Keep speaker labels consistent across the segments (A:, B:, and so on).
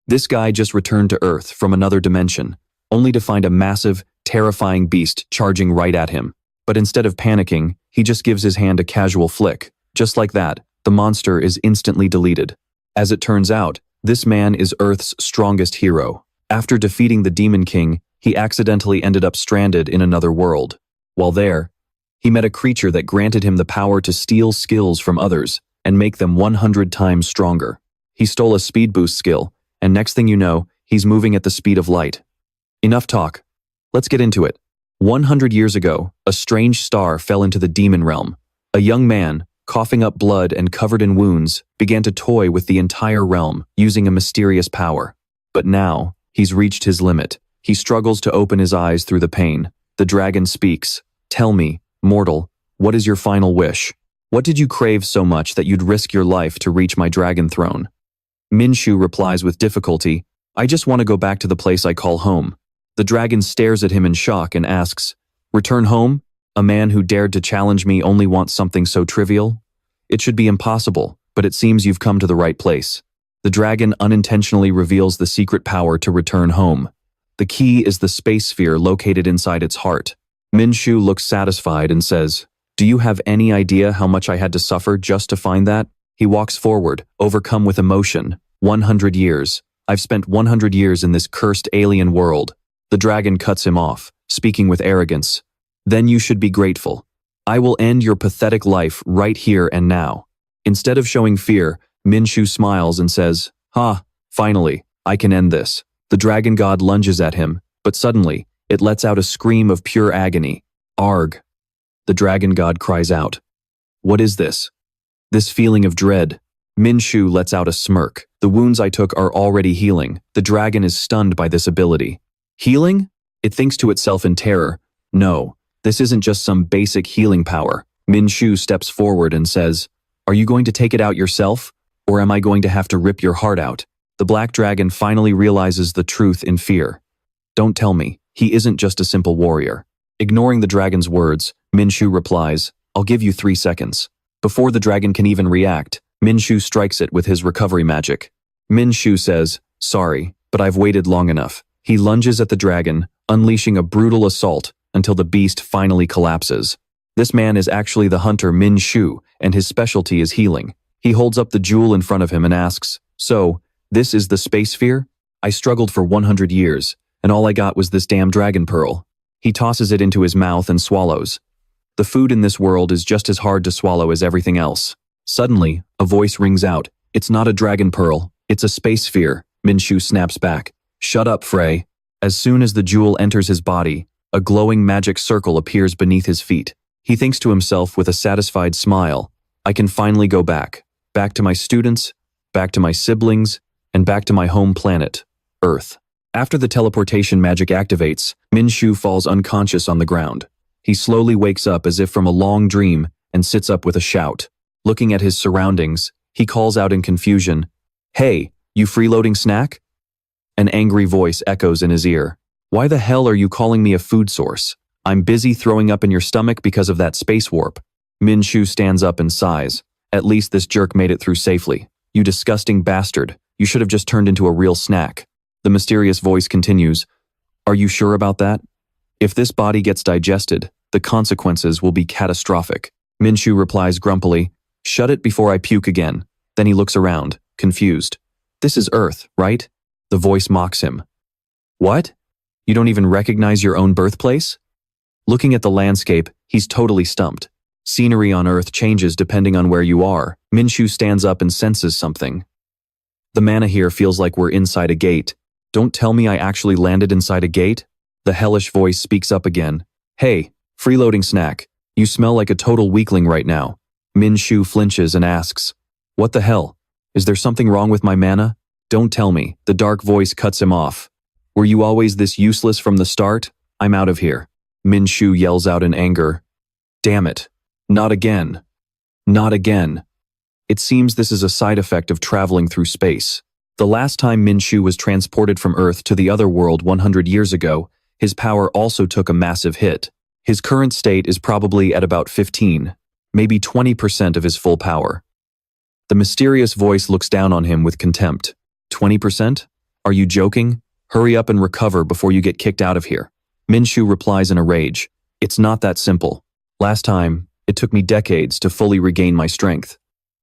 A: This guy just returned to Earth from another dimension, only to find a massive, terrifying beast charging right at him. But instead of panicking, he just gives his hand a casual flick. Just like that, the monster is instantly deleted. As it turns out, this man is Earth's strongest hero. After defeating the Demon King, he accidentally ended up stranded in another world. While there, he met a creature that granted him the power to steal skills from others and make them 100 times stronger. He stole a speed boost skill, and next thing you know, he's moving at the speed of light. Enough talk. Let's get into it. 100 years ago, a strange star fell into the demon realm. A young man, coughing up blood and covered in wounds, began to toy with the entire realm, using a mysterious power. But now, he's reached his limit. He struggles to open his eyes through the pain. The dragon speaks. Tell me, mortal, what is your final wish? What did you crave so much that you'd risk your life to reach my dragon throne? Min Siwoo replies with difficulty, I just want to go back to the place I call home. The dragon stares at him in shock and asks, Return home? A man who dared to challenge me only wants something so trivial? It should be impossible, but it seems you've come to the right place. The dragon unintentionally reveals the secret power to return home. The key is the space sphere located inside its heart. Min Siwoo looks satisfied and says, Do you have any idea how much I had to suffer just to find that? He walks forward, overcome with emotion. 100 years. I've spent 100 years in this cursed alien world. The dragon cuts him off, speaking with arrogance. Then you should be grateful. I will end your pathetic life right here and now. Instead of showing fear, Min Siwoo smiles and says, Ha, finally, I can end this. The dragon god lunges at him, but suddenly, it lets out a scream of pure agony. Arg. The dragon god cries out. What is this? This feeling of dread. Min Siwoo lets out a smirk. The wounds I took are already healing. The dragon is stunned by this ability. Healing? It thinks to itself in terror. No, this isn't just some basic healing power. Min Siwoo steps forward and says, Are you going to take it out yourself? Or am I going to have to rip your heart out? The black dragon finally realizes the truth in fear. Don't tell me, he isn't just a simple warrior. Ignoring the dragon's words, Min Siwoo replies, I'll give you 3 seconds. Before the dragon can even react, Min Siwoo strikes it with his recovery magic. Min Siwoo says, Sorry, but I've waited long enough. He lunges at the dragon, unleashing a brutal assault until the beast finally collapses. This man is actually the hunter Min Siwoo, and his specialty is healing. He holds up the jewel in front of him and asks, So, this is the space sphere? I struggled for 100 years, and all I got was this damn dragon pearl. He tosses it into his mouth and swallows. The food in this world is just as hard to swallow as everything else. Suddenly, a voice rings out. It's not a dragon pearl, it's a space sphere. Min Siwoo snaps back. Shut up, Frey. As soon as the jewel enters his body, a glowing magic circle appears beneath his feet. He thinks to himself with a satisfied smile, I can finally go back. Back to my students, back to my siblings, and back to my home planet, Earth. After the teleportation magic activates, Min Siwoo falls unconscious on the ground. He slowly wakes up as if from a long dream and sits up with a shout. Looking at his surroundings, he calls out in confusion, Hey, you freeloading snack? An angry voice echoes in his ear. Why the hell are you calling me a food source? I'm busy throwing up in your stomach because of that space warp. Min Siwoo stands up and sighs. At least this jerk made it through safely. You disgusting bastard. You should have just turned into a real snack. The mysterious voice continues, Are you sure about that? If this body gets digested, the consequences will be catastrophic. Min Siwoo replies grumpily, Shut it before I puke again. Then he looks around, confused. This is Earth, right? The voice mocks him. What? You don't even recognize your own birthplace? Looking at the landscape, he's totally stumped. Scenery on Earth changes depending on where you are. Min Siwoo stands up and senses something. The mana here feels like we're inside a gate. Don't tell me I actually landed inside a gate? The hellish voice speaks up again. Hey, freeloading snack. You smell like a total weakling right now. Min Siwoo flinches and asks, What the hell? Is there something wrong with my mana? Don't tell me. The dark voice cuts him off. Were you always this useless from the start? I'm out of here. Min Siwoo yells out in anger. Damn it. Not again. Not again. It seems this is a side effect of traveling through space. The last time Min Siwoo was transported from Earth to the other world 100 years ago, his power also took a massive hit. His current state is probably at about 15, maybe 20% of his full power. The mysterious voice looks down on him with contempt. 20%? Are you joking? Hurry up and recover before you get kicked out of here. Min Siwoo replies in a rage. It's not that simple. Last time, it took me decades to fully regain my strength.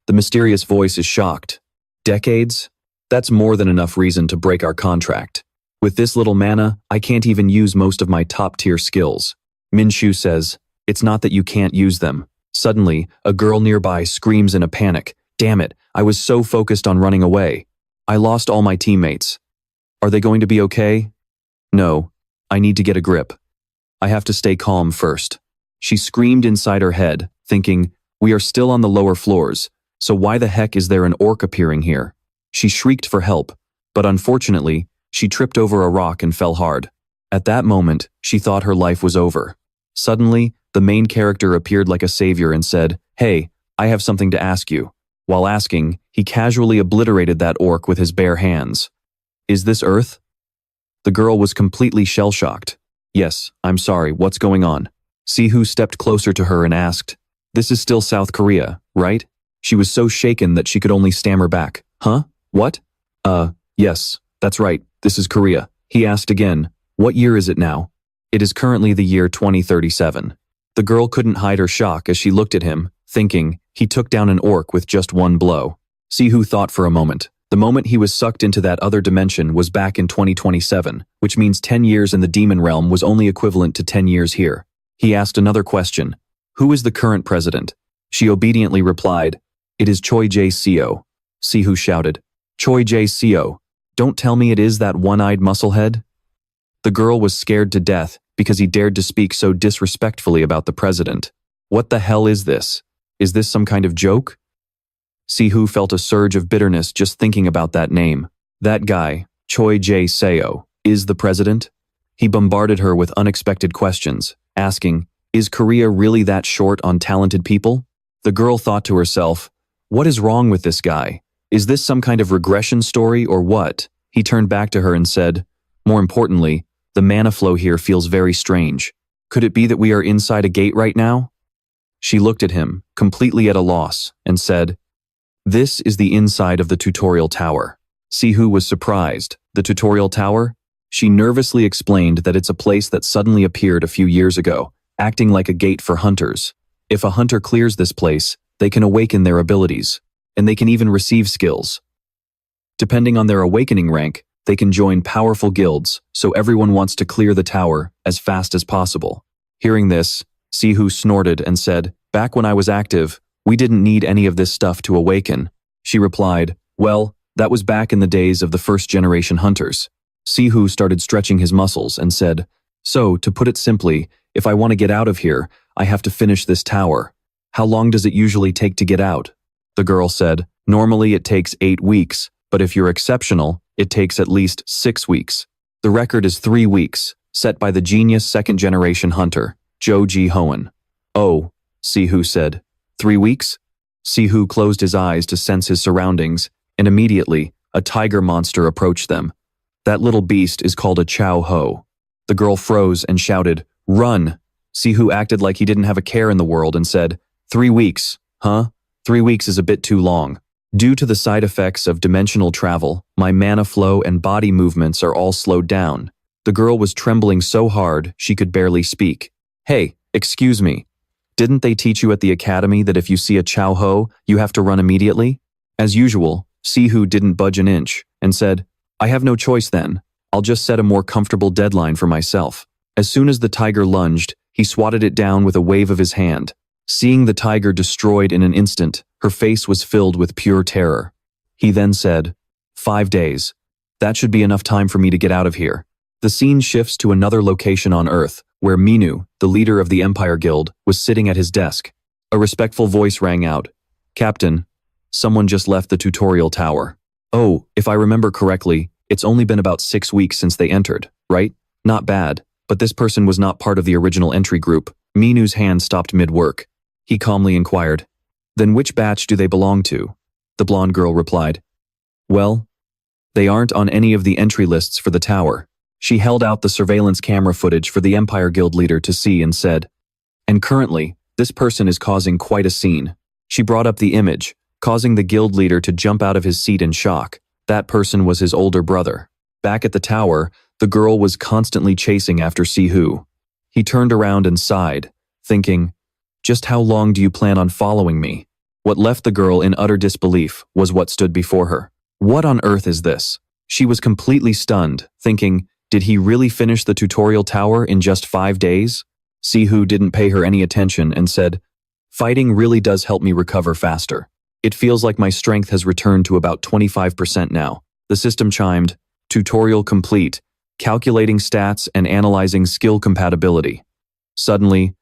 A: The mysterious voice is shocked. Decades? That's more than enough reason to break our contract. With this little mana, I can't even use most of my top-tier skills. Min Siwoo says, it's not that you can't use them. Suddenly, a girl nearby screams in a panic. Damn it, I was so focused on running away. I lost all my teammates. Are they going to be okay? No, I need to get a grip. I have to stay calm first. She screamed inside her head, thinking, we are still on the lower floors, so why the heck is there an orc appearing here? She shrieked for help, but unfortunately, she tripped over a rock and fell hard. At that moment, she thought her life was over. Suddenly, the main character appeared like a savior and said, hey, I have something to ask you. While asking, he casually obliterated that orc with his bare hands. Is this Earth? The girl was completely shell-shocked. Yes, I'm sorry, what's going on? Siwoo stepped closer to her and asked, this is still South Korea, right? She was so shaken that she could only stammer back. Huh? What? Yes, that's right, this is Korea. He asked again, what year is it now? It is currently the year 2037. The girl couldn't hide her shock as she looked at him, thinking, he took down an orc with just one blow. Siwoo thought for a moment. The moment he was sucked into that other dimension was back in 2027, which means 10 years in the demon realm was only equivalent to 10 years here. He asked another question. Who is the current president? She obediently replied, it is Choi Jae-seo. Siwoo shouted, Choi Jae-seo, don't tell me it is that one-eyed musclehead? The girl was scared to death because he dared to speak so disrespectfully about the president. What the hell is this? Is this some kind of joke? Siwoo felt a surge of bitterness just thinking about that name. That guy, Choi Jae-seo, is the president? He bombarded her with unexpected questions, asking, is Korea really that short on talented people? The girl thought to herself, what is wrong with this guy? Is this some kind of regression story or what? He turned back to her and said, more importantly, the mana flow here feels very strange. Could it be that we are inside a gate right now? She looked at him, completely at a loss, and said, this is the inside of the tutorial tower. Siwoo was surprised. The tutorial tower? She nervously explained that it's a place that suddenly appeared a few years ago, acting like a gate for hunters. If a hunter clears this place, they can awaken their abilities, and they can even receive skills. Depending on their awakening rank, they can join powerful guilds, so everyone wants to clear the tower as fast as possible. Hearing this, Siwoo snorted and said, back when I was active, we didn't need any of this stuff to awaken. She replied, well, that was back in the days of the first-generation hunters. Siwoo started stretching his muscles and said, so, to put it simply, if I want to get out of here, I have to finish this tower. How long does it usually take to get out? The girl said, normally it takes 8 weeks, but if you're exceptional, it takes at least 6 weeks. The record is 3 weeks, set by the genius second-generation hunter, Jo Ji-hoon. Oh, Siwoo said. 3 weeks? Siwoo closed his eyes to sense his surroundings, and immediately, a tiger monster approached them. That little beast is called a Chow Ho. The girl froze and shouted, run! Siwoo acted like he didn't have a care in the world and said, 3 weeks, huh? 3 weeks is a bit too long. Due to the side effects of dimensional travel, my mana flow and body movements are all slowed down. The girl was trembling so hard she could barely speak. Hey, excuse me. Didn't they teach you at the academy that if you see a Chow Ho, you have to run immediately? As usual, Siwoo didn't budge an inch and said, I have no choice then. I'll just set a more comfortable deadline for myself. As soon as the tiger lunged, he swatted it down with a wave of his hand. Seeing the tiger destroyed in an instant, her face was filled with pure terror. He then said, 5 days. That should be enough time for me to get out of here. The scene shifts to another location on Earth, where Minu, the leader of the Empire Guild, was sitting at his desk. A respectful voice rang out. Captain, someone just left the tutorial tower. Oh, if I remember correctly, it's only been about 6 weeks since they entered, right? Not bad, but this person was not part of the original entry group. Minu's hand stopped mid-work. He calmly inquired, then which batch do they belong to? The blonde girl replied, well, they aren't on any of the entry lists for the tower. She held out the surveillance camera footage for the Empire Guild leader to see and said, and currently, this person is causing quite a scene. She brought up the image, causing the guild leader to jump out of his seat in shock. That person was his older brother. Back at the tower, the girl was constantly chasing after Siwoo. He turned around and sighed, thinking, just how long do you plan on following me? What left the girl in utter disbelief was what stood before her. What on earth is this? She was completely stunned, thinking, did he really finish the tutorial tower in just 5 days? Siwoo didn't pay her any attention and said, fighting really does help me recover faster. It feels like my strength has returned to about 25% now. The system chimed, tutorial complete, calculating stats and analyzing skill compatibility. Suddenly,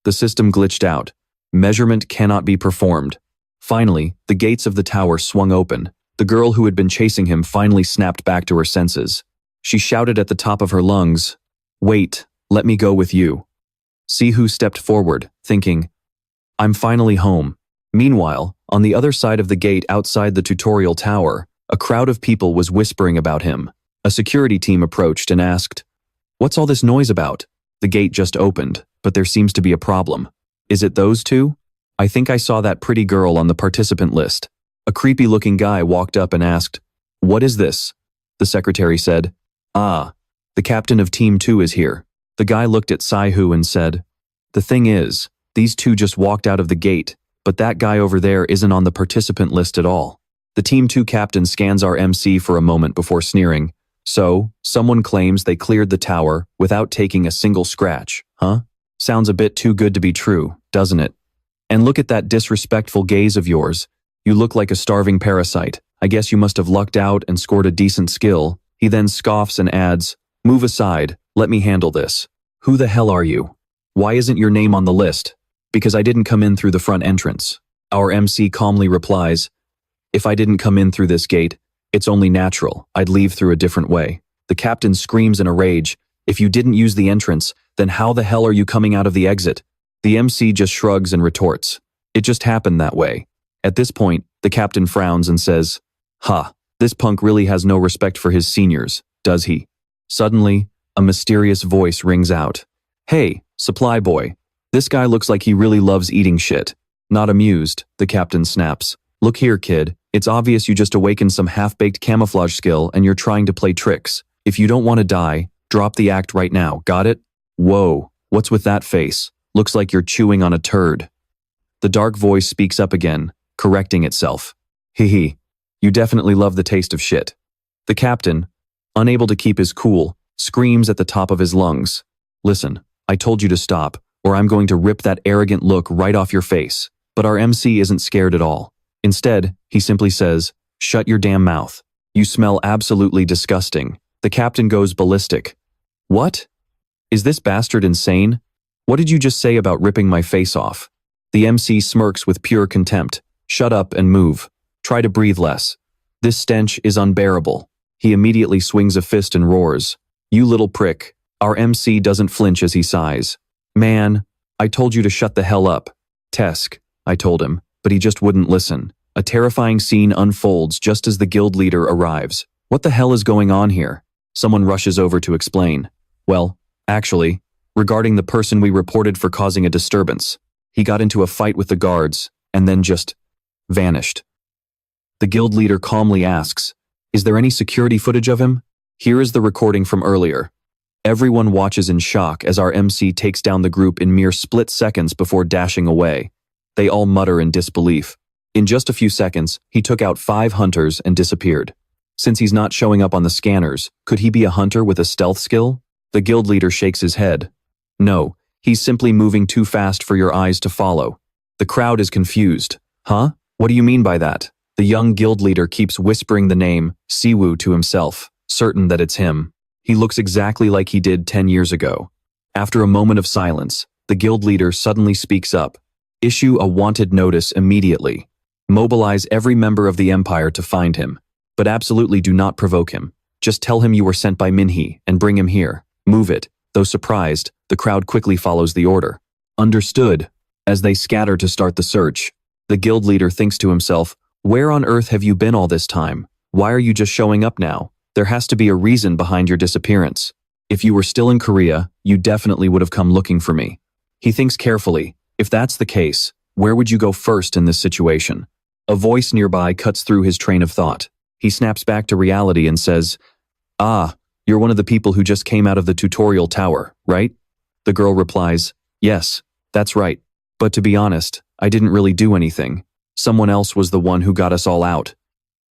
A: the system glitched out. Measurement cannot be performed. Finally, the gates of the tower swung open. The girl who had been chasing him finally snapped back to her senses. She shouted at the top of her lungs, wait, let me go with you. Siwoo stepped forward, thinking, I'm finally home. Meanwhile, on the other side of the gate outside the tutorial tower, a crowd of people was whispering about him. A security team approached and asked, what's all this noise about? The gate just opened, but there seems to be a problem. Is it those two? I think I saw that pretty girl on the participant list. A creepy-looking guy walked up and asked, what is this? The secretary said, ah, the captain of Team 2 is here. The guy looked at Siwoo and said, the thing is, these two just walked out of the gate, but that guy over there isn't on the participant list at all. The Team 2 captain scans our MC for a moment before sneering, so, someone claims they cleared the tower without taking a single scratch, huh? Sounds a bit too good to be true, doesn't it? And look at that disrespectful gaze of yours. You look like a starving parasite. I guess you must have lucked out and scored a decent skill. He then scoffs and adds, move aside, let me handle this. Who the hell are you? Why isn't your name on the list? Because I didn't come in through the front entrance. Our MC calmly replies, if I didn't come in through this gate, it's only natural, I'd leave through a different way. The captain screams in a rage, if you didn't use the entrance, then how the hell are you coming out of the exit? The MC just shrugs and retorts, it just happened that way. At this point, the captain frowns and says, ha, this punk really has no respect for his seniors, does he? Suddenly, a mysterious voice rings out. Hey, supply boy. This guy looks like he really loves eating shit. Not amused, the captain snaps. Look here, kid. It's obvious you just awakened some half-baked camouflage skill and you're trying to play tricks. If you don't want to die, drop the act right now, got it? Whoa, what's with that face? Looks like you're chewing on a turd. The dark voice speaks up again, correcting itself. Hee, you definitely love the taste of shit. The captain, unable to keep his cool, screams at the top of his lungs. Listen, I told you to stop, or I'm going to rip that arrogant look right off your face. But our MC isn't scared at all. Instead, he simply says, shut your damn mouth. You smell absolutely disgusting. The captain goes ballistic. What? Is this bastard insane? What did you just say about ripping my face off? The MC smirks with pure contempt. Shut up and move. Try to breathe less. This stench is unbearable. He immediately swings a fist and roars. You little prick. Our MC doesn't flinch as he sighs. Man, I told you to shut the hell up. Tesk, I told him, but he just wouldn't listen. A terrifying scene unfolds just as the guild leader arrives. What the hell is going on here? Someone rushes over to explain. Well, actually, regarding the person we reported for causing a disturbance. He got into a fight with the guards, and then just vanished. The guild leader calmly asks, is there any security footage of him? Here is the recording from earlier. Everyone watches in shock as our MC takes down the group in mere split seconds before dashing away. They all mutter in disbelief. In just a few seconds, he took out 5 hunters and disappeared. Since he's not showing up on the scanners, could he be a hunter with a stealth skill? The guild leader shakes his head. No, he's simply moving too fast for your eyes to follow. The crowd is confused. Huh? What do you mean by that? The young guild leader keeps whispering the name, Siwoo, to himself, certain that it's him. He looks exactly like he did 10 years ago. After a moment of silence, the guild leader suddenly speaks up. Issue a wanted notice immediately. Mobilize every member of the Empire to find him. But absolutely do not provoke him. Just tell him you were sent by Minhee and bring him here. Move it. Though surprised, the crowd quickly follows the order. Understood. As they scatter to start the search, the guild leader thinks to himself, where on earth have you been all this time? Why are you just showing up now? There has to be a reason behind your disappearance. If you were still in Korea, you definitely would have come looking for me. He thinks carefully. If that's the case, where would you go first in this situation? A voice nearby cuts through his train of thought. He snaps back to reality and says, Ah, you're one of the people who just came out of the tutorial tower, right? The girl replies, yes, that's right. But to be honest, I didn't really do anything. Someone else was the one who got us all out.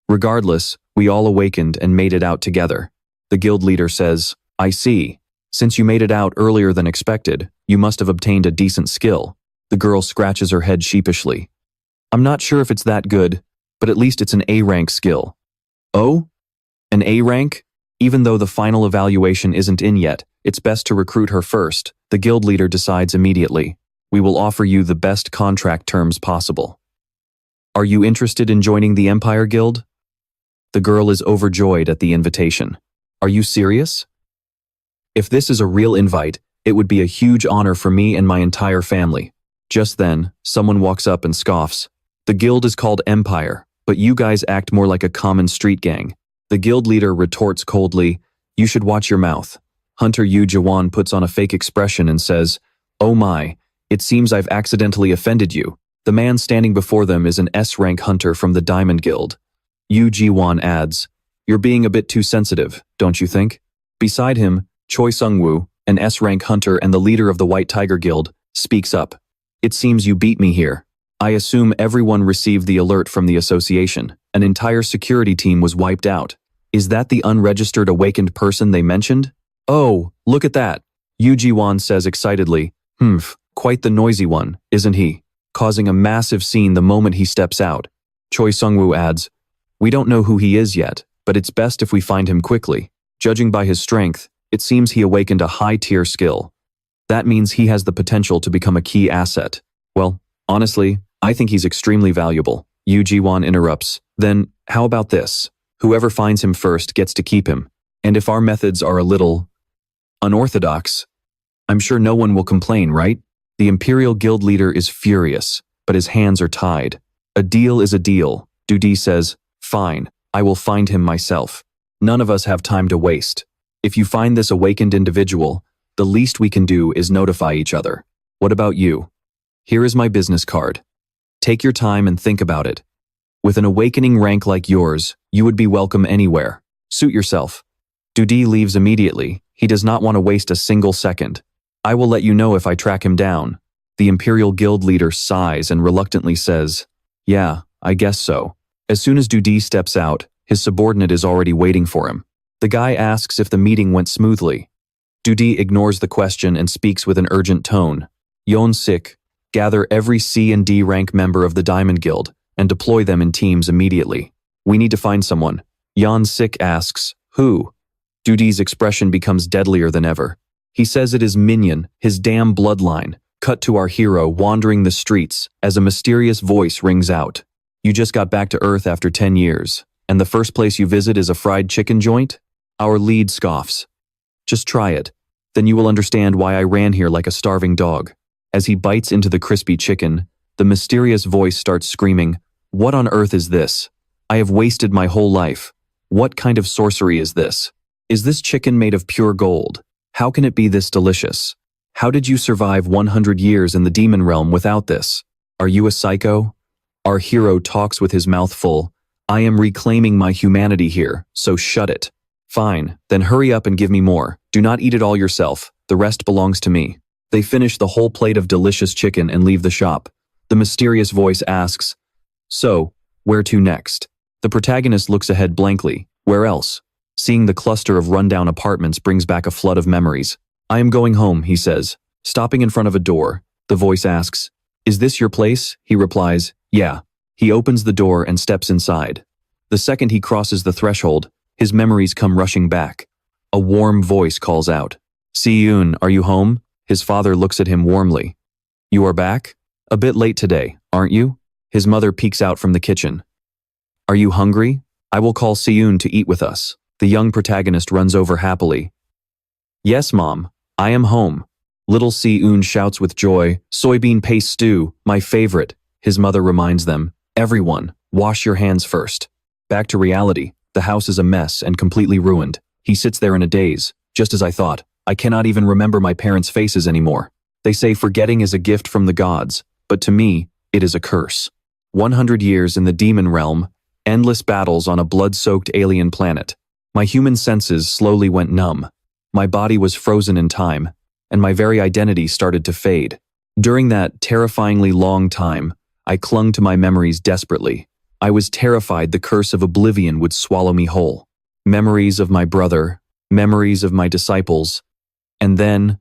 A: Regardless, we all awakened and made it out together. The guild leader says, I see. Since you made it out earlier than expected, you must have obtained a decent skill. The girl scratches her head sheepishly. I'm not sure if it's that good, but at least it's an A-rank skill. Oh? An A-rank? Even though the final evaluation isn't in yet, it's best to recruit her first. The guild leader decides immediately. We will offer you the best contract terms possible. Are you interested in joining the Empire Guild? The girl is overjoyed at the invitation. Are you serious? If this is a real invite, it would be a huge honor for me and my entire family. Just then, someone walks up and scoffs. The guild is called Empire, but you guys act more like a common street gang. The guild leader retorts coldly, you should watch your mouth. Hunter Yu Jawan puts on a fake expression and says, oh my, it seems I've accidentally offended you. The man standing before them is an S-rank hunter from the Diamond Guild. Yu Jiwan adds, you're being a bit too sensitive, don't you think? Beside him, Choi Sung-woo, an S-rank hunter and the leader of the White Tiger Guild, speaks up. It seems you beat me here. I assume everyone received the alert from the association. An entire security team was wiped out. Is that the unregistered awakened person they mentioned? Oh, look at that. Yu Jiwan says excitedly, quite the noisy one, isn't he? Causing a massive scene the moment he steps out. Choi Sung-woo adds, we don't know who he is yet, but it's best if we find him quickly. Judging by his strength, it seems he awakened a high-tier skill. That means he has the potential to become a key asset. Well, honestly, I think he's extremely valuable. Yu Jiwan interrupts. Then, how about this? Whoever finds him first gets to keep him. And if our methods are a little unorthodox, I'm sure no one will complain, right? The Imperial Guild leader is furious, but his hands are tied. A deal is a deal. Dudi says, fine, I will find him myself. None of us have time to waste. If you find this awakened individual, the least we can do is notify each other. What about you? Here is my business card. Take your time and think about it. With an awakening rank like yours, you would be welcome anywhere. Suit yourself. Dudi leaves immediately. He does not want to waste a single second. I will let you know if I track him down. The Imperial Guild leader sighs and reluctantly says, yeah, I guess so. As soon as Dudi steps out, his subordinate is already waiting for him. The guy asks if the meeting went smoothly. Dudi ignores the question and speaks with an urgent tone. Yon-sik, gather every C and D rank member of the Diamond Guild and deploy them in teams immediately. We need to find someone. Yon-sik asks, who? Dudi's expression becomes deadlier than ever. He says it is Min-jun, his damn bloodline. Cut to our hero wandering the streets as a mysterious voice rings out. You just got back to Earth after 10 years, and the first place you visit is a fried chicken joint? Our lead scoffs. Just try it. Then you will understand why I ran here like a starving dog. As he bites into the crispy chicken, the mysterious voice starts screaming, what on earth is this? I have wasted my whole life. What kind of sorcery is this? Is this chicken made of pure gold? How can it be this delicious? How did you survive 100 years in the demon realm without this? Are you a psycho? Our hero talks with his mouth full. I am reclaiming my humanity here, so shut it. Fine, then hurry up and give me more. Do not eat it all yourself. The rest belongs to me. They finish the whole plate of delicious chicken and leave the shop. The mysterious voice asks, so, where to next? The protagonist looks ahead blankly. Where else? Seeing the cluster of rundown apartments brings back a flood of memories. I am going home, he says. Stopping in front of a door, the voice asks, is this your place? He replies, yeah. He opens the door and steps inside. The second he crosses the threshold, his memories come rushing back. A warm voice calls out, Si-yoon, are you home? His father looks at him warmly. You are back? A bit late today, aren't you? His mother peeks out from the kitchen. Are you hungry? I will call Si-yoon to eat with us. The young protagonist runs over happily. Yes, Mom, I am home. Little Si-yoon shouts with joy, soybean paste stew, my favorite. His mother reminds them, everyone, wash your hands first. Back to reality, the house is a mess and completely ruined. He sits there in a daze, just as I thought. I cannot even remember my parents' faces anymore. They say forgetting is a gift from the gods, but to me, it is a curse. 100 years in the demon realm, endless battles on a blood-soaked alien planet. My human senses slowly went numb. My body was frozen in time, and my very identity started to fade. During that terrifyingly long time, I clung to my memories desperately. I was terrified the curse of oblivion would swallow me whole. Memories of my brother, memories of my disciples, and then,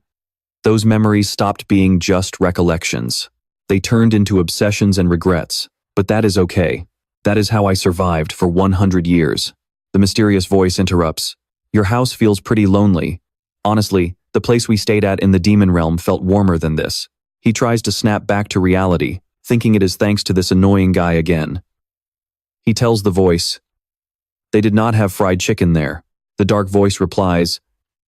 A: those memories stopped being just recollections. They turned into obsessions and regrets, but that is okay. That is how I survived for 100 years. The mysterious voice interrupts. Your house feels pretty lonely. Honestly, the place we stayed at in the demon realm felt warmer than this. He tries to snap back to reality, thinking it is thanks to this annoying guy again. He tells the voice, "They did not have fried chicken there." The dark voice replies,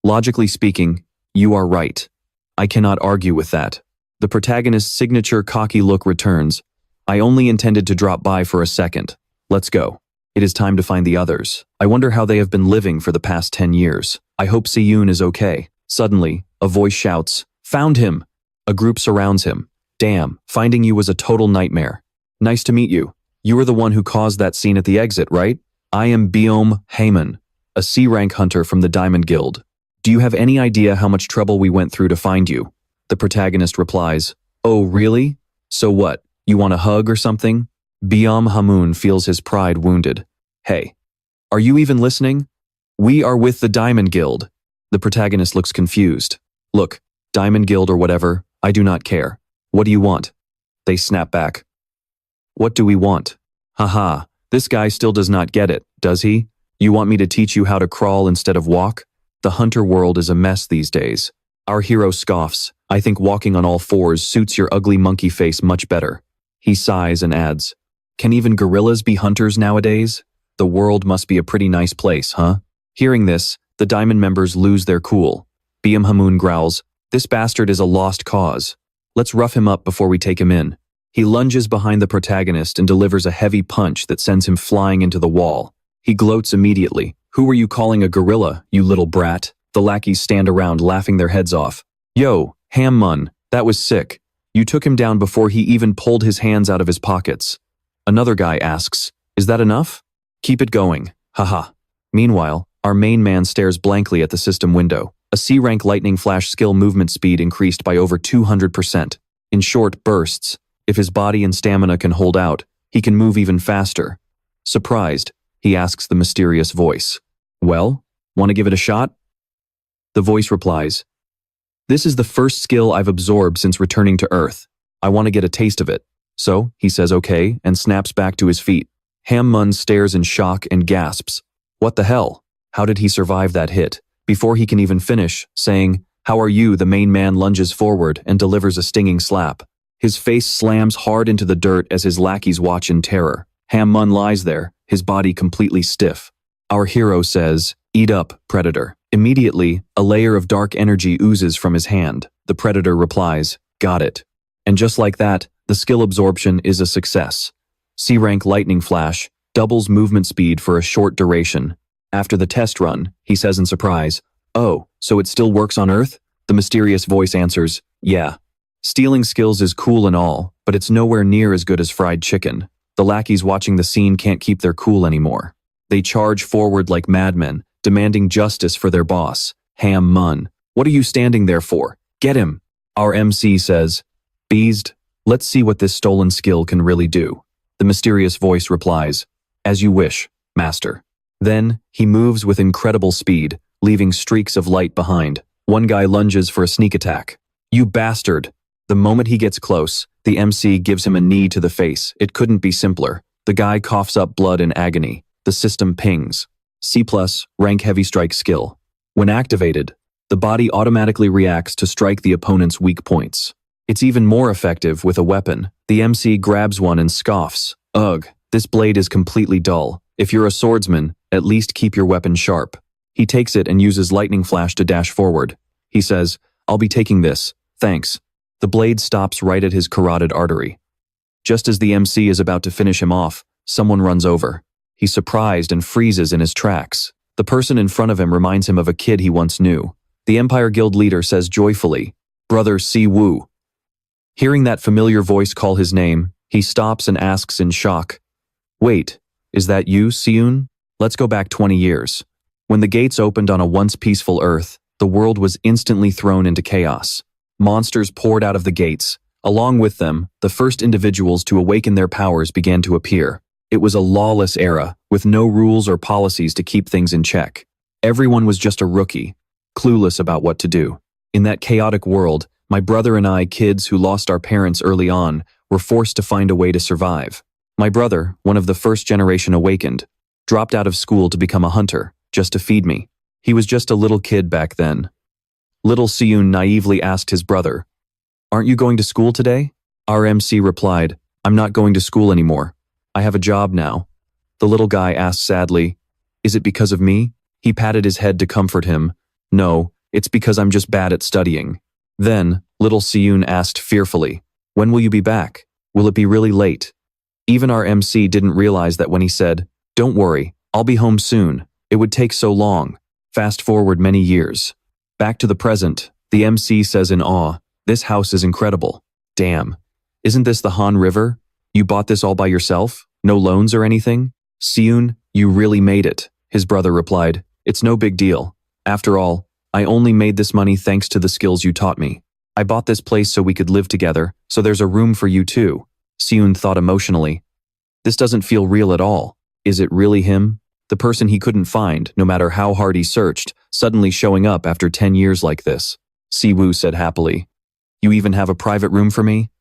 A: "Logically speaking, you are right. I cannot argue with that." The protagonist's signature cocky look returns. "I only intended to drop by for a second. Let's go. It is time to find the others. I wonder how they have been living for the past 10 years. I hope Siyun is okay." Suddenly, a voice shouts, "Found him!" A group surrounds him. "Damn, finding you was a total nightmare. Nice to meet you. You were the one who caused that scene at the exit, right? I am Beom Heyman, a C-rank hunter from the Diamond Guild. Do you have any idea how much trouble we went through to find you?" The protagonist replies, "Oh, really? So what, you want a hug or something?" Beom Hamun feels his pride wounded. "Hey, are you even listening? We are with the Diamond Guild." The protagonist looks confused. "Look, Diamond Guild or whatever, I do not care. What do you want?" They snap back. "What do we want? Haha, this guy still does not get it, does he? You want me to teach you how to crawl instead of walk? The hunter world is a mess these days." Our hero scoffs. "I think walking on all fours suits your ugly monkey face much better." He sighs and adds, "Can even gorillas be hunters nowadays? The world must be a pretty nice place, huh?" Hearing this, the Diamond members lose their cool. Beom Hamun growls, "This bastard is a lost cause. Let's rough him up before we take him in." He lunges behind the protagonist and delivers a heavy punch that sends him flying into the wall. He gloats immediately. "Who are you calling a gorilla, you little brat?" The lackeys stand around laughing their heads off. "Yo, Hammun, that was sick. You took him down before he even pulled his hands out of his pockets." Another guy asks, "Is that enough?" "Keep it going. Haha." Meanwhile, our main man stares blankly at the system window. A C-rank lightning flash skill movement speed increased by over 200%. In short bursts, if his body and stamina can hold out, he can move even faster. Surprised, he asks the mysterious voice, "Well, want to give it a shot?" The voice replies, "This is the first skill I've absorbed since returning to Earth. I want to get a taste of it." So, he says okay and snaps back to his feet. Hammun stares in shock and gasps. What the hell? How did he survive that hit? Before he can even finish, saying, "How are you?" the main man lunges forward and delivers a stinging slap. His face slams hard into the dirt as his lackeys watch in terror. Hammun lies there, his body completely stiff. Our hero says, "Eat up, predator." Immediately, a layer of dark energy oozes from his hand. The predator replies, "Got it." And just like that, the skill absorption is a success. C-rank lightning flash doubles movement speed for a short duration. After the test run, he says in surprise, "Oh, so it still works on Earth?" The mysterious voice answers, "Yeah. Stealing skills is cool and all, but it's nowhere near as good as fried chicken." The lackeys watching the scene can't keep their cool anymore. They charge forward like madmen, demanding justice for their boss, Hammun. "What are you standing there for? Get him!" Our MC says, "Beast, let's see what this stolen skill can really do." The mysterious voice replies, "As you wish, master." Then, he moves with incredible speed, leaving streaks of light behind. One guy lunges for a sneak attack. "You bastard!" The moment he gets close, the MC gives him a knee to the face. It couldn't be simpler. The guy coughs up blood in agony. The system pings. C+, rank heavy strike skill. When activated, the body automatically reacts to strike the opponent's weak points. It's even more effective with a weapon. The MC grabs one and scoffs. "Ugh, this blade is completely dull. If you're a swordsman, at least keep your weapon sharp." He takes it and uses lightning flash to dash forward. He says, "I'll be taking this, thanks." The blade stops right at his carotid artery. Just as the MC is about to finish him off, someone runs over. He's surprised and freezes in his tracks. The person in front of him reminds him of a kid he once knew. The Empire Guild leader says joyfully, "Brother Siwoo." Hearing that familiar voice call his name, he stops and asks in shock, "Wait, is that you, Siyun? Let's go back 20 years. When the gates opened on a once peaceful Earth, the world was instantly thrown into chaos. Monsters poured out of the gates. Along with them, the first individuals to awaken their powers began to appear. It was a lawless era, with no rules or policies to keep things in check. Everyone was just a rookie, clueless about what to do. In that chaotic world, my brother and I, kids who lost our parents early on, were forced to find a way to survive. My brother, one of the first generation awakened, dropped out of school to become a hunter, just to feed me. He was just a little kid back then. Little Siwoo naively asked his brother, "Aren't you going to school today?" Our MC replied, "I'm not going to school anymore. I have a job now." The little guy asked sadly, "Is it because of me?" He patted his head to comfort him. "No, it's because I'm just bad at studying." Then, little Siwoo asked fearfully, "When will you be back? Will it be really late?" Even our MC didn't realize that when he said, "Don't worry, I'll be home soon. It would take so long." Fast forward many years. Back to the present, the MC says in awe, "This house is incredible. Damn. Isn't this the Han River? You bought this all by yourself? No loans or anything?" "Siwoo, you really made it," his brother replied. "It's no big deal. After all, I only made this money thanks to the skills you taught me. I bought this place so we could live together, so there's a room for you too." Siwoo thought emotionally. This doesn't feel real at all. Is it really him? The person he couldn't find, no matter how hard he searched, suddenly showing up after 10 years like this. Siwoo said happily, "You even have a private room for me?"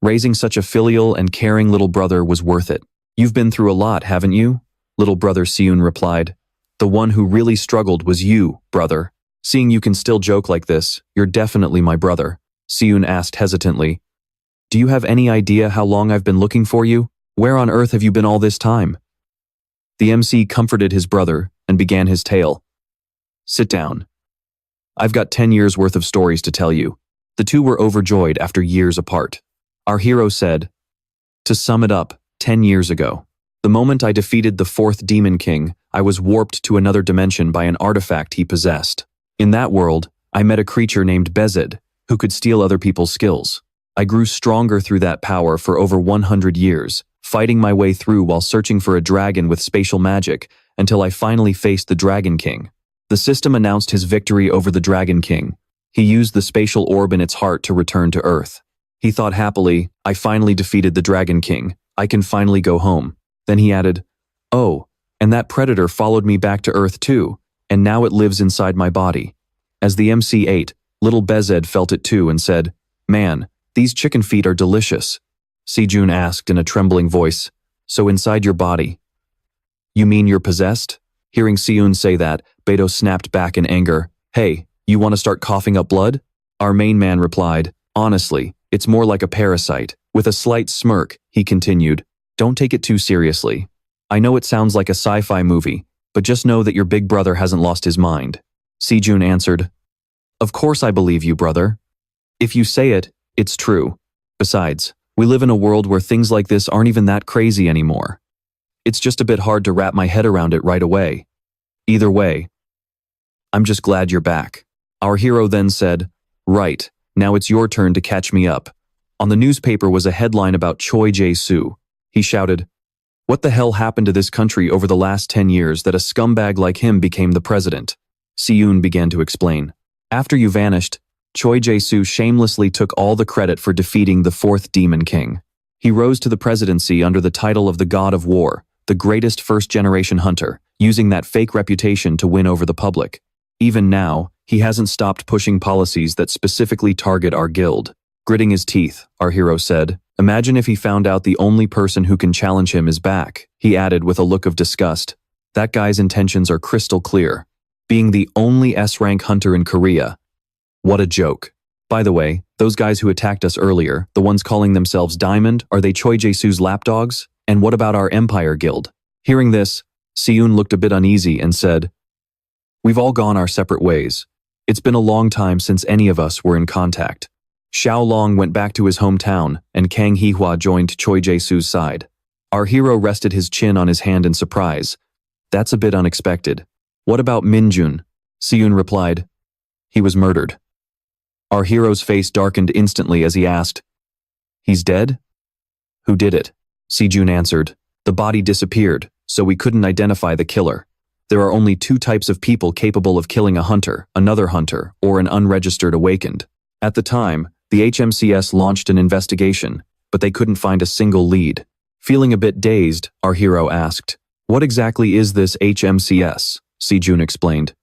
A: Raising such a filial and caring little brother was worth it. "You've been through a lot, haven't you?" Little brother Siwoo replied. "The one who really struggled was you, brother. Seeing you can still joke like this, you're definitely my brother." Siwoo asked hesitantly, "Do you have any idea how long I've been looking for you? Where on earth have you been all this time?" The MC comforted his brother and began his tale. "Sit down. I've got 10 years worth of stories to tell you." The two were overjoyed after years apart. Our hero said, "To sum it up, 10 years ago, the moment I defeated the fourth Demon King, I was warped to another dimension by an artifact he possessed. In that world, I met a creature named Beastia, who could steal other people's skills. I grew stronger through that power for over 100 years, fighting my way through while searching for a dragon with spatial magic, until I finally faced the Dragon King. The system announced his victory over the Dragon King. He used the spatial orb in its heart to return to Earth. He thought happily, I finally defeated the Dragon King. I can finally go home. Then he added, oh, and that predator followed me back to Earth too, and now it lives inside my body. As the MC ate, little Beastia felt it too and said, man, these chicken feet are delicious. Min-jun asked in a trembling voice, so inside your body? You mean you're possessed? Hearing Siwoo say that, Beto snapped back in anger. Hey, you want to start coughing up blood? Our main man replied, honestly, it's more like a parasite. With a slight smirk, he continued, don't take it too seriously. I know it sounds like a sci-fi movie, but just know that your big brother hasn't lost his mind. Min-jun answered, of course I believe you, brother. If you say it, it's true. Besides, we live in a world where things like this aren't even that crazy anymore. It's just a bit hard to wrap my head around it right away. Either way, I'm just glad you're back. Our hero then said, right, now it's your turn to catch me up. On the newspaper was a headline about Choi Jae-soo. He shouted, what the hell happened to this country over the last 10 years that a scumbag like him became the president? Siwoo began to explain. After you vanished, Choi Jae-soo shamelessly took all the credit for defeating the fourth Demon King. He rose to the presidency under the title of the God of War, the greatest first-generation hunter, using that fake reputation to win over the public. Even now, he hasn't stopped pushing policies that specifically target our guild. Gritting his teeth, our hero said, imagine if he found out the only person who can challenge him is back, he added with a look of disgust. That guy's intentions are crystal clear. Being the only S-rank hunter in Korea. What a joke. By the way, those guys who attacked us earlier, the ones calling themselves Diamond, are they Choi Jae-soo's lapdogs? And what about our Empire Guild? Hearing this, Siwoo looked a bit uneasy and said, we've all gone our separate ways. It's been a long time since any of us were in contact. Xiao Long went back to his hometown, and Kang Hee-hwa joined Choi Jae-soo's side. Our hero rested his chin on his hand in surprise. That's a bit unexpected. What about Min-jun? Siwoo replied, he was murdered. Our hero's face darkened instantly as he asked, he's dead? Who did it? Min-jun answered, the body disappeared, so we couldn't identify the killer. There are only two types of people capable of killing a hunter, another hunter, or an unregistered awakened. At the time, the HMCS launched an investigation, but they couldn't find a single lead. Feeling a bit dazed, our hero asked, "What exactly is this HMCS?" Si-jun explained.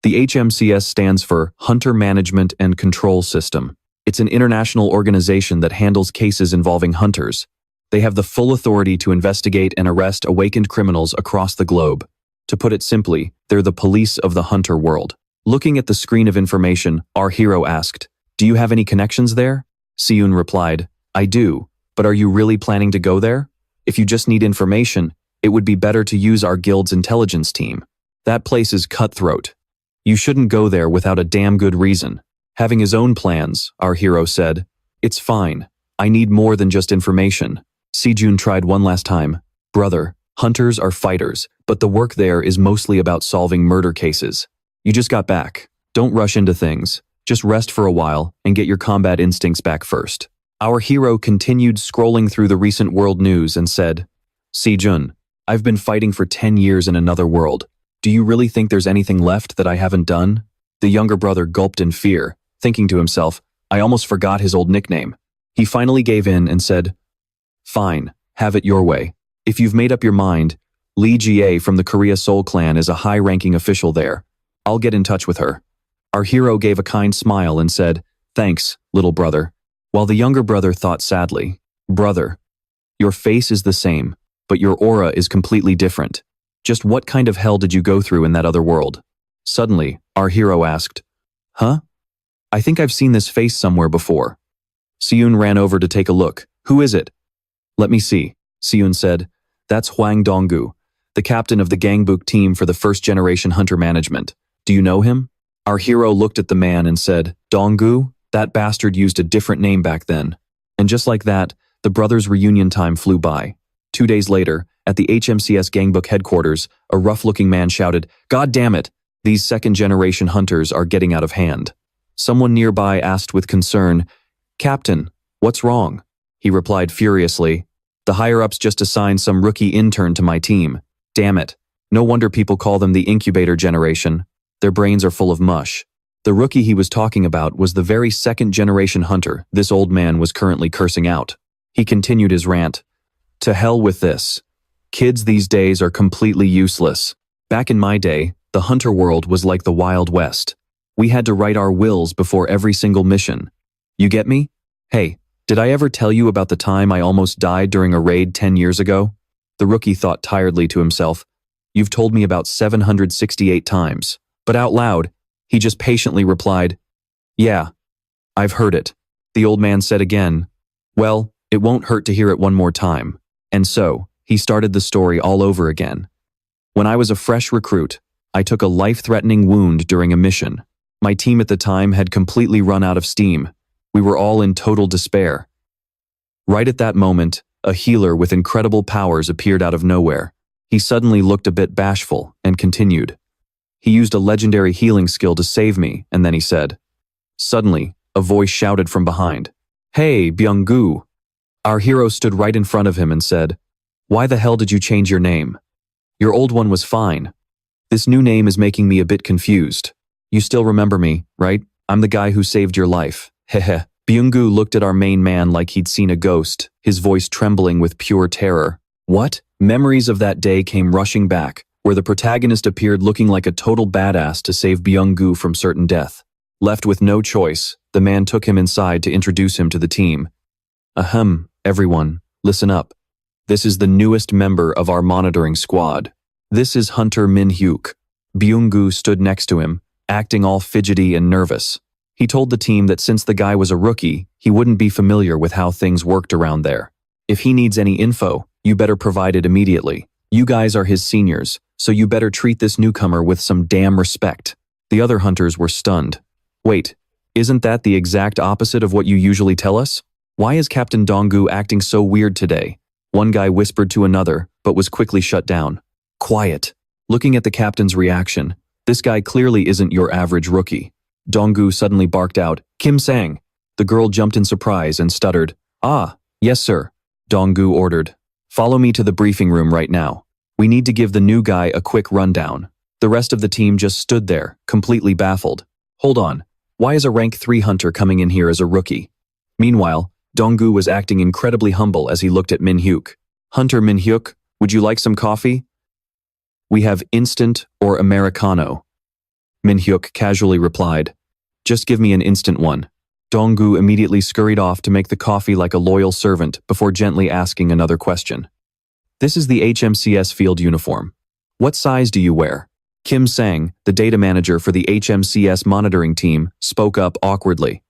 A: The HMCS stands for Hunter Management and Control System. It's an international organization that handles cases involving hunters. They have the full authority to investigate and arrest awakened criminals across the globe. To put it simply, they're the police of the hunter world. Looking at the screen of information, our hero asked, "Do you have any connections there?" Si-jun replied, "I do, but are you really planning to go there? If you just need information, it would be better to use our guild's intelligence team. That place is cutthroat. You shouldn't go there without a damn good reason." Having his own plans, our hero said, "It's fine. I need more than just information." Si-jun tried one last time. "Brother, hunters are fighters, but the work there is mostly about solving murder cases. You just got back. Don't rush into things. Just rest for a while and get your combat instincts back first." Our hero continued scrolling through the recent world news and said, "Si-jun, I've been fighting for 10 years in another world. Do you really think there's anything left that I haven't done?" The younger brother gulped in fear, thinking to himself, "I almost forgot his old nickname." He finally gave in and said, "Fine, have it your way. If you've made up your mind, Lee Jie from the Korea Soul Clan is a high-ranking official there. I'll get in touch with her." Our hero gave a kind smile and said, "Thanks, little brother," while the younger brother thought sadly, "Brother, your face is the same, but your aura is completely different. Just what kind of hell did you go through in that other world?" Suddenly, our hero asked, "Huh? I think I've seen this face somewhere before." Si-jun ran over to take a look. "Who is it?" "Let me see," Si-jun said. "That's Hwang Donggu, the captain of the Gangbuk team for the first-generation hunter management. Do you know him?" Our hero looked at the man and said, "Donggu? That bastard used a different name back then." And just like that, the brothers' reunion time flew by. 2 days later, at the HMCS Gangbuk headquarters, a rough-looking man shouted, "God damn it! These second-generation hunters are getting out of hand." Someone nearby asked with concern, "Captain, what's wrong?" He replied furiously, "The higher-ups just assigned some rookie intern to my team. Damn it. No wonder people call them the incubator generation. Their brains are full of mush." The rookie he was talking about was the very second-generation hunter this old man was currently cursing out. He continued his rant. "To hell with this. Kids these days are completely useless. Back in my day, the hunter world was like the Wild West. We had to write our wills before every single mission. You get me? Hey, did I ever tell you about the time I almost died during a raid 10 years ago?" The rookie thought tiredly to himself, "You've told me about 768 times." But out loud, he just patiently replied, "Yeah, I've heard it." The old man said again, "Well, it won't hurt to hear it one more time." And so, he started the story all over again. "When I was a fresh recruit, I took a life-threatening wound during a mission. My team at the time had completely run out of steam. We were all in total despair. Right at that moment, a healer with incredible powers appeared out of nowhere. He suddenly looked a bit bashful and continued. He used a legendary healing skill to save me, and then he said. Suddenly, a voice shouted from behind, "Hey, Byung-gu!" Our hero stood right in front of him and said, "Why the hell did you change your name? Your old one was fine. This new name is making me a bit confused. You still remember me, right? I'm the guy who saved your life. Heh." Byung-gu looked at our main man like he'd seen a ghost, his voice trembling with pure terror. What? Memories of that day came rushing back, where the protagonist appeared looking like a total badass to save Byung-gu from certain death. Left with no choice, the man took him inside to introduce him to the team. Ahem, everyone, listen up. This is the newest member of our monitoring squad. This is Hunter Min-hyuk. Byung-gu stood next to him, acting all fidgety and nervous. He told the team that since the guy was a rookie, he wouldn't be familiar with how things worked around there. If he needs any info, you better provide it immediately. You guys are his seniors, so you better treat this newcomer with some damn respect. The other hunters were stunned. Wait, isn't that the exact opposite of what you usually tell us? Why is Captain Donggu acting so weird today? One guy whispered to another, but was quickly shut down. Quiet. Looking at the captain's reaction, this guy clearly isn't your average rookie. Donggu suddenly barked out, "Kim Sang!" The girl jumped in surprise and stuttered, "Ah, yes sir." Donggu ordered, "Follow me to the briefing room right now. We need to give the new guy a quick rundown." The rest of the team just stood there, completely baffled. Hold on, why is a rank 3 hunter coming in here as a rookie? Meanwhile, Donggu was acting incredibly humble as he looked at Min-hyuk. Hunter Min-hyuk, would you like some coffee? We have instant or Americano. Min-hyuk casually replied. Just give me an instant one. Donggu immediately scurried off to make the coffee like a loyal servant before gently asking another question. This is the HMCS field uniform. What size do you wear? Kim Sang, the data manager for the HMCS monitoring team, spoke up awkwardly.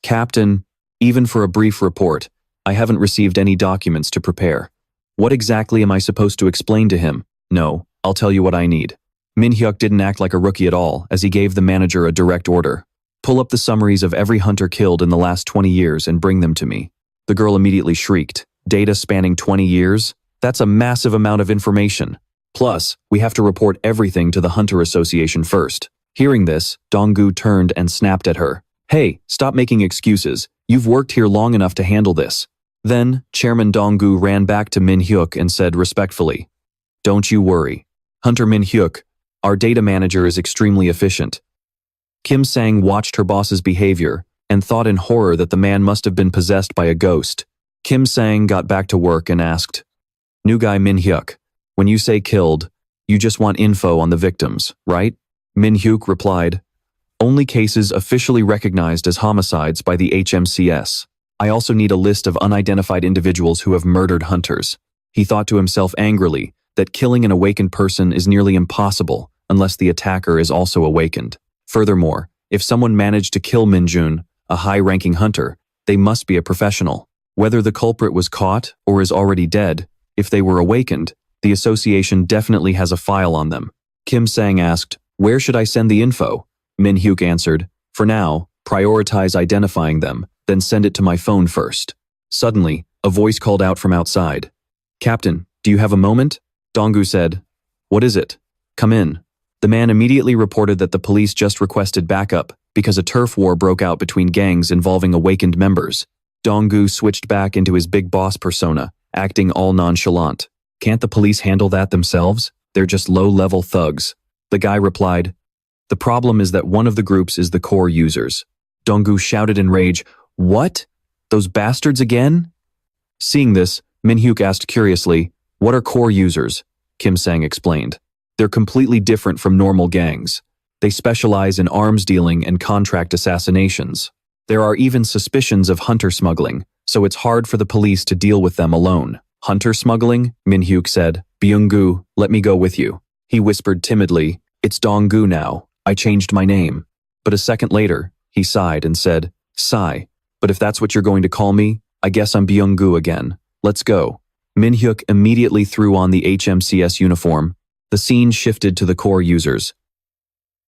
A: Captain, even for a brief report, I haven't received any documents to prepare. What exactly am I supposed to explain to him? No, I'll tell you what I need. Min-hyuk didn't act like a rookie at all as he gave the manager a direct order. Pull up the summaries of every hunter killed in the last 20 years and bring them to me. The girl immediately shrieked. Data spanning 20 years? That's a massive amount of information. Plus, we have to report everything to the Hunter Association first. Hearing this, Donggu turned and snapped at her. Hey, stop making excuses. You've worked here long enough to handle this. Then, Chairman Donggu ran back to Min-hyuk and said respectfully, Don't you worry. Hunter Min-hyuk, our data manager is extremely efficient. Kim Sang watched her boss's behavior and thought in horror that the man must have been possessed by a ghost. Kim Sang got back to work and asked, New guy Min-hyuk, when you say killed, you just want info on the victims, right? Min-hyuk replied, Only cases officially recognized as homicides by the HMCS. I also need a list of unidentified individuals who have murdered hunters. He thought to himself angrily that killing an awakened person is nearly impossible unless the attacker is also awakened. Furthermore, if someone managed to kill Min-jun, a high-ranking hunter, they must be a professional. Whether the culprit was caught or is already dead, if they were awakened, the association definitely has a file on them. Kim Sang asked, Where should I send the info? Min-hyuk answered, For now, prioritize identifying them, then send it to my phone first. Suddenly, a voice called out from outside. Captain, do you have a moment? Donggu said, What is it? Come in. The man immediately reported that the police just requested backup because a turf war broke out between gangs involving awakened members. Donggu switched back into his big boss persona, acting all nonchalant. Can't the police handle that themselves? They're just low-level thugs. The guy replied, The problem is that one of the groups is the core users. Donggu shouted in rage, What? Those bastards again? Seeing this, Min-hyuk asked curiously, What are core users? Kim Sang explained. They're completely different from normal gangs. They specialize in arms dealing and contract assassinations. There are even suspicions of hunter smuggling, so it's hard for the police to deal with them alone. Hunter smuggling? Min-hyuk said. Byung-gu, let me go with you. He whispered timidly, It's Dong-gu now. I changed my name. But a second later, he sighed and said, Sigh, but if that's what you're going to call me, I guess I'm Byung-gu again. Let's go. Min-hyuk immediately threw on the HMCS uniform. The scene shifted to the core users.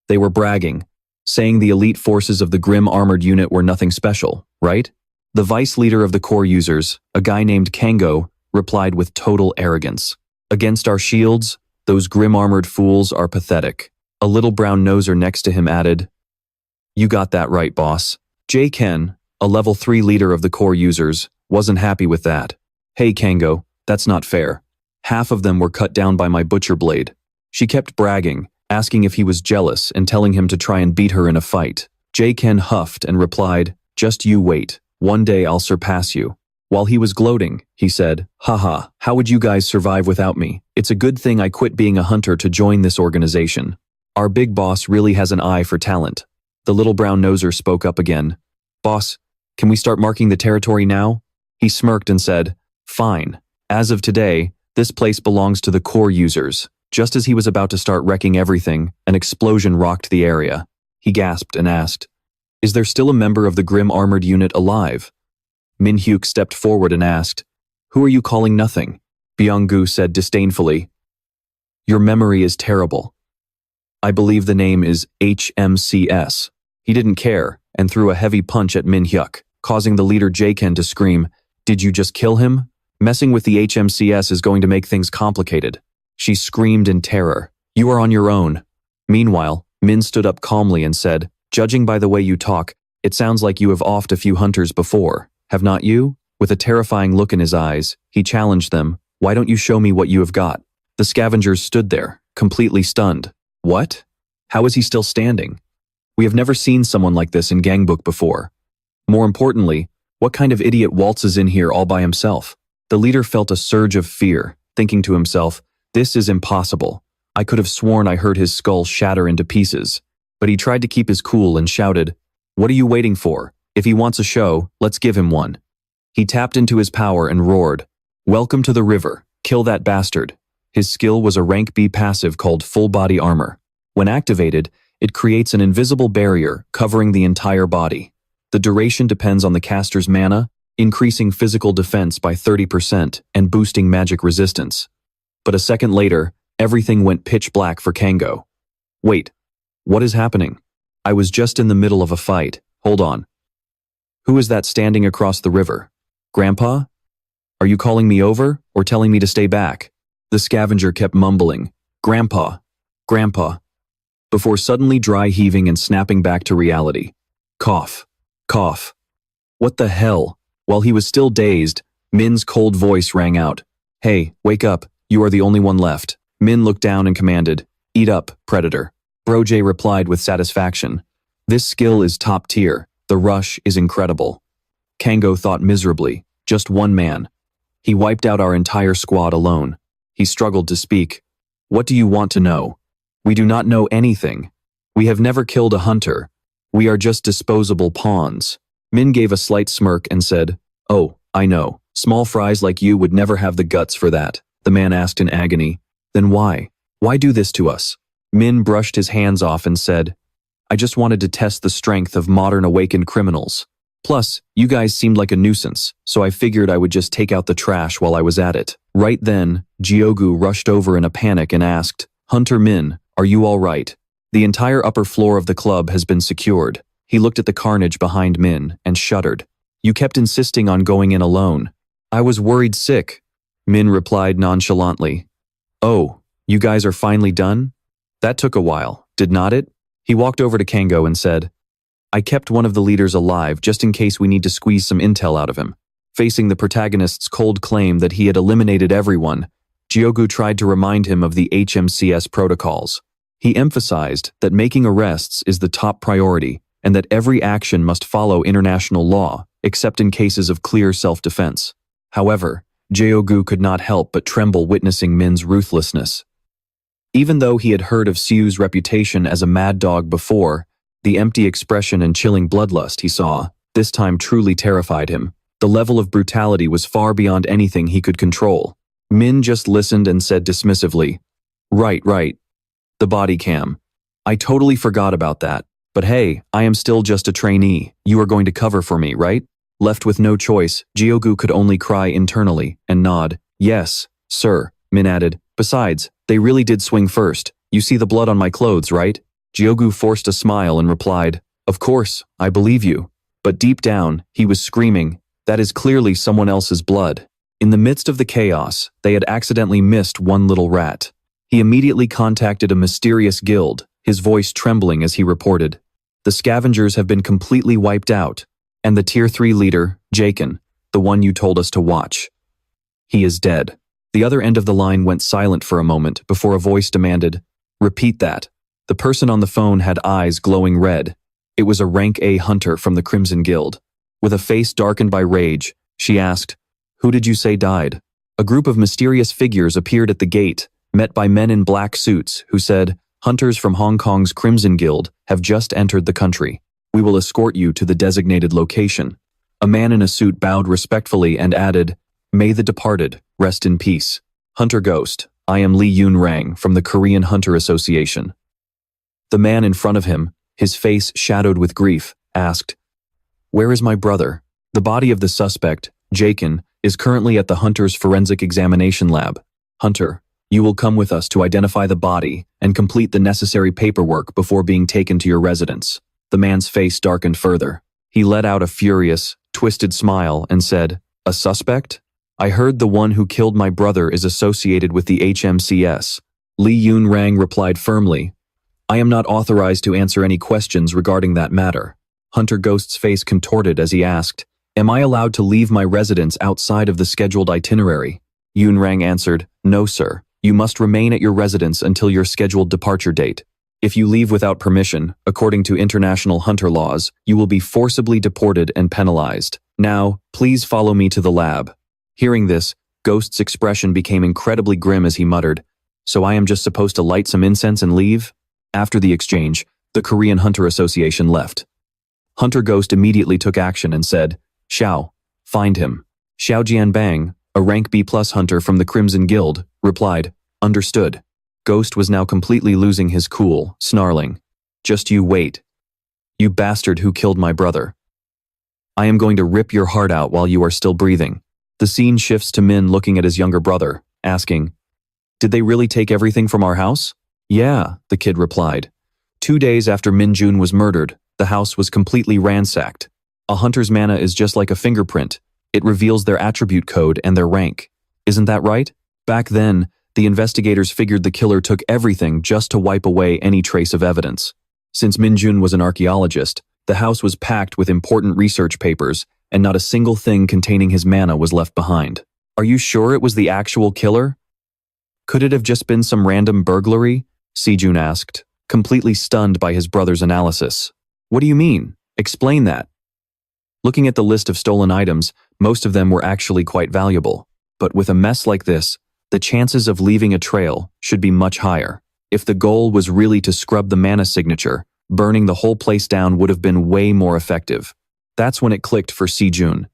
A: They were bragging, saying the elite forces of the Grim Armored Unit were nothing special, right? The vice leader of the core users, a guy named Kango, replied with total arrogance. Against our shields, those grim armored fools are pathetic. A little brown noser next to him added, You got that right, boss. J. Ken, a level 3 leader of the core users, wasn't happy with that. Hey Kango, that's not fair. Half of them were cut down by my butcher blade. She kept bragging, asking if he was jealous and telling him to try and beat her in a fight. J. Ken huffed and replied, Just you wait. One day I'll surpass you. While he was gloating, he said, Haha, how would you guys survive without me? It's a good thing I quit being a hunter to join this organization. Our big boss really has an eye for talent. The little brown noser spoke up again. Boss, can we start marking the territory now? He smirked and said, Fine. As of today, this place belongs to the core users. Just as he was about to start wrecking everything, an explosion rocked the area. He gasped and asked, Is there still a member of the Grim Armored Unit alive? Min-hyuk stepped forward and asked, Who are you calling nothing? Byung-gu said disdainfully, Your memory is terrible. I believe the name is HMCS. He didn't care and threw a heavy punch at Min-hyuk, causing the leader Jaken to scream, Did you just kill him? Messing with the HMCS is going to make things complicated. She screamed in terror. You are on your own. Meanwhile, Min stood up calmly and said, Judging by the way you talk, it sounds like you have offed a few hunters before, have not you? With a terrifying look in his eyes, he challenged them, Why don't you show me what you have got? The scavengers stood there, completely stunned. What? How is he still standing? We have never seen someone like this in Gangbook before. More importantly, what kind of idiot waltzes in here all by himself? The leader felt a surge of fear, thinking to himself, this is impossible. I could have sworn I heard his skull shatter into pieces. But he tried to keep his cool and shouted, "What are you waiting for? If he wants a show, let's give him one." He tapped into his power and roared, "Welcome to the river. Kill that bastard." His skill was a rank B passive called Full Body Armor. When activated, it creates an invisible barrier covering the entire body. The duration depends on the caster's mana, increasing physical defense by 30% and boosting magic resistance. But a second later, everything went pitch black for Kango. Wait, what is happening? I was just in the middle of a fight. Hold on. Who is that standing across the river? Grandpa? Are you calling me over or telling me to stay back? The scavenger kept mumbling, "Grandpa, Grandpa," before suddenly dry heaving and snapping back to reality. Cough, cough. What the hell? While he was still dazed, Min's cold voice rang out. "Hey, wake up, you are the only one left." Min looked down and commanded, "Eat up, predator." Broj replied with satisfaction, "This skill is top tier, the rush is incredible." Kango thought miserably, just one man. He wiped out our entire squad alone. He struggled to speak. "What do you want to know?" "We do not know anything. We have never killed a hunter. We are just disposable pawns." Min gave a slight smirk and said, "Oh, I know. Small fries like you would never have the guts for that." The man asked in agony, "Then why? Why do this to us?" Min brushed his hands off and said, "I just wanted to test the strength of modern awakened criminals. Plus, you guys seemed like a nuisance, so I figured I would just take out the trash while I was at it." Right then, Gyogu rushed over in a panic and asked, "Hunter Min, are you all right? The entire upper floor of the club has been secured." He looked at the carnage behind Min and shuddered. "You kept insisting on going in alone." "I was worried sick," Min replied nonchalantly. "Oh, you guys are finally done? That took a while, did not it?" He walked over to Kango and said, "I kept one of the leaders alive just in case we need to squeeze some intel out of him." Facing the protagonist's cold claim that he had eliminated everyone, Gyogu tried to remind him of the HMCS protocols. He emphasized that making arrests is the top priority and that every action must follow international law, except in cases of clear self-defense. However, Gyogu could not help but tremble witnessing Min's ruthlessness. Even though he had heard of Siwoo's reputation as a mad dog before, the empty expression and chilling bloodlust he saw, this time truly terrified him. The level of brutality was far beyond anything he could control. Min just listened and said dismissively, Right. The body cam. I totally forgot about that. But hey, I am still just a trainee. You are going to cover for me, right?" Left with no choice, Gyogu could only cry internally and nod. "Yes, sir," Min added. "Besides, they really did swing first. You see the blood on my clothes, right?" Gyogu forced a smile and replied, "Of course, I believe you." But deep down, he was screaming, "That is clearly someone else's blood." In the midst of the chaos, they had accidentally missed one little rat. He immediately contacted a mysterious guild, his voice trembling as he reported, "The scavengers have been completely wiped out, and the Tier 3 leader, Jaken, the one you told us to watch, he is dead." The other end of the line went silent for a moment before a voice demanded, "Repeat that." The person on the phone had eyes glowing red. It was a rank A hunter from the Crimson Guild. With a face darkened by rage, she asked, "Who did you say died?" A group of mysterious figures appeared at the gate, met by men in black suits who said, "Hunters from Hong Kong's Crimson Guild have just entered the country. We will escort you to the designated location." A man in a suit bowed respectfully and added, "May the departed rest in peace. Hunter Ghost, I am Lee Yun Rang from the Korean Hunter Association." The man in front of him, his face shadowed with grief, asked, "Where is my brother?" The body of the suspect, Jaken, is currently at the Hunter's Forensic Examination Lab. "Hunter, you will come with us to identify the body and complete the necessary paperwork before being taken to your residence." The man's face darkened further. He let out a furious, twisted smile and said, "A suspect? I heard the one who killed my brother is associated with the HMCS." Lee Yun Rang replied firmly, "I am not authorized to answer any questions regarding that matter." Hunter Ghost's face contorted as he asked, "Am I allowed to leave my residence outside of the scheduled itinerary?" Yun Rang answered, "No, sir. You must remain at your residence until your scheduled departure date. If you leave without permission, according to international hunter laws, you will be forcibly deported and penalized. Now, please follow me to the lab." Hearing this, Ghost's expression became incredibly grim as he muttered, "So I am just supposed to light some incense and leave?" After the exchange, the Korean Hunter Association left. Hunter Ghost immediately took action and said, "Xiao, find him." Xiao Jianbang, a rank B+ hunter from the Crimson Guild, replied, "Understood." Ghost was now completely losing his cool, snarling, "Just you wait. You bastard who killed my brother. I am going to rip your heart out while you are still breathing." The scene shifts to Min looking at his younger brother, asking, "Did they really take everything from our house?" "Yeah," the kid replied. 2 days after Min-jun was murdered, the house was completely ransacked. A hunter's mana is just like a fingerprint. It reveals their attribute code and their rank. Isn't that right? Back then, the investigators figured the killer took everything just to wipe away any trace of evidence. Since Min-jun was an archaeologist, the house was packed with important research papers, and not a single thing containing his mana was left behind. "Are you sure it was the actual killer? Could it have just been some random burglary?" Sejun asked, completely stunned by his brother's analysis. "What do you mean? Explain that." Looking at the list of stolen items, most of them were actually quite valuable. But with a mess like this, the chances of leaving a trail should be much higher. If the goal was really to scrub the mana signature, burning the whole place down would have been way more effective. That's when it clicked for Sejun.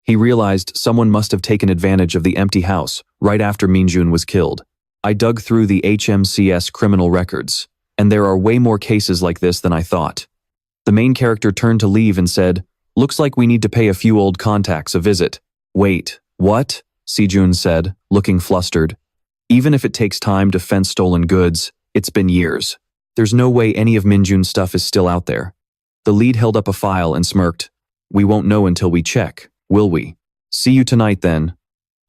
A: He realized someone must have taken advantage of the empty house right after Min-jun was killed. I dug through the HMCS criminal records, and there are way more cases like this than I thought. The main character turned to leave and said, "Looks like we need to pay a few old contacts a visit." "Wait, what?" Sejun said, looking flustered. "Even if it takes time to fence stolen goods, it's been years. There's no way any of Min-jun's stuff is still out there." The lead held up a file and smirked. "We won't know until we check, will we? See you tonight then."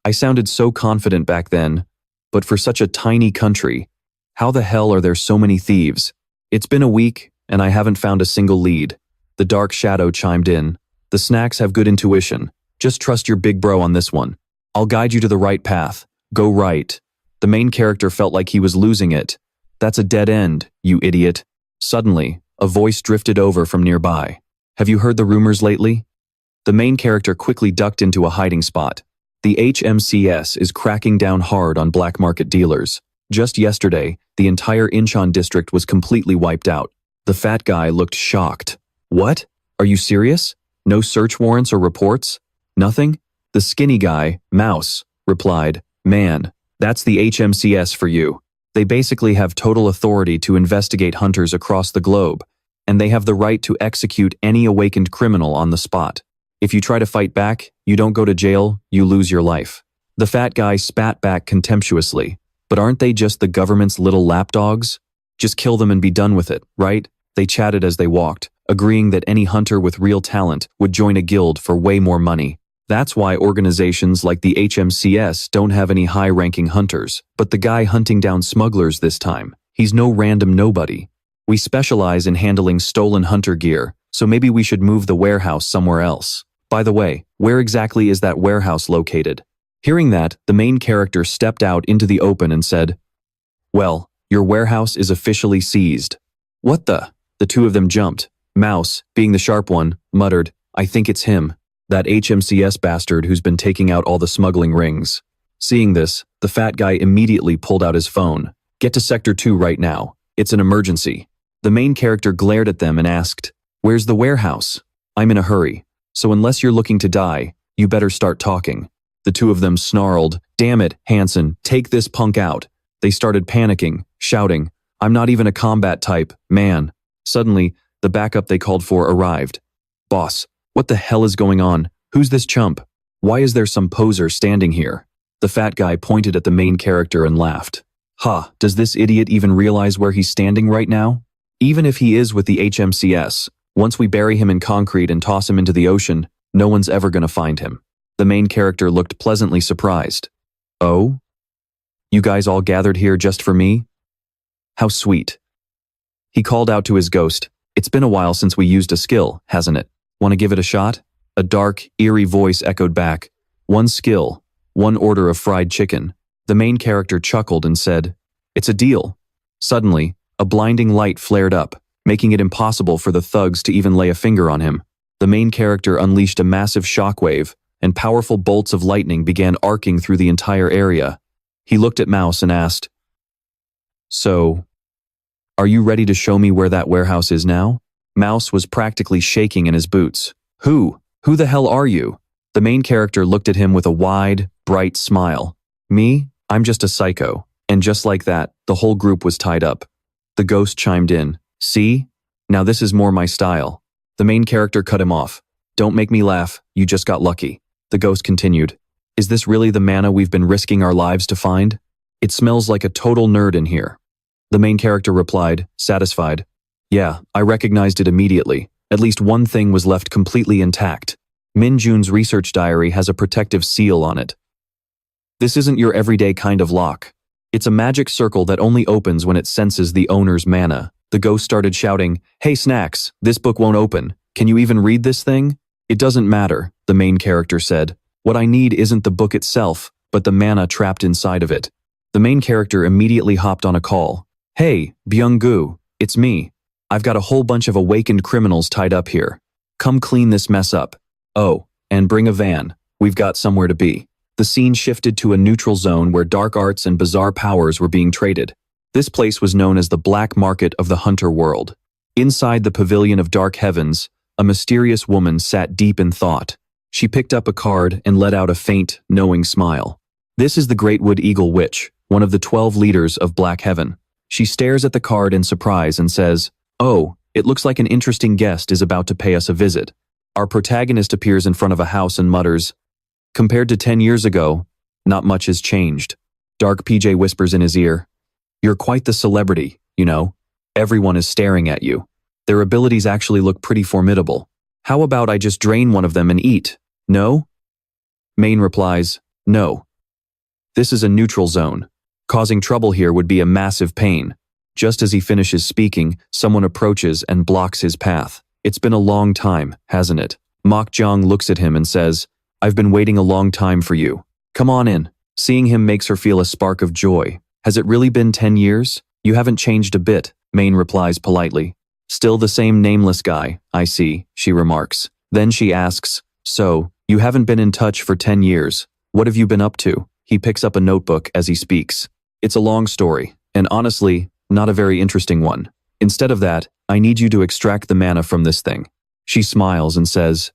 A: I sounded so confident back then, but for such a tiny country, how the hell are there so many thieves? "It's been a week, and I haven't found a single lead." The dark shadow chimed in. "The snacks have good intuition. Just trust your big bro on this one. I'll guide you to the right path. Go right." The main character felt like he was losing it. "That's a dead end, you idiot." Suddenly, a voice drifted over from nearby. "Have you heard the rumors lately?" The main character quickly ducked into a hiding spot. The HMCS is cracking down hard on black market dealers. Just yesterday, the entire Incheon district was completely wiped out. The fat guy looked shocked. "What? Are you serious? No search warrants or reports? Nothing?" The skinny guy, Mouse, replied, "Man, that's the HMCS for you. They basically have total authority to investigate hunters across the globe, and they have the right to execute any awakened criminal on the spot. If you try to fight back, you don't go to jail, you lose your life." The fat guy spat back contemptuously. "But aren't they just the government's little lapdogs? Just kill them and be done with it, right?" They chatted as they walked, agreeing that any hunter with real talent would join a guild for way more money. That's why organizations like the HMCS don't have any high-ranking hunters. But the guy hunting down smugglers this time, he's no random nobody. "We specialize in handling stolen hunter gear, so maybe we should move the warehouse somewhere else. By the way, where exactly is that warehouse located?" Hearing that, the main character stepped out into the open and said, "Well, your warehouse is officially seized." "What the?" The two of them jumped. Mouse, being the sharp one, muttered, "I think it's him. That HMCS bastard who's been taking out all the smuggling rings." Seeing this, the fat guy immediately pulled out his phone. "Get to Sector 2 right now. It's an emergency." The main character glared at them and asked, "Where's the warehouse?" "I'm in a hurry, so unless you're looking to die, you better start talking." The two of them snarled, "Damn it, Hansen, take this punk out." They started panicking, shouting, "I'm not even a combat type, man." Suddenly, the backup they called for arrived. "Boss, what the hell is going on? Who's this chump? Why is there some poser standing here?" The fat guy pointed at the main character and laughed. "Ha, does this idiot even realize where he's standing right now? Even if he is with the HMCS, once we bury him in concrete and toss him into the ocean, no one's ever gonna find him." The main character looked pleasantly surprised. "Oh? You guys all gathered here just for me? How sweet." He called out to his ghost, "It's been a while since we used a skill, hasn't it? Want to give it a shot?" A dark, eerie voice echoed back, "One skill, one order of fried chicken." The main character chuckled and said, "It's a deal." Suddenly, a blinding light flared up, making it impossible for the thugs to even lay a finger on him. The main character unleashed a massive shockwave, and powerful bolts of lightning began arcing through the entire area. He looked at Mouse and asked, "So, are you ready to show me where that warehouse is now?" Mouse was practically shaking in his boots. Who the hell are you?" The main character looked at him with a wide, bright smile. "Me? I'm just a psycho." And just like that, the whole group was tied up. The ghost chimed in. "See? Now this is more my style." The main character cut him off. "Don't make me laugh, you just got lucky." The ghost continued. "Is this really the mana we've been risking our lives to find? It smells like a total nerd in here." The main character replied, satisfied. "Yeah, I recognized it immediately. At least one thing was left completely intact. Min-jun's research diary has a protective seal on it. This isn't your everyday kind of lock. It's a magic circle that only opens when it senses the owner's mana." The ghost started shouting, "Hey Snacks, this book won't open. Can you even read this thing?" "It doesn't matter," the main character said. "What I need isn't the book itself, but the mana trapped inside of it." The main character immediately hopped on a call. "Hey, Byung-gu, it's me. I've got a whole bunch of awakened criminals tied up here. Come clean this mess up. Oh, and bring a van. We've got somewhere to be." The scene shifted to a neutral zone where dark arts and bizarre powers were being traded. This place was known as the Black Market of the Hunter World. Inside the Pavilion of Dark Heavens, a mysterious woman sat deep in thought. She picked up a card and let out a faint, knowing smile. This is the Great Wood Eagle Witch, one of the 12 leaders of Black Heaven. She stares at the card in surprise and says, "Oh, it looks like an interesting guest is about to pay us a visit." Our protagonist appears in front of a house and mutters, "Compared to 10 years ago, not much has changed." Dark PJ whispers in his ear, "You're quite the celebrity, you know. Everyone is staring at you. Their abilities actually look pretty formidable. How about I just drain one of them and eat? No?" Main replies, "No. This is a neutral zone. Causing trouble here would be a massive pain." Just as he finishes speaking, someone approaches and blocks his path. "It's been a long time, hasn't it?" Mok Jong looks at him and says, "I've been waiting a long time for you. Come on in." Seeing him makes her feel a spark of joy. "Has it really been 10 years? You haven't changed a bit," Main replies politely. "Still the same nameless guy, I see," she remarks. Then she asks, "So, you haven't been in touch for 10 years. What have you been up to?" He picks up a notebook as he speaks. "It's a long story, and honestly, not a very interesting one. Instead of that, I need you to extract the mana from this thing." She smiles and says,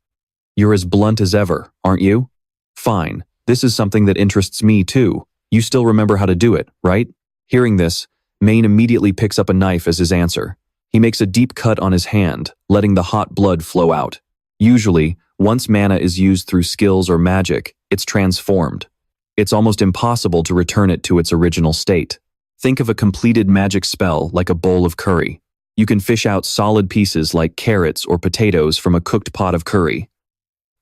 A: "You're as blunt as ever, aren't you? Fine, this is something that interests me too. You still remember how to do it, right?" Hearing this, Main immediately picks up a knife as his answer. He makes a deep cut on his hand, letting the hot blood flow out. Usually, once mana is used through skills or magic, it's transformed. It's almost impossible to return it to its original state. Think of a completed magic spell like a bowl of curry. You can fish out solid pieces like carrots or potatoes from a cooked pot of curry.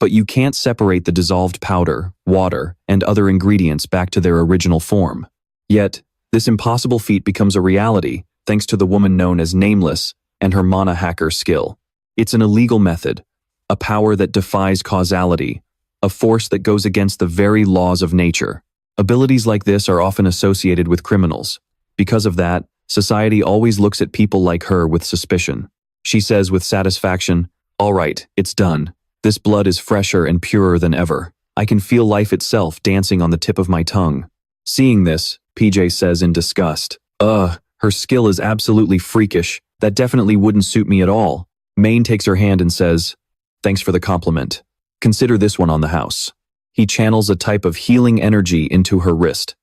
A: But you can't separate the dissolved powder, water, and other ingredients back to their original form. Yet, this impossible feat becomes a reality thanks to the woman known as Nameless and her mana hacker skill. It's an illegal method, a power that defies causality, a force that goes against the very laws of nature. Abilities like this are often associated with criminals. Because of that, society always looks at people like her with suspicion. She says with satisfaction, "All right, it's done. This blood is fresher and purer than ever. I can feel life itself dancing on the tip of my tongue." Seeing this, PJ says in disgust, her skill is absolutely freakish. That definitely wouldn't suit me at all." Main takes her hand and says, "Thanks for the compliment. Consider this one on the house." He channels a type of healing energy into her wrist.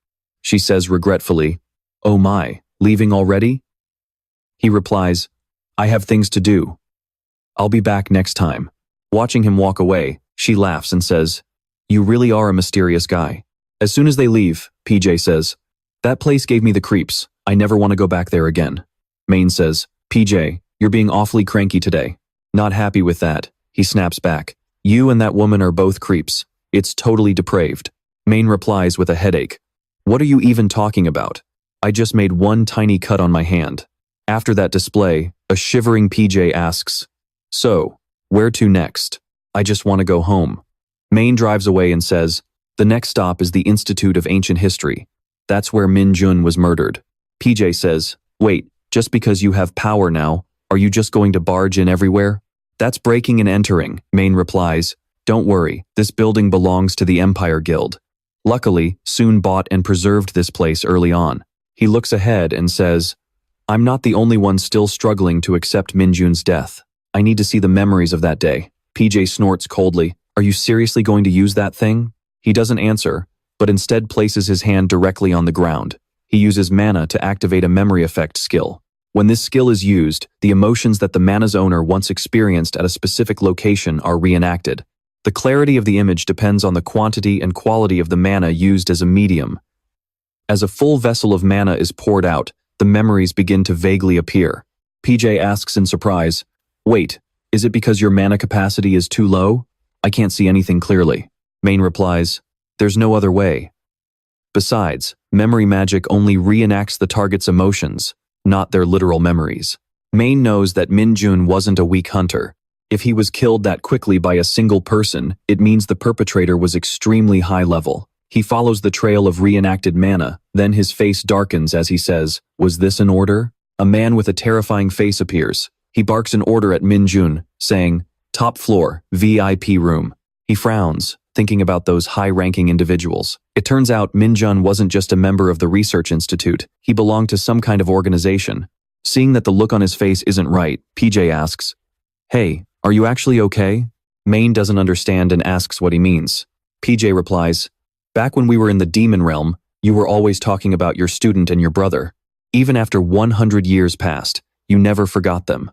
A: She says regretfully, "Oh my, leaving already?" He replies, "I have things to do. I'll be back next time." Watching him walk away, she laughs and says, "You really are a mysterious guy." As soon as they leave, PJ says, "That place gave me the creeps. I never want to go back there again." Main says, "PJ, you're being awfully cranky today." Not happy with that, he snaps back, "You and that woman are both creeps. It's totally depraved." Main replies with a headache, "What are you even talking about? I just made one tiny cut on my hand." After that display, a shivering PJ asks, "So, where to next? I just want to go home." Main drives away and says, "The next stop is the Institute of Ancient History. That's where Min-jun was murdered. PJ says, wait, just because you have power now, are you just going to barge in everywhere? That's breaking and entering, Main replies. Don't worry, this building belongs to the Empire Guild. Luckily, Soon bought and preserved this place early on. He looks ahead and says, I'm not the only one still struggling to accept Min-jun's death. I need to see the memories of that day. PJ snorts coldly. Are you seriously going to use that thing? He doesn't answer, but instead places his hand directly on the ground. He uses mana to activate a memory effect skill. When this skill is used, the emotions that the mana's owner once experienced at a specific location are reenacted. The clarity of the image depends on the quantity and quality of the mana used as a medium. As a full vessel of mana is poured out, the memories begin to vaguely appear. PJ asks in surprise, wait, is it because your mana capacity is too low? I can't see anything clearly. Main replies, there's no other way. Besides, memory magic only reenacts the target's emotions, not their literal memories. Main knows that Min-jun wasn't a weak hunter. If he was killed that quickly by a single person, it means the perpetrator was extremely high level. He follows the trail of reenacted mana, then his face darkens as he says, was this an order? A man with a terrifying face appears. He barks an order at Min-jun, saying, top floor, VIP room. He frowns, thinking about those high-ranking individuals. It turns out Min-jun wasn't just a member of the research institute, he belonged to some kind of organization. Seeing that the look on his face isn't right, PJ asks, hey, are you actually okay? Main doesn't understand and asks what he means. PJ replies, back when we were in the demon realm, you were always talking about your student and your brother. Even after 100 years passed, you never forgot them.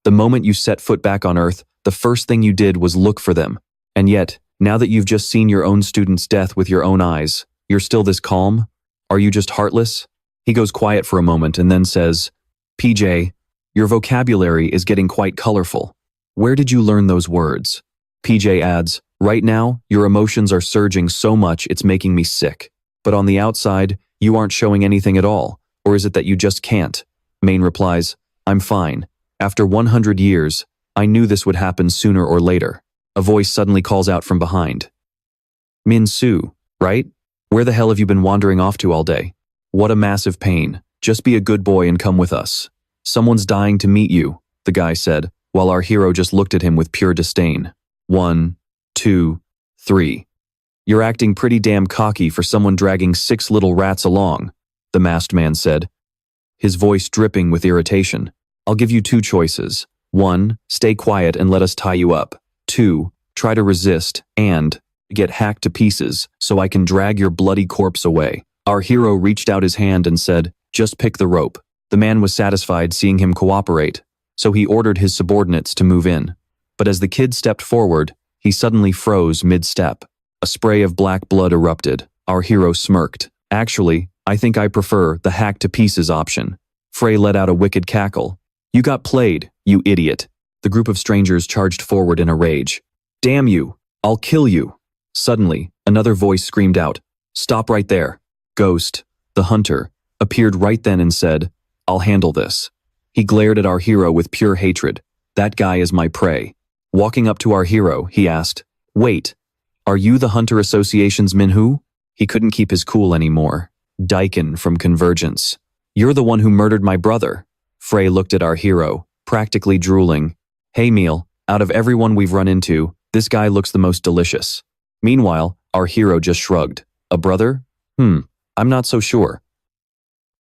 A: The moment you set foot back on Earth, the first thing you did was look for them. And yet, now that you've just seen your own student's death with your own eyes, you're still this calm? Are you just heartless? He goes quiet for a moment and then says, PJ, your vocabulary is getting quite colorful. Where did you learn those words? PJ adds, right now, your emotions are surging so much it's making me sick. But on the outside, you aren't showing anything at all. Or is it that you just can't? Main replies, I'm fine. After 100 years, I knew this would happen sooner or later. A voice suddenly calls out from behind. Min Siwoo, right? Where the hell have you been wandering off to all day? What a massive pain. Just be a good boy and come with us. Someone's dying to meet you, the guy said, while our hero just looked at him with pure disdain. 1, 2, 3. You're acting pretty damn cocky for someone dragging 6 little rats along, the masked man said, his voice dripping with irritation. I'll give you 2 choices. 1, stay quiet and let us tie you up. 2, try to resist and get hacked to pieces so I can drag your bloody corpse away. Our hero reached out his hand and said, just pick the rope. The man was satisfied seeing him cooperate, so he ordered his subordinates to move in. But as the kid stepped forward, he suddenly froze mid-step. A spray of black blood erupted. Our hero smirked. Actually, I think I prefer the hack to pieces option. Frey let out a wicked cackle. You got played, you idiot. The group of strangers charged forward in a rage. Damn you, I'll kill you. Suddenly, another voice screamed out, stop right there. Ghost, the hunter, appeared right then and said, I'll handle this. He glared at our hero with pure hatred. That guy is my prey. Walking up to our hero, he asked, wait, are you the Hunter Association's Minhoo? He couldn't keep his cool anymore. Daikin from Convergence. You're the one who murdered my brother. Frey looked at our hero, practically drooling. Hey Meal, out of everyone we've run into, this guy looks the most delicious. Meanwhile, our hero just shrugged. A brother? I'm not so sure.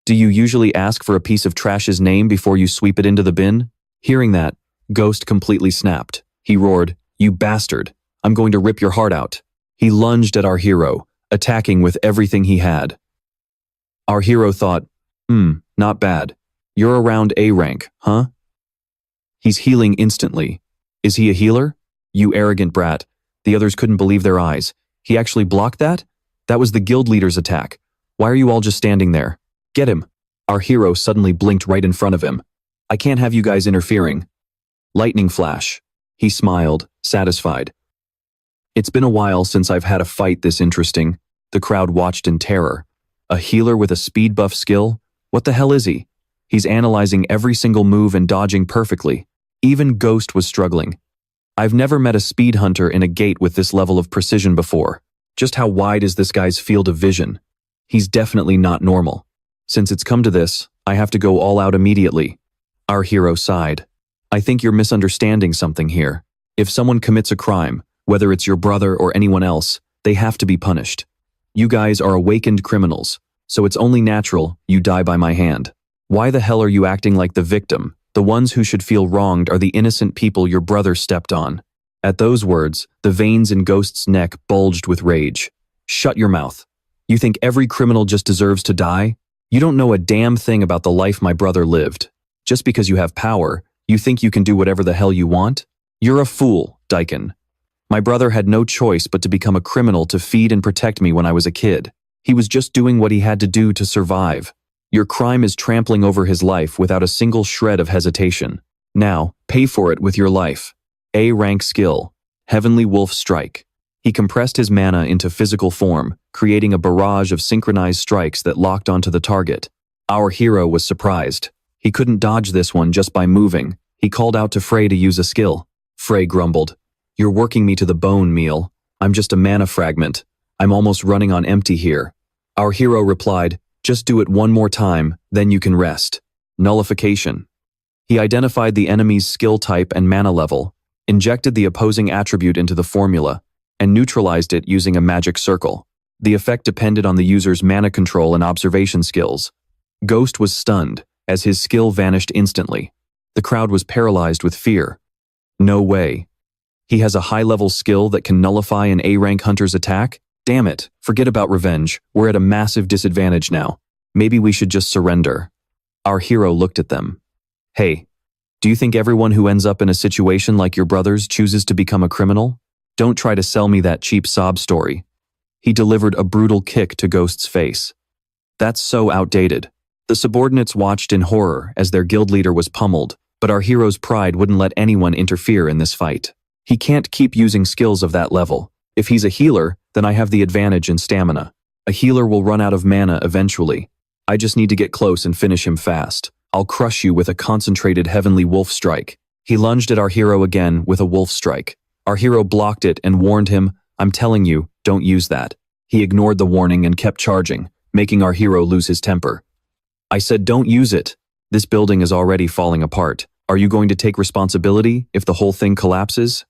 A: Do you usually ask for a piece of trash's name before you sweep it into the bin? Hearing that, Ghost completely snapped. He roared, you bastard, I'm going to rip your heart out. He lunged at our hero, attacking with everything he had. Our hero thought, not bad. You're around A rank, huh? He's healing instantly. Is he a healer? You arrogant brat. The others couldn't believe their eyes. He actually blocked that? That was the guild leader's attack. Why are you all just standing there? Get him. Our hero suddenly blinked right in front of him. I can't have you guys interfering. Lightning flash. He smiled, satisfied. It's been a while since I've had a fight this interesting. The crowd watched in terror. A healer with a speed buff skill? What the hell is he? He's analyzing every single move and dodging perfectly. Even Ghost was struggling. I've never met a speed hunter in a gate with this level of precision before. Just how wide is this guy's field of vision? He's definitely not normal. Since it's come to this, I have to go all out immediately. Our hero sighed. I think you're misunderstanding something here. If someone commits a crime, whether it's your brother or anyone else, they have to be punished. You guys are awakened criminals, so it's only natural you die by my hand. Why the hell are you acting like the victim? The ones who should feel wronged are the innocent people your brother stepped on. At those words, the veins in Ghost's neck bulged with rage. Shut your mouth. You think every criminal just deserves to die? You don't know a damn thing about the life my brother lived. Just because you have power, you think you can do whatever the hell you want? You're a fool, Daikon. My brother had no choice but to become a criminal to feed and protect me when I was a kid. He was just doing what he had to do to survive. Your crime is trampling over his life without a single shred of hesitation. Now, pay for it with your life. A-rank skill, Heavenly Wolf Strike. He compressed his mana into physical form, creating a barrage of synchronized strikes that locked onto the target. Our hero was surprised. He couldn't dodge this one just by moving. He called out to Frey to use a skill. Frey grumbled, "You're working me to the bone, Meal. I'm just a mana fragment. I'm almost running on empty here." Our hero replied, "Just do it one more time, then you can rest." Nullification. He identified the enemy's skill type and mana level, injected the opposing attribute into the formula, and neutralized it using a magic circle. The effect depended on the user's mana control and observation skills. Ghost was stunned, as his skill vanished instantly. The crowd was paralyzed with fear. No way. He has a high-level skill that can nullify an A-rank hunter's attack? Damn it, forget about revenge. We're at a massive disadvantage now. Maybe we should just surrender. Our hero looked at them. Hey, do you think everyone who ends up in a situation like your brother's chooses to become a criminal? Don't try to sell me that cheap sob story. He delivered a brutal kick to Ghost's face. That's so outdated. The subordinates watched in horror as their guild leader was pummeled, but our hero's pride wouldn't let anyone interfere in this fight. He can't keep using skills of that level. If he's a healer, then I have the advantage in stamina. A healer will run out of mana eventually. I just need to get close and finish him fast. I'll crush you with a concentrated Heavenly Wolf Strike. He lunged at our hero again with a Wolf Strike. Our hero blocked it and warned him, "I'm telling you, don't use that." He ignored the warning and kept charging, making our hero lose his temper. I said don't use it. This building is already falling apart. Are you going to take responsibility if the whole thing collapses?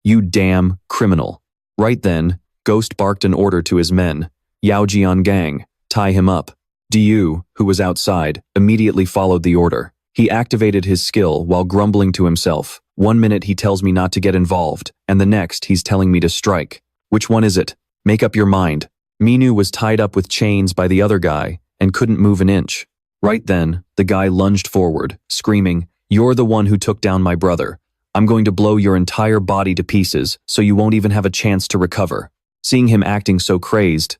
A: You damn criminal. Right then, Ghost barked an order to his men. Yao Jian Gang, tie him up. Diyu, who was outside, immediately followed the order. He activated his skill while grumbling to himself. One minute he tells me not to get involved, and the next he's telling me to strike. Which one is it? Make up your mind. Minu was tied up with chains by the other guy and couldn't move an inch. Right then, the guy lunged forward, screaming, "You're the one who took down my brother. I'm going to blow your entire body to pieces so you won't even have a chance to recover." Seeing him acting so crazed,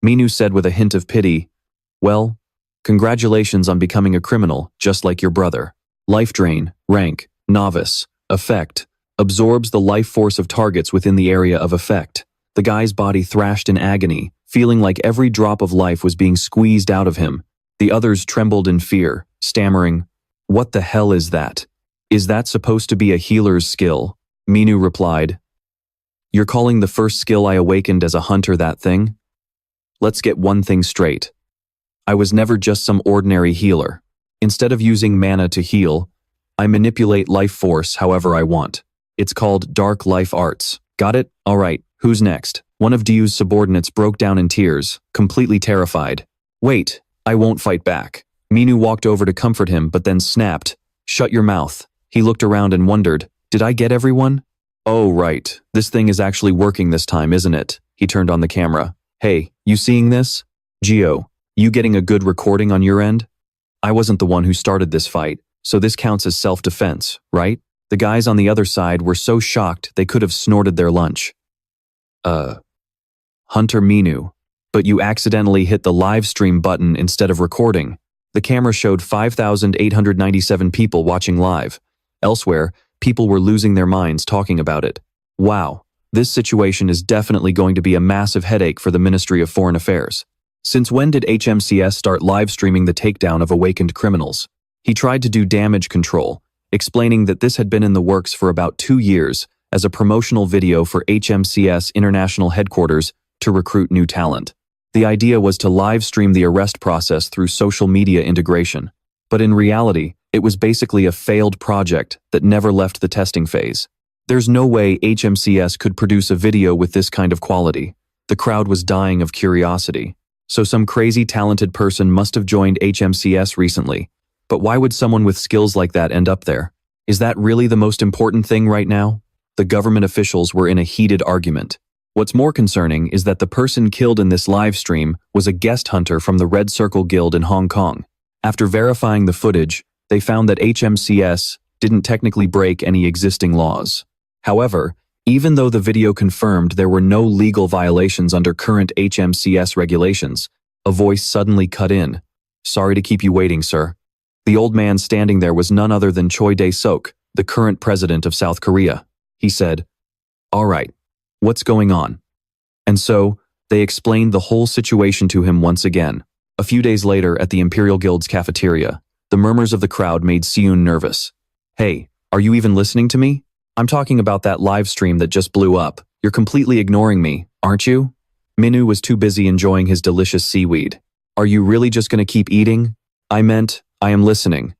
A: Minu said with a hint of pity, "Well, congratulations on becoming a criminal, just like your brother. Life drain, rank, novice, effect, absorbs the life force of targets within the area of effect." The guy's body thrashed in agony, feeling like every drop of life was being squeezed out of him. The others trembled in fear, stammering, "What the hell is that? Is that supposed to be a healer's skill?" Minu replied, "You're calling the first skill I awakened as a hunter that thing? Let's get one thing straight. I was never just some ordinary healer. Instead of using mana to heal, I manipulate life force however I want. It's called Dark Life Arts. Got it? All right, who's next?" One of Diyu's subordinates broke down in tears, completely terrified. "Wait, I won't fight back." Minu walked over to comfort him but then snapped, "Shut your mouth." He looked around and wondered, "Did I get everyone? Oh right, this thing is actually working this time, isn't it?" He turned on the camera. "Hey, you seeing this? Gio, you getting a good recording on your end? I wasn't the one who started this fight, so this counts as self-defense, right?" The guys on the other side were so shocked they could have snorted their lunch. Hunter Minu, but you accidentally hit the live stream button instead of recording. The camera showed 5,897 people watching live. Elsewhere, people were losing their minds talking about it. Wow, this situation is definitely going to be a massive headache for the Ministry of Foreign Affairs. Since when did HMCS start live streaming the takedown of awakened criminals? He tried to do damage control, explaining that this had been in the works for about 2 years as a promotional video for HMCS International Headquarters to recruit new talent. The idea was to live stream the arrest process through social media integration. But in reality, it was basically a failed project that never left the testing phase. There's no way HMCS could produce a video with this kind of quality. The crowd was dying of curiosity. So some crazy talented person must have joined HMCS recently. But why would someone with skills like that end up there? Is that really the most important thing right now? The government officials were in a heated argument. What's more concerning is that the person killed in this live stream was a guest hunter from the Red Circle Guild in Hong Kong. After verifying the footage, they found that HMCS didn't technically break any existing laws. However, even though the video confirmed there were no legal violations under current HMCS regulations, a voice suddenly cut in. "Sorry to keep you waiting, sir." The old man standing there was none other than Choi Dae-sok, the current president of South Korea. He said, "All right, what's going on?" And so, they explained the whole situation to him once again. A few days later at the Imperial Guild's cafeteria, the murmurs of the crowd made Siwoo nervous. "Hey, are you even listening to me? I'm talking about that live stream that just blew up. You're completely ignoring me, aren't you?" Min-woo was too busy enjoying his delicious seaweed. "Are you really just gonna keep eating?" "I meant, I am listening."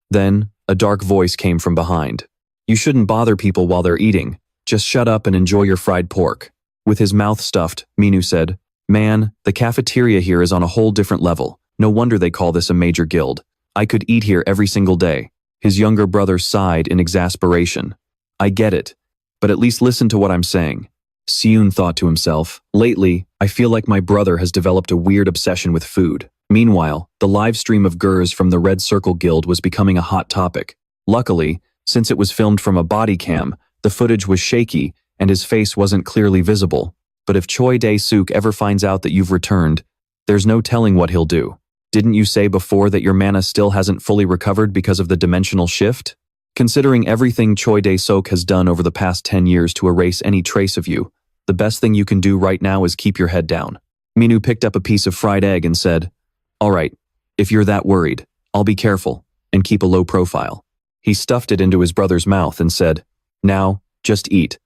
A: Then, a dark voice came from behind. "You shouldn't bother people while they're eating. Just shut up and enjoy your fried pork." With his mouth stuffed, Min-woo said, "Man, the cafeteria here is on a whole different level. No wonder they call this a major guild. I could eat here every single day." His younger brother sighed in exasperation. "I get it, but at least listen to what I'm saying." Siwoo thought to himself, "Lately, I feel like my brother has developed a weird obsession with food." Meanwhile, the live stream of Gers from the Red Circle Guild was becoming a hot topic. Luckily, since it was filmed from a body cam, the footage was shaky and his face wasn't clearly visible. But if Choi Dae-sok ever finds out that you've returned, there's no telling what he'll do. Didn't you say before that your mana still hasn't fully recovered because of the dimensional shift? Considering everything Choi Dae-sok has done over the past 10 years to erase any trace of you, the best thing you can do right now is keep your head down. Min-woo picked up a piece of fried egg and said, "All right, if you're that worried, I'll be careful and keep a low profile." He stuffed it into his brother's mouth and said, "Now, just eat."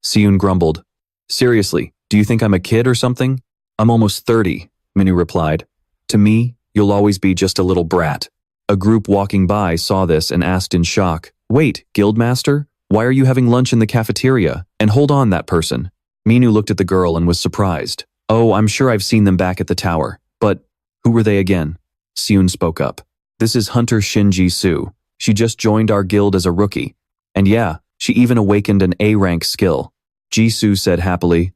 A: Siwoo grumbled, "Seriously, do you think I'm a kid or something?" "I'm almost 30, Min-woo replied. "To me, you'll always be just a little brat." A group walking by saw this and asked in shock, "Wait, Guildmaster? Why are you having lunch in the cafeteria? And hold on, that person." Min-woo looked at the girl and was surprised. "Oh, I'm sure I've seen them back at the tower. But who were they again?" Siwoo spoke up. "This is Hunter Shin Ji-soo. She just joined our guild as a rookie. And yeah, she even awakened an A-rank skill." Ji-soo said happily,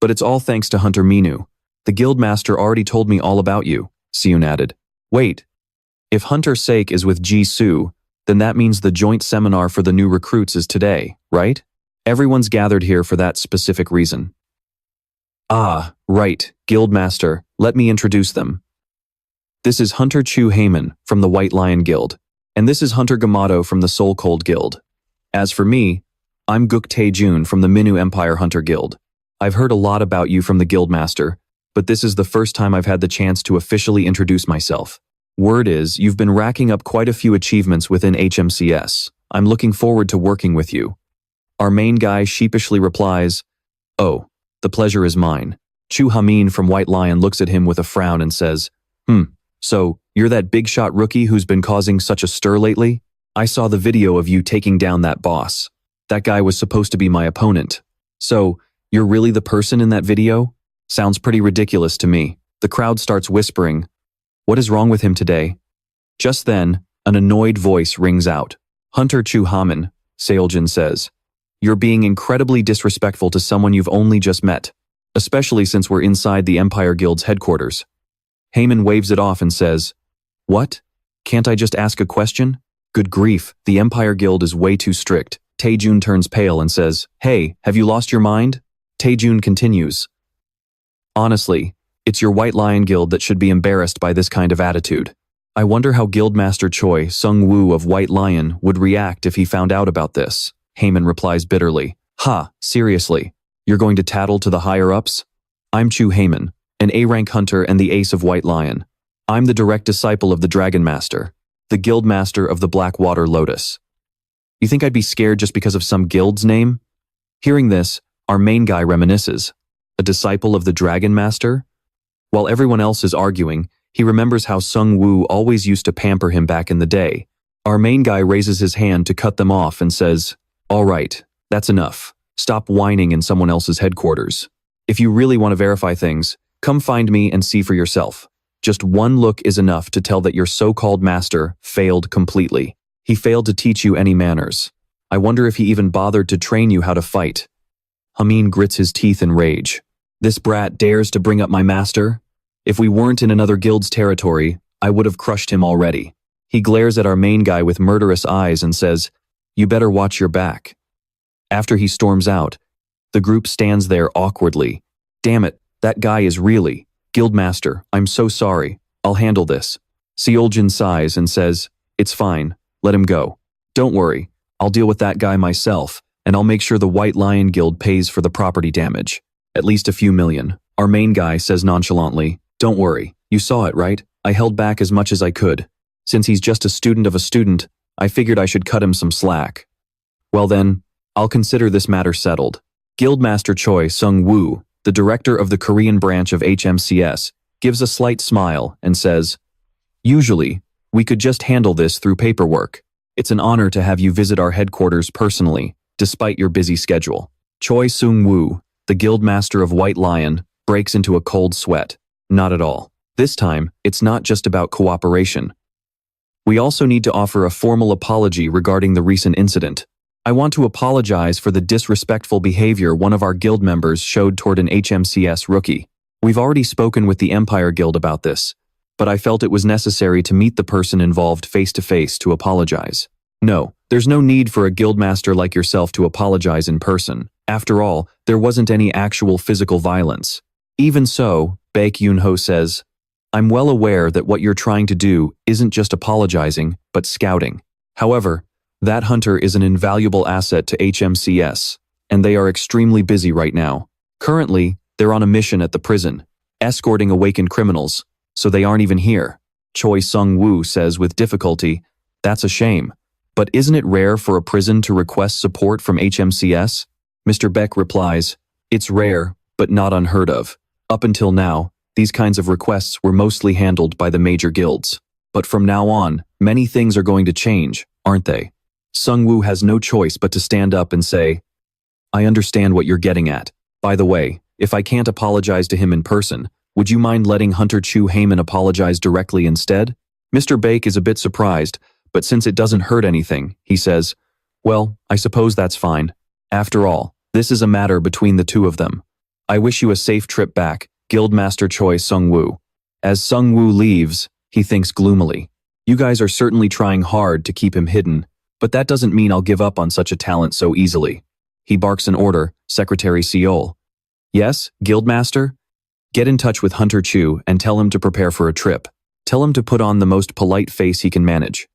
A: "But it's all thanks to Hunter Min-woo. The Guildmaster already told me all about you," Siwoo added. "Wait, if Hunter Sake is with Ji-soo, then that means the joint seminar for the new recruits is today, right? Everyone's gathered here for that specific reason." "Ah, right, Guildmaster, let me introduce them. This is Hunter Chu Heyman from the White Lion Guild, and this is Hunter Gamato from the Soul Cold Guild. As for me, I'm Guk Tae-jun from the Min-woo Empire Hunter Guild. I've heard a lot about you from the Guildmaster, but this is the first time I've had the chance to officially introduce myself. Word is, you've been racking up quite a few achievements within HMCS. I'm looking forward to working with you." Our main guy sheepishly replies, "Oh, the pleasure is mine." Chu Hamin from White Lion looks at him with a frown and says, So, you're that big shot rookie who's been causing such a stir lately? I saw the video of you taking down that boss. That guy was supposed to be my opponent. So, you're really the person in that video? Sounds pretty ridiculous to me." The crowd starts whispering, "What is wrong with him today?" Just then, an annoyed voice rings out. "Hunter Chu Hamin," Seoljin says. "You're being incredibly disrespectful to someone you've only just met, especially since we're inside the Empire Guild's headquarters." Heyman waves it off and says, "What? Can't I just ask a question? Good grief, the Empire Guild is way too strict." Tae-jun turns pale and says, "Hey, have you lost your mind?" Tae-jun continues, "Honestly, it's your White Lion Guild that should be embarrassed by this kind of attitude. I wonder how Guildmaster Choi Sung-woo of White Lion would react if he found out about this." Heyman replies bitterly, "Ha, seriously? You're going to tattle to the higher-ups? I'm Chu Heyman, an A-rank hunter and the ace of White Lion. I'm the direct disciple of the Dragon Master, the Guild Master of the Blackwater Lotus. You think I'd be scared just because of some guild's name?" Hearing this, our main guy reminisces. A disciple of the Dragon Master? While everyone else is arguing, he remembers how Sung-woo always used to pamper him back in the day. Our main guy raises his hand to cut them off and says, "All right, that's enough. Stop whining in someone else's headquarters. If you really want to verify things, come find me and see for yourself. Just one look is enough to tell that your so-called master failed completely. He failed to teach you any manners. I wonder if he even bothered to train you how to fight." Hamin grits his teeth in rage. This brat dares to bring up my master? If we weren't in another guild's territory, I would have crushed him already. He glares at our main guy with murderous eyes and says, "You better watch your back." After he storms out, the group stands there awkwardly. Damn it, that guy is really. Guildmaster, I'm so sorry. I'll handle this. Seoljin sighs and says, "It's fine, let him go. Don't worry, I'll deal with that guy myself, and I'll make sure the White Lion Guild pays for the property damage. At least a few million." Our main guy says nonchalantly, "Don't worry, you saw it, right? I held back as much as I could. Since he's just a student of a student, I figured I should cut him some slack. Well then, I'll consider this matter settled." Guildmaster Choi Sung-woo, the director of the Korean branch of HMCS, gives a slight smile and says, "Usually, we could just handle this through paperwork. It's an honor to have you visit our headquarters personally, despite your busy schedule." Choi Sung-woo, the Guildmaster of White Lion, breaks into a cold sweat. Not at all. This time, it's not just about cooperation. We also need to offer a formal apology regarding the recent incident. I want to apologize for the disrespectful behavior one of our guild members showed toward an HMCS rookie. We've already spoken with the Empire Guild about this, but I felt it was necessary to meet the person involved face-to-face to apologize. No, there's no need for a guildmaster like yourself to apologize in person. After all, there wasn't any actual physical violence. Even so, Baek Yoon-ho says, "I'm well aware that what you're trying to do isn't just apologizing, but scouting. However, that hunter is an invaluable asset to HMCS, and they are extremely busy right now. Currently, they're on a mission at the prison, escorting awakened criminals, so they aren't even here." Choi Sung-woo says with difficulty, "That's a shame. But isn't it rare for a prison to request support from HMCS?" Mr. Beck replies, "It's rare, but not unheard of. Up until now, these kinds of requests were mostly handled by the major guilds. But from now on, many things are going to change, aren't they?" Sung-woo has no choice but to stand up and say, "I understand what you're getting at. By the way, if I can't apologize to him in person, would you mind letting Hunter Chu Heyman apologize directly instead?" Mr. Baek is a bit surprised, but since it doesn't hurt anything, he says, "Well, I suppose that's fine. After all, this is a matter between the two of them. I wish you a safe trip back, Guildmaster Choi Sung-woo." As Sung-woo leaves, he thinks gloomily, "You guys are certainly trying hard to keep him hidden, but that doesn't mean I'll give up on such a talent so easily." He barks an order, Secretary Seol. "Yes, Guildmaster? Get in touch with Hunter Chu and tell him to prepare for a trip. Tell him to put on the most polite face he can manage."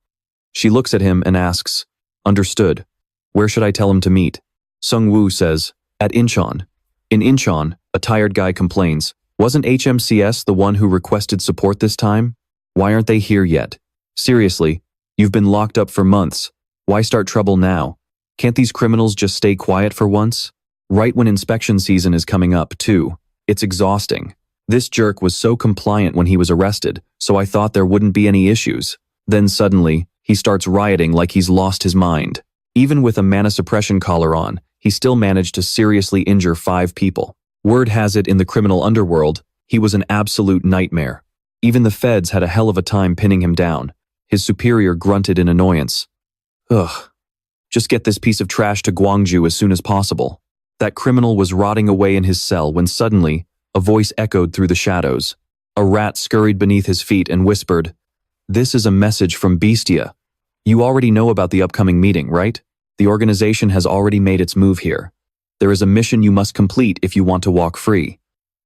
A: She looks at him and asks, "Understood. Where should I tell him to meet?" Sung-woo says, "At Incheon." In Incheon, a tired guy complains, "Wasn't HMCS the one who requested support this time? Why aren't they here yet? Seriously, you've been locked up for months. Why start trouble now? Can't these criminals just stay quiet for once? Right when inspection season is coming up, too. It's exhausting. This jerk was so compliant when he was arrested, so I thought there wouldn't be any issues. Then suddenly, he starts rioting like he's lost his mind. Even with a mana suppression collar on, he still managed to seriously injure 5 people. Word has it in the criminal underworld, he was an absolute nightmare. Even the feds had a hell of a time pinning him down." His superior grunted in annoyance. "Ugh. Just get this piece of trash to Gwangju as soon as possible." That criminal was rotting away in his cell when suddenly, a voice echoed through the shadows. A rat scurried beneath his feet and whispered, "This is a message from Beastia. You already know about the upcoming meeting, right? The organization has already made its move here. There is a mission you must complete if you want to walk free.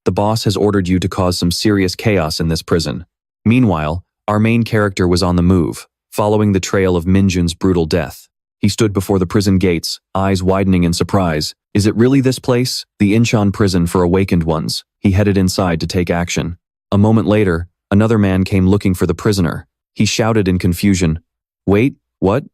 A: The boss has ordered you to cause some serious chaos in this prison." Meanwhile, our main character was on the move, following the trail of Min-jun's brutal death. He stood before the prison gates, eyes widening in surprise. Is it really this place? The Incheon prison for awakened ones. He headed inside to take action. A moment later, another man came looking for the prisoner. He shouted in confusion, "Wait, what?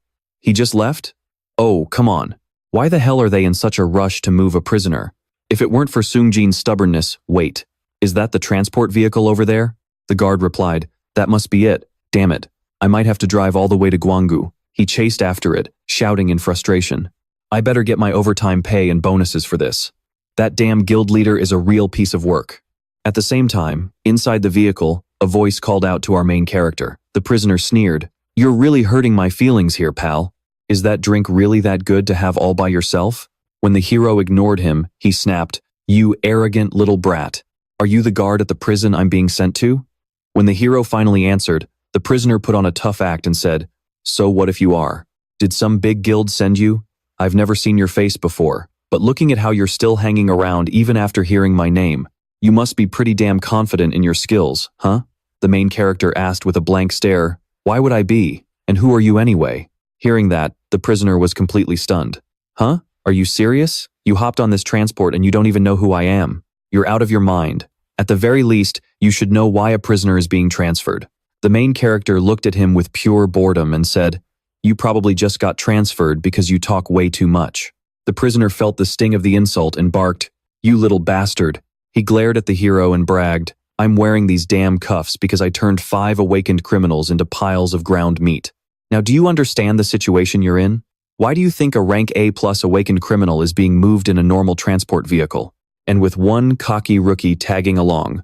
A: He just left? Oh, come on. Why the hell are they in such a rush to move a prisoner? If it weren't for Seung-jin's stubbornness, wait. Is that the transport vehicle over there? The guard replied, that must be it. Damn it. I might have to drive all the way to Gwanggu. He chased after it, shouting in frustration. I better get my overtime pay and bonuses for this. That damn guild leader is a real piece of work. At the same time, inside the vehicle, a voice called out to our main character. The prisoner sneered. You're really hurting my feelings here, pal. Is that drink really that good to have all by yourself? When the hero ignored him, he snapped, You arrogant little brat. Are you the guard at the prison I'm being sent to? When the hero finally answered, the prisoner put on a tough act and said, So what if you are? Did some big guild send you? I've never seen your face before, but looking at how you're still hanging around even after hearing my name, you must be pretty damn confident in your skills, huh? The main character asked with a blank stare, Why would I be? And who are you anyway? Hearing that, the prisoner was completely stunned. Huh? Are you serious? You hopped on this transport and you don't even know who I am. You're out of your mind. At the very least, you should know why a prisoner is being transferred. The main character looked at him with pure boredom and said, You probably just got transferred because you talk way too much. The prisoner felt the sting of the insult and barked, You little bastard. He glared at the hero and bragged, I'm wearing these damn cuffs because I turned 5 awakened criminals into piles of ground meat. Now do you understand the situation you're in? Why do you think a rank A+ awakened criminal is being moved in a normal transport vehicle? And with one cocky rookie tagging along.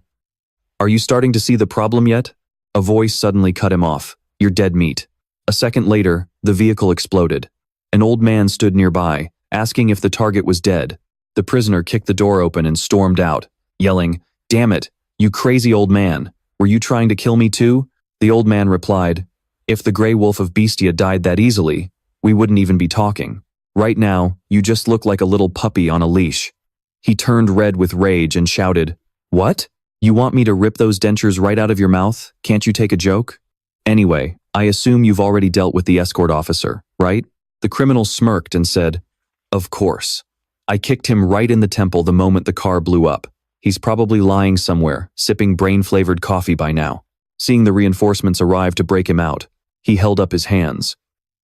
A: Are you starting to see the problem yet? A voice suddenly cut him off. You're dead meat. A second later, the vehicle exploded. An old man stood nearby, asking if the target was dead. The prisoner kicked the door open and stormed out, yelling, Damn it, you crazy old man. Were you trying to kill me too? The old man replied, If the gray wolf of Beastia died that easily, we wouldn't even be talking. Right now, you just look like a little puppy on a leash. He turned red with rage and shouted, What? You want me to rip those dentures right out of your mouth? Can't you take a joke? Anyway, I assume you've already dealt with the escort officer, right? The criminal smirked and said, Of course. I kicked him right in the temple the moment the car blew up. He's probably lying somewhere, sipping brain-flavored coffee by now. Seeing the reinforcements arrive to break him out, he held up his hands.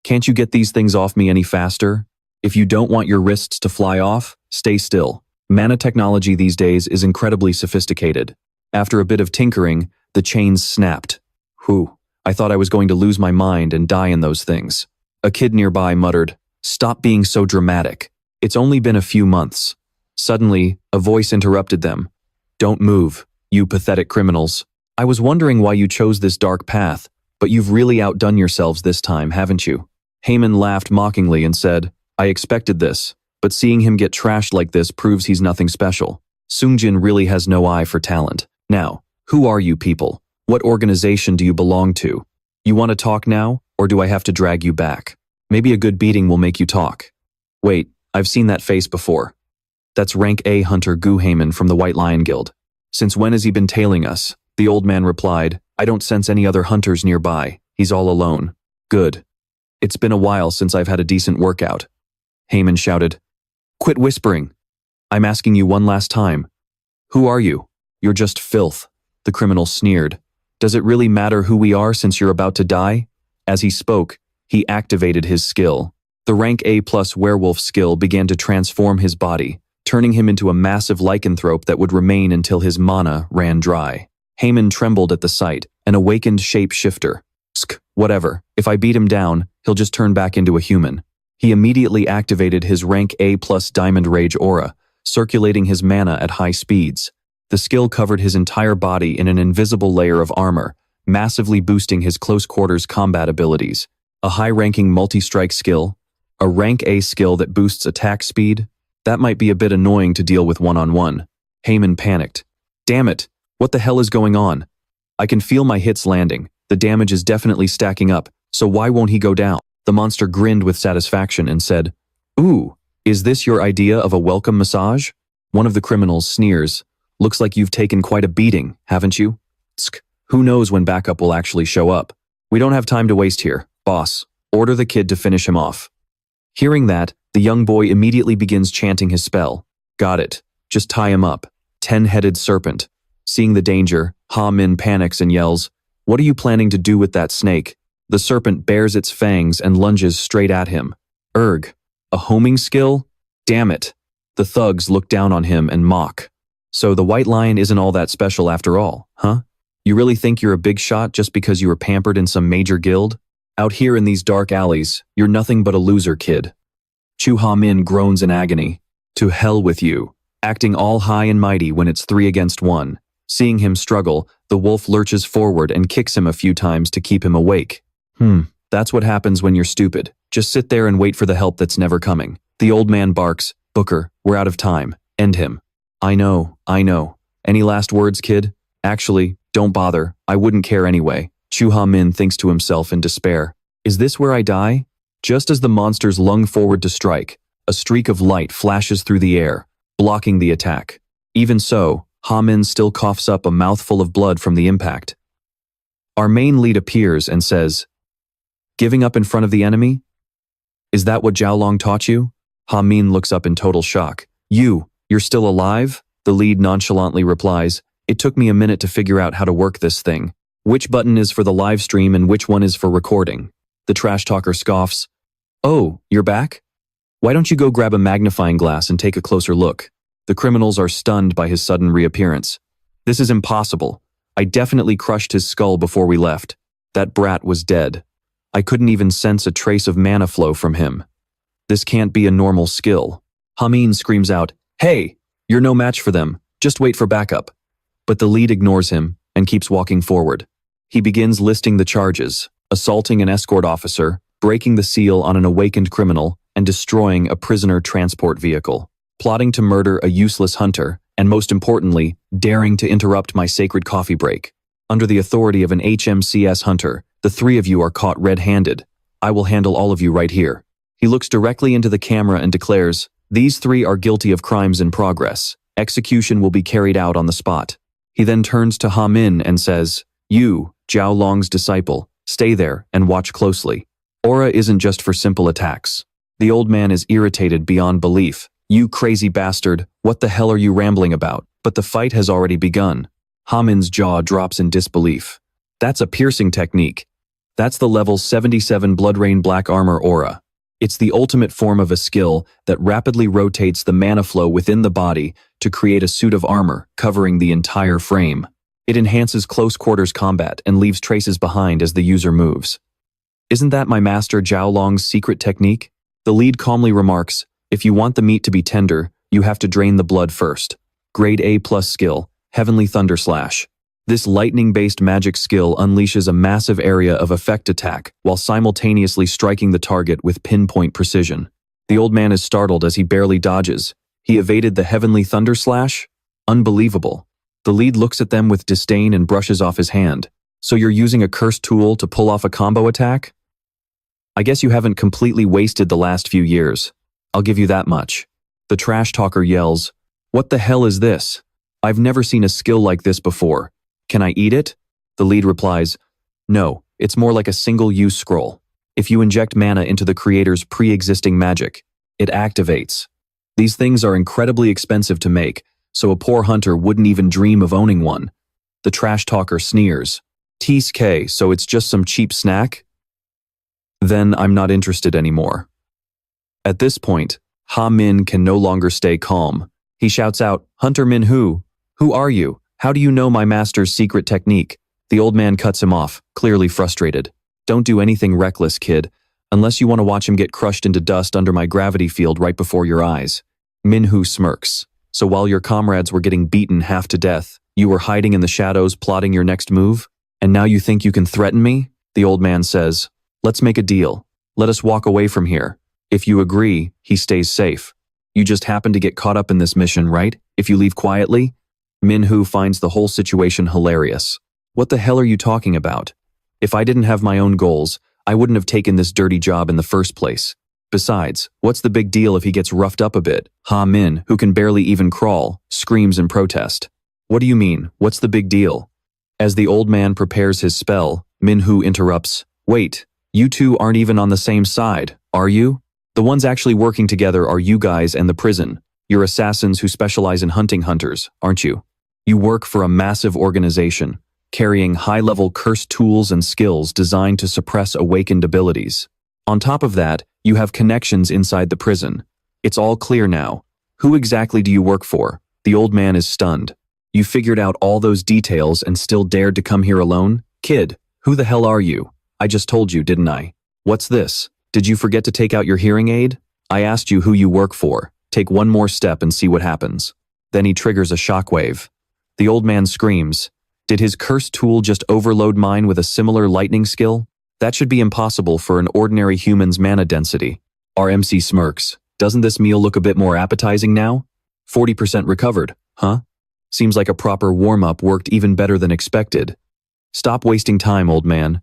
A: Can't you get these things off me any faster? If you don't want your wrists to fly off, stay still. Mana technology these days is incredibly sophisticated. After a bit of tinkering, the chains snapped. Whew, I thought I was going to lose my mind and die in those things. A kid nearby muttered, Stop being so dramatic. It's only been a few months. Suddenly, a voice interrupted them. Don't move, you pathetic criminals. I was wondering why you chose this dark path, but you've really outdone yourselves this time, haven't you? Haman laughed mockingly and said, I expected this, but seeing him get trashed like this proves he's nothing special. Sungjin really has no eye for talent. Now, who are you people? What organization do you belong to? You want to talk now, or do I have to drag you back? Maybe a good beating will make you talk. Wait, I've seen that face before. That's rank A hunter Gu Haman from the White Lion Guild. Since when has he been tailing us? The old man replied, I don't sense any other hunters nearby. He's all alone. Good. It's been a while since I've had a decent workout. Haman shouted, Quit whispering. I'm asking you one last time. Who are you? You're just filth. The criminal sneered. Does it really matter who we are since you're about to die? As he spoke, he activated his skill. The rank A+ werewolf skill began to transform his body, turning him into a massive lycanthrope that would remain until his mana ran dry. Haman trembled at the sight, an awakened shapeshifter. Whatever, if I beat him down, he'll just turn back into a human. He immediately activated his rank A+ Diamond Rage aura, circulating his mana at high speeds. The skill covered his entire body in an invisible layer of armor, massively boosting his close-quarters combat abilities. A high-ranking multi-strike skill, a rank A skill that boosts attack speed, that might be a bit annoying to deal with one-on-one. Haman panicked. Damn it, what the hell is going on? I can feel my hits landing. The damage is definitely stacking up, so why won't he go down? The monster grinned with satisfaction and said, Ooh, is this your idea of a welcome massage? One of the criminals sneers. Looks like you've taken quite a beating, haven't you? Who knows when backup will actually show up? We don't have time to waste here. Boss, order the kid to finish him off. Hearing that, the young boy immediately begins chanting his spell. Got it. Just tie him up. 10-headed serpent. Seeing the danger, Ha Min panics and yells, What are you planning to do with that snake? The serpent bares its fangs and lunges straight at him. Erg. A homing skill? Damn it. The thugs look down on him and mock. So the white lion isn't all that special after all, huh? You really think you're a big shot just because you were pampered in some major guild? Out here in these dark alleys, you're nothing but a loser, kid. Chu Ha-min groans in agony. To hell with you. Acting all high and mighty when it's 3 against 1. Seeing him struggle, the wolf lurches forward and kicks him a few times to keep him awake. That's what happens when you're stupid. Just sit there and wait for the help that's never coming. The old man barks, Booker, we're out of time. End him. I know. Any last words, kid? Actually, don't bother. I wouldn't care anyway. Chu Ha-min thinks to himself in despair. Is this where I die? Just as the monsters lung forward to strike, a streak of light flashes through the air, blocking the attack. Even so, Ha-min still coughs up a mouthful of blood from the impact. Our main lead appears and says, Giving up in front of the enemy? Is that what Jiaolong taught you? Ha-min looks up in total shock. You're still alive? The lead nonchalantly replies, It took me a minute to figure out how to work this thing. Which button is for the live stream and which one is for recording? The trash talker scoffs. Oh, you're back? Why don't you go grab a magnifying glass and take a closer look? The criminals are stunned by his sudden reappearance. This is impossible. I definitely crushed his skull before we left. That brat was dead. I couldn't even sense a trace of mana flow from him. This can't be a normal skill. Ha-min screams out, Hey, you're no match for them. Just wait for backup. But the lead ignores him and keeps walking forward. He begins listing the charges, assaulting an escort officer, breaking the seal on an awakened criminal, and destroying a prisoner transport vehicle, plotting to murder a useless hunter, and most importantly, daring to interrupt my sacred coffee break. Under the authority of an HMCS hunter, the 3 of you are caught red-handed. I will handle all of you right here. He looks directly into the camera and declares, These 3 are guilty of crimes in progress. Execution will be carried out on the spot. He then turns to Ha-min and says, You, Jiaolong's disciple, stay there and watch closely. Aura isn't just for simple attacks. The old man is irritated beyond belief. You crazy bastard, what the hell are you rambling about? But the fight has already begun. Ha-min's jaw drops in disbelief. That's a piercing technique. That's the level 77 Blood Rain Black Armor Aura. It's the ultimate form of a skill that rapidly rotates the mana flow within the body to create a suit of armor covering the entire frame. It enhances close quarters combat and leaves traces behind as the user moves. Isn't that my master Jiaolong's secret technique? The lead calmly remarks, If you want the meat to be tender, you have to drain the blood first. Grade A+ skill, Heavenly Thunder Slash. This lightning-based magic skill unleashes a massive area of effect attack while simultaneously striking the target with pinpoint precision. The old man is startled as he barely dodges. He evaded the Heavenly Thunder Slash? Unbelievable. The lead looks at them with disdain and brushes off his hand. So you're using a cursed tool to pull off a combo attack? I guess you haven't completely wasted the last few years. I'll give you that much. The trash talker yells, What the hell is this? I've never seen a skill like this before. Can I eat it? The lead replies, No, it's more like a single-use scroll. If you inject mana into the creator's pre-existing magic, it activates. These things are incredibly expensive to make, so a poor hunter wouldn't even dream of owning one. The trash talker sneers. TSK, so it's just some cheap snack? Then I'm not interested anymore. At this point, Ha-min can no longer stay calm. He shouts out, Hunter Min-hoo, who are you? How do you know my master's secret technique? The old man cuts him off, clearly frustrated. Don't do anything reckless, kid, unless you want to watch him get crushed into dust under my gravity field right before your eyes. Min-hoo smirks. So while your comrades were getting beaten half to death, you were hiding in the shadows plotting your next move? And now you think you can threaten me? The old man says, Let's make a deal. Let us walk away from here. If you agree, he stays safe. You just happen to get caught up in this mission, right? If you leave quietly? Min-hoo finds the whole situation hilarious. What the hell are you talking about? If I didn't have my own goals, I wouldn't have taken this dirty job in the first place. Besides, what's the big deal if he gets roughed up a bit? Ha-min, who can barely even crawl, screams in protest. What do you mean, what's the big deal? As the old man prepares his spell, Min-hoo interrupts. Wait, you two aren't even on the same side, are you? The ones actually working together are you guys and the prison. You're assassins who specialize in hunting hunters, aren't you? You work for a massive organization, carrying high-level cursed tools and skills designed to suppress awakened abilities. On top of that, you have connections inside the prison. It's all clear now. Who exactly do you work for? The old man is stunned. You figured out all those details and still dared to come here alone? Kid, who the hell are you? I just told you, didn't I? What's this? Did you forget to take out your hearing aid? I asked you who you work for. Take one more step and see what happens. Then he triggers a shockwave. The old man screams. Did his cursed tool just overload mine with a similar lightning skill? That should be impossible for an ordinary human's mana density. Our MC smirks. Doesn't this meal look a bit more appetizing now? 40% recovered, huh? Seems like a proper warm-up worked even better than expected. Stop wasting time, old man.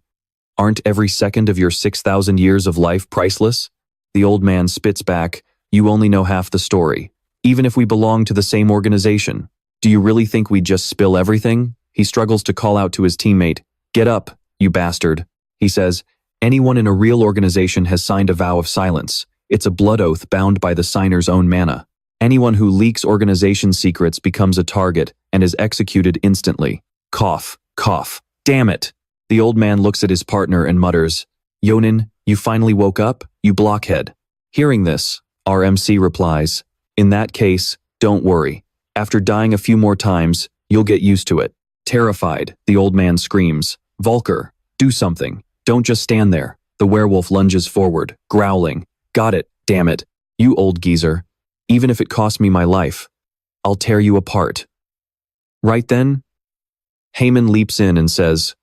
A: Aren't every second of your 6,000 years of life priceless? The old man spits back. You only know half the story. Even if we belong to the same organization. Do you really think we'd just spill everything? He struggles to call out to his teammate. Get up, you bastard. He says, anyone in a real organization has signed a vow of silence. It's a blood oath bound by the signer's own mana. Anyone who leaks organization secrets becomes a target and is executed instantly. Cough, cough. Damn it. The old man looks at his partner and mutters, Yonin, you finally woke up, you blockhead. Hearing this, our MC replies, in that case, don't worry. After dying a few more times, you'll get used to it. Terrified, the old man screams, Volker, do something. Don't just stand there. The werewolf lunges forward, growling. Got it, damn it. You old geezer. Even if it costs me my life, I'll tear you apart. Right then, Heyman leaps in and says,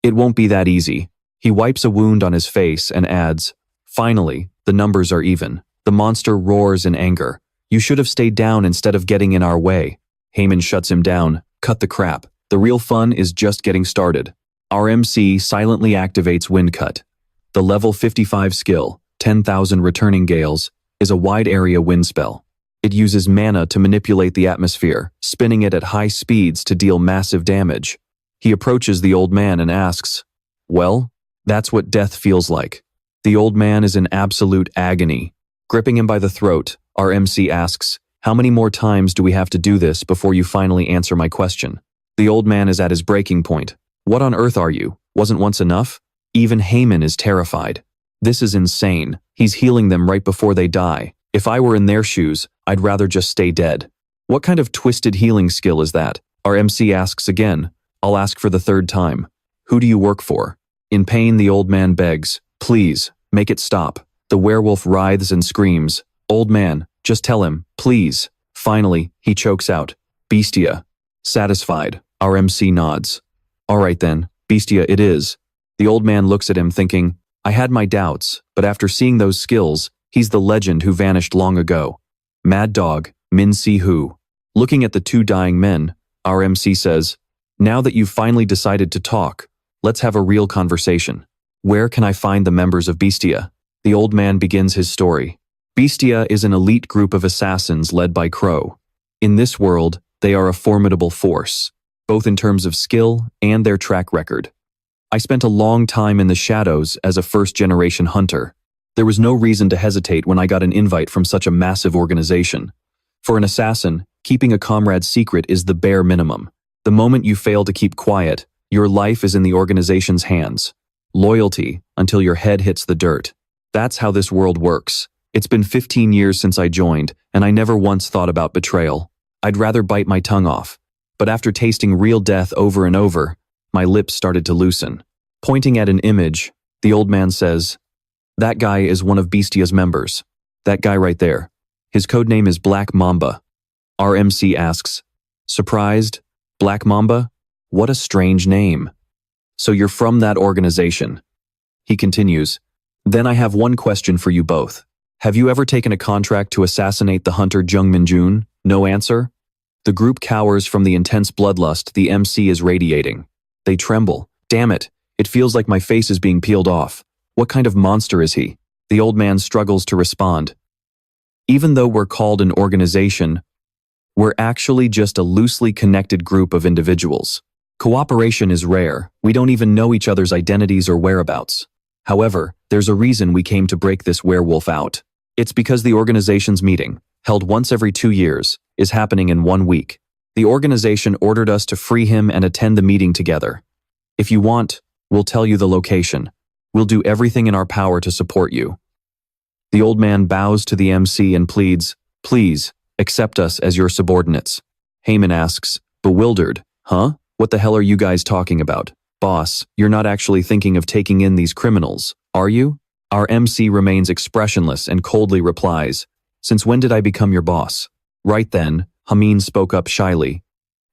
A: it won't be that easy. He wipes a wound on his face and adds, finally, the numbers are even. The monster roars in anger. You should have stayed down instead of getting in our way. Heyman shuts him down. Cut the crap. The real fun is just getting started. Our MC silently activates Wind Cut. The level 55 skill, 10,000 returning gales, is a wide area wind spell. It uses mana to manipulate the atmosphere, spinning it at high speeds to deal massive damage. He approaches the old man and asks, well, that's what death feels like. The old man is in absolute agony. Gripping him by the throat, our MC asks, how many more times do we have to do this before you finally answer my question? The old man is at his breaking point. What on earth are you? Wasn't once enough? Even Heyman is terrified. This is insane. He's healing them right before they die. If I were in their shoes, I'd rather just stay dead. What kind of twisted healing skill is that? Our MC asks again. I'll ask for the third time. Who do you work for? In pain, the old man begs, please, make it stop. The werewolf writhes and screams, old man, just tell him, please. Finally, he chokes out, Beastia. Satisfied, our MC nods. All right then, Beastia it is. The old man looks at him thinking, I had my doubts, but after seeing those skills, he's the legend who vanished long ago. Mad Dog, Min Siwoo. Looking at the two dying men, our MC says, now that you've finally decided to talk, let's have a real conversation. Where can I find the members of Beastia? The old man begins his story. Beastia is an elite group of assassins led by Crow. In this world, they are a formidable force, both in terms of skill and their track record. I spent a long time in the shadows as a first-generation hunter. There was no reason to hesitate when I got an invite from such a massive organization. For an assassin, keeping a comrade's secret is the bare minimum. The moment you fail to keep quiet, your life is in the organization's hands. Loyalty until your head hits the dirt. That's how this world works. It's been 15 years since I joined, and I never once thought about betrayal. I'd rather bite my tongue off. But after tasting real death over and over, my lips started to loosen. Pointing at an image, the old man says, that guy is one of Beastia's members. That guy right there. His codename is Black Mamba. Our MC asks, surprised? Black Mamba? What a strange name. So you're from that organization. He continues, then I have one question for you both. Have you ever taken a contract to assassinate the hunter Min-jun? No answer? The group cowers from the intense bloodlust the MC is radiating. They tremble. Damn it, it feels like my face is being peeled off. What kind of monster is he? The old man struggles to respond. Even though we're called an organization, we're actually just a loosely connected group of individuals. Cooperation is rare. We don't even know each other's identities or whereabouts. However, there's a reason we came to break this werewolf out. It's because the organization's meeting, held once every 2 years, is happening in 1 week. The organization ordered us to free him and attend the meeting together. If you want, we'll tell you the location. We'll do everything in our power to support you. The old man bows to the MC and pleads, please, Accept us as your subordinates. Heyman asks, bewildered, huh? What the hell are you guys talking about? Boss, you're not actually thinking of taking in these criminals, are you? Our MC remains expressionless and coldly replies, since when did I become your boss? Right then, Hamin spoke up shyly.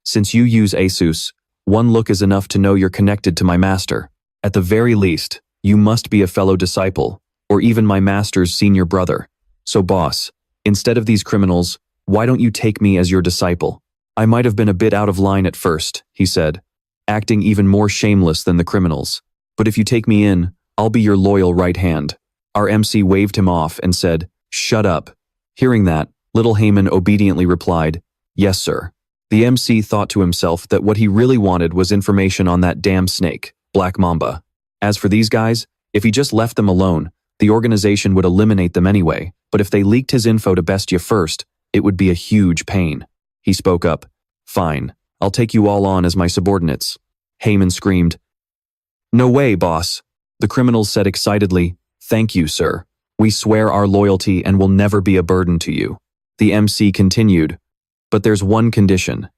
A: Since you use Asus, one look is enough to know you're connected to my master. At the very least, you must be a fellow disciple, or even my master's senior brother. So boss, instead of these criminals, why don't you take me as your disciple? I might have been a bit out of line at first, he said, acting even more shameless than the criminals. But if you take me in, I'll be your loyal right hand. Our MC waved him off and said, shut up. Hearing that, little Heyman obediently replied, yes sir. The MC thought to himself that what he really wanted was information on that damn snake, Black Mamba. As for these guys, if he just left them alone, the organization would eliminate them anyway, but if they leaked his info to Beastia first, it would be a huge pain. He spoke up, fine, I'll take you all on as my subordinates. Heyman screamed, no way, boss. The criminals said excitedly, thank you, sir. We swear our loyalty and will never be a burden to you. The MC continued, but there's one condition.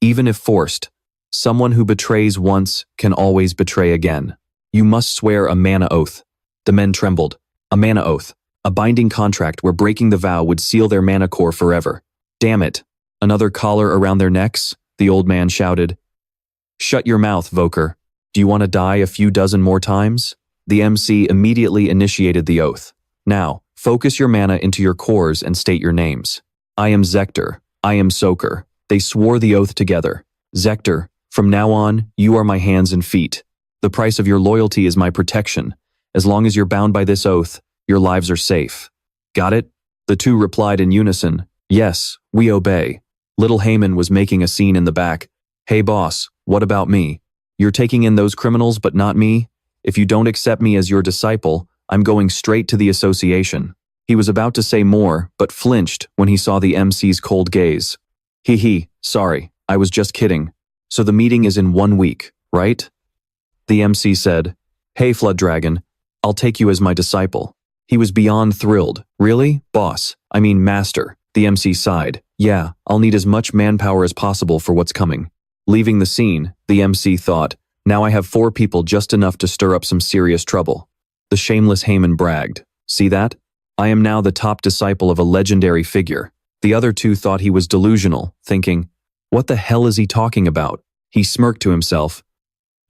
A: Even if forced, someone who betrays once can always betray again. You must swear a mana oath. The men trembled. A mana oath. A binding contract where breaking the vow would seal their mana core forever. Damn it. Another collar around their necks? The old man shouted. Shut your mouth, Voker. Do you want to die a few dozen more times? The MC immediately initiated the oath. Now, focus your mana into your cores and state your names. I am Zector. I am Soker. They swore the oath together. Zector, from now on, you are my hands and feet. The price of your loyalty is my protection. As long as you're bound by this oath, your lives are safe. Got it? The two replied in unison, yes, we obey. Little Heyman was making a scene in the back. Hey boss, what about me? You're taking in those criminals but not me? If you don't accept me as your disciple, I'm going straight to the association. He was about to say more, but flinched when he saw the MC's cold gaze. Sorry, I was just kidding. So the meeting is in 1 week, right? The MC said, hey Flood Dragon, I'll take you as my disciple. He was beyond thrilled. Really? Boss, I mean master. The MC sighed. Yeah, I'll need as much manpower as possible for what's coming. Leaving the scene, the MC thought, now I have 4 people just enough to stir up some serious trouble. The shameless Heyman bragged. See that? I am now the top disciple of a legendary figure. The other 2 thought he was delusional, thinking, what the hell is he talking about? He smirked to himself.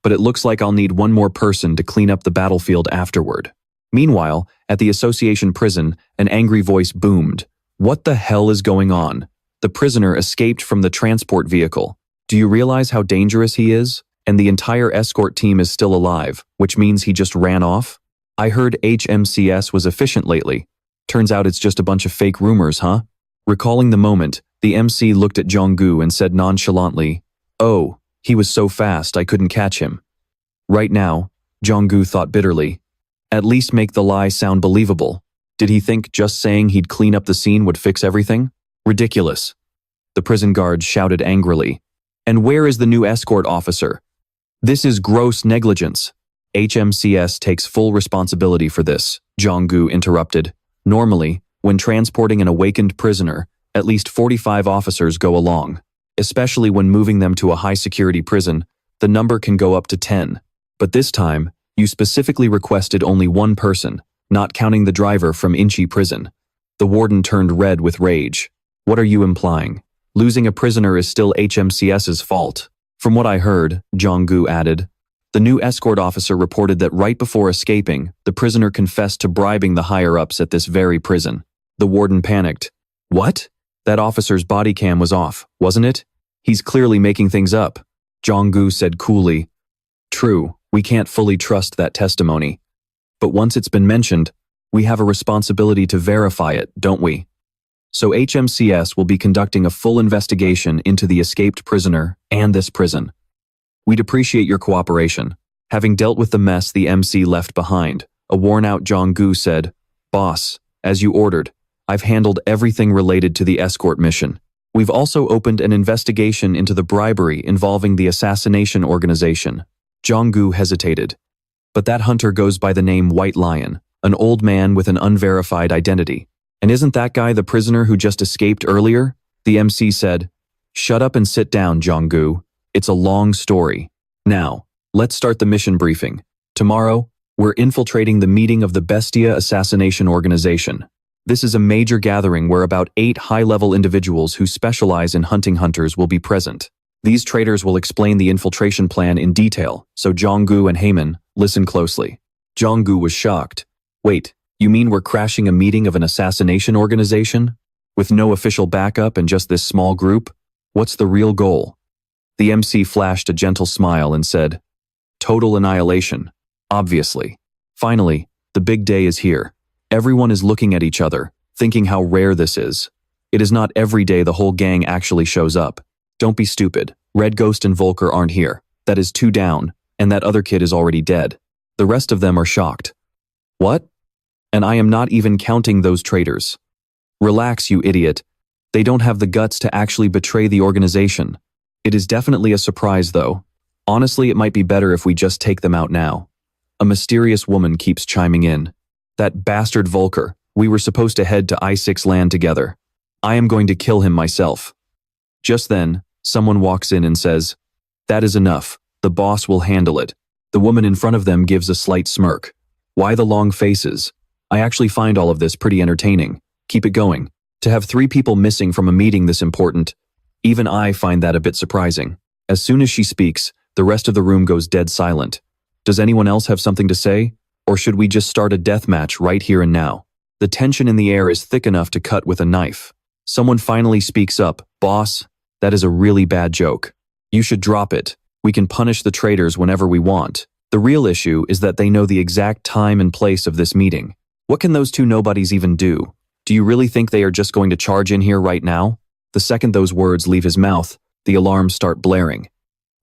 A: But it looks like I'll need 1 more person to clean up the battlefield afterward. Meanwhile, at the association prison, an angry voice boomed. What the hell is going on? The prisoner escaped from the transport vehicle. Do you realize how dangerous he is? And the entire escort team is still alive, which means he just ran off? I heard HMCS was efficient lately. Turns out it's just a bunch of fake rumors, huh? Recalling the moment, the MC looked at Jong-gu and said nonchalantly, oh, he was so fast I couldn't catch him. Right now, Jong-gu thought bitterly, at least make the lie sound believable. Did he think just saying he'd clean up the scene would fix everything? Ridiculous. The prison guard shouted angrily. And where is the new escort officer? This is gross negligence. HMCS takes full responsibility for this, Jong-gu interrupted. Normally, when transporting an awakened prisoner, at least 45 officers go along. Especially when moving them to a high-security prison, the number can go up to 10. But this time, you specifically requested only 1 person, not counting the driver from Inchi prison. The warden turned red with rage. What are you implying? Losing a prisoner is still HMCS's fault. From what I heard, Jong-gu added, the new escort officer reported that right before escaping, the prisoner confessed to bribing the higher-ups at this very prison. The warden panicked. What? That officer's body cam was off, wasn't it? He's clearly making things up. Jong-gu said coolly. True, we can't fully trust that testimony. But once it's been mentioned, we have a responsibility to verify it, don't we? So HMCS will be conducting a full investigation into the escaped prisoner and this prison. We'd appreciate your cooperation. Having dealt with the mess the MC left behind, a worn-out Jong-gu said, Boss, as you ordered, I've handled everything related to the escort mission. We've also opened an investigation into the bribery involving the assassination organization. Jong-gu hesitated. But that hunter goes by the name White Lion, an old man with an unverified identity. And isn't that guy the prisoner who just escaped earlier? The MC said. Shut up and sit down, Jong-gu. It's a long story. Now, let's start the mission briefing. Tomorrow, we're infiltrating the meeting of the Beastia assassination organization. This is a major gathering where about 8 high-level individuals who specialize in hunting hunters will be present. These traitors will explain the infiltration plan in detail, so Jong-gu and Haemin, listen closely. Jong-gu was shocked. Wait, you mean we're crashing a meeting of an assassination organization? With no official backup and just this small group? What's the real goal? The MC flashed a gentle smile and said, Total annihilation. Obviously. Finally, the big day is here. Everyone is looking at each other, thinking how rare this is. It is not every day the whole gang actually shows up. Don't be stupid. Red Ghost and Volker aren't here. That is 2 down, and that other kid is already dead. The rest of them are shocked. What? And I am not even counting those traitors. Relax, you idiot. They don't have the guts to actually betray the organization. It is definitely a surprise, though. Honestly, it might be better if we just take them out now. A mysterious woman keeps chiming in. That bastard Volker. We were supposed to head to I-6 land together. I am going to kill him myself. Just then, someone walks in and says, That is enough. The boss will handle it. The woman in front of them gives a slight smirk. Why the long faces? I actually find all of this pretty entertaining. Keep it going. To have 3 people missing from a meeting this important, even I find that a bit surprising. As soon as she speaks, the rest of the room goes dead silent. Does anyone else have something to say? Or should we just start a death match right here and now? The tension in the air is thick enough to cut with a knife. Someone finally speaks up. Boss, that is a really bad joke. You should drop it. We can punish the traitors whenever we want. The real issue is that they know the exact time and place of this meeting. What can those 2 nobodies even do? Do you really think they are just going to charge in here right now? The second those words leave his mouth, the alarms start blaring.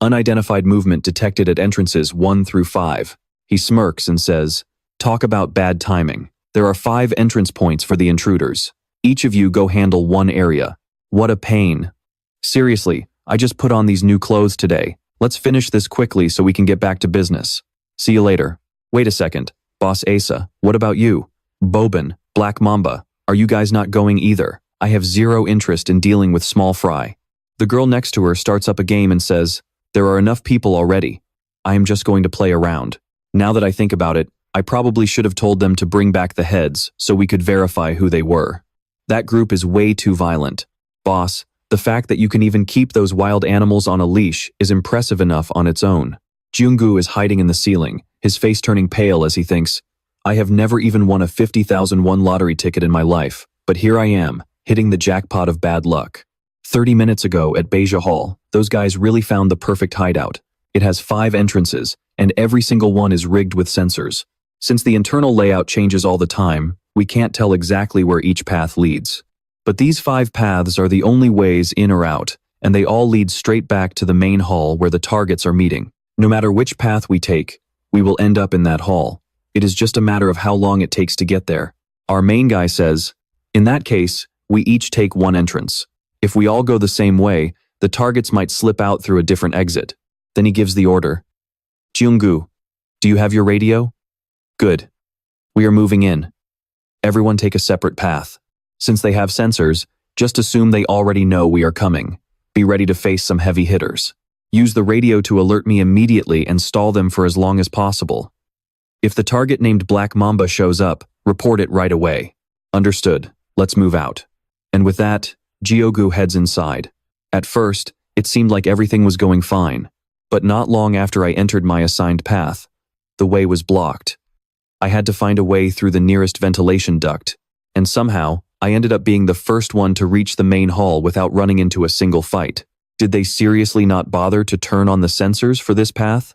A: Unidentified movement detected at entrances 1 through 5. He smirks and says, Talk about bad timing. There are 5 entrance points for the intruders. Each of you go handle one area. What a pain. Seriously, I just put on these new clothes today. Let's finish this quickly so we can get back to business. See you later. Wait a second. Boss Asa, what about you? Bobin, Black Mamba, are you guys not going either? I have 0 interest in dealing with small fry. The girl next to her starts up a game and says, There are enough people already. I am just going to play around. Now that I think about it, I probably should have told them to bring back the heads so we could verify who they were. That group is way too violent. Boss, the fact that you can even keep those wild animals on a leash is impressive enough on its own. Jung-gu is hiding in the ceiling, his face turning pale as he thinks, I have never even won a 50,001 lottery ticket in my life, but here I am, hitting the jackpot of bad luck. 30 minutes ago at Beastia Hall, those guys really found the perfect hideout. It has 5 entrances, and every single one is rigged with sensors. Since the internal layout changes all the time, we can't tell exactly where each path leads. But these 5 paths are the only ways in or out, and they all lead straight back to the main hall where the targets are meeting. No matter which path we take, we will end up in that hall. It is just a matter of how long it takes to get there. Our main guy says, in that case, we each take one entrance. If we all go the same way, the targets might slip out through a different exit. Then he gives the order. Jung-gu, do you have your radio? Good. We are moving in. Everyone take a separate path. Since they have sensors, just assume they already know we are coming. Be ready to face some heavy hitters. Use the radio to alert me immediately and stall them for as long as possible. If the target named Black Mamba shows up, report it right away. Understood. Let's move out. And with that, Jung-gu heads inside. At first, it seemed like everything was going fine, but not long after I entered my assigned path, the way was blocked. I had to find a way through the nearest ventilation duct, and somehow, I ended up being the first one to reach the main hall without running into a single fight. Did they seriously not bother to turn on the sensors for this path?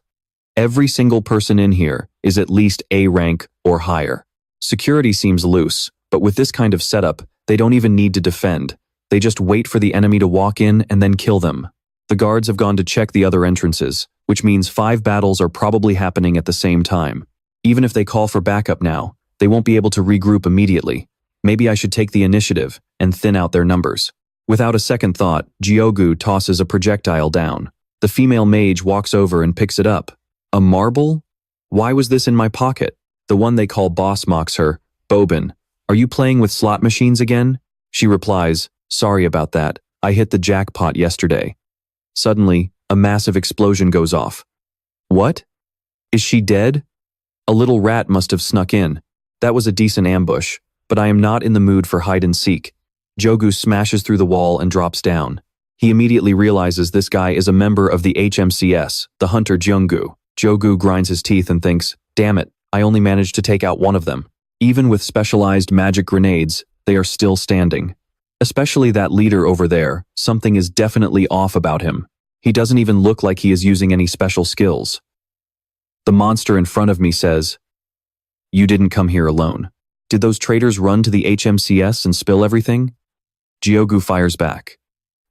A: Every single person in here is at least A rank or higher. Security seems loose, but with this kind of setup, they don't even need to defend. They just wait for the enemy to walk in and then kill them. The guards have gone to check the other entrances, which means 5 battles are probably happening at the same time. Even if they call for backup now, they won't be able to regroup immediately. Maybe I should take the initiative and thin out their numbers. Without a second thought, Jung-gu tosses a projectile down. The female mage walks over and picks it up. A marble? Why was this in my pocket? The one they call boss mocks her. Bobin, Are you playing with slot machines again? She replies, sorry about that. I hit the jackpot yesterday. Suddenly, a massive explosion goes off. What? Is she dead? A little rat must have snuck in. That was a decent ambush, but I am not in the mood for hide and seek. Jogu smashes through the wall and drops down. He immediately realizes this guy is a member of the HMCS, the hunter Junggu. Jogu grinds his teeth and thinks, damn it, I only managed to take out one of them. Even with specialized magic grenades, they are still standing. Especially that leader over there, something is definitely off about him. He doesn't even look like he is using any special skills. The monster in front of me says, you didn't come here alone. Did those traitors run to the HMCS and spill everything? Jogu fires back.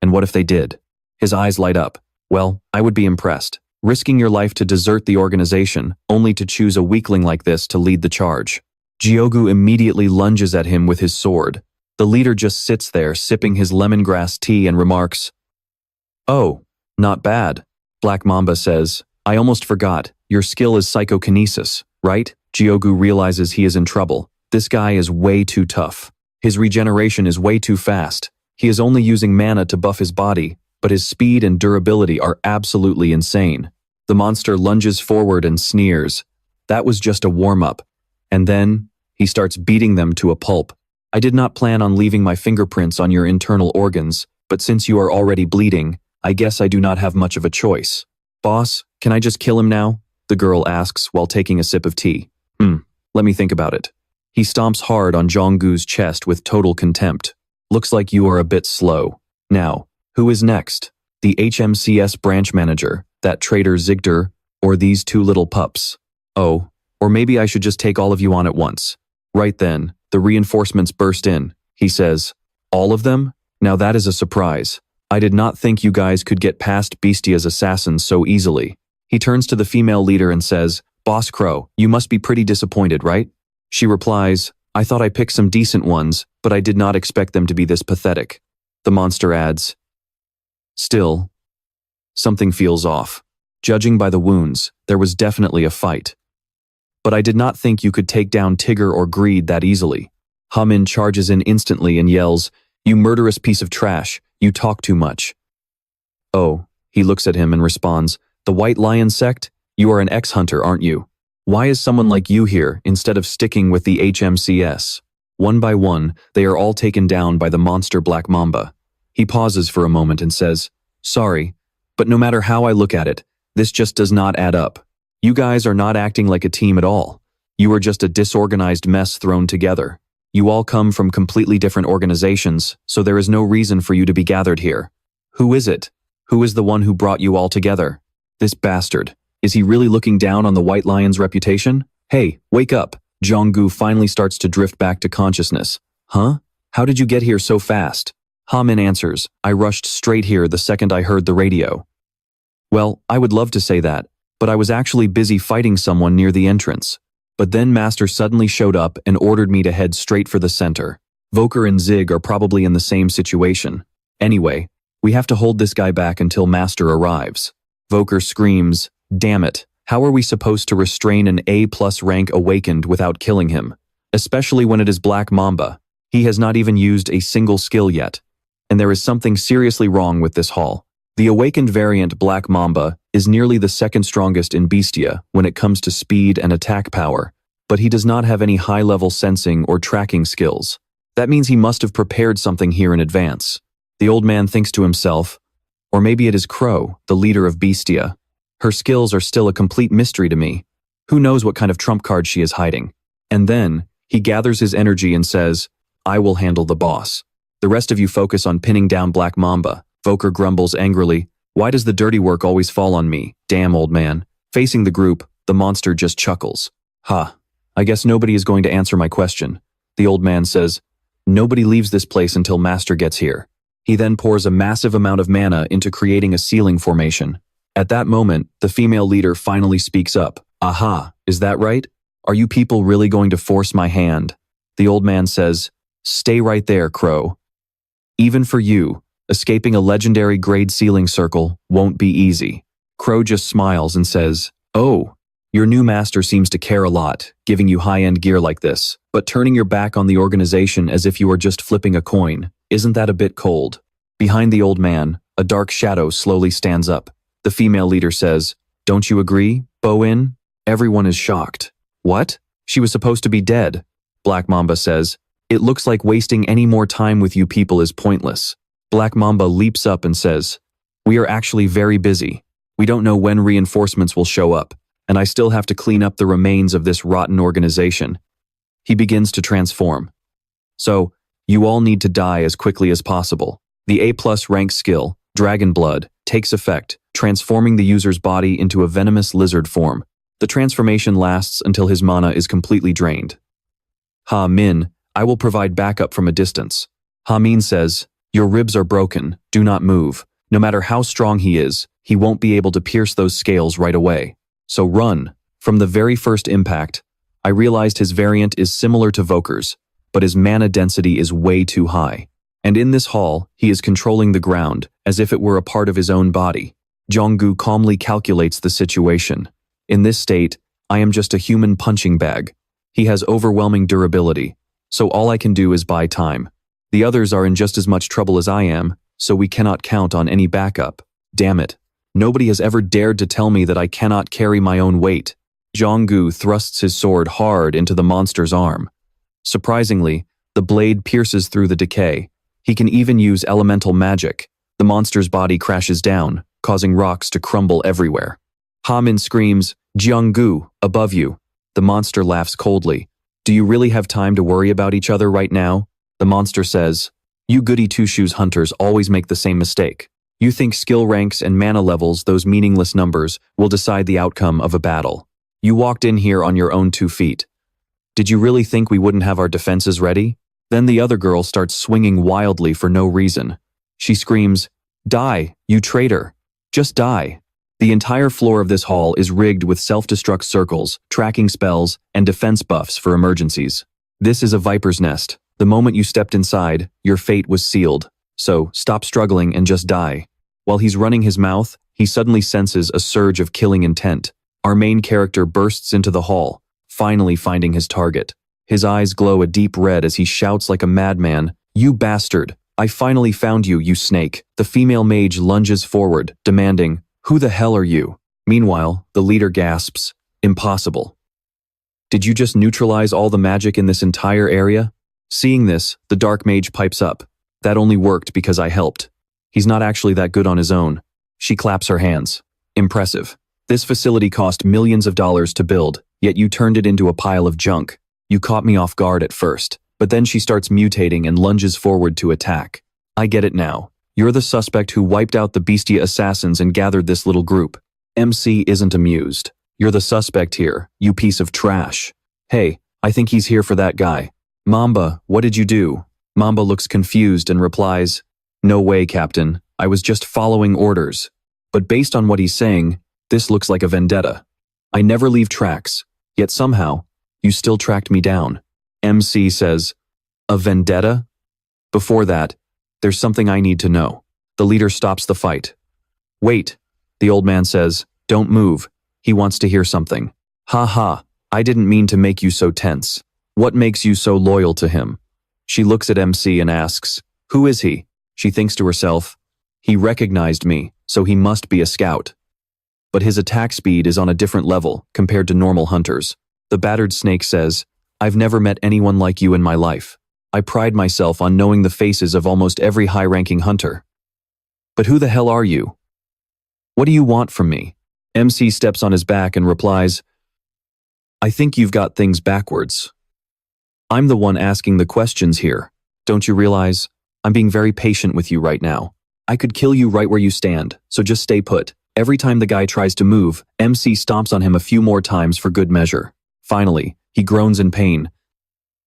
A: And what if they did? His eyes light up. Well, I would be impressed. Risking your life to desert the organization, only to choose a weakling like this to lead the charge. Jogu immediately lunges at him with his sword. The leader just sits there sipping his lemongrass tea and remarks, oh, not bad. Black Mamba says, I almost forgot, your skill is psychokinesis, right? Jogu realizes he is in trouble. This guy is way too tough. His regeneration is way too fast. He is only using mana to buff his body, but his speed and durability are absolutely insane. The monster lunges forward and sneers. That was just a warm-up. And then, he starts beating them to a pulp. I did not plan on leaving my fingerprints on your internal organs, but since you are already bleeding, I guess I do not have much of a choice. Boss, can I just kill him now? The girl asks while taking a sip of tea. Let me think about it. He stomps hard on Jonggu's chest with total contempt. Looks like you are a bit slow. Now, who is next? The HMCS branch manager, that traitor Zigter, or these two little pups? Oh, or maybe I should just take all of you on at once. Right then, the reinforcements burst in. He says, all of them? Now that is a surprise. I did not think you guys could get past Beastia's assassins so easily. He turns to the female leader and says, Boss Crow, you must be pretty disappointed, right? She replies, I thought I picked some decent ones, but I did not expect them to be this pathetic. The monster adds, still, something feels off. Judging by the wounds, there was definitely a fight. But I did not think you could take down Tigger or Greed that easily. Hamin charges in instantly and yells, you murderous piece of trash, you talk too much. Oh, he looks at him and responds, the White Lion sect? You are an ex-hunter, aren't you? Why is someone like you here instead of sticking with the HMCS? One by one, they are all taken down by the monster Black Mamba. He pauses for a moment and says, sorry, but no matter how I look at it, this just does not add up. You guys are not acting like a team at all. You are just a disorganized mess thrown together. You all come from completely different organizations, so there is no reason for you to be gathered here. Who is it? Who is the one who brought you all together? This bastard. Is he really looking down on the White Lion's reputation? Hey, wake up. Jonggu finally starts to drift back to consciousness. Huh? How did you get here so fast? Hamin answers, I rushed straight here the second I heard the radio. Well, I would love to say that, but I was actually busy fighting someone near the entrance. But then Master suddenly showed up and ordered me to head straight for the center. Voker and Zig are probably in the same situation. Anyway, we have to hold this guy back until Master arrives. Voker screams, damn it, how are we supposed to restrain an A+ rank awakened without killing him? Especially when it is Black Mamba. He has not even used a single skill yet. And there is something seriously wrong with this haul. The awakened variant Black Mamba is nearly the second strongest in Beastia when it comes to speed and attack power, but he does not have any high-level sensing or tracking skills. That means he must have prepared something here in advance. The old man thinks to himself, or maybe it is Crow, the leader of Beastia. Her skills are still a complete mystery to me. Who knows what kind of trump card she is hiding? And then, he gathers his energy and says, I will handle the boss. The rest of you focus on pinning down Black Mamba. Voker grumbles angrily, why does the dirty work always fall on me? Damn, old man. Facing the group, the monster just chuckles. Ha, I guess nobody is going to answer my question. The old man says, nobody leaves this place until Master gets here. He then pours a massive amount of mana into creating a ceiling formation. At that moment, the female leader finally speaks up. Aha, is that right? Are you people really going to force my hand? The old man says, stay right there, Crow. Even for you, escaping a legendary grade ceiling circle won't be easy. Crow just smiles and says, oh, Your new master seems to care a lot, giving you high-end gear like this, but turning your back on the organization as if you were just flipping a coin. Isn't that a bit cold? Behind the old man, a dark shadow slowly stands up. The female leader says, "Don't you agree, Bo-in?" Everyone is shocked. What? She was supposed to be dead. Black Mamba says, "It looks like wasting any more time with you people is pointless." Black Mamba leaps up and says, "We are actually very busy. We don't know when reinforcements will show up, and I still have to clean up the remains of this rotten organization." He begins to transform. "So, you all need to die as quickly as possible." The A+ rank skill, Dragon Blood, takes effect, transforming the user's body into a venomous lizard form. The transformation lasts until his mana is completely drained. Ha Min, I will provide backup from a distance. Ha Min says, "Your ribs are broken, do not move. No matter how strong he is, he won't be able to pierce those scales right away. So run." From the very first impact, I realized his variant is similar to Voker's, but his mana density is way too high. And in this hall, he is controlling the ground, as if it were a part of his own body. Jonggu calmly calculates the situation. In this state, I am just a human punching bag. He has overwhelming durability, so all I can do is buy time. The others are in just as much trouble as I am, so we cannot count on any backup. Damn it. Nobody has ever dared to tell me that I cannot carry my own weight. Jonggu thrusts his sword hard into the monster's arm. Surprisingly, the blade pierces through the decay. He can even use elemental magic. The monster's body crashes down, causing rocks to crumble everywhere. Ha Min screams, "Jonggu, above you." The monster laughs coldly. "Do you really have time to worry about each other right now?" The monster says, "You goody two-shoes hunters always make the same mistake. You think skill ranks and mana levels, those meaningless numbers, will decide the outcome of a battle. You walked in here on your own 2 feet. Did you really think we wouldn't have our defenses ready?" Then the other girl starts swinging wildly for no reason. She screams, "Die, you traitor. Just die." The entire floor of this hall is rigged with self-destruct circles, tracking spells, and defense buffs for emergencies. This is a viper's nest. The moment you stepped inside, your fate was sealed. So stop struggling and just die. While he's running his mouth, he suddenly senses a surge of killing intent. Our main character bursts into the hall, finally finding his target. His eyes glow a deep red as he shouts like a madman, "You bastard! I finally found you, you snake." The female mage lunges forward, demanding, "Who the hell are you?" Meanwhile, the leader gasps, "Impossible. Did you just neutralize all the magic in this entire area?" Seeing this, the dark mage pipes up. "That only worked because I helped. He's not actually that good on his own." She claps her hands. "Impressive. This facility cost millions of dollars to build, yet you turned it into a pile of junk. You caught me off guard at first." But then she starts mutating and lunges forward to attack. "I get it now. You're the suspect who wiped out the Beastia assassins and gathered this little group." MC isn't amused. "You're the suspect here, you piece of trash." "Hey, I think he's here for that guy." "Mamba, what did you do?" Mamba looks confused and replies, "No way, Captain. I was just following orders." But based on what he's saying, this looks like a vendetta. "I never leave tracks, yet somehow, you still tracked me down." MC says, "A vendetta?" Before that, there's something I need to know. The leader stops the fight. "Wait," the old man says, "don't move. He wants to hear something." "Ha ha, I didn't mean to make you so tense. What makes you so loyal to him?" She looks at MC and asks, "Who is he?" She thinks to herself, "He recognized me, so he must be a scout." But his attack speed is on a different level compared to normal hunters. The battered snake says, "I've never met anyone like you in my life. I pride myself on knowing the faces of almost every high-ranking hunter. But who the hell are you? What do you want from me?" MC steps on his back and replies, "I think you've got things backwards. I'm the one asking the questions here. Don't you realize? I'm being very patient with you right now. I could kill you right where you stand, so just stay put." Every time the guy tries to move, MC stomps on him a few more times for good measure. Finally, he groans in pain.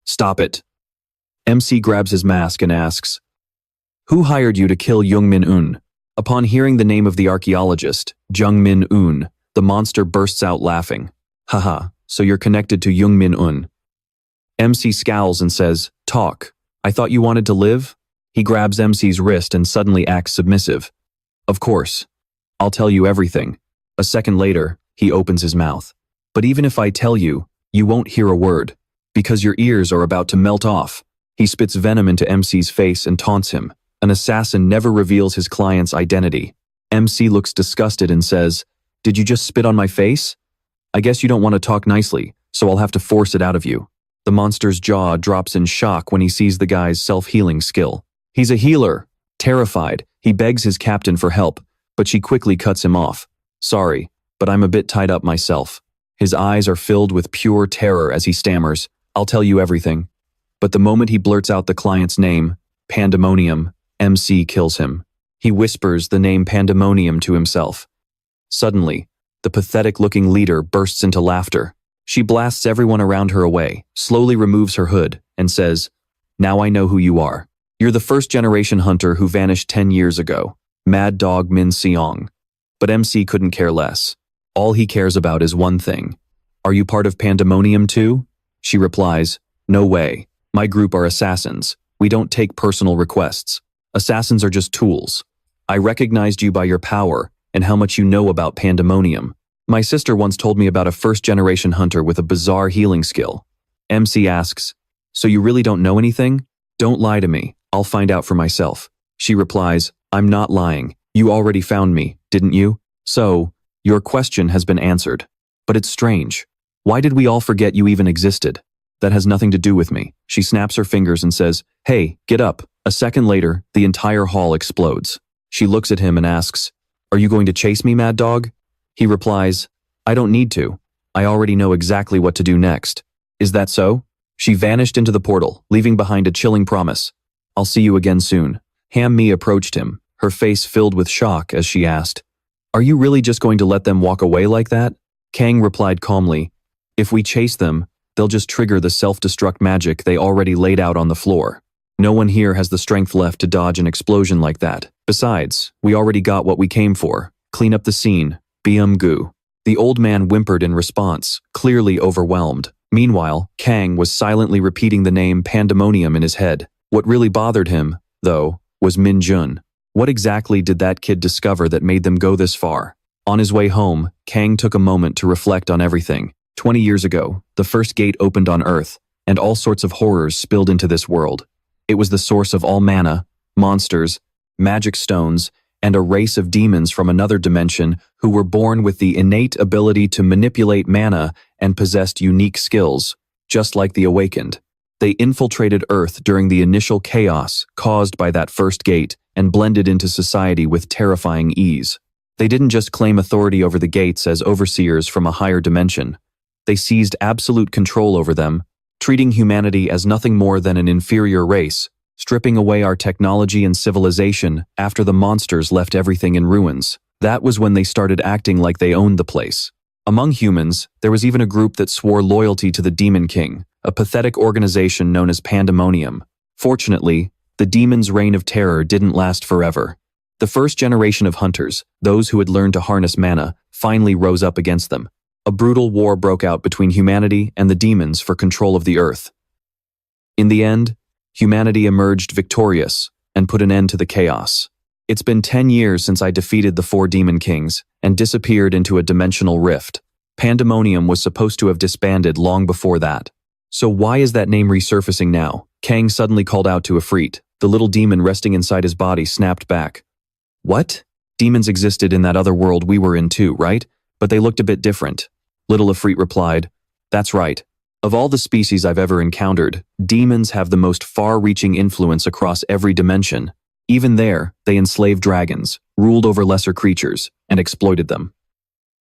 A: "Stop it." MC grabs his mask and asks, "Who hired you to kill Jung Min-un?" Upon hearing the name of the archaeologist, Jung Min-un, the monster bursts out laughing. "Haha, so you're connected to Jung Min-un." MC scowls and says, "Talk. I thought you wanted to live?" He grabs MC's wrist and suddenly acts submissive. "Of course. I'll tell you everything." A second later, he opens his mouth. But even if I tell you, you won't hear a word, because your ears are about to melt off." He spits venom into MC's face and taunts him. An assassin never reveals his client's identity. MC looks disgusted and says, "Did you just spit on my face? I guess you don't want to talk nicely, so I'll have to force it out of you." The monster's jaw drops in shock when he sees the guy's self-healing skill. He's a healer. Terrified, he begs his captain for help, but she quickly cuts him off. "Sorry, but I'm a bit tied up myself." His eyes are filled with pure terror as he stammers, "I'll tell you everything." But the moment he blurts out the client's name, Pandemonium, MC kills him. He whispers the name Pandemonium to himself. Suddenly, the pathetic-looking leader bursts into laughter. She blasts everyone around her away, slowly removes her hood, and says, "Now I know who you are. You're the first-generation hunter who vanished 10 years ago, Mad Dog Min Siwoo." But MC couldn't care less. All he cares about is one thing. "Are you part of Pandemonium too?" She replies, "No way. My group are assassins. We don't take personal requests. Assassins are just tools. I recognized you by your power and how much you know about Pandemonium. My sister once told me about a first-generation hunter with a bizarre healing skill." MC asks, "So you really don't know anything? Don't lie to me. I'll find out for myself." She replies, "I'm not lying. You already found me, didn't you? So, your question has been answered. But it's strange. Why did we all forget you even existed? That has nothing to do with me." She snaps her fingers and says, "Hey, get up." A second later, the entire hall explodes. She looks at him and asks, "Are you going to chase me, Mad Dog?" He replies, "I don't need to. I already know exactly what to do next." "Is that so?" She vanished into the portal, leaving behind a chilling promise. "I'll see you again soon." Ham-Mi approached him, her face filled with shock as she asked, "Are you really just going to let them walk away like that?" Kang replied calmly, "If we chase them, they'll just trigger the self-destruct magic they already laid out on the floor. No one here has the strength left to dodge an explosion like that. Besides, we already got what we came for. Clean up the scene. Goo." The old man whimpered in response, clearly overwhelmed. Meanwhile, Kang was silently repeating the name Pandemonium in his head. What really bothered him, though, was Min-jun. What exactly did that kid discover that made them go this far? On his way home, Kang took a moment to reflect on everything. 20 years ago, the first gate opened on Earth, and all sorts of horrors spilled into this world. It was the source of all mana, monsters, magic stones, and a race of demons from another dimension who were born with the innate ability to manipulate mana and possessed unique skills, just like the Awakened. They infiltrated Earth during the initial chaos caused by that first gate and blended into society with terrifying ease. They didn't just claim authority over the gates as overseers from a higher dimension. They seized absolute control over them, treating humanity as nothing more than an inferior race, stripping away our technology and civilization after the monsters left everything in ruins. That was when they started acting like they owned the place. Among humans, there was even a group that swore loyalty to the Demon King, a pathetic organization known as Pandemonium. Fortunately, the demon's reign of terror didn't last forever. The first generation of hunters, those who had learned to harness mana, finally rose up against them. A brutal war broke out between humanity and the demons for control of the Earth. In the end, humanity emerged victorious and put an end to the chaos. It's been 10 years since I defeated the 4 Demon Kings and disappeared into a dimensional rift. Pandemonium was supposed to have disbanded long before that. So why is that name resurfacing now? Kang suddenly called out to Ifrit. The little demon resting inside his body snapped back. "What? Demons existed in that other world we were in too, right? But they looked a bit different." Little Ifrit replied, "That's right. Of all the species I've ever encountered, demons have the most far-reaching influence across every dimension. Even there, they enslaved dragons, ruled over lesser creatures, and exploited them.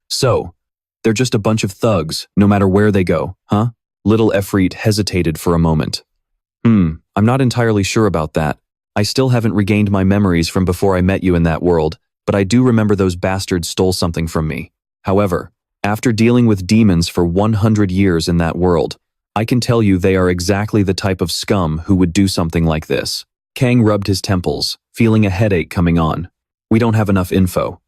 A: So, they're just a bunch of thugs, no matter where they go, huh?" Little Ifrit hesitated for a moment. I'm not entirely sure about that. I still haven't regained my memories from before I met you in that world, but I do remember those bastards stole something from me. However, after dealing with demons for 100 years in that world, I can tell you they are exactly the type of scum who would do something like this." Kang rubbed his temples, feeling a headache coming on. "We don't have enough info.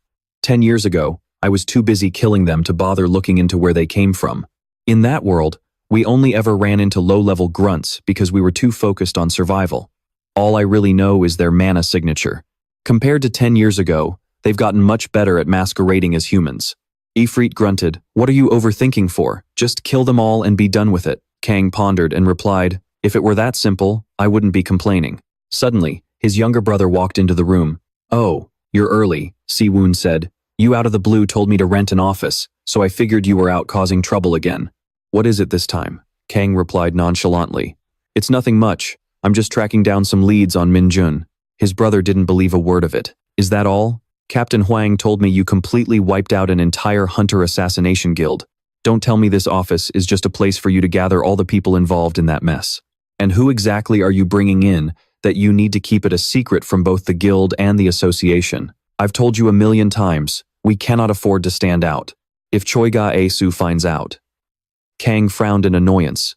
A: 10 years ago, I was too busy killing them to bother looking into where they came from. In that world, we only ever ran into low-level grunts because we were too focused on survival. All I really know is their mana signature. Compared to 10 years ago, they've gotten much better at masquerading as humans. Ifrit grunted. What are you overthinking for? Just kill them all and be done with it. Kang pondered and replied, if it were that simple, I wouldn't be complaining. Suddenly, his younger brother walked into the room. Oh, you're early, Siwoo said. You out of the blue told me to rent an office, so I figured you were out causing trouble again. What is it this time? Kang replied nonchalantly. It's nothing much. I'm just tracking down some leads on Min-jun. His brother didn't believe a word of it. Is that all? Captain Huang told me you completely wiped out an entire hunter assassination guild. Don't tell me this office is just a place for you to gather all the people involved in that mess. And who exactly are you bringing in that you need to keep it a secret from both the guild and the association? I've told you 1,000,000 times, we cannot afford to stand out. If Choi-ga-asu finds out. Kang frowned in annoyance.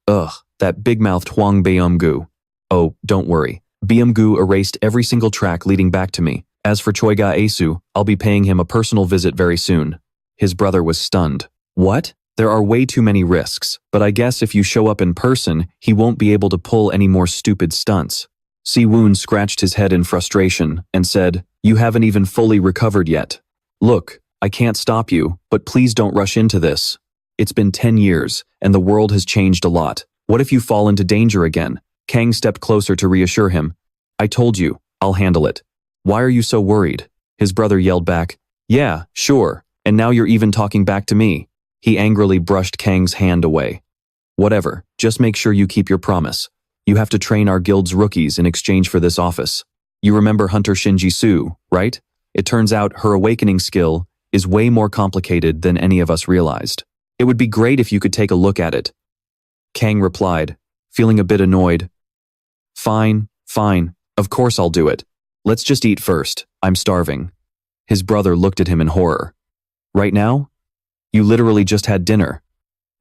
A: Ugh, that big-mouthed Huang Beum-gu. Oh, don't worry. Beum-gu erased every single track leading back to me. As for Choi-ga-asu, I'll be paying him a personal visit very soon. His brother was stunned. What? There are way too many risks, but I guess if you show up in person, he won't be able to pull any more stupid stunts. Siwoo scratched his head in frustration and said, you haven't even fully recovered yet. Look, I can't stop you, but please don't rush into this. It's been 10 years, and the world has changed a lot. What if you fall into danger again? Kang stepped closer to reassure him. I told you, I'll handle it. Why are you so worried? His brother yelled back. Yeah, sure, and now you're even talking back to me. He angrily brushed Kang's hand away. Whatever, just make sure you keep your promise. You have to train our guild's rookies in exchange for this office. You remember Hunter Shinji-soo, right? It turns out her awakening skill is way more complicated than any of us realized. It would be great if you could take a look at it. Kang replied, feeling a bit annoyed. Fine, of course I'll do it. Let's just eat first, I'm starving. His brother looked at him in horror. Right now? You literally just had dinner.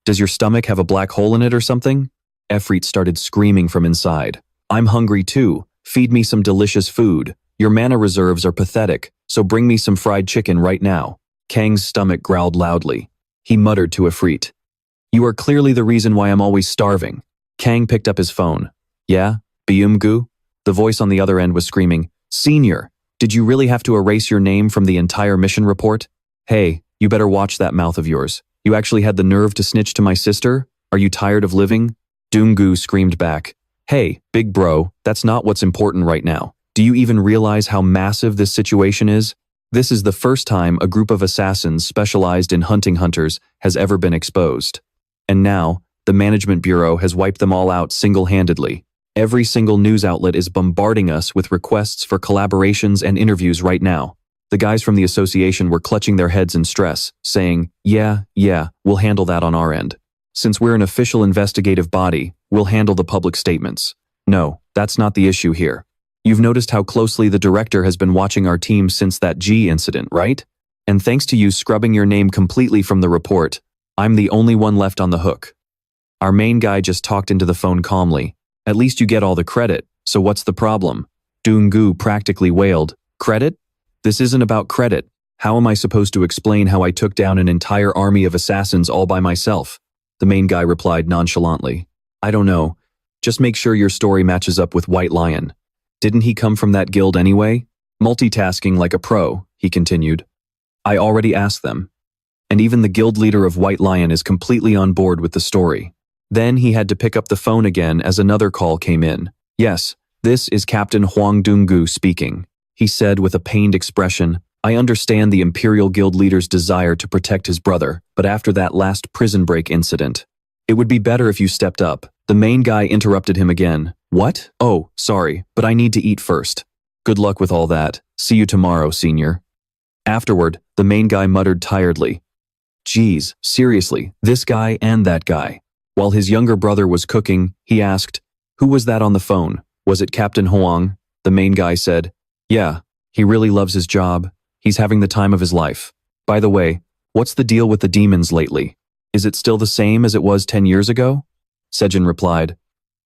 A: Does your stomach have a black hole in it or something? Ifrit started screaming from inside. I'm hungry too, feed me some delicious food. Your mana reserves are pathetic, so bring me some fried chicken right now. Kang's stomach growled loudly. He muttered to Ifrit. You are clearly the reason why I'm always starving. Kang picked up his phone. Yeah, Beum-gu? The voice on the other end was screaming, Senior, did you really have to erase your name from the entire mission report? Hey, you better watch that mouth of yours. You actually had the nerve to snitch to my sister? Are you tired of living? Doongu screamed back. Hey, big bro, that's not what's important right now. Do you even realize how massive this situation is? This is the first time a group of assassins specialized in hunting hunters has ever been exposed. And now, the Management Bureau has wiped them all out single-handedly. Every single news outlet is bombarding us with requests for collaborations and interviews right now. The guys from the association were clutching their heads in stress, saying, yeah, we'll handle that on our end. Since we're an official investigative body, we'll handle the public statements. No, that's not the issue here. You've noticed how closely the director has been watching our team since that G incident, right? And thanks to you scrubbing your name completely from the report, I'm the only one left on the hook. Our main guy just talked into the phone calmly. At least you get all the credit, so what's the problem? Doongu practically wailed. Credit? This isn't about credit. How am I supposed to explain how I took down an entire army of assassins all by myself? The main guy replied nonchalantly. I don't know. Just make sure your story matches up with White Lion. Didn't he come from that guild anyway? Multitasking like a pro, he continued. I already asked them. And even the guild leader of White Lion is completely on board with the story. Then he had to pick up the phone again as another call came in. Yes, this is Captain Huang Doongu speaking. He said with a pained expression, I understand the Imperial Guild leader's desire to protect his brother, but after that last prison break incident, it would be better if you stepped up. The main guy interrupted him again. What? Oh, sorry, but I need to eat first. Good luck with all that. See you tomorrow, senior. Afterward, the main guy muttered tiredly. Geez, seriously, this guy and that guy. While his younger brother was cooking, he asked, who was that on the phone? Was it Captain Huang? The main guy said, yeah, he really loves his job. He's having the time of his life. By the way, what's the deal with the demons lately? Is it still the same as it was 10 years ago? Sejin replied,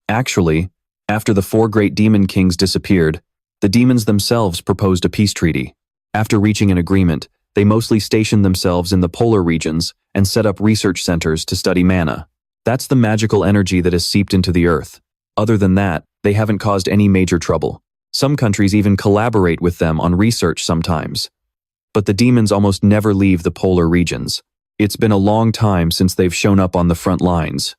A: actually, after the 4 great demon kings disappeared, the demons themselves proposed a peace treaty. After reaching an agreement, they mostly stationed themselves in the polar regions and set up research centers to study mana. That's the magical energy that has seeped into the earth. Other than that, they haven't caused any major trouble. Some countries even collaborate with them on research sometimes. but the demons almost never leave the polar regions. It's been a long time since they've shown up on the front lines.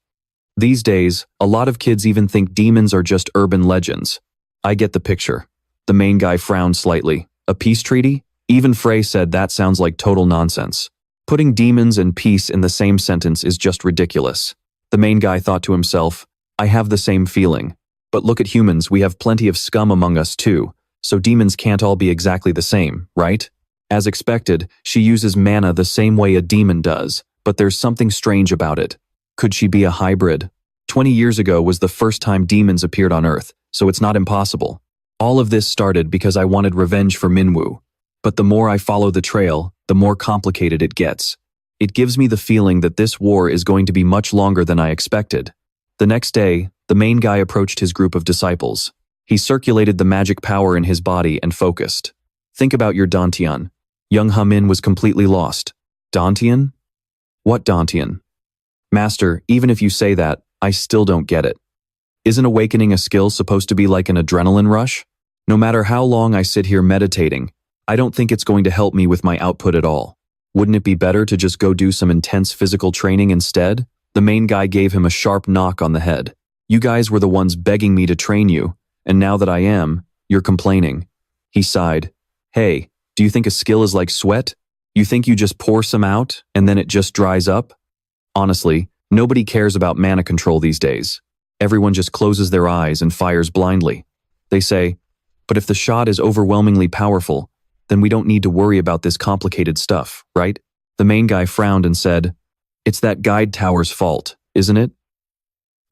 A: These days, a lot of kids even think demons are just urban legends. I get the picture. The main guy frowned slightly. A peace treaty? Even Frey said that sounds like total nonsense. Putting demons and peace in the same sentence is just ridiculous. The main guy thought to himself, I have the same feeling. But look at humans, we have plenty of scum among us too, so demons can't all be exactly the same, right? As expected, she uses mana the same way a demon does, but there's something strange about it. Could she be a hybrid? 20 years ago was the first time demons appeared on Earth, so it's not impossible. All of this started because I wanted revenge for Minwoo. But the more I follow the trail, the more complicated it gets. It gives me the feeling that this war is going to be much longer than I expected. The next day, the main guy approached his group of disciples. He circulated the magic power in his body and focused. Think about your Dantian. Young Ha-min was completely lost. Dantian? What Dantian? Master, even if you say that, I still don't get it. Isn't awakening a skill supposed to be like an adrenaline rush? No matter how long I sit here meditating, I don't think it's going to help me with my output at all. Wouldn't it be better to just go do some intense physical training instead? The main guy gave him a sharp knock on the head. You guys were the ones begging me to train you, and now that I am, you're complaining. He sighed. Hey, do you think a skill is like sweat? You think you just pour some out, and then it just dries up? Honestly, nobody cares about mana control these days. Everyone just closes their eyes and fires blindly. They say, but if the shot is overwhelmingly powerful, then we don't need to worry about this complicated stuff, right? The main guy frowned and said, it's that guide tower's fault, isn't it?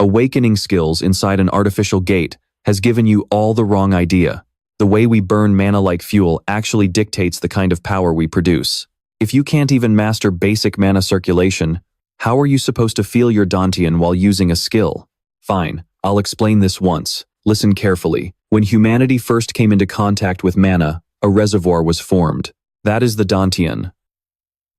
A: Awakening skills inside an artificial gate has given you all the wrong idea. The way we burn mana like fuel actually dictates the kind of power we produce. If you can't even master basic mana circulation, how are you supposed to feel your Dantian while using a skill? Fine, I'll explain this once. Listen carefully. When humanity first came into contact with mana, a reservoir was formed. That is the Dantian.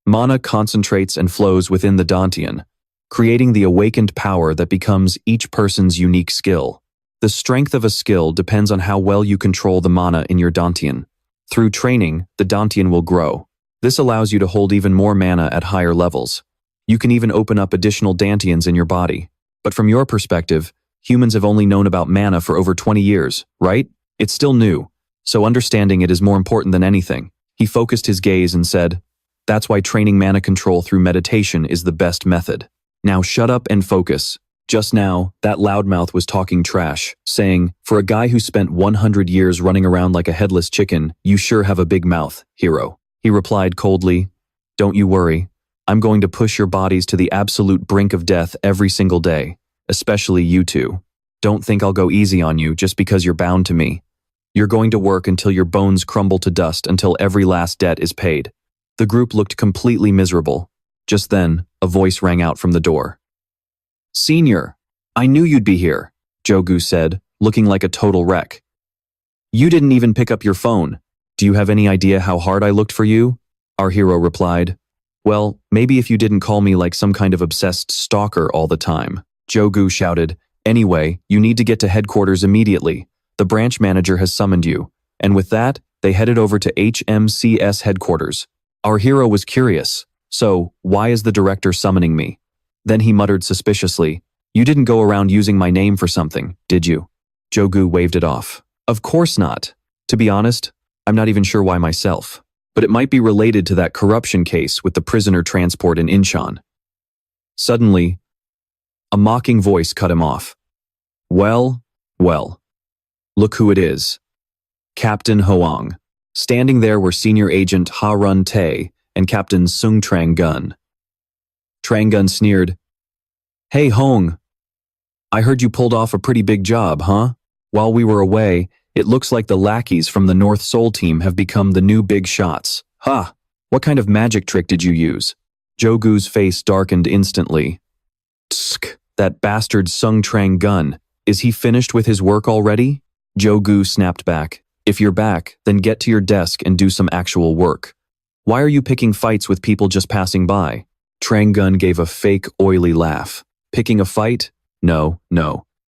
A: Mana concentrates and flows within the Dantian, creating the awakened power that becomes each person's unique skill. The strength of a skill depends on how well you control the mana in your Dantian. Through training, the Dantian will grow. This allows you to hold even more mana at higher levels. You can even open up additional Dantians in your body. But from your perspective, humans have only known about mana for over 20 years, right? It's still new, so understanding it is more important than anything. He focused his gaze and said, that's why training mana control through meditation is the best method. Now shut up and focus. Just now, that loudmouth was talking trash, saying, for a guy who spent 100 years running around like a headless chicken, you sure have a big mouth, hero. He replied coldly, don't you worry. I'm going to push your bodies to the absolute brink of death every single day, especially you two. Don't think I'll go easy on you just because you're bound to me. You're going to work until your bones crumble to dust until every last debt is paid. The group looked completely miserable. Just then, a voice rang out from the door. Senior, I knew you'd be here, Jogu said, looking like a total wreck. You didn't even pick up your phone. Do you have any idea how hard I looked for you? Our hero replied. Well, maybe if you didn't call me like some kind of obsessed stalker all the time. Jogu shouted, anyway, you need to get to headquarters immediately. The branch manager has summoned you. And with that, they headed over to HMCS headquarters. Our hero was curious. So, why is the director summoning me? Then he muttered suspiciously, you didn't go around using my name for something, did you? Jogu waved it off. Of course not. To be honest, I'm not even sure why myself. But it might be related to that corruption case with the prisoner transport in Incheon. Suddenly, a mocking voice cut him off. Well, look who it is. Captain Hoang. Standing there were Senior Agent Ha Run Tae and Captain Sung Trang Gun. Trang Gun sneered, Hey Hong, I heard you pulled off a pretty big job, huh? While we were away, it looks like the lackeys from the North Seoul team have become the new big shots. Ha! What kind of magic trick did you use? Jogu's face darkened instantly. Tsk, that bastard Sung Trang Gun. Is he finished with his work already? Jogu snapped back. If you're back, then get to your desk and do some actual work. Why are you picking fights with people just passing by? Trang Gun gave a fake, oily laugh. Picking a fight? No.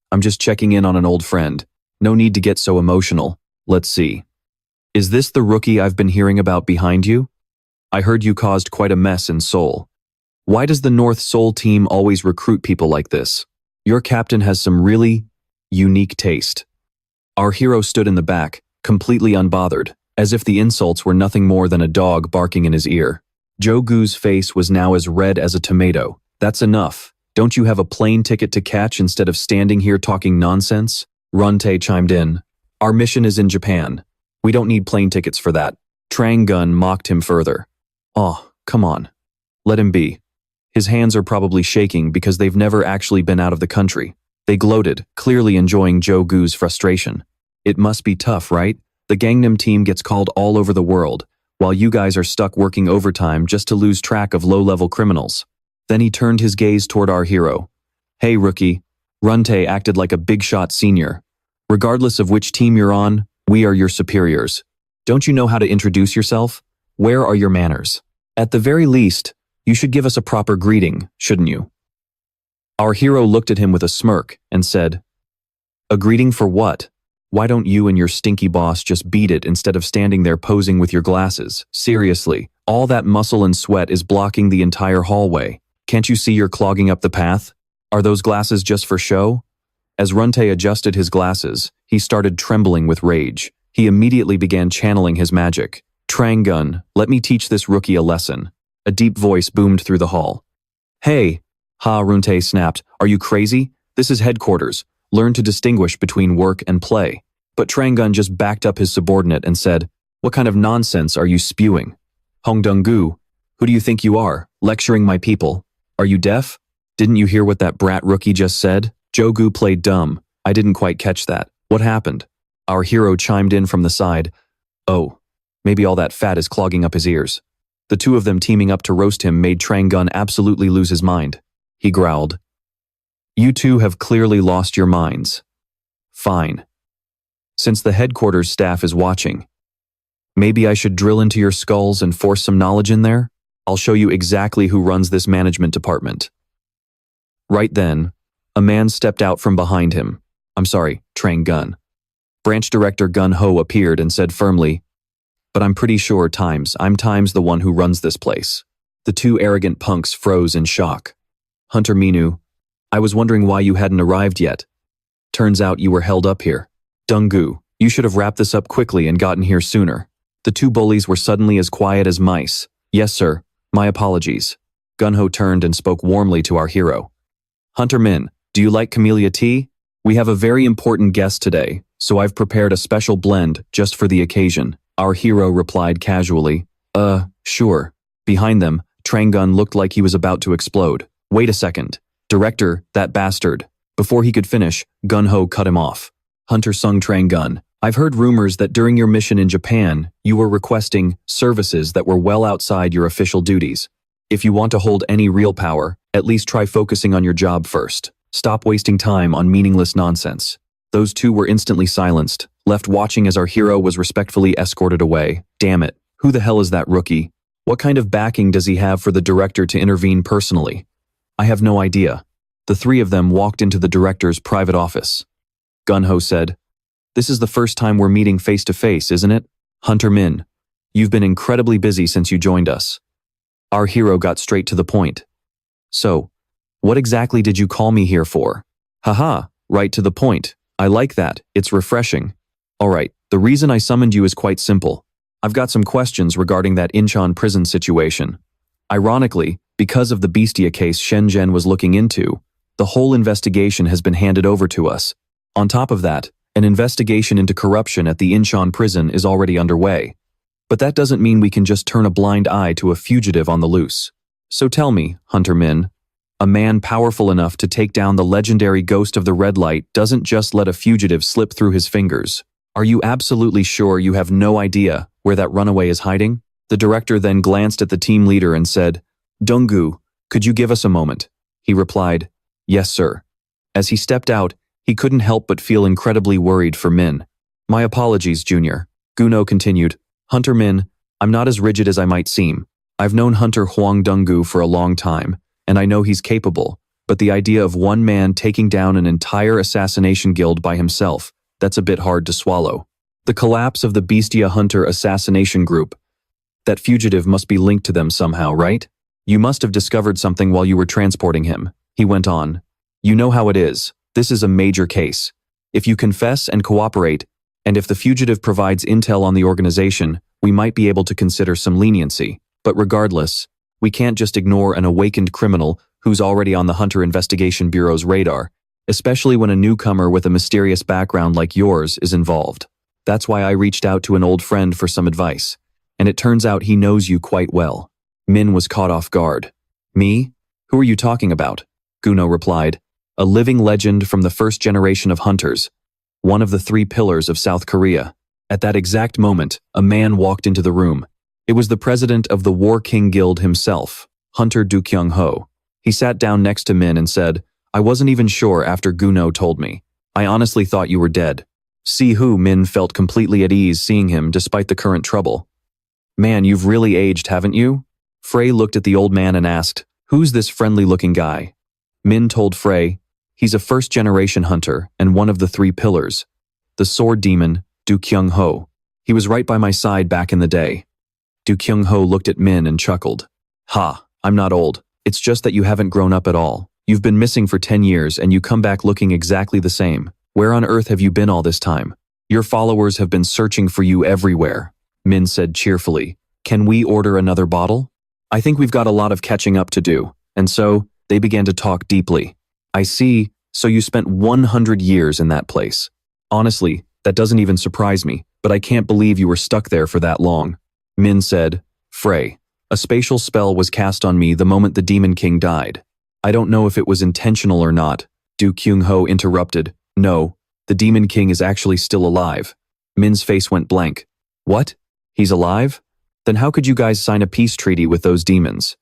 A: I'm just checking in on an old friend. No need to get so emotional. Let's see. Is this the rookie I've been hearing about behind you? I heard you caused quite a mess in Seoul. Why does the North Seoul team always recruit people like this? Your captain has some really unique taste. Our hero stood in the back, completely unbothered, as if the insults were nothing more than a dog barking in his ear. Jo-goo's face was now as red as a tomato. That's enough. Don't you have a plane ticket to catch instead of standing here talking nonsense? Runtae chimed in. Our mission is in Japan. We don't need plane tickets for that. Trang-gun mocked him further. Oh, come on. Let him be. His hands are probably shaking because they've never actually been out of the country. They gloated, clearly enjoying Jo-goo's frustration. It must be tough, right? The Gangnam team gets called all over the world, while you guys are stuck working overtime just to lose track of low-level criminals. Then he turned his gaze toward our hero. Hey, rookie. Runtae acted like a big-shot senior. Regardless of which team you're on, we are your superiors. Don't you know how to introduce yourself? Where are your manners? At the very least, you should give us a proper greeting, shouldn't you? Our hero looked at him with a smirk and said, A greeting for what? Why don't you and your stinky boss just beat it instead of standing there posing with your glasses? Seriously, all that muscle and sweat is blocking the entire hallway. Can't you see you're clogging up the path? Are those glasses just for show? As Runtae adjusted his glasses, he started trembling with rage. He immediately began channeling his magic. Trang-gun, let me teach this rookie a lesson. A deep voice boomed through the hall. Hey! Ha, Runtae snapped. Are you crazy? This is headquarters. Learn to distinguish between work and play. But Trang-gun just backed up his subordinate and said, What kind of nonsense are you spewing? Hong Dong-gu, who do you think you are, lecturing my people? Are you deaf? Didn't you hear what that brat rookie just said? Jo-gu played dumb. I didn't quite catch that. What happened? Our hero chimed in from the side. Oh, maybe all that fat is clogging up his ears. The two of them teaming up to roast him made Trang-gun absolutely lose his mind. He growled. You two have clearly lost your minds. Fine. Since the headquarters staff is watching, maybe I should drill into your skulls and force some knowledge in there? I'll show you exactly who runs this management department. Right then, a man stepped out from behind him. I'm sorry, Trang-gun. Branch Director Gun-ho appeared and said firmly, But I'm pretty sure I'm the one who runs this place. The two arrogant punks froze in shock. Hunter Minu, I was wondering why you hadn't arrived yet. Turns out you were held up here. Dong-gu, you should have wrapped this up quickly and gotten here sooner. The two bullies were suddenly as quiet as mice. Yes, sir. My apologies. Gun-ho turned and spoke warmly to our hero. Hunter Min, do you like camellia tea? We have a very important guest today, so I've prepared a special blend just for the occasion. Our hero replied casually, sure. Behind them, Trang-gun looked like he was about to explode. Wait a second. Director, that bastard. Before he could finish, Gun-ho cut him off. Hunter sung Trang-gun. I've heard rumors that during your mission in Japan, you were requesting services that were well outside your official duties. If you want to hold any real power, at least try focusing on your job first. Stop wasting time on meaningless nonsense. Those two were instantly silenced, left watching as our hero was respectfully escorted away. Damn it, who the hell is that rookie? What kind of backing does he have for the director to intervene personally? I have no idea. The three of them walked into the director's private office. Gun-ho said, This is the first time we're meeting face to face, isn't it? Hunter Min, you've been incredibly busy since you joined us. Our hero got straight to the point. So, what exactly did you call me here for? Haha, right to the point. I like that, it's refreshing. Alright, the reason I summoned you is quite simple. I've got some questions regarding that Incheon prison situation. Ironically, because of the Beastia case Shenzhen was looking into, the whole investigation has been handed over to us. On top of that, an investigation into corruption at the Incheon prison is already underway. But that doesn't mean we can just turn a blind eye to a fugitive on the loose. So tell me, Hunter Min, a man powerful enough to take down the legendary Ghost of the Red Light doesn't just let a fugitive slip through his fingers. Are you absolutely sure you have no idea where that runaway is hiding? The director then glanced at the team leader and said, Dong-gu, could you give us a moment? He replied, Yes, sir. As he stepped out, he couldn't help but feel incredibly worried for Min. My apologies, Junior. Guno continued, Hunter Min, I'm not as rigid as I might seem. I've known Hunter Huang Dong-gu for a long time, and I know he's capable, but the idea of one man taking down an entire assassination guild by himself, that's a bit hard to swallow. The collapse of the Beastia Hunter assassination group. That fugitive must be linked to them somehow, right? You must have discovered something while you were transporting him, he went on. You know how it is. This is a major case. If you confess and cooperate, and if the fugitive provides intel on the organization, we might be able to consider some leniency. But regardless, we can't just ignore an awakened criminal who's already on the Hunter Investigation Bureau's radar, especially when a newcomer with a mysterious background like yours is involved. That's why I reached out to an old friend for some advice, and it turns out he knows you quite well. Min was caught off guard. Me? Who are you talking about? Guno replied. A living legend from the first generation of hunters, one of the 3 pillars of South Korea. At that exact moment, a man walked into the room. It was the president of the War King Guild himself, Hunter Do Kyung-ho. He sat down next to Min and said, I wasn't even sure after Guno told me. I honestly thought you were dead. See who? Min felt completely at ease seeing him despite the current trouble. Man, you've really aged, haven't you? Frey looked at the old man and asked, who's this friendly-looking guy? Min told Frey, he's a first-generation hunter and one of the 3 pillars. The sword demon, Do Kyung-ho. He was right by my side back in the day. Do Kyung-ho looked at Min and chuckled. Ha, I'm not old. It's just that you haven't grown up at all. You've been missing for 10 years and you come back looking exactly the same. Where on earth have you been all this time? Your followers have been searching for you everywhere, Min said cheerfully. Can we order another bottle? I think we've got a lot of catching up to do. And so, they began to talk deeply. I see, so you spent 100 years in that place. Honestly, that doesn't even surprise me, but I can't believe you were stuck there for that long. Min said, Frey, a spatial spell was cast on me the moment the Demon King died. I don't know if it was intentional or not. Do Kyung-ho interrupted. No, the Demon King is actually still alive. Min's face went blank. What? He's alive? Then how could you guys sign a peace treaty with those demons?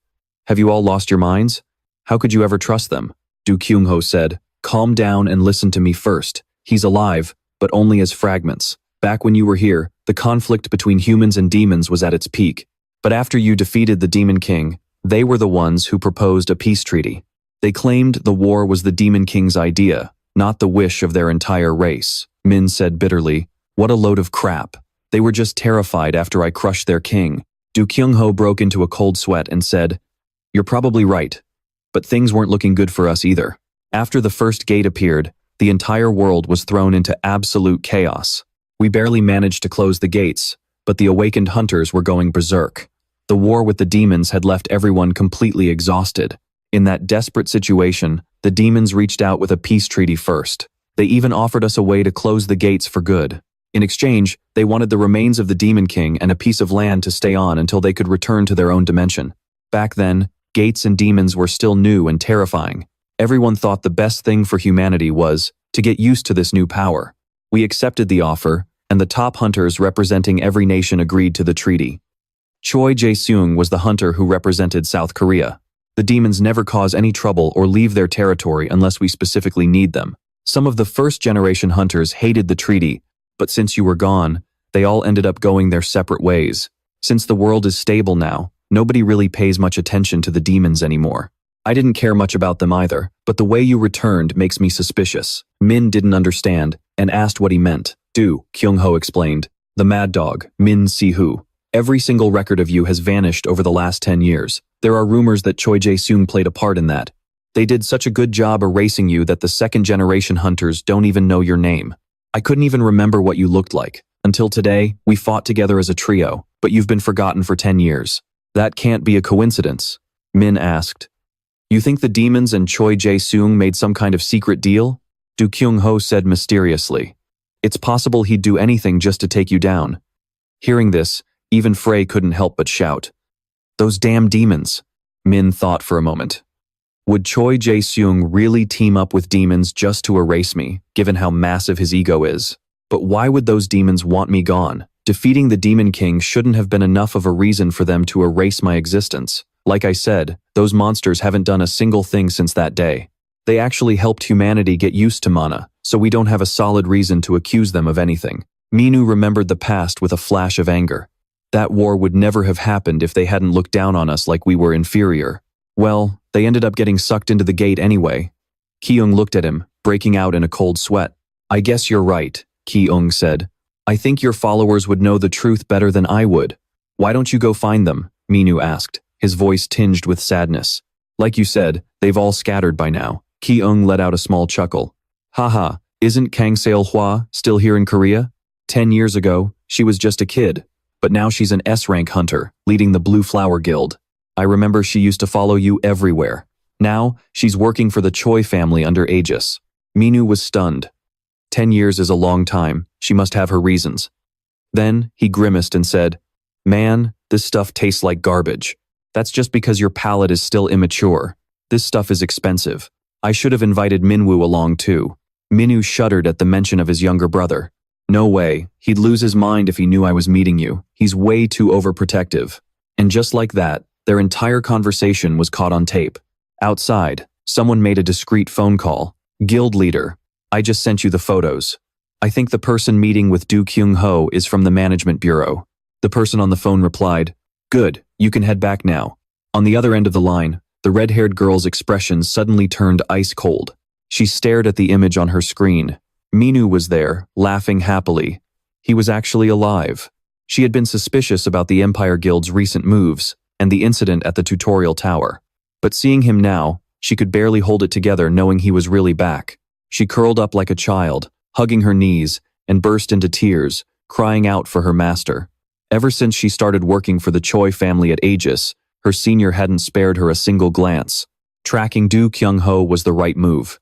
A: Have you all lost your minds? How could you ever trust them? Do Kyung-ho said, calm down and listen to me first. He's alive, but only as fragments. Back when you were here, the conflict between humans and demons was at its peak. But after you defeated the Demon King, they were the ones who proposed a peace treaty. They claimed the war was the Demon King's idea, not the wish of their entire race. Min said bitterly, what a load of crap. They were just terrified after I crushed their king. Do Kyung-ho broke into a cold sweat and said, you're probably right. But things weren't looking good for us either. After the first gate appeared, the entire world was thrown into absolute chaos. We barely managed to close the gates, but the awakened hunters were going berserk. The war with the demons had left everyone completely exhausted. In that desperate situation, the demons reached out with a peace treaty first. They even offered us a way to close the gates for good. In exchange, they wanted the remains of the Demon King and a piece of land to stay on until they could return to their own dimension. Back then, gates and demons were still new and terrifying. Everyone thought the best thing for humanity was to get used to this new power. We accepted the offer, and the top hunters representing every nation agreed to the treaty. Choi Jae-seung was the hunter who represented South Korea. The demons never cause any trouble or leave their territory unless we specifically need them. Some of the first-generation hunters hated the treaty, but since you were gone, they all ended up going their separate ways. Since the world is stable now, nobody really pays much attention to the demons anymore. I didn't care much about them either, but the way you returned makes me suspicious. Min didn't understand and asked what he meant. Do, Kyung-ho explained. The mad dog, Min Siwoo. Every single record of you has vanished over the last 10 years. There are rumors that Choi Jae-seung played a part in that. They did such a good job erasing you that the second-generation hunters don't even know your name. I couldn't even remember what you looked like. Until today, we fought together as a trio, but you've been forgotten for 10 years. That can't be a coincidence, Min asked. You think the demons and Choi Jae-seung made some kind of secret deal? Do Kyung-ho said mysteriously. It's possible he'd do anything just to take you down. Hearing this, even Frey couldn't help but shout. Those damn demons. Min thought for a moment. Would Choi Jae-seung really team up with demons just to erase me, given how massive his ego is? But why would those demons want me gone? Defeating the Demon King shouldn't have been enough of a reason for them to erase my existence. Like I said, those monsters haven't done a single thing since that day. They actually helped humanity get used to mana, so we don't have a solid reason to accuse them of anything. Minu remembered the past with a flash of anger. That war would never have happened if they hadn't looked down on us like we were inferior. Well, they ended up getting sucked into the gate anyway. Ki-eung looked at him, breaking out in a cold sweat. I guess you're right, Ki-eung said. I think your followers would know the truth better than I would. Why don't you go find them? Min-woo asked, his voice tinged with sadness. Like you said, they've all scattered by now. Ki-eung let out a small chuckle. Haha, isn't Kang Seol-hwa still here in Korea? 10 years ago, she was just a kid, but now she's an S-rank hunter, leading the Blue Flower Guild. I remember she used to follow you everywhere. Now, she's working for the Choi family under Aegis. Min-woo was stunned. 10 years is a long time, she must have her reasons. Then, he grimaced and said, Man, this stuff tastes like garbage. That's just because your palate is still immature. This stuff is expensive. I should have invited Min-woo along too. Min-woo shuddered at the mention of his younger brother. No way, he'd lose his mind if he knew I was meeting you. He's way too overprotective. And just like that, their entire conversation was caught on tape. Outside, someone made a discreet phone call. Guild leader, I just sent you the photos. I think the person meeting with Do Kyung-ho is from the management bureau. The person on the phone replied, Good, you can head back now. On the other end of the line, the red-haired girl's expression suddenly turned ice cold. She stared at the image on her screen. Min-woo was there, laughing happily. He was actually alive. She had been suspicious about the Empire Guild's recent moves and the incident at the tutorial tower. But seeing him now, she could barely hold it together knowing he was really back. She curled up like a child, hugging her knees, and burst into tears, crying out for her master. Ever since she started working for the Choi family at Aegis, her senior hadn't spared her a single glance. Tracking Do Kyung-ho was the right move.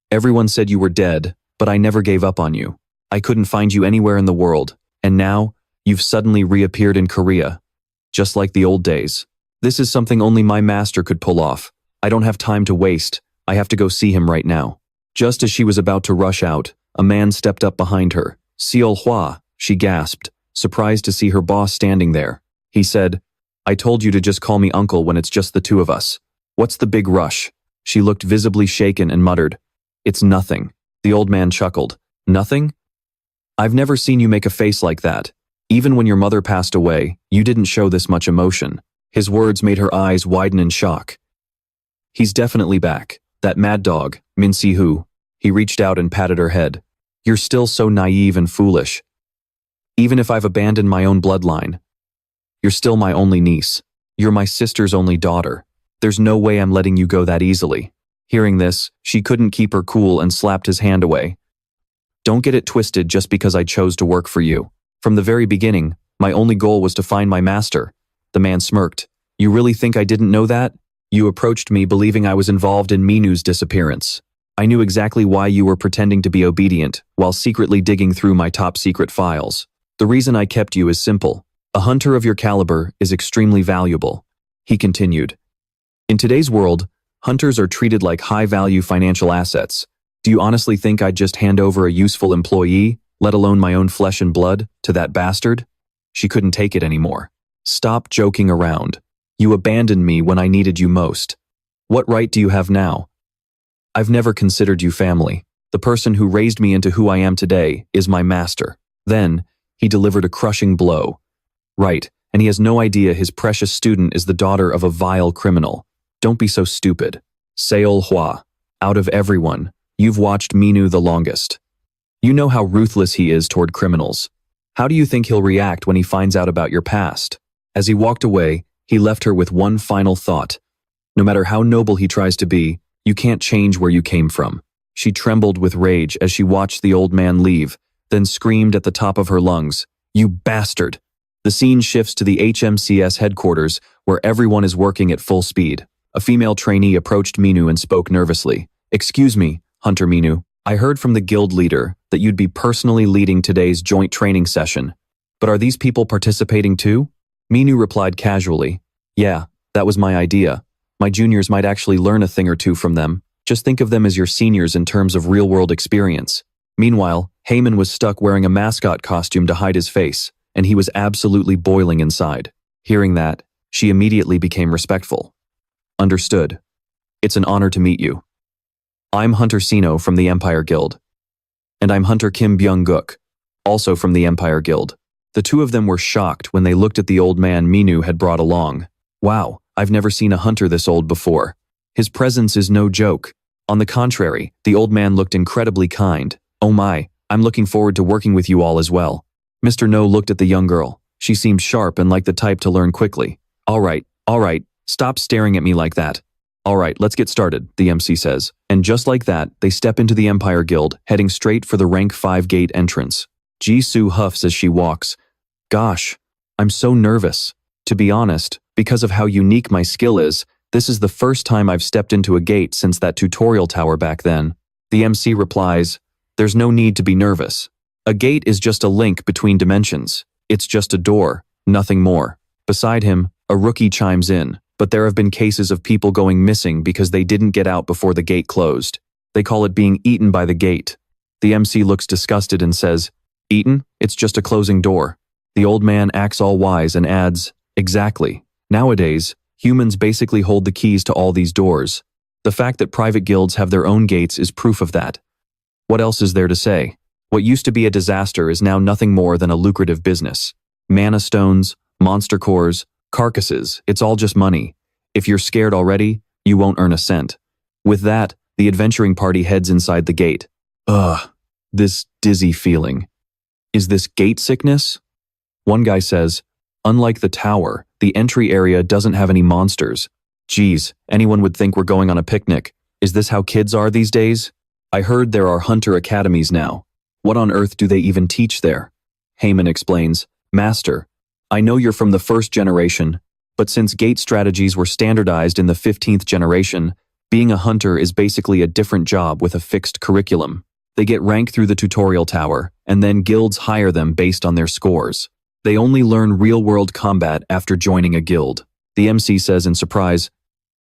A: Everyone said you were dead, but I never gave up on you. I couldn't find you anywhere in the world, and now, you've suddenly reappeared in Korea. Just like the old days. This is something only my master could pull off. I don't have time to waste. I have to go see him right now. Just as she was about to rush out, a man stepped up behind her. Seol-hwa, she gasped, surprised to see her boss standing there. He said, I told you to just call me uncle when it's just the two of us. What's the big rush? She looked visibly shaken and muttered, It's nothing. The old man chuckled. Nothing? I've never seen you make a face like that. Even when your mother passed away, you didn't show this much emotion. His words made her eyes widen in shock. He's definitely back. That mad dog, Min Siwoo. He reached out and patted her head. You're still so naive and foolish. Even if I've abandoned my own bloodline, you're still my only niece. You're my sister's only daughter. There's no way I'm letting you go that easily. Hearing this, she couldn't keep her cool and slapped his hand away. Don't get it twisted just because I chose to work for you. From the very beginning, my only goal was to find my master. The man smirked. You really think I didn't know that? You approached me believing I was involved in Min-woo's disappearance. I knew exactly why you were pretending to be obedient while secretly digging through my top-secret files. The reason I kept you is simple. A hunter of your caliber is extremely valuable. He continued. In today's world, hunters are treated like high-value financial assets. Do you honestly think I'd just hand over a useful employee, let alone my own flesh and blood, to that bastard? She couldn't take it anymore. Stop joking around. You abandoned me when I needed you most. What right do you have now? I've never considered you family. The person who raised me into who I am today is my master. Then, he delivered a crushing blow. Right, and he has no idea his precious student is the daughter of a vile criminal. Don't be so stupid. Seol-hwa, out of everyone, you've watched Min-woo the longest. You know how ruthless he is toward criminals. How do you think he'll react when he finds out about your past? As he walked away, he left her with one final thought. No matter how noble he tries to be, you can't change where you came from. She trembled with rage as she watched the old man leave, then screamed at the top of her lungs, You bastard! The scene shifts to the HMCS headquarters, where everyone is working at full speed. A female trainee approached Min-woo and spoke nervously. Excuse me, Hunter Min-woo. I heard from the guild leader that you'd be personally leading today's joint training session. But are these people participating too? Min-woo replied casually. Yeah, that was my idea. My juniors might actually learn a thing or two from them. Just think of them as your seniors in terms of real-world experience. Meanwhile, Heyman was stuck wearing a mascot costume to hide his face, and he was absolutely boiling inside. Hearing that, she immediately became respectful. Understood. It's an honor to meet you. I'm Hunter Sino from the Empire Guild. And I'm Hunter Kim Byung-guk, also from the Empire Guild. The two of them were shocked when they looked at the old man Min-woo had brought along. Wow, I've never seen a hunter this old before. His presence is no joke. On the contrary, the old man looked incredibly kind. Oh my, I'm looking forward to working with you all as well. Mr. No looked at the young girl. She seemed sharp and like the type to learn quickly. All right, stop staring at me like that. All right, let's get started, the MC says. And just like that, they step into the Empire Guild, heading straight for the rank 5 gate entrance. Jisoo huffs as she walks. Gosh, I'm so nervous. To be honest, because of how unique my skill is, this is the first time I've stepped into a gate since that tutorial tower back then. The MC replies, there's no need to be nervous. A gate is just a link between dimensions. It's just a door, nothing more. Beside him, a rookie chimes in, but there have been cases of people going missing because they didn't get out before the gate closed. They call it being eaten by the gate. The MC looks disgusted and says, eaten? It's just a closing door. The old man acts all wise and adds, exactly. Nowadays, humans basically hold the keys to all these doors. The fact that private guilds have their own gates is proof of that. What else is there to say? What used to be a disaster is now nothing more than a lucrative business. Mana stones, monster cores, carcasses, it's all just money. If you're scared already, you won't earn a cent. With that, the adventuring party heads inside the gate. Ugh, this dizzy feeling. Is this gate sickness? One guy says, unlike the tower, the entry area doesn't have any monsters. Geez, anyone would think we're going on a picnic. Is this how kids are these days? I heard there are hunter academies now. What on earth do they even teach there? Heyman explains, Master, I know you're from the 1st generation, but since gate strategies were standardized in the 15th generation, being a hunter is basically a different job with a fixed curriculum. They get rank through the tutorial tower, and then guilds hire them based on their scores. They only learn real-world combat after joining a guild. The MC says in surprise,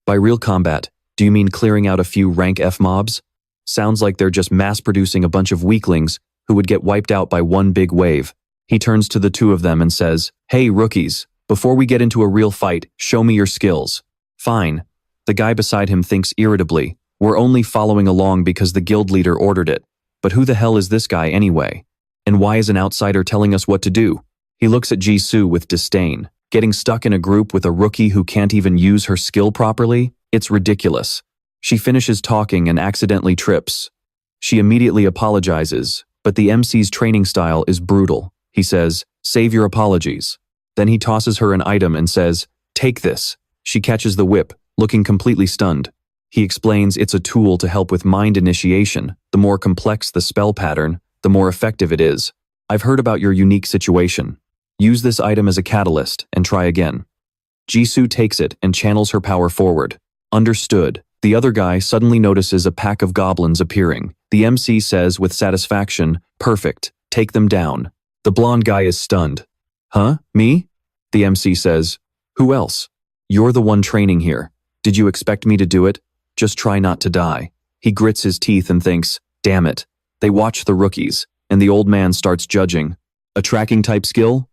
A: by real combat, do you mean clearing out a few rank F mobs? Sounds like they're just mass-producing a bunch of weaklings who would get wiped out by one big wave. He turns to the two of them and says, hey, rookies, before we get into a real fight, show me your skills. Fine. The guy beside him thinks irritably, we're only following along because the guild leader ordered it. But who the hell is this guy anyway? And why is an outsider telling us what to do? He looks at Jisoo with disdain. Getting stuck in a group with a rookie who can't even use her skill properly? It's ridiculous. She finishes talking and accidentally trips. She immediately apologizes, but the MC's training style is brutal. He says, save your apologies. Then he tosses her an item and says, take this. She catches the whip, looking completely stunned. He explains it's a tool to help with mind initiation. The more complex the spell pattern, the more effective it is. I've heard about your unique situation. Use this item as a catalyst and try again. Jisoo takes it and channels her power forward. Understood. The other guy suddenly notices a pack of goblins appearing. The MC says with satisfaction, perfect, take them down. The blonde guy is stunned. Huh? Me? The MC says, who else? You're the one training here. Did you expect me to do it? Just try not to die. He grits his teeth and thinks, damn it. They watch the rookies, and the old man starts judging. A tracking type skill?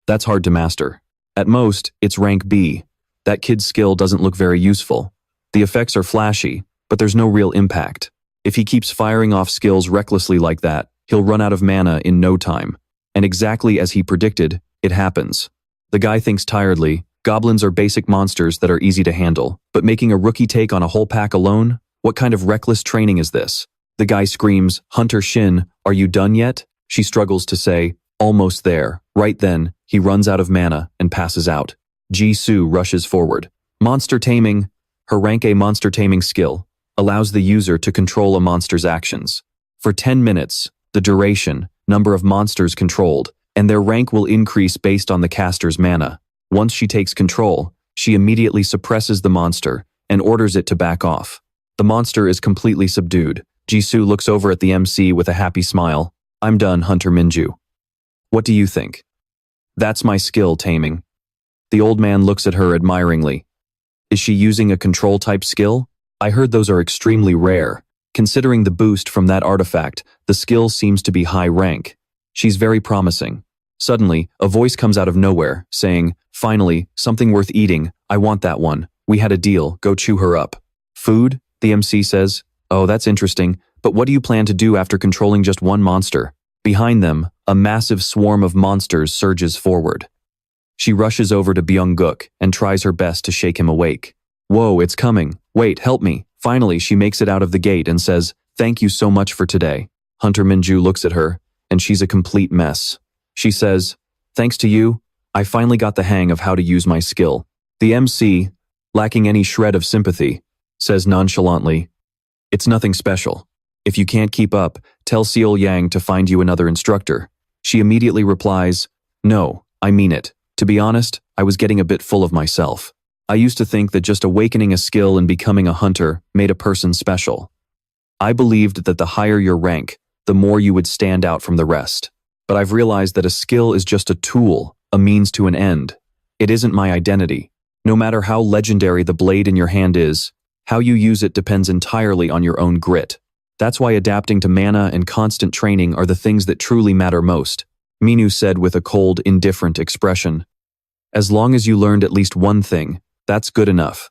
A: That's hard to master. At most, it's rank B. That kid's skill doesn't look very useful. The effects are flashy, but there's no real impact. If he keeps firing off skills recklessly like that, he'll run out of mana in no time. And exactly as he predicted, it happens. The guy thinks tiredly, goblins are basic monsters that are easy to handle, but making a rookie take on a whole pack alone? What kind of reckless training is this? The guy screams, Hunter Shin, are you done yet? She struggles to say, almost there. Right then, he runs out of mana and passes out. Jisoo rushes forward. Monster taming. Her rank A monster taming skill allows the user to control a monster's actions. For 10 minutes, the duration, number of monsters controlled, and their rank will increase based on the caster's mana. Once she takes control, she immediately suppresses the monster and orders it to back off. The monster is completely subdued. Jisoo looks over at the MC with a happy smile. I'm done, Hunter Min-jun. What do you think? That's my skill, taming. The old man looks at her admiringly. Is she using a control type skill? I heard those are extremely rare. Considering the boost from that artifact, the skill seems to be high rank. She's very promising. Suddenly, a voice comes out of nowhere, saying, finally, something worth eating. I want that one. We had a deal. Go chew her up. Food? The MC says. Oh, that's interesting. But what do you plan to do after controlling just one monster? Behind them, a massive swarm of monsters surges forward. She rushes over to Byung-guk and tries her best to shake him awake. Whoa, it's coming. Wait, help me. Finally, she makes it out of the gate and says, thank you so much for today. Hunter Min-jun looks at her, and she's a complete mess. She says, thanks to you, I finally got the hang of how to use my skill. The MC, lacking any shred of sympathy, says nonchalantly, "It's nothing special. If you can't keep up, tell Seol Yang to find you another instructor." She immediately replies, "No, I mean it. To be honest, I was getting a bit full of myself. I used to think that just awakening a skill and becoming a hunter made a person special. I believed that the higher your rank, the more you would stand out from the rest. But I've realized that a skill is just a tool, a means to an end. It isn't my identity. No matter how legendary the blade in your hand is, how you use it depends entirely on your own grit. That's why adapting to mana and constant training are the things that truly matter most," Minu said with a cold, indifferent expression. "As long as you learned at least one thing, that's good enough.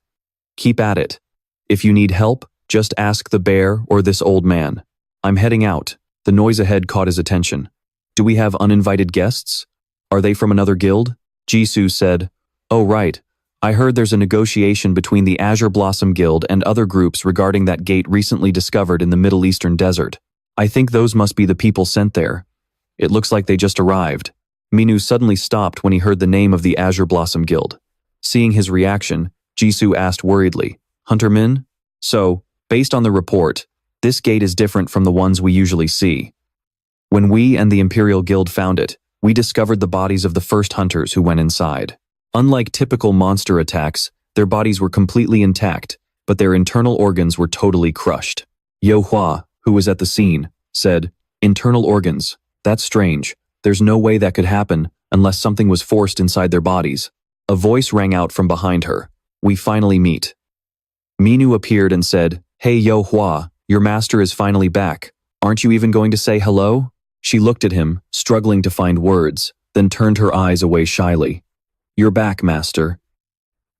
A: Keep at it. If you need help, just ask the bear or this old man. I'm heading out." The noise ahead caught his attention. "Do we have uninvited guests? Are they from another guild?" Jisoo said, "Oh right. I heard there's a negotiation between the Azure Blossom Guild and other groups regarding that gate recently discovered in the Middle Eastern desert. I think those must be the people sent there. It looks like they just arrived." Minu suddenly stopped when he heard the name of the Azure Blossom Guild. Seeing his reaction, Jisoo asked worriedly, "Hunter Min? So, based on the report, this gate is different from the ones we usually see. When we and the Imperial Guild found it, we discovered the bodies of the first hunters who went inside. Unlike typical monster attacks, their bodies were completely intact, but their internal organs were totally crushed." Yo Hua, who was at the scene, said, "Internal organs? That's strange. There's no way that could happen unless something was forced inside their bodies." A voice rang out from behind her. "We finally meet." Minu appeared and said, "Hey Yo Hua, your master is finally back. Aren't you even going to say hello?" She looked at him, struggling to find words, then turned her eyes away shyly. "You're back, master."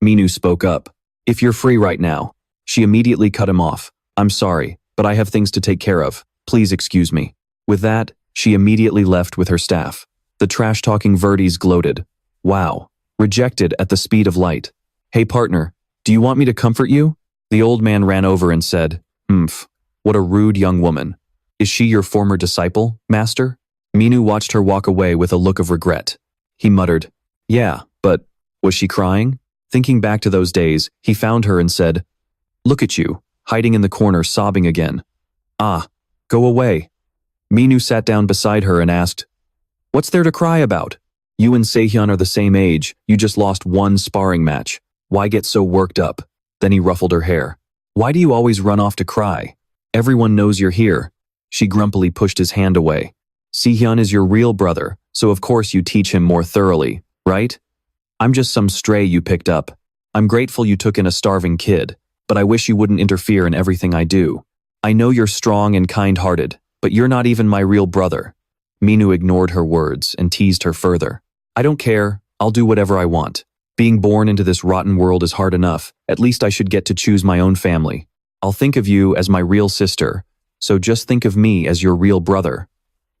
A: Minu spoke up. "If you're free right now." She immediately cut him off. "I'm sorry, but I have things to take care of. Please excuse me." With that, she immediately left with her staff. The trash-talking Verdes gloated. "Wow. Rejected at the speed of light. Hey partner, do you want me to comfort you?" The old man ran over and said, "Humph, what a rude young woman. Is she your former disciple, master?" Minu watched her walk away with a look of regret. He muttered, "Yeah, but was she crying?" Thinking back to those days, he found her and said, "Look at you, hiding in the corner sobbing again. Ah, go away." Minu sat down beside her and asked, "What's there to cry about? You and Sehyun are the same age, you just lost one sparring match. Why get so worked up?" Then he ruffled her hair. "Why do you always run off to cry? Everyone knows you're here." She grumpily pushed his hand away. "Sehyun is your real brother, so of course you teach him more thoroughly, right? I'm just some stray you picked up. I'm grateful you took in a starving kid, but I wish you wouldn't interfere in everything I do. I know you're strong and kind-hearted, but you're not even my real brother." Minu ignored her words and teased her further. "I don't care, I'll do whatever I want. Being born into this rotten world is hard enough, at least I should get to choose my own family. I'll think of you as my real sister, so just think of me as your real brother.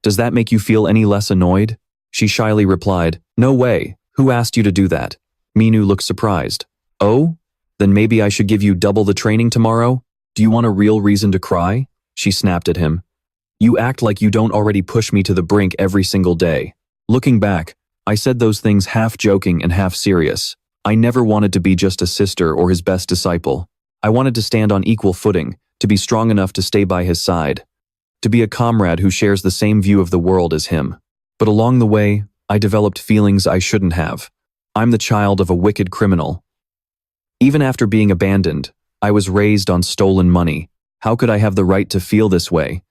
A: Does that make you feel any less annoyed?" She shyly replied, "No way, who asked you to do that?" Minu looked surprised. "Oh? Then maybe I should give you double the training tomorrow? Do you want a real reason to cry?" She snapped at him. "You act like you don't already push me to the brink every single day." Looking back, I said those things half joking and half serious. I never wanted to be just a sister or his best disciple. I wanted to stand on equal footing, to be strong enough to stay by his side, to be a comrade who shares the same view of the world as him. But along the way, I developed feelings I shouldn't have. I'm the child of a wicked criminal. Even after being abandoned, I was raised on stolen money. How could I have the right to feel this way?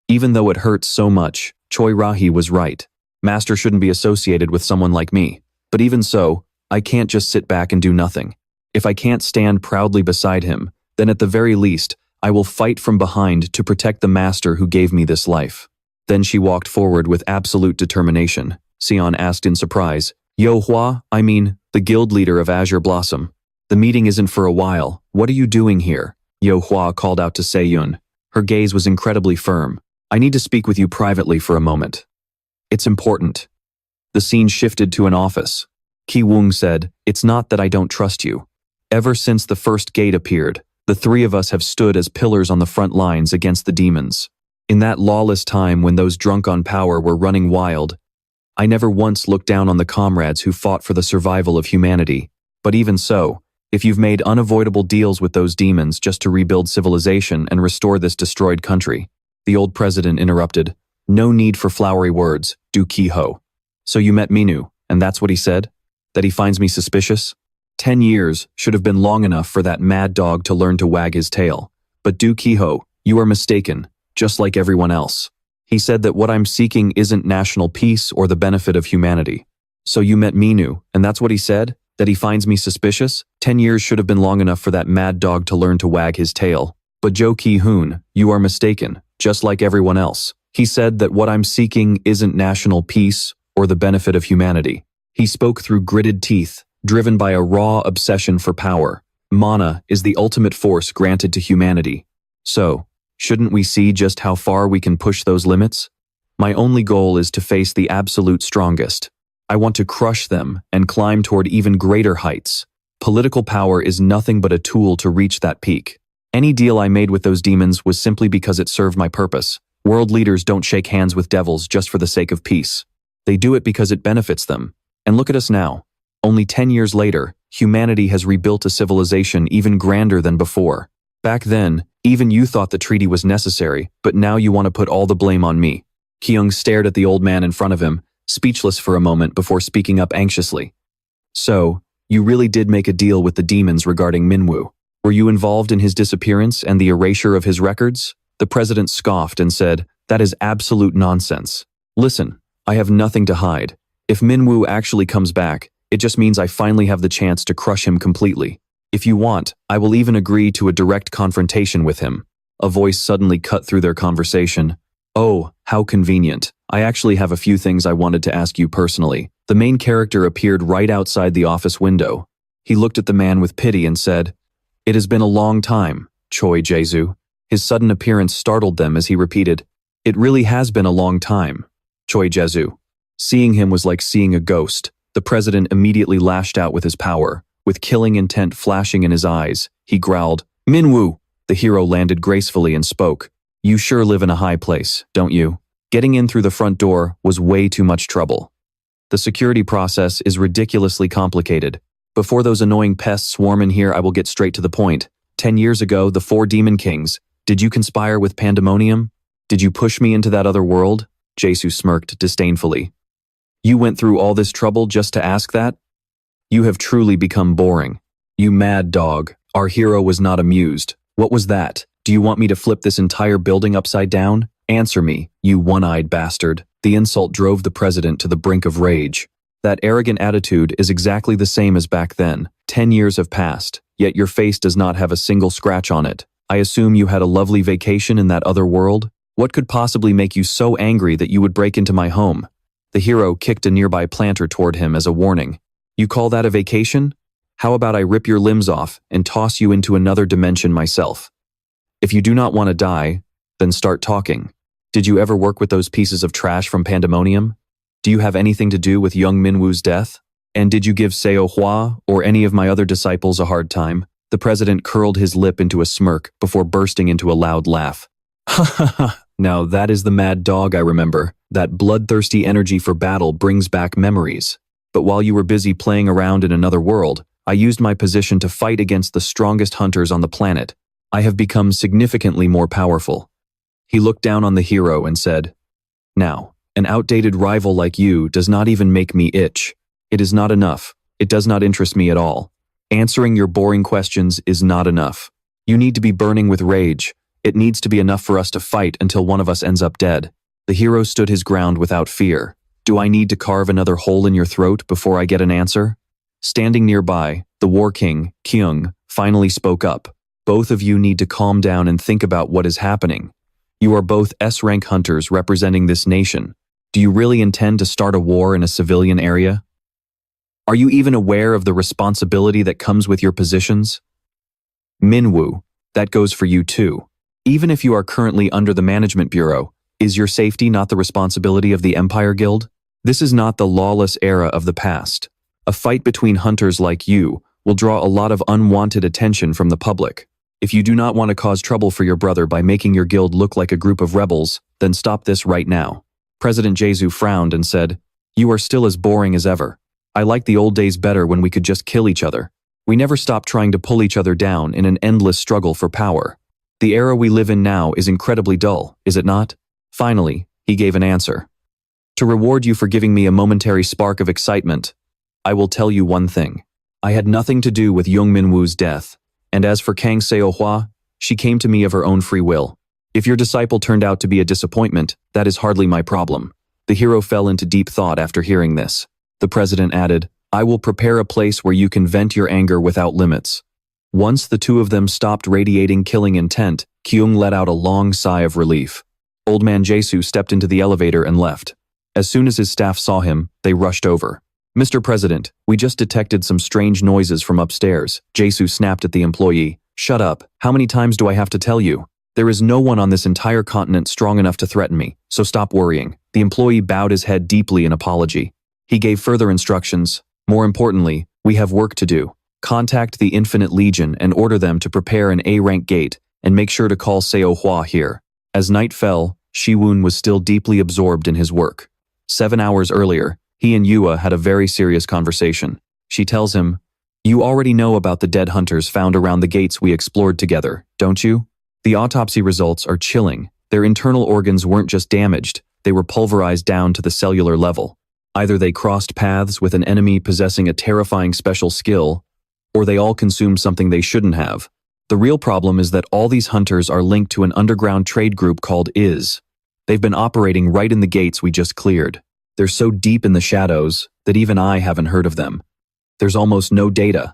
A: Even though it hurts so much, Choi Rahi was right. Master shouldn't be associated with someone like me. But even so, I can't just sit back and do nothing. If I can't stand proudly beside him, then at the very least, I will fight from behind to protect the master who gave me this life." Then she walked forward with absolute determination. Sion asked in surprise, "Yo Hua, I mean, the guild leader of Azure Blossom. The meeting isn't for a while. What are you doing here?" Yo Hua called out to Seyun. Her gaze was incredibly firm. "I need to speak with you privately for a moment. It's important." The scene shifted to an office. Ki Woong said, "It's not that I don't trust you. Ever since the first gate appeared, the three of us have stood as pillars on the front lines against the demons. In that lawless time when those drunk on power were running wild, I never once looked down on the comrades who fought for the survival of humanity. But even so, if you've made unavoidable deals with those demons just to rebuild civilization and restore this destroyed country, the old president interrupted. No need for flowery words, do Ki-ho. So you met Minu, and that's what he said? That he finds me suspicious? 10 years should have been long enough for that mad dog to learn to wag his tail. But do Ki-ho, you are mistaken, just like everyone else. He said that what I'm seeking isn't national peace or the benefit of humanity. So you met Minu, and that's what he said? That he finds me suspicious? 10 years should have been long enough for that mad dog to learn to wag his tail. But Jo Ki-hoon, you are mistaken, just like everyone else. He said that what I'm seeking isn't national peace or the benefit of humanity. He spoke through gritted teeth, driven by a raw obsession for power. Mana is the ultimate force granted to humanity. So, shouldn't we see just how far we can push those limits? My only goal is to face the absolute strongest. I want to crush them and climb toward even greater heights. Political power is nothing but a tool to reach that peak. Any deal I made with those demons was simply because it served my purpose. World leaders don't shake hands with devils just for the sake of peace. They do it because it benefits them. And look at us now. Only 10 years later, humanity has rebuilt a civilization even grander than before. Back then, even you thought the treaty was necessary, but now you want to put all the blame on me. Kyung stared at the old man in front of him, speechless for a moment before speaking up anxiously. So, you really did make a deal with the demons regarding Minwoo. Were you involved in his disappearance and the erasure of his records? The president scoffed and said, that is absolute nonsense. Listen, I have nothing to hide. If Minwoo actually comes back, it just means I finally have the chance to crush him completely. If you want, I will even agree to a direct confrontation with him. A voice suddenly cut through their conversation. Oh, how convenient. I actually have a few things I wanted to ask you personally. The main character appeared right outside the office window. He looked at the man with pity and said, It has been a long time, Choi Jae-soo. His sudden appearance startled them as he repeated, It really has been a long time, Choi Jae-soo. Seeing him was like seeing a ghost. The president immediately lashed out with his power. With killing intent flashing in his eyes, he growled, Minwoo! The hero landed gracefully and spoke, You sure live in a high place, don't you? Getting in through the front door was way too much trouble. The security process is ridiculously complicated. Before those annoying pests swarm in here, I will get straight to the point. 10 years ago, the 4 demon kings. Did you conspire with pandemonium? Did you push me into that other world? Jae-soo smirked disdainfully. You went through all this trouble just to ask that? You have truly become boring. You mad dog. Our hero was not amused. What was that? Do you want me to flip this entire building upside down? Answer me, you one-eyed bastard. The insult drove the president to the brink of rage. That arrogant attitude is exactly the same as back then. 10 years have passed, yet your face does not have a single scratch on it. I assume you had a lovely vacation in that other world? What could possibly make you so angry that you would break into my home? The hero kicked a nearby planter toward him as a warning. You call that a vacation? How about I rip your limbs off and toss you into another dimension myself? If you do not want to die, then start talking. Did you ever work with those pieces of trash from Pandemonium? Do you have anything to do with young Minwoo's death? And did you give Seo Hua or any of my other disciples a hard time? The president curled his lip into a smirk before bursting into a loud laugh. Ha ha ha, now that is the mad dog I remember. That bloodthirsty energy for battle brings back memories. But while you were busy playing around in another world, I used my position to fight against the strongest hunters on the planet. I have become significantly more powerful. He looked down on the hero and said, Now, an outdated rival like you does not even make me itch. It is not enough. It does not interest me at all. Answering your boring questions is not enough. You need to be burning with rage. It needs to be enough for us to fight until one of us ends up dead. The hero stood his ground without fear. Do I need to carve another hole in your throat before I get an answer? Standing nearby, the war king, Kyung, finally spoke up. Both of you need to calm down and think about what is happening. You are both S-rank hunters representing this nation. Do you really intend to start a war in a civilian area? Are you even aware of the responsibility that comes with your positions? Minwoo, that goes for you too. Even if you are currently under the Management Bureau, is your safety not the responsibility of the Empire Guild? This is not the lawless era of the past. A fight between hunters like you will draw a lot of unwanted attention from the public. If you do not want to cause trouble for your brother by making your guild look like a group of rebels, then stop this right now. President Jae-soo frowned and said, You are still as boring as ever. I like the old days better when we could just kill each other. We never stopped trying to pull each other down in an endless struggle for power. The era we live in now is incredibly dull, is it not? Finally, he gave an answer. To reward you for giving me a momentary spark of excitement, I will tell you one thing. I had nothing to do with Young Min-woo's death, and as for Kang Seo-hwa, she came to me of her own free will. If your disciple turned out to be a disappointment, that is hardly my problem. The hero fell into deep thought after hearing this. The president added, I will prepare a place where you can vent your anger without limits. Once the two of them stopped radiating killing intent, Kyung let out a long sigh of relief. Old man Jae-soo stepped into the elevator and left. As soon as his staff saw him, they rushed over. Mr. President, we just detected some strange noises from upstairs. Jae-soo snapped at the employee. Shut up. How many times do I have to tell you? There is no one on this entire continent strong enough to threaten me, so stop worrying. The employee bowed his head deeply in apology. He gave further instructions. More importantly, we have work to do. Contact the Infinite Legion and order them to prepare an A-rank gate, and make sure to call Seo-hwa here. As night fell, Shi-woon was still deeply absorbed in his work. 7 hours earlier, he and Yua had a very serious conversation. She tells him, You already know about the dead hunters found around the gates we explored together, don't you? The autopsy results are chilling. Their internal organs weren't just damaged, they were pulverized down to the cellular level. Either they crossed paths with an enemy possessing a terrifying special skill, or they all consumed something they shouldn't have. The real problem is that all these hunters are linked to an underground trade group called IS. They've been operating right in the gates we just cleared. They're so deep in the shadows that even I haven't heard of them. There's almost no data.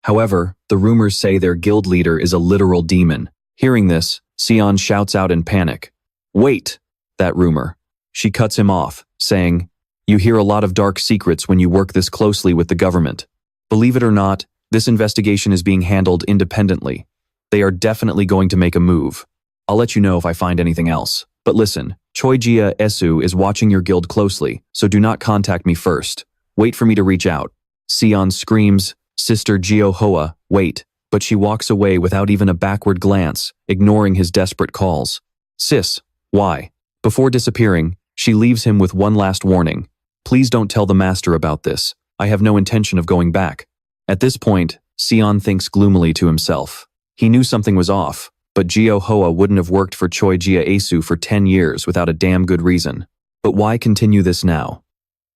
A: However, the rumors say their guild leader is a literal demon. Hearing this, Sion shouts out in panic. Wait! That rumor. She cuts him off, saying, You hear a lot of dark secrets when you work this closely with the government. Believe it or not, this investigation is being handled independently. They are definitely going to make a move. I'll let you know if I find anything else. But listen, Choi Jia-esu is watching your guild closely, so do not contact me first. Wait for me to reach out. Sion screams, Sister Jio-hoa, wait, but she walks away without even a backward glance, ignoring his desperate calls. Sis, why? Before disappearing, she leaves him with one last warning. Please don't tell the master about this. I have no intention of going back. At this point, Sion thinks gloomily to himself. He knew something was off, but Jio-hoa wouldn't have worked for Choi Jia-esu for 10 years without a damn good reason. But why continue this now?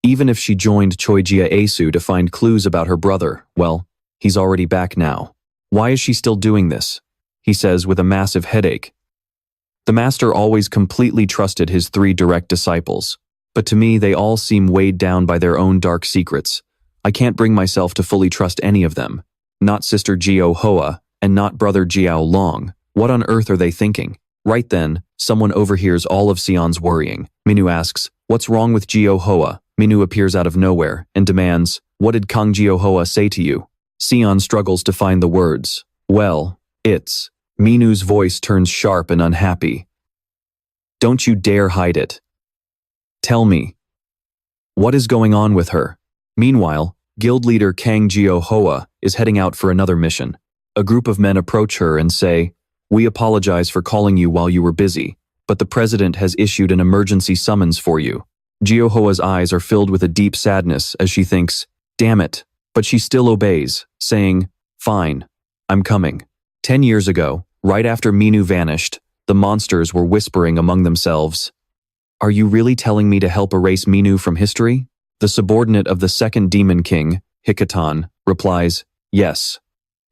A: Even if she joined Choi Jia-esu to find clues about her brother, well, he's already back now. Why is she still doing this? He says with a massive headache. The master always completely trusted his 3 direct disciples, but to me they all seem weighed down by their own dark secrets. I can't bring myself to fully trust any of them. Not Sister Jio-hoa, and not Brother Jiao Long. What on earth are they thinking? Right then, someone overhears all of Sion's worrying. Minu asks, What's wrong with Jio-hoa? Minu appears out of nowhere and demands, What did Kang Jio-hoa say to you? Sion struggles to find the words. Well, it's... Minu's voice turns sharp and unhappy. Don't you dare hide it. Tell me. What is going on with her? Meanwhile, guild leader Kang Jio-hoa is heading out for another mission. A group of men approach her and say, We apologize for calling you while you were busy, but the president has issued an emergency summons for you. Jio-hoa's eyes are filled with a deep sadness as she thinks, Damn it, but she still obeys, saying, Fine, I'm coming. 10 years ago, right after Minu vanished, the monsters were whispering among themselves. Are you really telling me to help erase Minu from history? The subordinate of the second demon king, Hikatan, replies, Yes.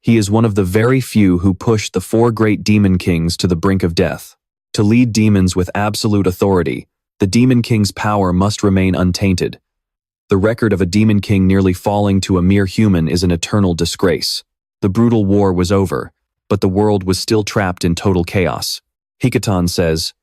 A: He is one of the very few who pushed the 4 great demon kings to the brink of death. To lead demons with absolute authority, the demon king's power must remain untainted. The record of a demon king nearly falling to a mere human is an eternal disgrace. The brutal war was over, but the world was still trapped in total chaos. Hikatan says,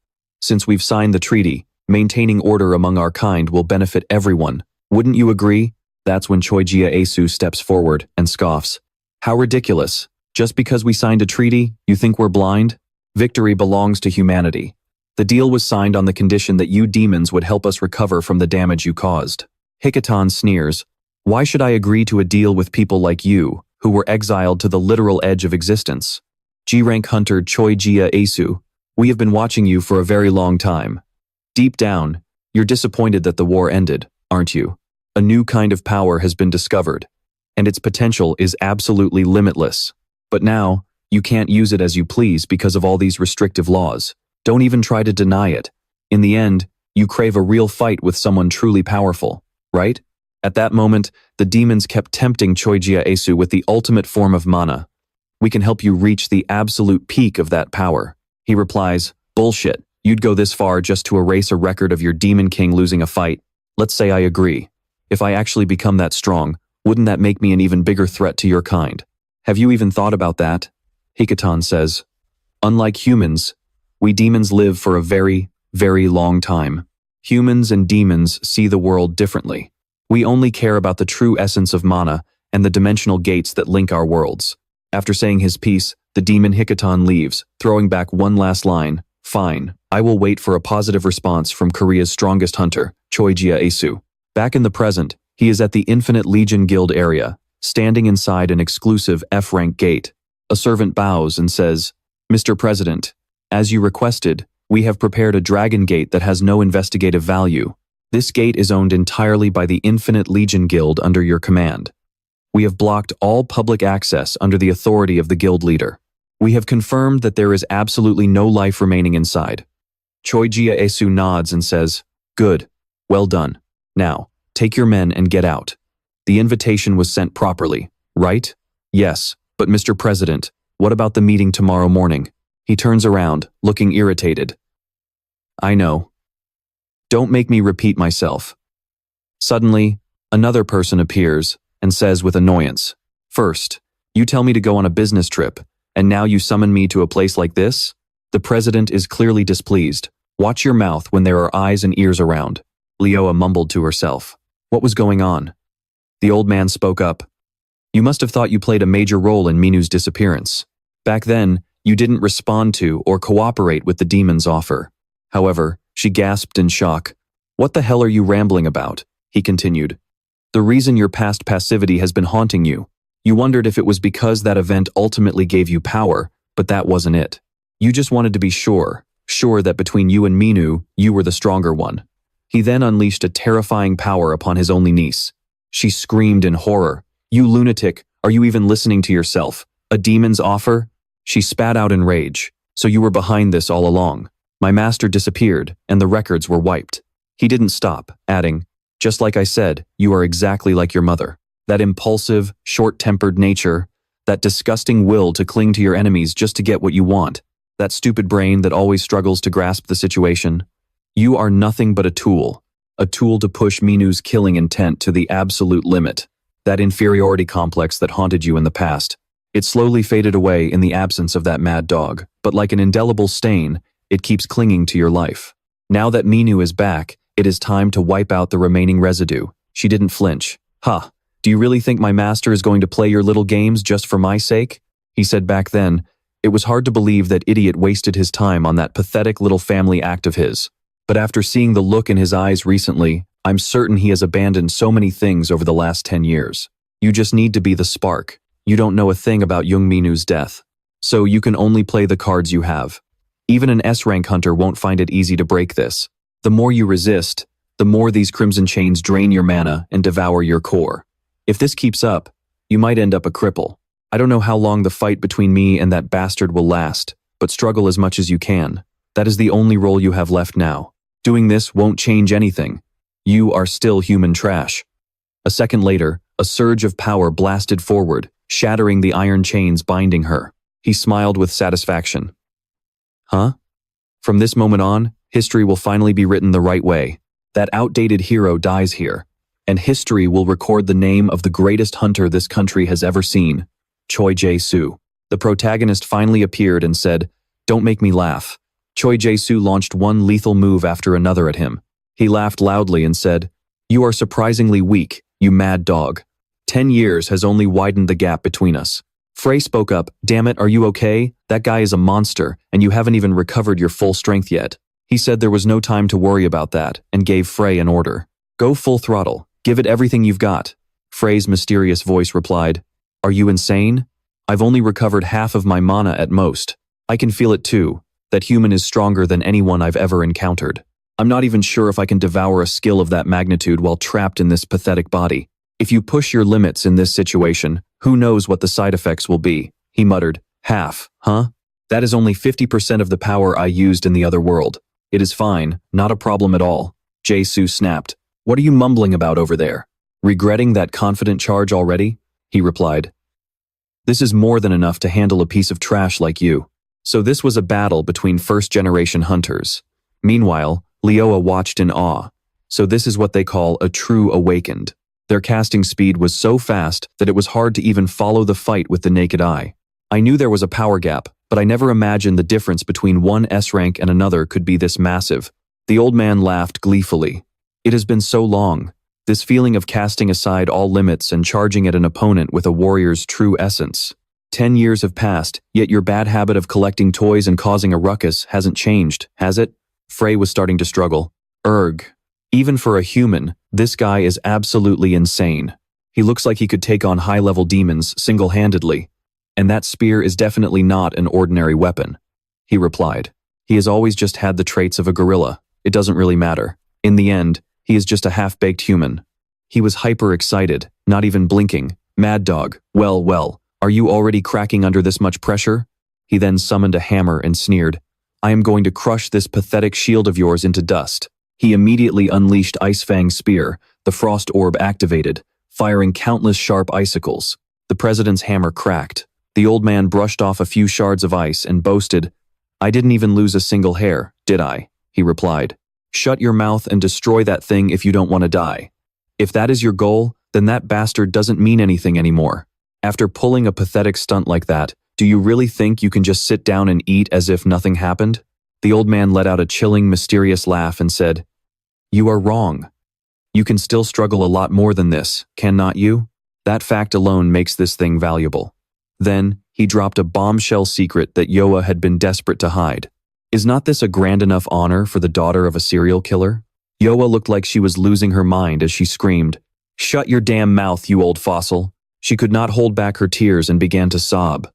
A: Since we've signed the treaty, maintaining order among our kind will benefit everyone. Wouldn't you agree? That's when Choi Jia-esu steps forward and scoffs. How ridiculous. Just because we signed a treaty, you think we're blind? Victory belongs to humanity. The deal was signed on the condition that you demons would help us recover from the damage you caused. Hikatan sneers. Why should I agree to a deal with people like you, who were exiled to the literal edge of existence? G-rank hunter Choi Jia-esu, we have been watching you for a very long time. Deep down, you're disappointed that the war ended, aren't you? A new kind of power has been discovered, and its potential is absolutely limitless. But now, you can't use it as you please because of all these restrictive laws. Don't even try to deny it. In the end, you crave a real fight with someone truly powerful, right? At that moment, the demons kept tempting Choi-jia-esu with the ultimate form of mana. We can help you reach the absolute peak of that power. He replies, bullshit, you'd go this far just to erase a record of your demon king losing a fight. Let's say I agree. If I actually become that strong, wouldn't that make me an even bigger threat to your kind? Have you even thought about that? Hikatan says, unlike humans, we demons live for a very, very long time. Humans and demons see the world differently. We only care about the true essence of mana and the dimensional gates that link our worlds. After saying his piece, the demon Hikatan leaves, throwing back one last line, fine, I will wait for a positive response from Korea's strongest hunter, Choi-jia-esu. Back in the present, he is at the Infinite Legion Guild area, standing inside an exclusive F-rank gate. A servant bows and says, Mr. President, as you requested, we have prepared a dragon gate that has no investigative value. This gate is owned entirely by the Infinite Legion Guild under your command. We have blocked all public access under the authority of the guild leader. We have confirmed that there is absolutely no life remaining inside. Choi-jia-esu nods and says, good, well done. Now, take your men and get out. The invitation was sent properly, right? Yes, but Mr. President, what about the meeting tomorrow morning? He turns around, looking irritated. I know. Don't make me repeat myself. Suddenly, another person appears and says with annoyance, first, you tell me to go on a business trip, and now you summon me to a place like this? The president is clearly displeased. Watch your mouth when there are eyes and ears around. Leoa mumbled to herself. What was going on? The old man spoke up. You must have thought you played a major role in Minu's disappearance. Back then, you didn't respond to or cooperate with the demon's offer. However, she gasped in shock. What the hell are you rambling about? He continued. The reason your past passivity has been haunting you. You wondered if it was because that event ultimately gave you power, but that wasn't it. You just wanted to be sure that between you and Minu, you were the stronger one. He then unleashed a terrifying power upon his only niece. She screamed in horror. You lunatic, are you even listening to yourself? A demon's offer? She spat out in rage. So you were behind this all along. My master disappeared, and the records were wiped. He didn't stop, adding, just like I said, you are exactly like your mother. That impulsive, short-tempered nature, that disgusting will to cling to your enemies just to get what you want, that stupid brain that always struggles to grasp the situation. You are nothing but a tool to push Minu's killing intent to the absolute limit. That inferiority complex that haunted you in the past. It slowly faded away in the absence of that mad dog, but like an indelible stain, it keeps clinging to your life. Now that Minu is back, it is time to wipe out the remaining residue. She didn't flinch. Ha! Do you really think my master is going to play your little games just for my sake? He said back then. It was hard to believe that idiot wasted his time on that pathetic little family act of his. But after seeing the look in his eyes recently, I'm certain he has abandoned so many things over the last 10 years. You just need to be the spark. You don't know a thing about young Minu's death. So you can only play the cards you have. Even an S-rank hunter won't find it easy to break this. The more you resist, the more these crimson chains drain your mana and devour your core. If this keeps up, you might end up a cripple. I don't know how long the fight between me and that bastard will last, but struggle as much as you can. That is the only role you have left now. Doing this won't change anything. You are still human trash. A second later, a surge of power blasted forward, shattering the iron chains binding her. He smiled with satisfaction. Huh? From this moment on, history will finally be written the right way. That outdated hero dies here, and history will record the name of the greatest hunter this country has ever seen, Choi-jia-esu. The protagonist finally appeared and said, "Don't make me laugh." Choi-jia-esu launched one lethal move after another at him. He laughed loudly and said, "You are surprisingly weak, you mad dog. 10 years has only widened the gap between us." Frey spoke up, "Damn it, are you okay? That guy is a monster, and you haven't even recovered your full strength yet." He said there was no time to worry about that, and gave Frey an order. "Go full throttle, give it everything you've got." Frey's mysterious voice replied, "Are you insane? I've only recovered half of my mana at most. I can feel it too. That human is stronger than anyone I've ever encountered." I'm not even sure if I can devour a skill of that magnitude while trapped in this pathetic body. If you push your limits in this situation, who knows what the side effects will be, he muttered. Half, huh? That is only 50% of the power I used in the other world. It is fine, not a problem at all. Jae-soo snapped. What are you mumbling about over there? Regretting that confident charge already? He replied. This is more than enough to handle a piece of trash like you. So this was a battle between first-generation hunters. Meanwhile, Leoa watched in awe. So this is what they call a true awakened. Their casting speed was so fast that it was hard to even follow the fight with the naked eye. I knew there was a power gap, but I never imagined the difference between one S-rank and another could be this massive. The old man laughed gleefully. It has been so long. This feeling of casting aside all limits and charging at an opponent with a warrior's true essence. 10 years have passed, yet your bad habit of collecting toys and causing a ruckus hasn't changed, has it? Frey was starting to struggle. Erg. Even for a human, this guy is absolutely insane. He looks like he could take on high-level demons single-handedly. And that spear is definitely not an ordinary weapon. He replied. He has always just had the traits of a gorilla. It doesn't really matter. In the end, he is just a half-baked human. He was hyper-excited, not even blinking. Mad dog, well, are you already cracking under this much pressure? He then summoned a hammer and sneered. I am going to crush this pathetic shield of yours into dust. He immediately unleashed Ice Fang's spear, the frost orb activated, firing countless sharp icicles. The president's hammer cracked. The old man brushed off a few shards of ice and boasted, I didn't even lose a single hair, did I? He replied. Shut your mouth and destroy that thing if you don't want to die. If that is your goal, then that bastard doesn't mean anything anymore. After pulling a pathetic stunt like that, do you really think you can just sit down and eat as if nothing happened? The old man let out a chilling, mysterious laugh and said, You are wrong. You can still struggle a lot more than this, cannot you? That fact alone makes this thing valuable. Then, he dropped a bombshell secret that Yoa had been desperate to hide. Is not this a grand enough honor for the daughter of a serial killer? Yoa looked like she was losing her mind as she screamed, Shut your damn mouth, you old fossil. She could not hold back her tears and began to sob.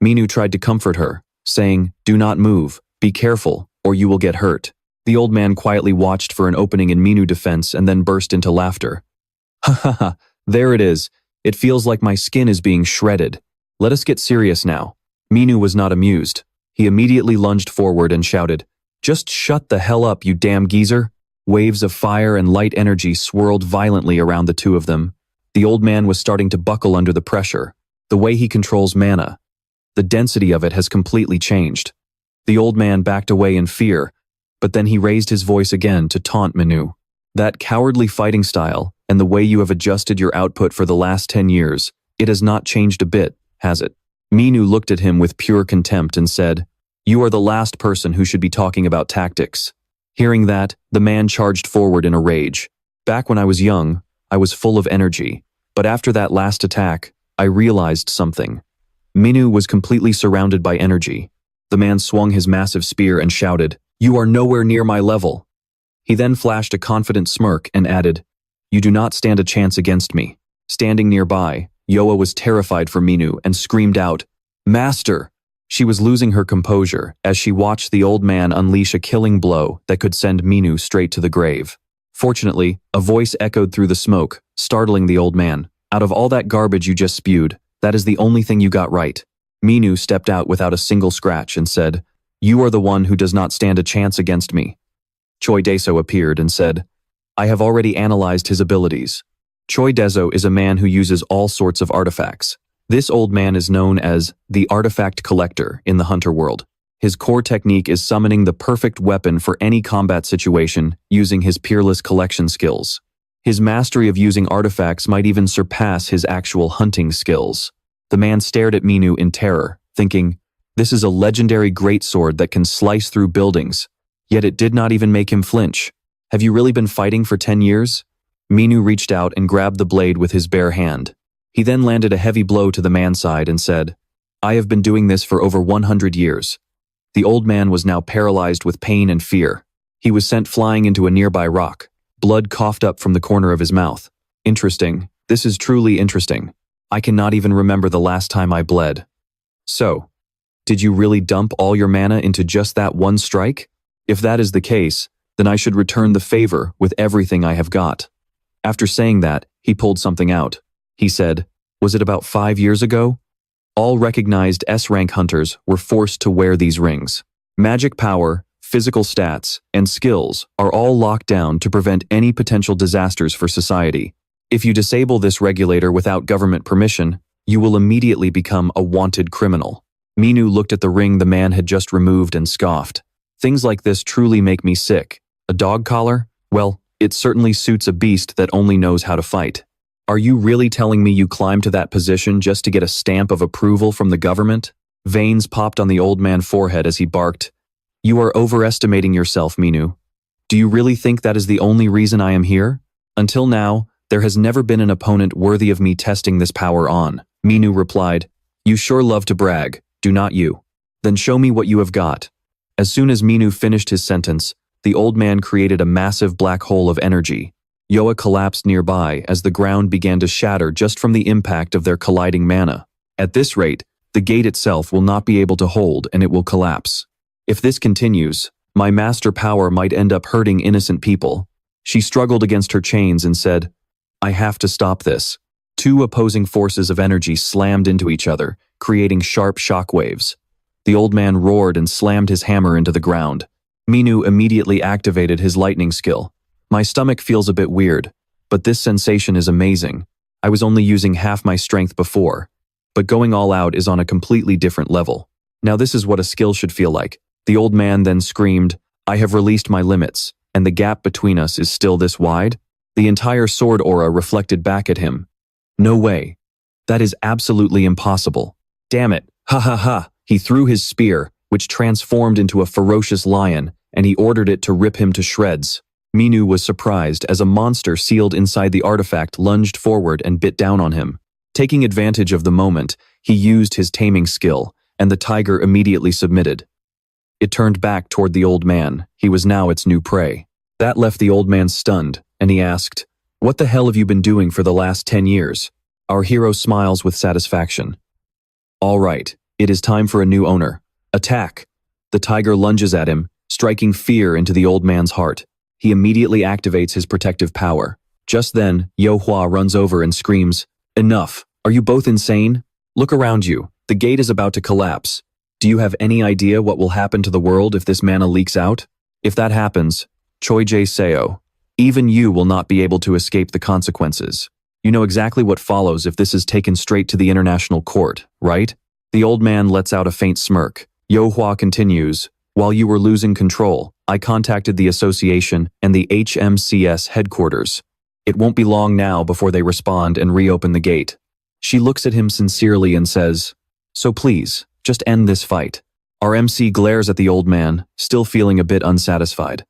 A: Minu tried to comfort her, saying, Do not move, be careful, or you will get hurt. The old man quietly watched for an opening in Minu's defense and then burst into laughter. Ha ha ha, there it is. It feels like my skin is being shredded. Let us get serious now. Minu was not amused. He immediately lunged forward and shouted, Just shut the hell up, you damn geezer. Waves of fire and light energy swirled violently around the two of them. The old man was starting to buckle under the pressure. The way he controls mana. The density of it has completely changed. The old man backed away in fear, but then he raised his voice again to taunt Minu. That cowardly fighting style, and the way you have adjusted your output for the last 10 years, it has not changed a bit, has it? Minu looked at him with pure contempt and said, You are the last person who should be talking about tactics. Hearing that, the man charged forward in a rage. Back when I was young, I was full of energy, but after that last attack, I realized something. Minu was completely surrounded by energy. The man swung his massive spear and shouted, You are nowhere near my level. He then flashed a confident smirk and added, You do not stand a chance against me. Standing nearby, Yoa was terrified for Minu and screamed out, Master! She was losing her composure as she watched the old man unleash a killing blow that could send Minu straight to the grave. Fortunately, a voice echoed through the smoke, startling the old man. Out of all that garbage you just spewed, that is the only thing you got right. Minu stepped out without a single scratch and said, You are the one who does not stand a chance against me. Choi Deso appeared and said, I have already analyzed his abilities. Choi Deso is a man who uses all sorts of artifacts. This old man is known as the Artifact Collector in the Hunter world. His core technique is summoning the perfect weapon for any combat situation using his peerless collection skills. His mastery of using artifacts might even surpass his actual hunting skills. The man stared at Minu in terror, thinking, This is a legendary greatsword that can slice through buildings. Yet it did not even make him flinch. Have you really been fighting for 10 years? Minu reached out and grabbed the blade with his bare hand. He then landed a heavy blow to the man's side and said, I have been doing this for over 100 years. The old man was now paralyzed with pain and fear. He was sent flying into a nearby rock. Blood coughed up from the corner of his mouth. Interesting. This is truly interesting. I cannot even remember the last time I bled. So, did you really dump all your mana into just that one strike? If that is the case, then I should return the favor with everything I have got. After saying that, he pulled something out. He said, was it about 5 years ago? All recognized S-rank hunters were forced to wear these rings. Magic power, physical stats, and skills are all locked down to prevent any potential disasters for society. If you disable this regulator without government permission, you will immediately become a wanted criminal. Min-jun looked at the ring the man had just removed and scoffed. Things like this truly make me sick. A dog collar? Well, it certainly suits a beast that only knows how to fight. Are you really telling me you climbed to that position just to get a stamp of approval from the government? Veins popped on the old man's forehead as he barked. You are overestimating yourself, Min-jun. Do you really think that is the only reason I am here? Until now, there has never been an opponent worthy of me testing this power on. Min-jun replied, you sure love to brag, do not you? Then show me what you have got. As soon as Min-jun finished his sentence, the old man created a massive black hole of energy. Yoa collapsed nearby as the ground began to shatter just from the impact of their colliding mana. At this rate, the gate itself will not be able to hold and it will collapse. If this continues, my master power might end up hurting innocent people. She struggled against her chains and said, I have to stop this. Two opposing forces of energy slammed into each other, creating sharp shockwaves. The old man roared and slammed his hammer into the ground. Min-jun immediately activated his lightning skill. My stomach feels a bit weird, but this sensation is amazing. I was only using half my strength before, but going all out is on a completely different level. Now this is what a skill should feel like. The old man then screamed, I have released my limits, and the gap between us is still this wide? The entire sword aura reflected back at him. No way. That is absolutely impossible. Damn it, ha ha ha. He threw his spear, which transformed into a ferocious lion, and he ordered it to rip him to shreds. Min-jun was surprised as a monster sealed inside the artifact lunged forward and bit down on him. Taking advantage of the moment, he used his taming skill, and the tiger immediately submitted. It turned back toward the old man. He was now its new prey. That left the old man stunned, and he asked, what the hell have you been doing for the last 10 years? Our hero smiles with satisfaction. All right, it is time for a new owner. Attack! The tiger lunges at him, striking fear into the old man's heart. He immediately activates his protective power. Just then, Yo-hwa runs over and screams, enough! Are you both insane? Look around you. The gate is about to collapse. Do you have any idea what will happen to the world if this mana leaks out? If that happens, Choi-jae-seo, even you will not be able to escape the consequences. You know exactly what follows if this is taken straight to the international court, right? The old man lets out a faint smirk. Yo-hwa continues, while you were losing control, I contacted the association and the HMCS headquarters. It won't be long now before they respond and reopen the gate. She looks at him sincerely and says, so please, just end this fight. Our MC glares at the old man, still feeling a bit unsatisfied.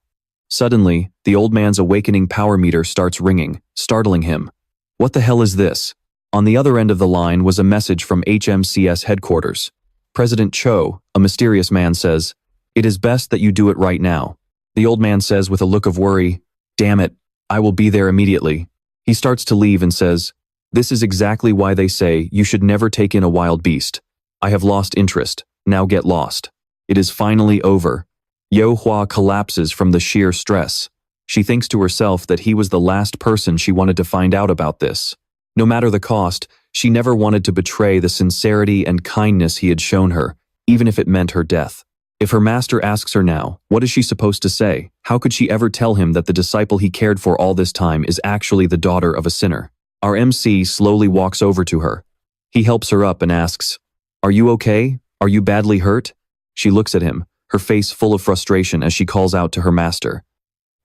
A: Suddenly, the old man's awakening power meter starts ringing, startling him. What the hell is this? On the other end of the line was a message from HMCS headquarters. President Cho, a mysterious man, says, it is best that you do it right now. The old man says with a look of worry, damn it, I will be there immediately. He starts to leave and says, this is exactly why they say you should never take in a wild beast. I have lost interest, now get lost. It is finally over. Yo-hwa collapses from the sheer stress. She thinks to herself that he was the last person she wanted to find out about this. No matter the cost, she never wanted to betray the sincerity and kindness he had shown her, even if it meant her death. If her master asks her now, what is she supposed to say? How could she ever tell him that the disciple he cared for all this time is actually the daughter of a sinner? Our MC slowly walks over to her. He helps her up and asks, are you okay? Are you badly hurt? She looks at him, her face full of frustration as she calls out to her master.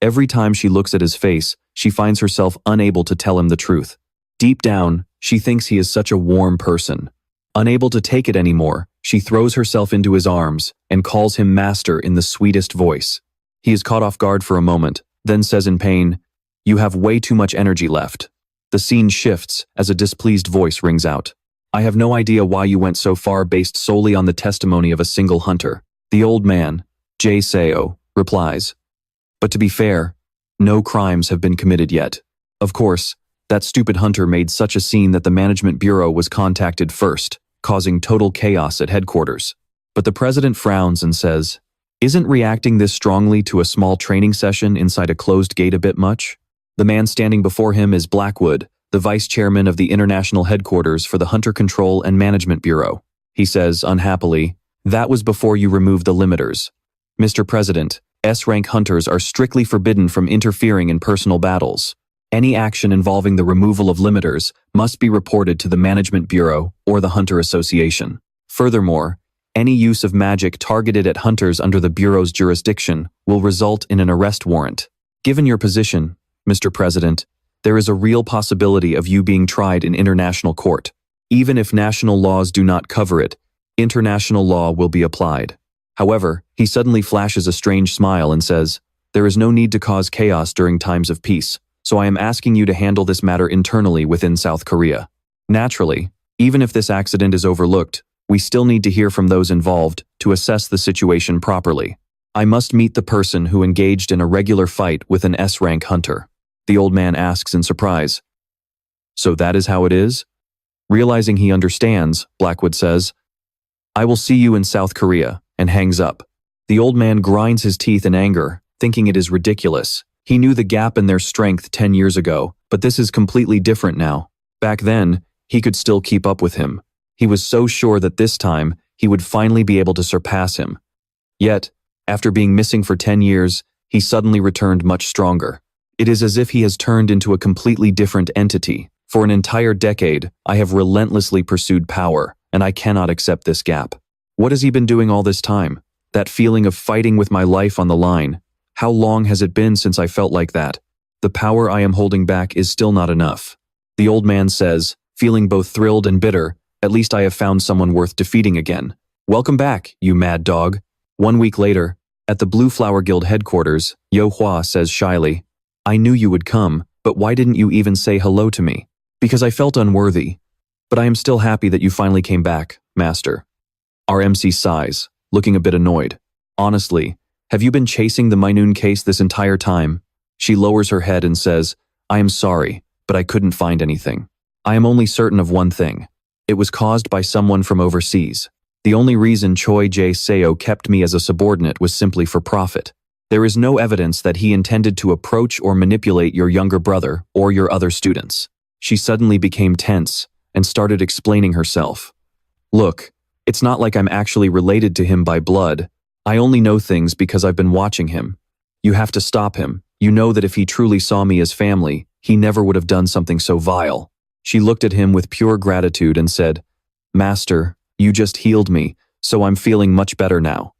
A: Every time she looks at his face, she finds herself unable to tell him the truth. Deep down, she thinks he is such a warm person. Unable to take it anymore, she throws herself into his arms and calls him master in the sweetest voice. He is caught off guard for a moment, then says in pain, you have way too much energy left. The scene shifts as a displeased voice rings out. I have no idea why you went so far based solely on the testimony of a single hunter. The old man, Jae-seo, replies. But to be fair, no crimes have been committed yet. Of course, that stupid hunter made such a scene that the management bureau was contacted first, causing total chaos at headquarters. But the president frowns and says, Isn't reacting this strongly to a small training session inside a closed gate a bit much? The man standing before him is Blackwood, the vice chairman of the international headquarters for the Hunter Control and Management Bureau. He says, unhappily, "That was before you removed the limiters. Mr. President, S-rank hunters are strictly forbidden from interfering in personal battles. Any action involving the removal of limiters must be reported to the Management Bureau or the Hunter Association. Furthermore, any use of magic targeted at hunters under the Bureau's jurisdiction will result in an arrest warrant. Given your position, Mr. President, there is a real possibility of you being tried in international court. Even if national laws do not cover it, international law will be applied." However, he suddenly flashes a strange smile and says, "There is no need to cause chaos during times of peace, so I am asking you to handle this matter internally within South Korea. Naturally, even if this accident is overlooked, we still need to hear from those involved to assess the situation properly. I must meet the person who engaged in a regular fight with an S-rank hunter." The old man asks in surprise, "So that is how it is?" Realizing he understands, Blackwood says, "I will see you in South Korea," and hangs up. The old man grinds his teeth in anger, thinking it is ridiculous. He knew the gap in their strength 10 years ago, but this is completely different now. Back then, he could still keep up with him. He was so sure that this time, he would finally be able to surpass him. Yet, after being missing for 10 years, he suddenly returned much stronger. It is as if he has turned into a completely different entity. For an entire decade, I have relentlessly pursued power, and I cannot accept this gap. What has he been doing all this time? That feeling of fighting with my life on the line. How long has it been since I felt like that? The power I am holding back is still not enough." The old man says, feeling both thrilled and bitter, "At least I have found someone worth defeating again. Welcome back, you mad dog." 1 week later, at the Blue Flower Guild headquarters, Yo Hua says shyly, "I knew you would come, but why didn't you even say hello to me?" "Because I felt unworthy. But I am still happy that you finally came back, Master." Our MC sighs, looking a bit annoyed. "Honestly, have you been chasing the Min-jun case this entire time?" She lowers her head and says, "I am sorry, but I couldn't find anything. I am only certain of one thing. It was caused by someone from overseas. The only reason Choi Jae-seo kept me as a subordinate was simply for profit. There is no evidence that he intended to approach or manipulate your younger brother or your other students." She suddenly became tense and started explaining herself. "Look, it's not like I'm actually related to him by blood. I only know things because I've been watching him. You have to stop him. You know that if he truly saw me as family, he never would have done something so vile." She looked at him with pure gratitude and said, "Master, you just healed me, so I'm feeling much better now."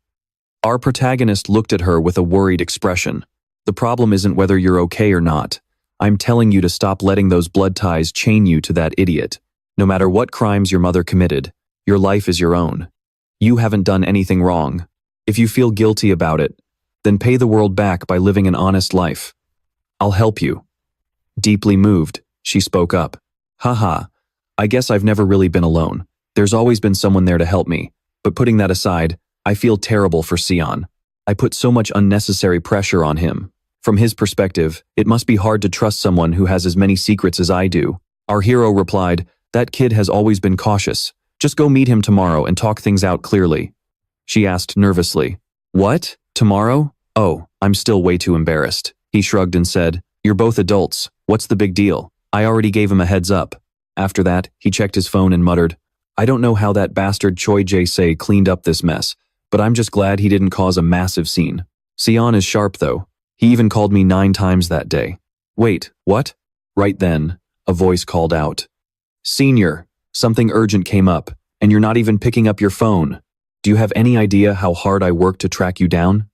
A: Our protagonist looked at her with a worried expression. "The problem isn't whether you're okay or not. I'm telling you to stop letting those blood ties chain you to that idiot. No matter what crimes your mother committed, your life is your own. You haven't done anything wrong. If you feel guilty about it, then pay the world back by living an honest life. I'll help you." Deeply moved, she spoke up. "Haha, I guess I've never really been alone. There's always been someone there to help me, but putting that aside, I feel terrible for Sion. I put so much unnecessary pressure on him. From his perspective, it must be hard to trust someone who has as many secrets as I do." Our hero replied, "That kid has always been cautious. Just go meet him tomorrow and talk things out clearly." She asked nervously, "What? Tomorrow? Oh, I'm still way too embarrassed." He shrugged and said, "You're both adults. What's the big deal? I already gave him a heads up." After that, he checked his phone and muttered, "I don't know how that bastard Choi Jae-se cleaned up this mess, but I'm just glad he didn't cause a massive scene. Sion is sharp though. He even called me 9 times that day." "Wait, what?" Right then, a voice called out, "Senior, something urgent came up, and you're not even picking up your phone. Do you have any idea how hard I worked to track you down?"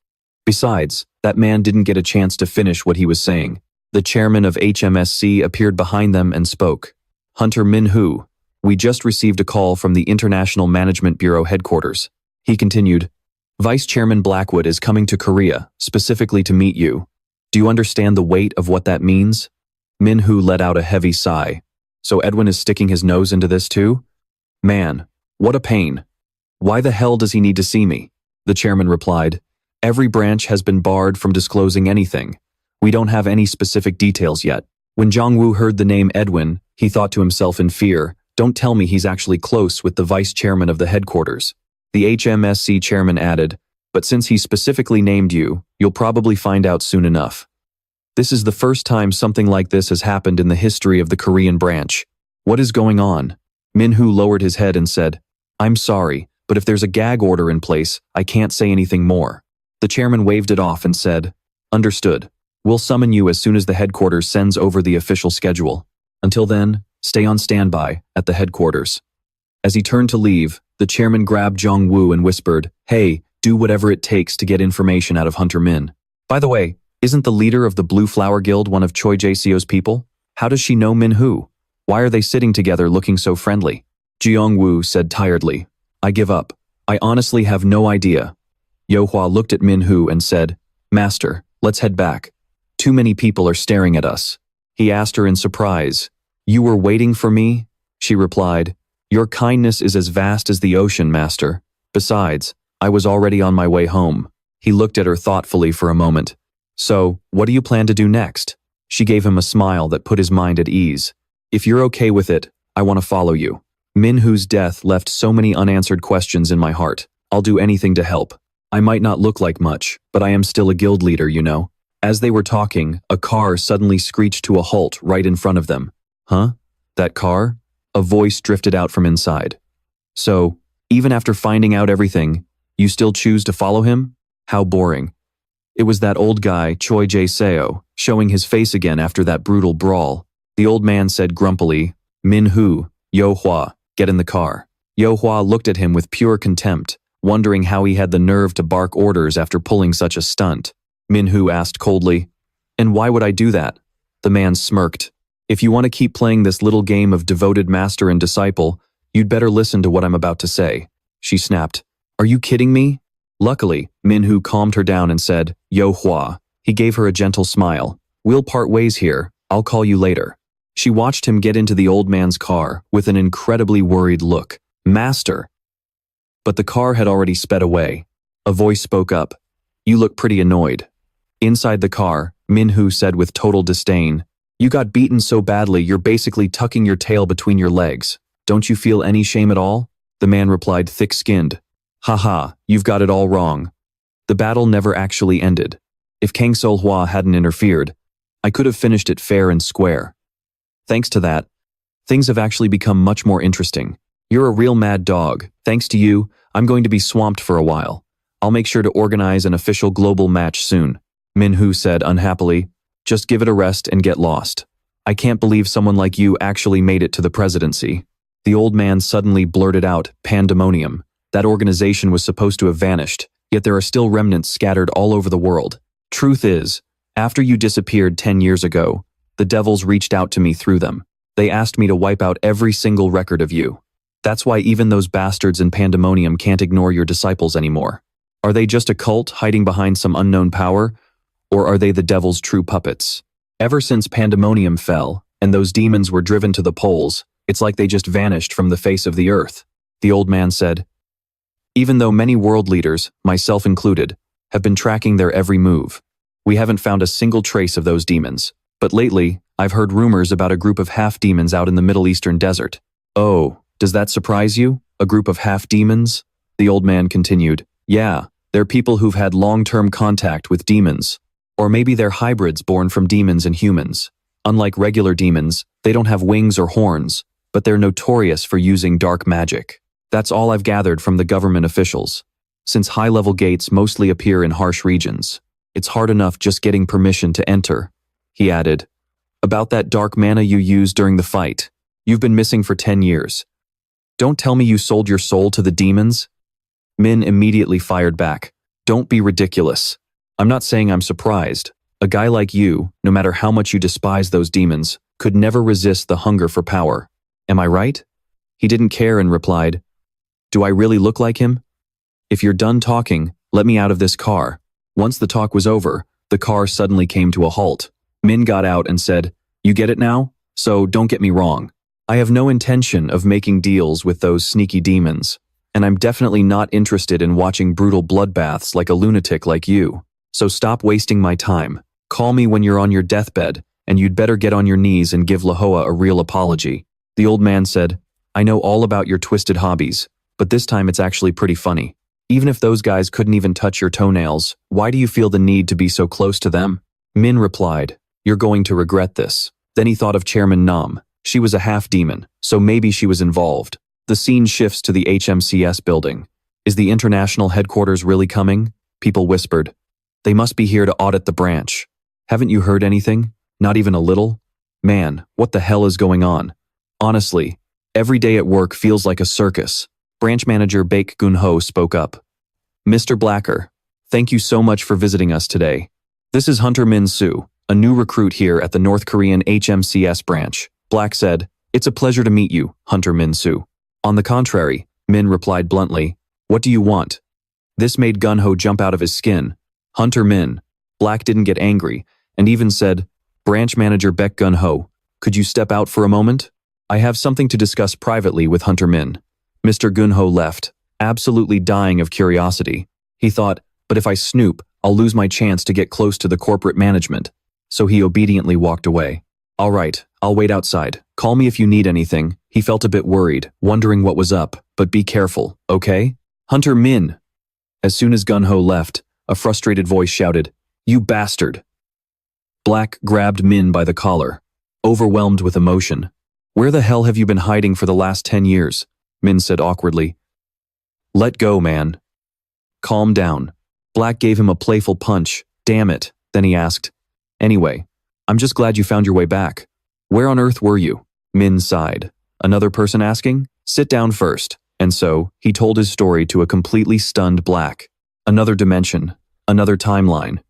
A: Besides, that man didn't get a chance to finish what he was saying. The chairman of HMSC appeared behind them and spoke. "Hunter Min-hoo, we just received a call from the International Management Bureau headquarters." He continued, "Vice Chairman Blackwood is coming to Korea, specifically to meet you. Do you understand the weight of what that means?" Min-hoo let out a heavy sigh. "So Edwin is sticking his nose into this too? Man, what a pain. Why the hell does he need to see me?" The chairman replied, "Every branch has been barred from disclosing anything. We don't have any specific details yet." When Jong-woo heard the name Edwin, he thought to himself in fear, "Don't tell me he's actually close with the vice chairman of the headquarters." The HMSC chairman added, But since he specifically named you, you'll probably find out soon enough. This is the first time something like this has happened in the history of the Korean branch. What is going on? Min-hoo lowered his head and said, I'm sorry, but if there's a gag order in place, I can't say anything more. The chairman waved it off and said, Understood. We'll summon you as soon as the headquarters sends over the official schedule. Until then, stay on standby at the headquarters. As he turned to leave, the chairman grabbed Jong-woo and whispered, Hey, do whatever it takes to get information out of Hunter Min. By the way, isn't the leader of the Blue Flower Guild one of Choi Jae-seo's people? How does she know Min-hoo? Why are they sitting together looking so friendly? Jeong-woo said tiredly, I give up. I honestly have no idea. Yo-hwa looked at Min-hoo and said, Master, let's head back. Too many people are staring at us. He asked her in surprise. You were waiting for me? She replied, Your kindness is as vast as the ocean, Master. Besides, I was already on my way home. He looked at her thoughtfully for a moment. So, what do you plan to do next? She gave him a smile that put his mind at ease. If you're okay with it, I want to follow you. Min-hoo's death left so many unanswered questions in my heart. I'll do anything to help. I might not look like much, but I am still a guild leader, you know. As they were talking, a car suddenly screeched to a halt right in front of them. Huh? That car? A voice drifted out from inside. So, even after finding out everything, you still choose to follow him? How boring. It was that old guy, Choi Jae-seo, showing his face again after that brutal brawl. The old man said grumpily, Min-hoo, Yo-hwa, get in the car. Yo-hwa looked at him with pure contempt, wondering how he had the nerve to bark orders after pulling such a stunt. Min-hoo asked coldly, And why would I do that? The man smirked. If you want to keep playing this little game of devoted master and disciple, you'd better listen to what I'm about to say. She snapped. Are you kidding me? Luckily, Min-hoo calmed her down and said, Yo-hwa. He gave her a gentle smile. We'll part ways here. I'll call you later. She watched him get into the old man's car with an incredibly worried look. Master. But the car had already sped away. A voice spoke up. You look pretty annoyed. Inside the car, Min-hoo said with total disdain, You got beaten so badly you're basically tucking your tail between your legs. Don't you feel any shame at all? The man replied thick-skinned. Haha, you've got it all wrong. The battle never actually ended. If Kang Sol-hwa hadn't interfered, I could have finished it fair and square. Thanks to that, things have actually become much more interesting. You're a real mad dog. Thanks to you, I'm going to be swamped for a while. I'll make sure to organize an official global match soon. Min-hoo said unhappily, Just give it a rest and get lost. I can't believe someone like you actually made it to the presidency. The old man suddenly blurted out, Pandemonium. That organization was supposed to have vanished, yet there are still remnants scattered all over the world. Truth is, after you disappeared 10 years ago, the devils reached out to me through them. They asked me to wipe out every single record of you. That's why even those bastards in Pandemonium can't ignore your disciples anymore. Are they just a cult hiding behind some unknown power, or are they the devil's true puppets? Ever since Pandemonium fell, and those demons were driven to the poles, it's like they just vanished from the face of the earth. The old man said, Even though many world leaders, myself included, have been tracking their every move, we haven't found a single trace of those demons. But lately, I've heard rumors about a group of half-demons out in the Middle Eastern desert. Oh, does that surprise you? A group of half-demons? The old man continued, Yeah, they're people who've had long-term contact with demons. Or maybe they're hybrids born from demons and humans. Unlike regular demons, they don't have wings or horns, but they're notorious for using dark magic. That's all I've gathered from the government officials. Since high-level gates mostly appear in harsh regions, it's hard enough just getting permission to enter. He added, About that dark mana you used during the fight. You've been missing for 10 years. Don't tell me you sold your soul to the demons? Min immediately fired back. Don't be ridiculous. I'm not saying I'm surprised. A guy like you, no matter how much you despise those demons, could never resist the hunger for power. Am I right? He didn't care and replied, Do I really look like him? If you're done talking, let me out of this car. Once the talk was over, the car suddenly came to a halt. Min got out and said, You get it now? So don't get me wrong. I have no intention of making deals with those sneaky demons, and I'm definitely not interested in watching brutal bloodbaths like a lunatic like you. So stop wasting my time. Call me when you're on your deathbed, and you'd better get on your knees and give Lahoa a real apology. The old man said, I know all about your twisted hobbies, but this time it's actually pretty funny. Even if those guys couldn't even touch your toenails, why do you feel the need to be so close to them? Min replied, "You're going to regret this." Then he thought of Chairman Nam. She was a half-demon, so maybe she was involved. The scene shifts to the HMCS building. Is the international headquarters really coming? People whispered. They must be here to audit the branch. Haven't you heard anything? Not even a little? Man, what the hell is going on? Honestly, every day at work feels like a circus. Branch manager Baek Gun-ho spoke up. Mr. Blacker, thank you so much for visiting us today. This is Hunter Min Siwoo, a new recruit here at the North Korean HMCS branch. Black said, "It's a pleasure to meet you, Hunter Min Siwoo." On the contrary, Min replied bluntly, "What do you want?" This made Gun-ho jump out of his skin. Hunter Min. Black didn't get angry, and even said, "Branch manager Baek Gun-ho, could you step out for a moment? I have something to discuss privately with Hunter Min." Mr. Gun-ho left, absolutely dying of curiosity. He thought, but if I snoop, I'll lose my chance to get close to the corporate management. So he obediently walked away. All right, I'll wait outside. Call me if you need anything. He felt a bit worried, wondering what was up, but be careful, okay? Hunter Min. As soon as Gun-ho left, a frustrated voice shouted, "You bastard!" Black grabbed Min by the collar, overwhelmed with emotion. "Where the hell have you been hiding for the last 10 years? Min said awkwardly. "Let go, man. Calm down." Black gave him a playful punch. "Damn it." Then he asked, "Anyway, I'm just glad you found your way back. Where on earth were you?" Min sighed. Another person asking? "Sit down first." And so, he told his story to a completely stunned Black. Another dimension, another timeline.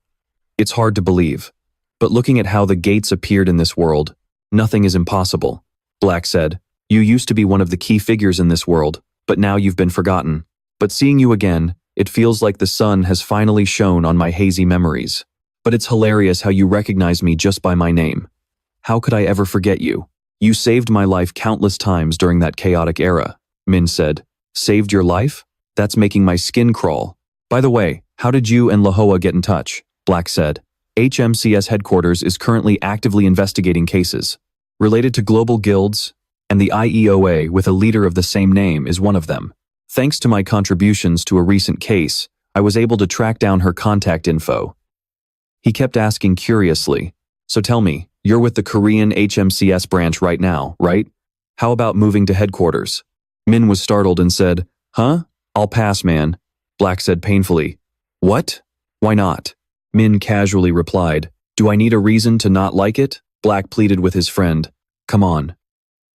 A: It's hard to believe. But looking at how the gates appeared in this world, nothing is impossible. Black said, "You used to be one of the key figures in this world, but now you've been forgotten. But seeing you again, it feels like the sun has finally shone on my hazy memories. But it's hilarious how you recognize me just by my name. How could I ever forget you? You saved my life countless times during that chaotic era," Min said. "Saved your life? That's making my skin crawl. By the way, how did you and Lahoa get in touch?" Black said. "HMCS headquarters is currently actively investigating cases related to global guilds, and the IEOA with a leader of the same name is one of them. Thanks to my contributions to a recent case, I was able to track down her contact info." He kept asking curiously, "So tell me, you're with the Korean HMCS branch right now, right? How about moving to headquarters?" Min was startled and said, "Huh? I'll pass, man." Black said painfully, "What? Why not?" Min casually replied, "Do I need a reason to not like it?" Black pleaded with his friend, "Come on.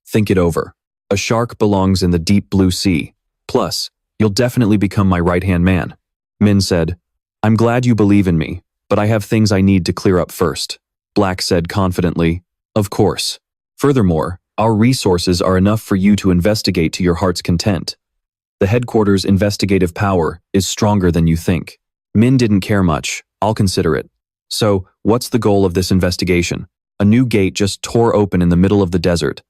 A: Think it over. A shark belongs in the deep blue sea. Plus, you'll definitely become my right-hand man." Min said, "I'm glad you believe in me, but I have things I need to clear up first." Black said confidently, "Of course. Furthermore, our resources are enough for you to investigate to your heart's content. The headquarters' investigative power is stronger than you think." Min didn't care much. "I'll consider it. So, what's the goal of this investigation?" A new gate just tore open in the middle of the desert,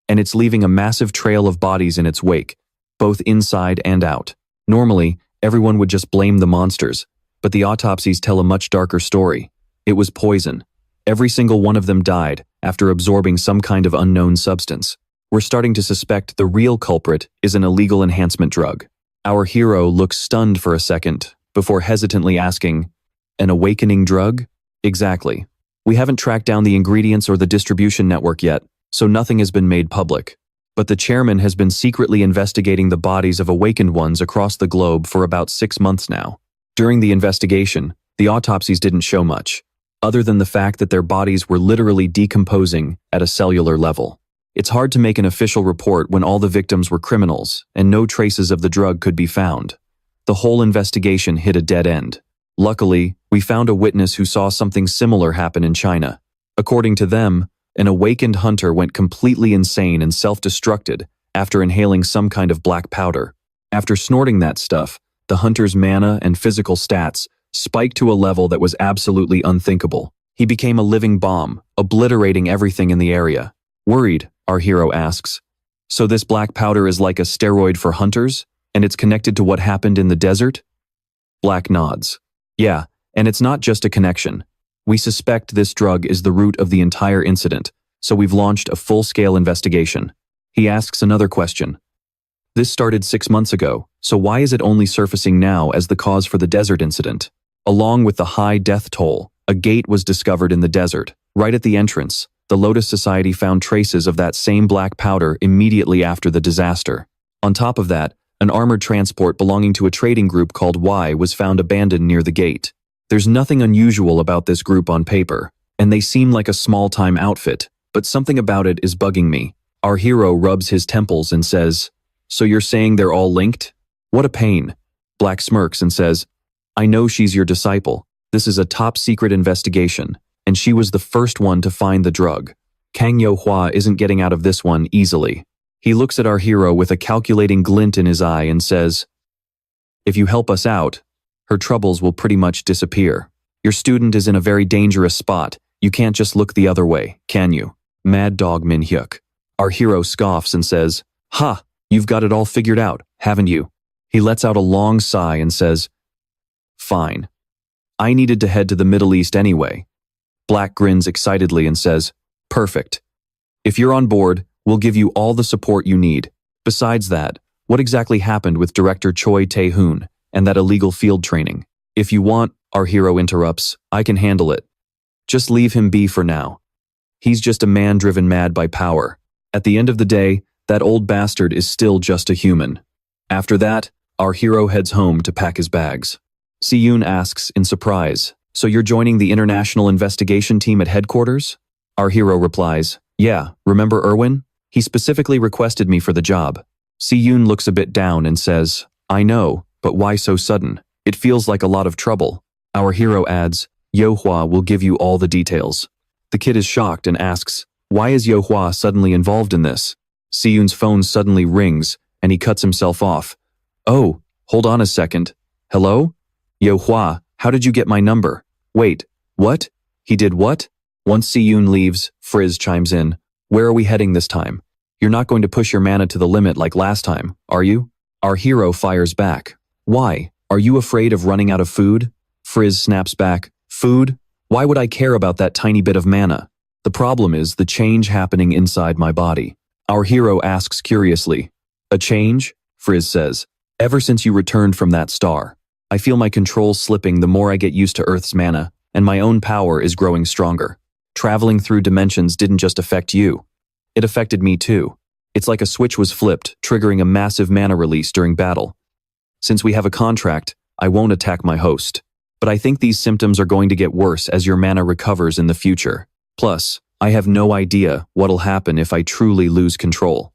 A: and it's leaving a massive trail of bodies in its wake, both inside and out. Normally, everyone would just blame the monsters, but the autopsies tell a much darker story. It was poison. Every single one of them died after absorbing some kind of unknown substance. We're starting to suspect the real culprit is an illegal enhancement drug. Our hero looks stunned for a second, before hesitantly asking, "An awakening drug?" "Exactly. We haven't tracked down the ingredients or the distribution network yet, so nothing has been made public. But the chairman has been secretly investigating the bodies of awakened ones across the globe for about 6 months now. During the investigation, the autopsies didn't show much, other than the fact that their bodies were literally decomposing at a cellular level. It's hard to make an official report when all the victims were criminals and no traces of the drug could be found. The whole investigation hit a dead end. Luckily, we found a witness who saw something similar happen in China. According to them, an awakened hunter went completely insane and self-destructed after inhaling some kind of black powder. After snorting that stuff, the hunter's mana and physical stats spiked to a level that was absolutely unthinkable. He became a living bomb, obliterating everything in the area. Worried, our hero asks, "So this black powder is like a steroid for hunters, and it's connected to what happened in the desert?" Black nods. "Yeah, and it's not just a connection. We suspect this drug is the root of the entire incident, so we've launched a full-scale investigation." He asks another question. This started 6 months ago, so why is it only surfacing now as the cause for the desert incident? Along with the high death toll, a gate was discovered in the desert. Right at the entrance, the Lotus Society found traces of that same black powder immediately after the disaster. On top of that, an armored transport belonging to a trading group called Y was found abandoned near the gate. There's nothing unusual about this group on paper, and they seem like a small-time outfit, but something about it is bugging me. Our hero rubs his temples and says, "So you're saying they're all linked? What a pain." Black smirks and says, "I know she's your disciple. This is a top-secret investigation, and she was the first one to find the drug. Kang Yo-hwa isn't getting out of this one easily." He looks at our hero with a calculating glint in his eye and says, "If you help us out, her troubles will pretty much disappear. Your student is in a very dangerous spot. You can't just look the other way, can you?" Mad Dog Min Hyuk. Our hero scoffs and says, "Ha, you've got it all figured out, haven't you?" He lets out a long sigh and says, "Fine. I needed to head to the Middle East anyway." Black grins excitedly and says, "Perfect. If you're on board, we'll give you all the support you need. Besides that, what exactly happened with Director Choi Tae-hoon and that illegal field training? If you want," our hero interrupts, "I can handle it. Just leave him be for now. He's just a man driven mad by power. At the end of the day, that old bastard is still just a human." After that, our hero heads home to pack his bags. Si-yoon asks in surprise, "So you're joining the international investigation team at headquarters?" Our hero replies, "Yeah, remember Irwin? He specifically requested me for the job." Si-yoon looks a bit down and says, "I know, but why so sudden? It feels like a lot of trouble." Our hero adds, "Yo-hwa will give you all the details." The kid is shocked and asks, "Why is Yo-hwa suddenly involved in this?" Si-yoon's phone suddenly rings, and he cuts himself off. "Oh, hold on a second. Hello? Yo-hwa, how did you get my number? Wait, what? He did what?" Once Si-yoon leaves, Frizz chimes in, "Where are we heading this time? You're not going to push your mana to the limit like last time, are you?" Our hero fires back. "Why? Are you afraid of running out of food?" Frizz snaps back, "Food? Why would I care about that tiny bit of mana? The problem is the change happening inside my body." Our hero asks curiously, "A change?" Frizz says, "Ever since you returned from that star, I feel my control slipping the more I get used to Earth's mana, and my own power is growing stronger. Traveling through dimensions didn't just affect you. It affected me too. It's like a switch was flipped, triggering a massive mana release during battle. Since we have a contract, I won't attack my host. But I think these symptoms are going to get worse as your mana recovers in the future. Plus, I have no idea what'll happen if I truly lose control.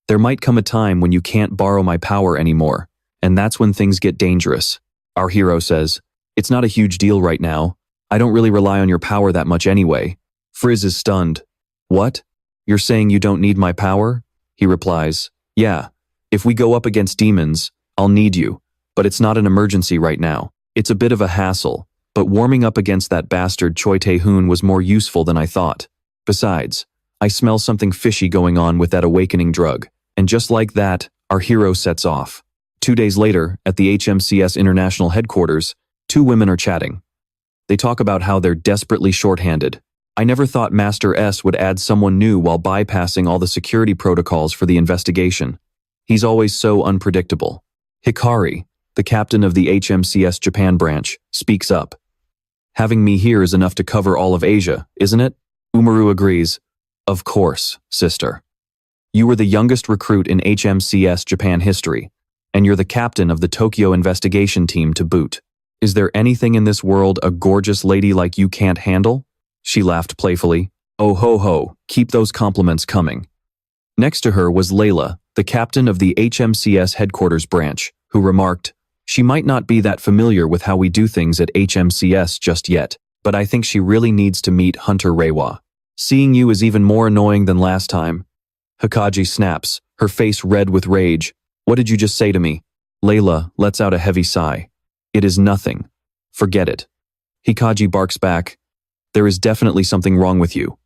A: There might come a time when you can't borrow my power anymore, and that's when things get dangerous." Our hero says, "It's not a huge deal right now. I don't really rely on your power that much anyway." Frizz is stunned. "What? You're saying you don't need my power?" He replies, "Yeah, if we go up against demons, I'll need you, but it's not an emergency right now. It's a bit of a hassle, but warming up against that bastard Choi Tae-hoon was more useful than I thought. Besides, I smell something fishy going on with that awakening drug." And just like that, our hero sets off. 2 days later, at the HMCS International Headquarters, 2 women are chatting. They talk about how they're desperately short-handed. "I never thought Master S would add someone new while bypassing all the security protocols for the investigation. He's always so unpredictable." Hikari, the captain of the HMCS Japan branch, speaks up. "Having me here is enough to cover all of Asia, isn't it?" Umaru agrees. "Of course, sister. You were the youngest recruit in HMCS Japan history, and you're the captain of the Tokyo investigation team to boot. Is there anything in this world a gorgeous lady like you can't handle?" She laughed playfully. "Oh ho ho, keep those compliments coming." Next to her was Layla, the captain of the HMCS headquarters branch, who remarked, "She might not be that familiar with how we do things at HMCS just yet, but I think she really needs to meet Hunter Reiwa. Seeing you is even more annoying than last time." Hikari snaps, her face red with rage. "What did you just say to me?" Layla lets out a heavy sigh. "It is nothing. Forget it." Hikari barks back, "There is definitely something wrong with you.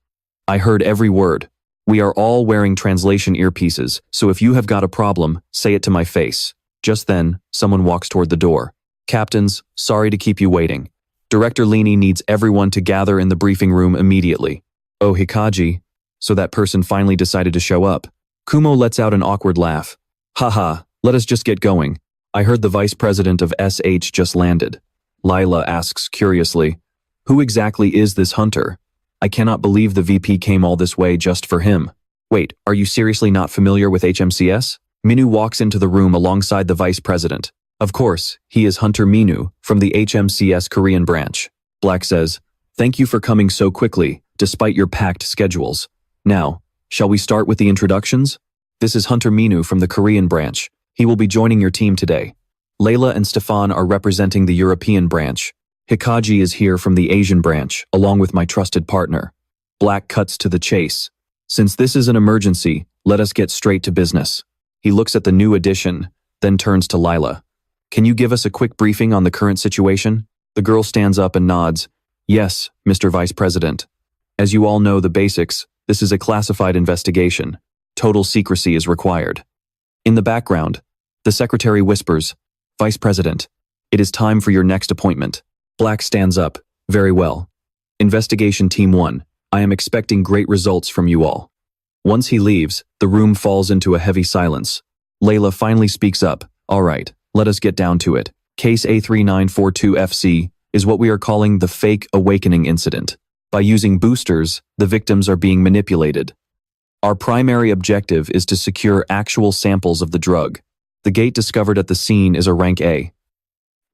A: I heard every word. We are all wearing translation earpieces, so if you have got a problem, say it to my face." Just then, someone walks toward the door. "Captains, sorry to keep you waiting. Director Lini needs everyone to gather in the briefing room immediately." "Oh, Hikari, so that person finally decided to show up." Kumo lets out an awkward laugh. Haha, let us just get going. I heard the vice president of SH just landed. Lila asks curiously, who exactly is this hunter? I cannot believe the VP came all this way just for him. Wait, are you seriously not familiar with HMCS? Minu walks into the room alongside the vice president. Of course, he is Hunter Minu from the HMCS Korean branch. Black says, thank you for coming so quickly, despite your packed schedules. Now, shall we start with the introductions? This is Hunter Minu from the Korean branch. He will be joining your team today. Layla and Stefan are representing the European branch. Hikaji is here from the Asian branch, along with my trusted partner. Black cuts to the chase. Since this is an emergency, let us get straight to business. He looks at the new addition, then turns to Lila. Can you give us a quick briefing on the current situation? The girl stands up and nods. Yes, Mr. Vice President. As you all know the basics, this is a classified investigation. Total secrecy is required. In the background, the secretary whispers, Vice President, it is time for your next appointment. Black stands up. Very well. Investigation Team 1, I am expecting great results from you all. Once he leaves, the room falls into a heavy silence. Layla finally speaks up. All right, let us get down to it. Case A3942FC is what we are calling the fake awakening incident. By using boosters, the victims are being manipulated. Our primary objective is to secure actual samples of the drug. The gate discovered at the scene is a rank A.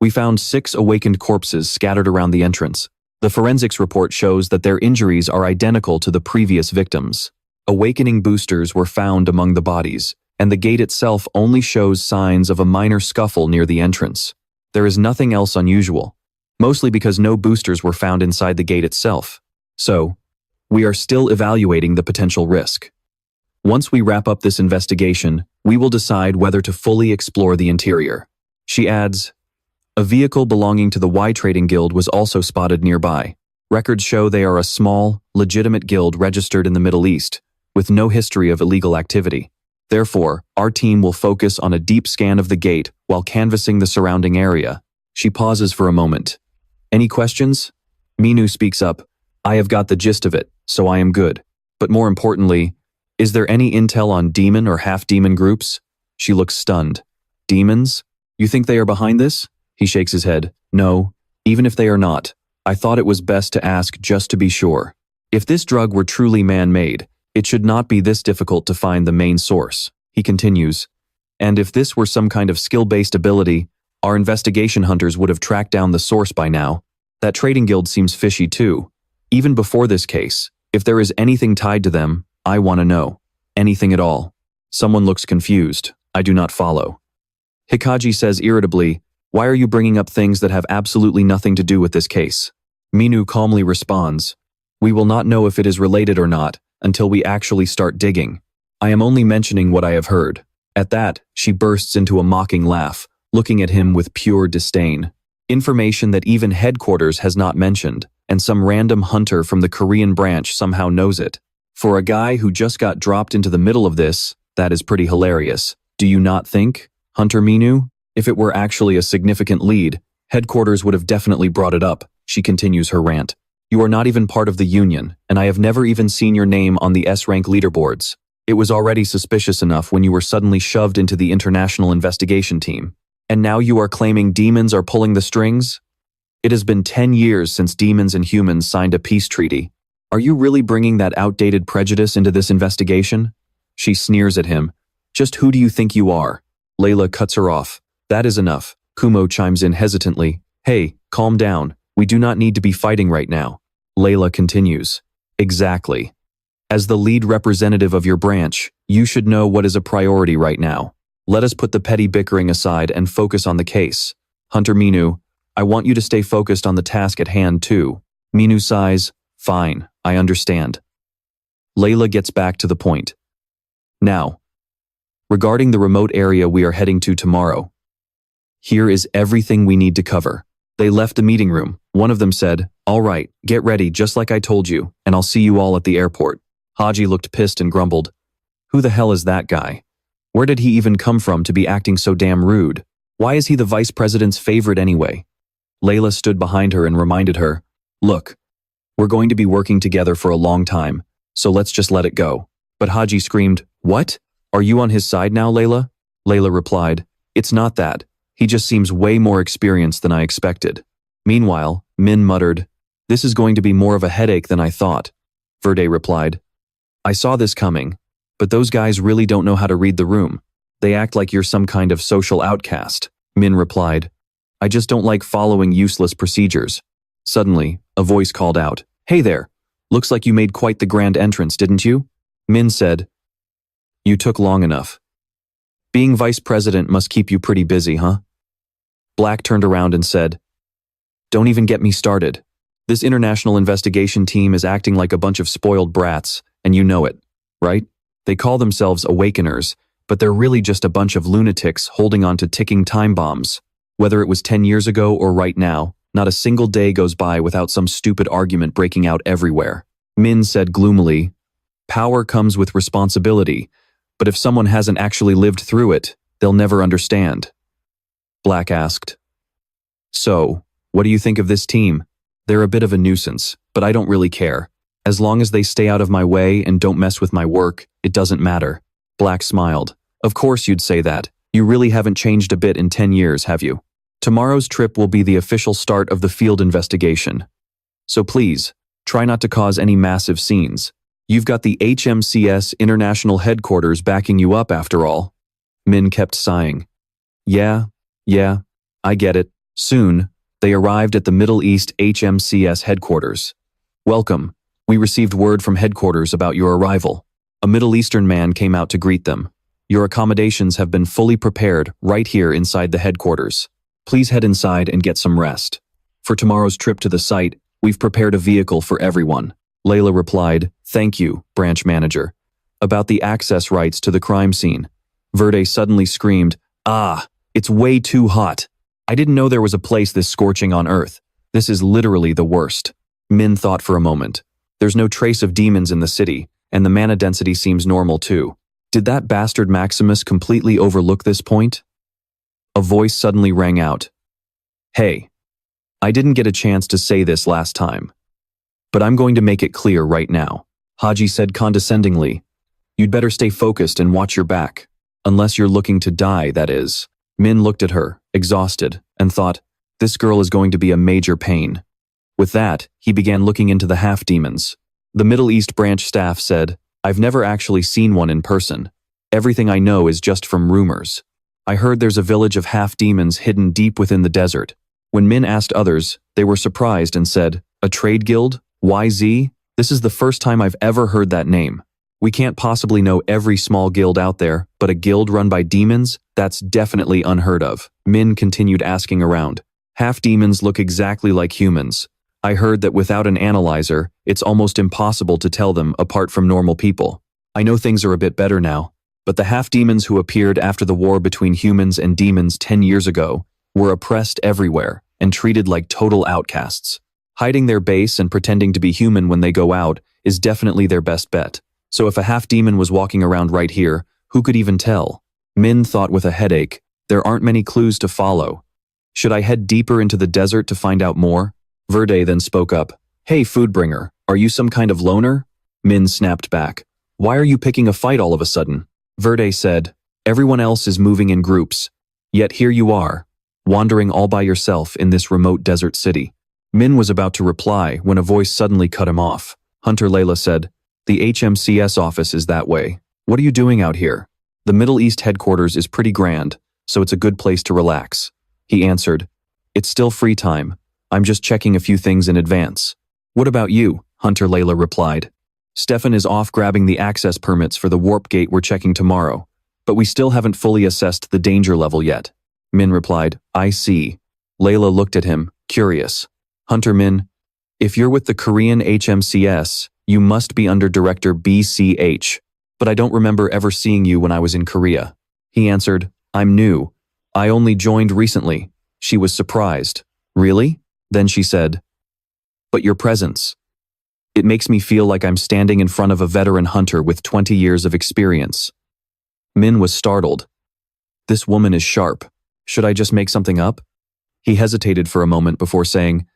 A: We found 6 awakened corpses scattered around the entrance. The forensics report shows that their injuries are identical to the previous victims. Awakening boosters were found among the bodies, and the gate itself only shows signs of a minor scuffle near the entrance. There is nothing else unusual, mostly because no boosters were found inside the gate itself. So, we are still evaluating the potential risk. Once we wrap up this investigation, we will decide whether to fully explore the interior. She adds, a vehicle belonging to the Y Trading Guild was also spotted nearby. Records show they are a small, legitimate guild registered in the Middle East, with no history of illegal activity. Therefore, our team will focus on a deep scan of the gate while canvassing the surrounding area. She pauses for a moment. Any questions? Minu speaks up. I have got the gist of it, so I am good. But more importantly, is there any intel on demon or half-demon groups? She looks stunned. Demons? You think they are behind this? He shakes his head. No, even if they are not, I thought it was best to ask just to be sure. If this drug were truly man-made, it should not be this difficult to find the main source. He continues. And if this were some kind of skill-based ability, our investigation hunters would have tracked down the source by now. That trading guild seems fishy too. Even before this case, if there is anything tied to them, I want to know. Anything at all. Someone looks confused. I do not follow. Hikaji says irritably, why are you bringing up things that have absolutely nothing to do with this case? Minu calmly responds, we will not know if it is related or not until we actually start digging. I am only mentioning what I have heard. At that, she bursts into a mocking laugh, looking at him with pure disdain. Information that even headquarters has not mentioned, and some random hunter from the Korean branch somehow knows it. For a guy who just got dropped into the middle of this, that is pretty hilarious. Do you not think, Hunter Minu? If it were actually a significant lead, headquarters would have definitely brought it up. She continues her rant. You are not even part of the union, and I have never even seen your name on the S-rank leaderboards. It was already suspicious enough when you were suddenly shoved into the international investigation team. And now you are claiming demons are pulling the strings? It has been 10 years since demons and humans signed a peace treaty. Are you really bringing that outdated prejudice into this investigation? She sneers at him. Just who do you think you are? Layla cuts her off. That is enough. Kumo chimes in hesitantly. Hey, calm down. We do not need to be fighting right now. Layla continues. Exactly. As the lead representative of your branch, you should know what is a priority right now. Let us put the petty bickering aside and focus on the case. Hunter Minu, I want you to stay focused on the task at hand too. Minu sighs. Fine, I understand. Layla gets back to the point. Now, regarding the remote area we are heading to tomorrow, here is everything we need to cover. They left the meeting room. One of them said, all right, get ready just like I told you, and I'll see you all at the airport. Haji looked pissed and grumbled. Who the hell is that guy? Where did he even come from to be acting so damn rude? Why is he the vice president's favorite anyway? Layla stood behind her and reminded her, look, we're going to be working together for a long time, so let's just let it go. But Haji screamed, what? Are you on his side now, Layla? Layla replied. It's not that. He just seems way more experienced than I expected. Meanwhile, Min muttered, This is going to be more of a headache than I thought. Verde replied, I saw this coming, but those guys really don't know how to read the room. They act like you're some kind of social outcast. Min replied, I just don't like following useless procedures. Suddenly, a voice called out, Hey there, looks like you made quite the grand entrance, didn't you? Min said, You took long enough. Being vice president must keep you pretty busy, huh? Black turned around and said, Don't even get me started. This international investigation team is acting like a bunch of spoiled brats, and you know it, right? They call themselves awakeners, but they're really just a bunch of lunatics holding on to ticking time bombs. Whether it was 10 years ago or right now, not a single day goes by without some stupid argument breaking out everywhere. Min said gloomily, Power comes with responsibility, but if someone hasn't actually lived through it, they'll never understand. Black asked, So, what do you think of this team? They're a bit of a nuisance, but I don't really care. As long as they stay out of my way and don't mess with my work, it doesn't matter. Black smiled. Of course you'd say that. You really haven't changed a bit in 10 years, have you? Tomorrow's trip will be the official start of the field investigation. So please, try not to cause any massive scenes. You've got the HMCS International Headquarters backing you up after all. Min kept sighing. Yeah, I get it. Soon, they arrived at the Middle East HMCS headquarters. Welcome. We received word from headquarters about your arrival. A Middle Eastern man came out to greet them. Your accommodations have been fully prepared right here inside the headquarters. Please head inside and get some rest. For tomorrow's trip to the site, we've prepared a vehicle for everyone. Layla replied, Thank you, branch manager. About the access rights to the crime scene. Verde suddenly screamed, It's way too hot. I didn't know there was a place this scorching on Earth. This is literally the worst. Min thought for a moment. There's no trace of demons in the city, and the mana density seems normal too. Did that bastard Maximus completely overlook this point? A voice suddenly rang out. Hey, I didn't get a chance to say this last time, but I'm going to make it clear right now. Haji said condescendingly, You'd better stay focused and watch your back. Unless you're looking to die, that is. Min looked at her, exhausted, and thought, This girl is going to be a major pain. With that, he began looking into the half-demons. The Middle East branch staff said, I've never actually seen one in person. Everything I know is just from rumors. I heard there's a village of half-demons hidden deep within the desert. When Min asked others, they were surprised and said, A trade guild? YZ? This is the first time I've ever heard that name. We can't possibly know every small guild out there, but a guild run by demons? That's definitely unheard of. Min continued asking around. Half-demons look exactly like humans. I heard that without an analyzer, it's almost impossible to tell them apart from normal people. I know things are a bit better now, but the half-demons who appeared after the war between humans and demons 10 years ago were oppressed everywhere and treated like total outcasts. Hiding their base and pretending to be human when they go out is definitely their best bet. So if a half-demon was walking around right here, who could even tell? Min thought with a headache, there aren't many clues to follow. Should I head deeper into the desert to find out more? Verde then spoke up. Hey, Foodbringer, are you some kind of loner? Min snapped back. Why are you picking a fight all of a sudden? Verde said, Everyone else is moving in groups. Yet here you are, wandering all by yourself in this remote desert city. Min was about to reply when a voice suddenly cut him off. Hunter Layla said, The HMCS office is that way. What are you doing out here? The Middle East headquarters is pretty grand, so it's a good place to relax. He answered, It's still free time. I'm just checking a few things in advance. What about you? Hunter Layla replied. Stefan is off grabbing the access permits for the warp gate we're checking tomorrow, but we still haven't fully assessed the danger level yet. Min replied, I see. Layla looked at him, curious. Hunter Min, if you're with the Korean HMCS, you must be under Director BCH, but I don't remember ever seeing you when I was in Korea. He answered, I'm new. I only joined recently. She was surprised. Really? Then she said, But your presence. It makes me feel like I'm standing in front of a veteran hunter with 20 years of experience. Min was startled. This woman is sharp. Should I just make something up? He hesitated for a moment before saying,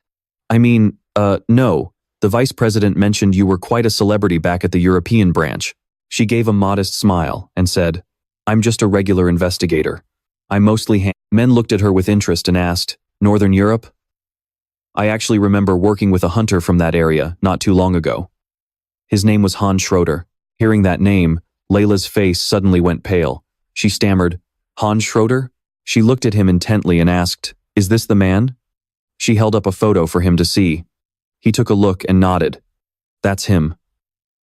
A: no. The vice president mentioned you were quite a celebrity back at the European branch. She gave a modest smile and said, I'm just a regular investigator. I mostly Men looked at her with interest and asked, Northern Europe? I actually remember working with a hunter from that area not too long ago. His name was Hans Schroeder. Hearing that name, Layla's face suddenly went pale. She stammered, Hans Schroeder? She looked at him intently and asked, Is this the man? She held up a photo for him to see. He took a look and nodded. That's him.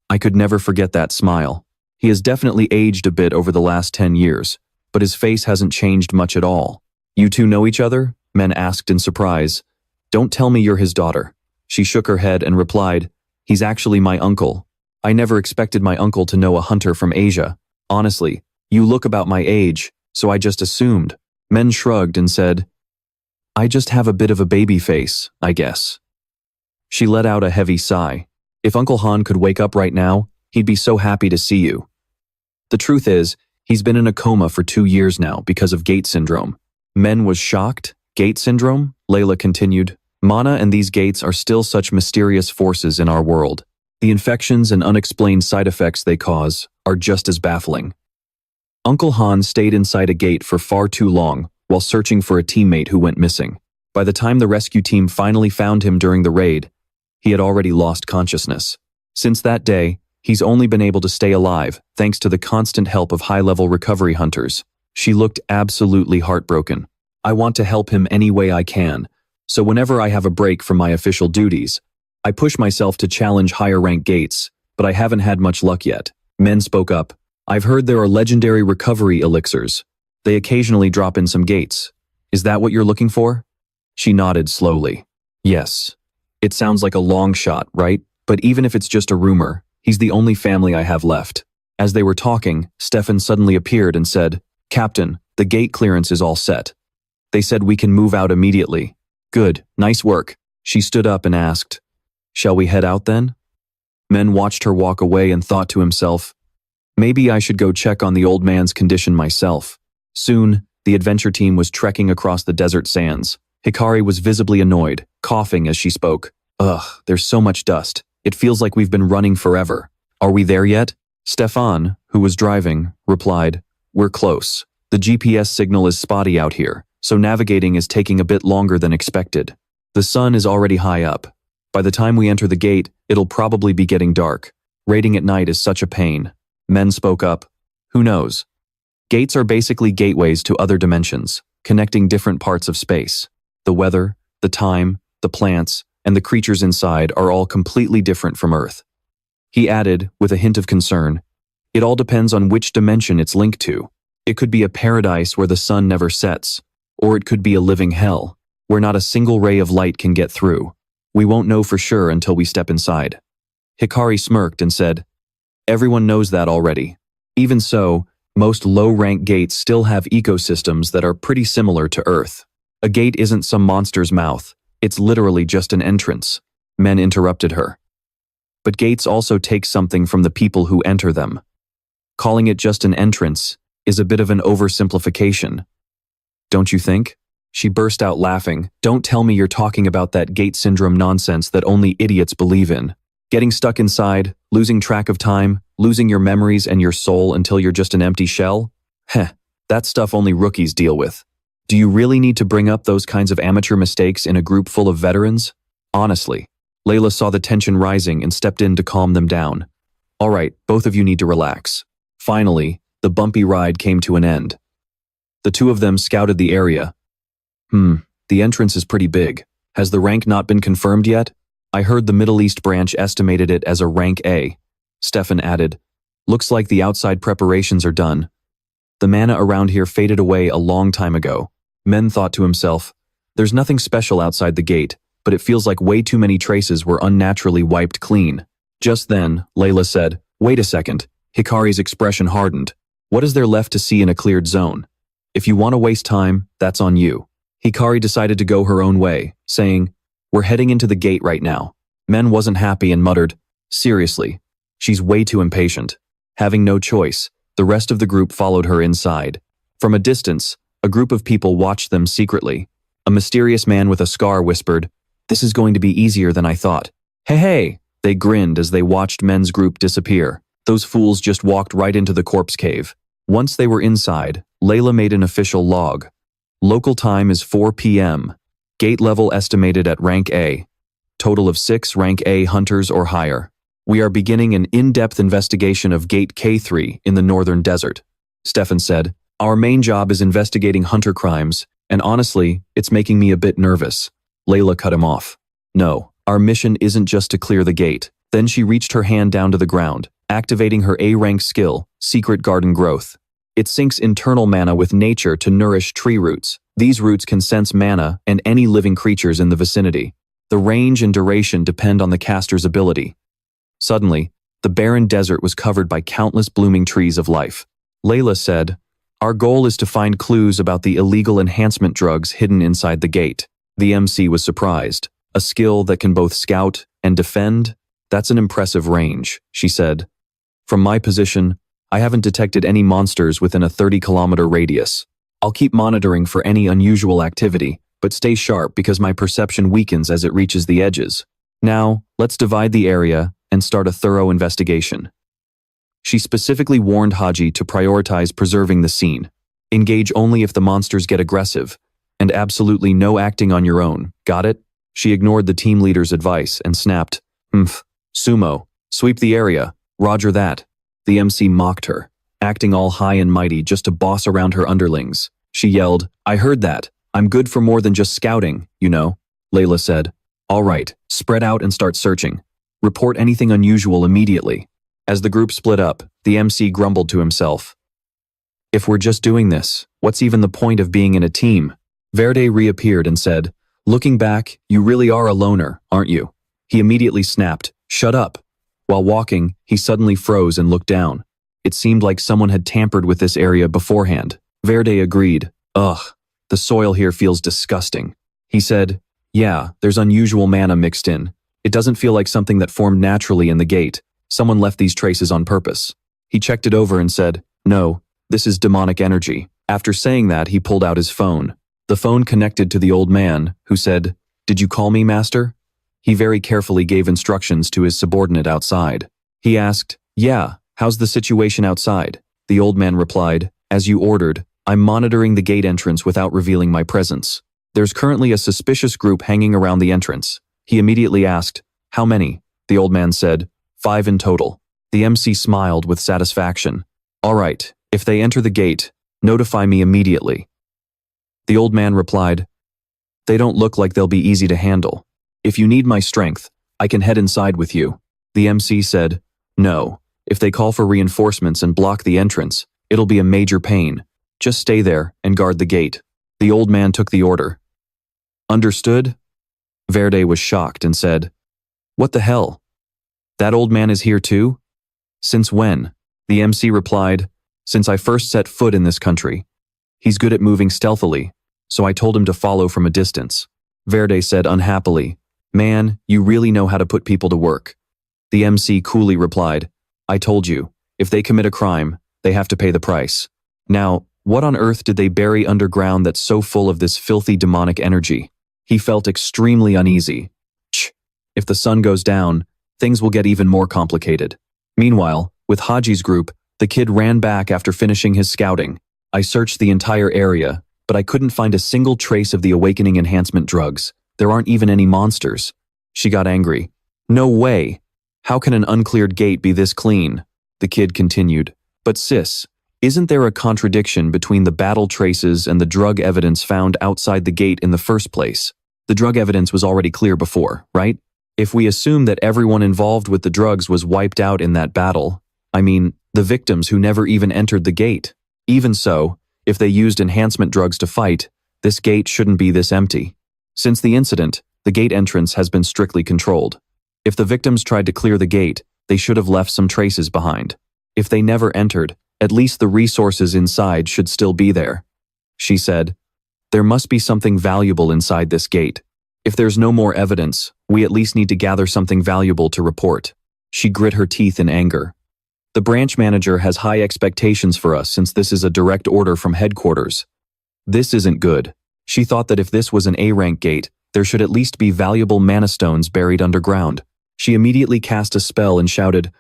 A: I could never forget that smile. He has definitely aged a bit over the last 10 years, but his face hasn't changed much at all. You two know each other? Men asked in surprise. Don't tell me you're his daughter. She shook her head and replied, He's actually my uncle. I never expected my uncle to know a hunter from Asia. Honestly, you look about my age, so I just assumed. Men shrugged and said, I just have a bit of a baby face, I guess. She let out a heavy sigh. If Uncle Han could wake up right now, he'd be so happy to see you. The truth is, he's been in a coma for 2 years now because of gate syndrome. Men was shocked. Gate syndrome? Layla continued. Mana and these gates are still such mysterious forces in our world. The infections and unexplained side effects they cause are just as baffling. Uncle Han stayed inside a gate for far too long while searching for a teammate who went missing. By the time the rescue team finally found him during the raid, he had already lost consciousness. Since that day, he's only been able to stay alive thanks to the constant help of high-level recovery hunters. She looked absolutely heartbroken. I want to help him any way I can, so whenever I have a break from my official duties, I push myself to challenge higher-rank gates, but I haven't had much luck yet. Men spoke up. I've heard there are legendary recovery elixirs. They occasionally drop in some gates. Is that what you're looking for? She nodded slowly. Yes. It sounds like a long shot, right? But even if it's just a rumor, he's the only family I have left. As they were talking, Stefan suddenly appeared and said, Captain, the gate clearance is all set. They said we can move out immediately. Good, nice work. She stood up and asked, Shall we head out then? Men watched her walk away and thought to himself, maybe I should go check on the old man's condition myself. Soon, the adventure team was trekking across the desert sands. Hikari was visibly annoyed, coughing as she spoke. Ugh, there's so much dust. It feels like we've been running forever. Are we there yet? Stefan, who was driving, replied, We're close. The GPS signal is spotty out here, so navigating is taking a bit longer than expected. The sun is already high up. By the time we enter the gate, it'll probably be getting dark. Raiding at night is such a pain. Men spoke up. Who knows? Gates are basically gateways to other dimensions, connecting different parts of space. The weather, the time, the plants, and the creatures inside are all completely different from Earth. He added, with a hint of concern, It all depends on which dimension it's linked to. It could be a paradise where the sun never sets, or it could be a living hell, where not a single ray of light can get through. We won't know for sure until we step inside. Hikari smirked and said, Everyone knows that already. Even so, most low-rank gates still have ecosystems that are pretty similar to Earth. A gate isn't some monster's mouth, it's literally just an entrance. Men interrupted her. But gates also take something from the people who enter them. Calling it just an entrance is a bit of an oversimplification. Don't you think? She burst out laughing. Don't tell me you're talking about that gate syndrome nonsense that only idiots believe in. Getting stuck inside, losing track of time, losing your memories and your soul until you're just an empty shell? Heh, that stuff only rookies deal with. Do you really need to bring up those kinds of amateur mistakes in a group full of veterans? Honestly. Layla saw the tension rising and stepped in to calm them down. All right, both of you need to relax. Finally, the bumpy ride came to an end. The two of them scouted the area. The entrance is pretty big. Has the rank not been confirmed yet? I heard the Middle East branch estimated it as a rank A. Stefan added, Looks like the outside preparations are done. The mana around here faded away a long time ago. Men thought to himself, There's nothing special outside the gate, but it feels like way too many traces were unnaturally wiped clean. Just then, Layla said, Wait a second. Hikari's expression hardened. What is there left to see in a cleared zone? If you want to waste time, that's on you. Hikari decided to go her own way, saying, We're heading into the gate right now. Men wasn't happy and muttered, Seriously, she's way too impatient. Having no choice, the rest of the group followed her inside. From a distance, a group of people watched them secretly. A mysterious man with a scar whispered, This is going to be easier than I thought. Hey! They grinned as they watched men's group disappear. Those fools just walked right into the corpse cave. Once they were inside, Layla made an official log. Local time is 4 p.m. Gate level estimated at rank A. Total of 6 rank A hunters or higher. We are beginning an in-depth investigation of Gate K3 in the northern desert. Stefan said, our main job is investigating hunter crimes, and honestly, it's making me a bit nervous. Layla cut him off. No, our mission isn't just to clear the gate. Then she reached her hand down to the ground, activating her A-rank skill, Secret Garden Growth. It syncs internal mana with nature to nourish tree roots. These roots can sense mana and any living creatures in the vicinity. The range and duration depend on the caster's ability. Suddenly, the barren desert was covered by countless blooming trees of life. Layla said, our goal is to find clues about the illegal enhancement drugs hidden inside the gate. The MC was surprised. A skill that can both scout and defend? That's an impressive range, she said. From my position, I haven't detected any monsters within a 30-kilometer radius. I'll keep monitoring for any unusual activity, but stay sharp because my perception weakens as it reaches the edges. Now, let's divide the area and start a thorough investigation. She specifically warned Haji to prioritize preserving the scene. Engage only if the monsters get aggressive, and absolutely no acting on your own, got it? She ignored the team leader's advice and snapped, Sumo, sweep the area, roger that. The MC mocked her, acting all high and mighty just to boss around her underlings. She yelled, I heard that. I'm good for more than just scouting, you know. Layla said, all right, spread out and start searching. Report anything unusual immediately. As the group split up, the MC grumbled to himself. If we're just doing this, what's even the point of being in a team? Verde reappeared and said, looking back, you really are a loner, aren't you? He immediately snapped, shut up. While walking, he suddenly froze and looked down. It seemed like someone had tampered with this area beforehand. Verde agreed, ugh, the soil here feels disgusting. He said, yeah, there's unusual mana mixed in. It doesn't feel like something that formed naturally in the gate. Someone left these traces on purpose. He checked it over and said, no, this is demonic energy. After saying that, he pulled out his phone. The phone connected to the old man, who said, did you call me, master? He very carefully gave instructions to his subordinate outside. He asked, yeah, how's the situation outside? The old man replied, as you ordered, I'm monitoring the gate entrance without revealing my presence. There's currently a suspicious group hanging around the entrance. He immediately asked, how many? The old man said, 5 in total. The MC smiled with satisfaction. All right, if they enter the gate, notify me immediately. The old man replied, they don't look like they'll be easy to handle. If you need my strength, I can head inside with you. The MC said, no, if they call for reinforcements and block the entrance, it'll be a major pain. Just stay there and guard the gate. The old man took the order. Understood? Verde was shocked and said, what the hell? That old man is here too? Since when? The MC replied, since I first set foot in this country. He's good at moving stealthily, so I told him to follow from a distance. Verde said unhappily, man, you really know how to put people to work. The MC coolly replied, I told you, if they commit a crime, they have to pay the price. Now, what on earth did they bury underground that's so full of this filthy demonic energy? He felt extremely uneasy. If the sun goes down, things will get even more complicated. Meanwhile, with Haji's group, the kid ran back after finishing his scouting. I searched the entire area, but I couldn't find a single trace of the awakening enhancement drugs. There aren't even any monsters. She got angry. No way! How can an uncleared gate be this clean? The kid continued. But sis, isn't there a contradiction between the battle traces and the drug evidence found outside the gate in the first place? The drug evidence was already clear before, right? If we assume that everyone involved with the drugs was wiped out in that battle, I mean, the victims who never even entered the gate. Even so, if they used enhancement drugs to fight, this gate shouldn't be this empty. Since the incident, the gate entrance has been strictly controlled. If the victims tried to clear the gate, they should have left some traces behind. If they never entered, at least the resources inside should still be there. She said, there must be something valuable inside this gate. If there's no more evidence, we at least need to gather something valuable to report. She grit her teeth in anger. The branch manager has high expectations for us since this is a direct order from headquarters. This isn't good. She thought that if this was an A-rank gate, there should at least be valuable mana stones buried underground. She immediately cast a spell and shouted,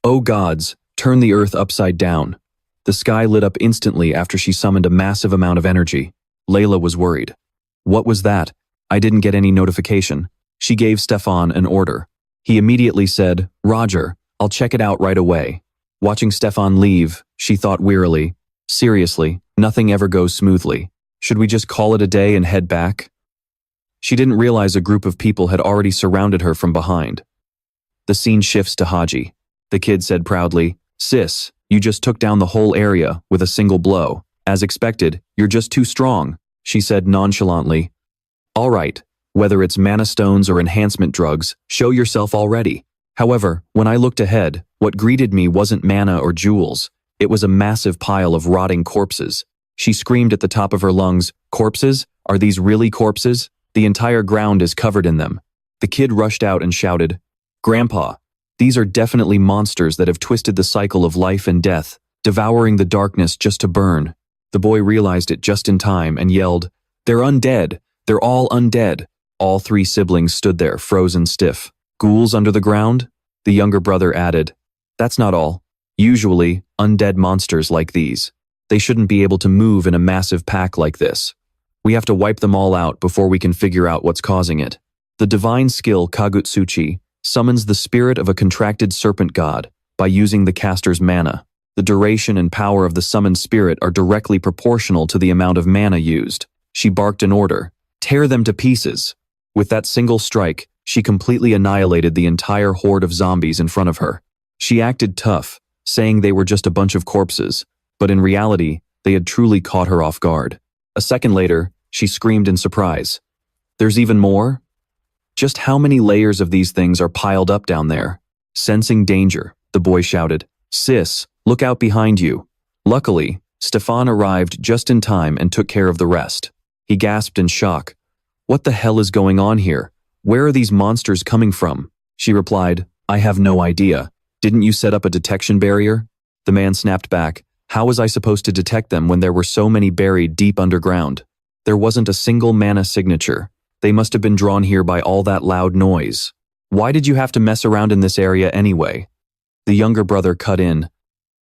A: "Oh gods, turn the earth upside down." The The sky lit up instantly after she summoned a massive amount of energy. Layla was worried. What was that? I didn't get any notification. She gave Stefan an order. He immediately said, Roger, I'll check it out right away. Watching Stefan leave, she thought wearily, seriously, nothing ever goes smoothly. Should we just call it a day and head back? She didn't realize a group of people had already surrounded her from behind. The scene shifts to Haji. The kid said proudly, Sis, you just took down the whole area with a single blow. As expected, you're just too strong, she said nonchalantly. All right, whether it's mana stones or enhancement drugs, show yourself already. However, when I looked ahead, what greeted me wasn't mana or jewels. It was a massive pile of rotting corpses. She screamed at the top of her lungs, Corpses? Are these really corpses? The entire ground is covered in them. The kid rushed out and shouted, Grandpa, these are definitely monsters that have twisted the cycle of life and death, devouring the darkness just to burn. The boy realized it just in time and yelled, They're undead! They're all undead! All three siblings stood there, frozen stiff. Ghouls under the ground? The younger brother added, That's not all. Usually, undead monsters like these. They shouldn't be able to move in a massive pack like this. We have to wipe them all out before we can figure out what's causing it. The divine skill Kagutsuchi summons the spirit of a contracted serpent god by using the caster's mana. The duration and power of the summoned spirit are directly proportional to the amount of mana used. She barked an order, Tear them to pieces. With that single strike, she completely annihilated the entire horde of zombies in front of her. She acted tough, saying they were just a bunch of corpses, but in reality, they had truly caught her off guard. A second later, she screamed in surprise. There's even more? Just how many layers of these things are piled up down there? Sensing danger, the boy shouted, Sis, look out behind you. Luckily, Stefan arrived just in time and took care of the rest. He gasped in shock. What the hell is going on here? Where are these monsters coming from? She replied, I have no idea. Didn't you set up a detection barrier? The man snapped back. How was I supposed to detect them when there were so many buried deep underground? There wasn't a single mana signature. They must have been drawn here by all that loud noise. Why did you have to mess around in this area anyway? The younger brother cut in.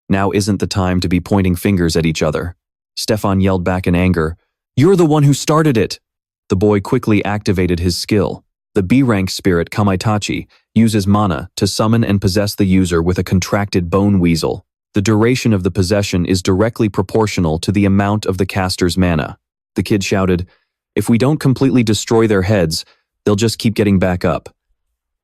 A: Now isn't the time to be pointing fingers at each other. Stefan yelled back in anger. You're the one who started it! The boy quickly activated his skill. The B-rank spirit Kamaitachi uses mana to summon and possess the user with a contracted bone weasel. The duration of the possession is directly proportional to the amount of the caster's mana. The kid shouted, If we don't completely destroy their heads, they'll just keep getting back up.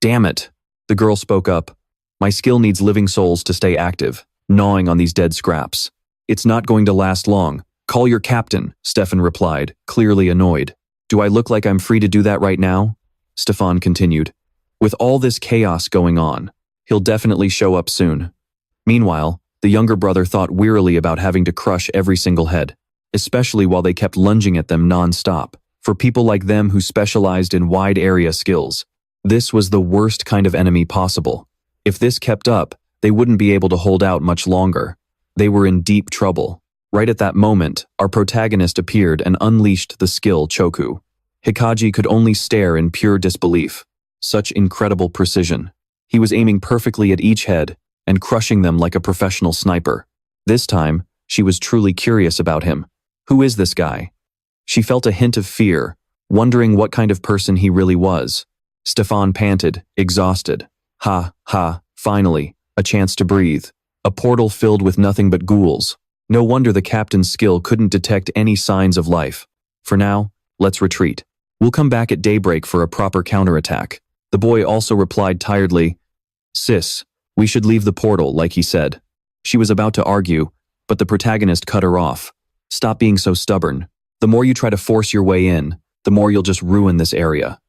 A: Damn it, the girl spoke up. My skill needs living souls to stay active, gnawing on these dead scraps. It's not going to last long. Call your captain, Stefan replied, clearly annoyed. Do I look like I'm free to do that right now? Stefan continued. With all this chaos going on, he'll definitely show up soon. Meanwhile, the younger brother thought wearily about having to crush every single head, especially while they kept lunging at them non-stop. For people like them who specialized in wide area skills, this was the worst kind of enemy possible. If this kept up, they wouldn't be able to hold out much longer. They were in deep trouble. Right at that moment, our protagonist appeared and unleashed the skill Choku. Hikaji could only stare in pure disbelief. Such incredible precision. He was aiming perfectly at each head and crushing them like a professional sniper. This time, she was truly curious about him. Who is this guy? She felt a hint of fear, wondering what kind of person he really was. Stefan panted, exhausted. Ha, finally, a chance to breathe. A portal filled with nothing but ghouls. No wonder the captain's skill couldn't detect any signs of life. For now, let's retreat. We'll come back at daybreak for a proper counterattack. The boy also replied tiredly, Sis, we should leave the portal, like he said. She was about to argue, but the protagonist cut her off. Stop being so stubborn. The more you try to force your way in, the more you'll just ruin this area.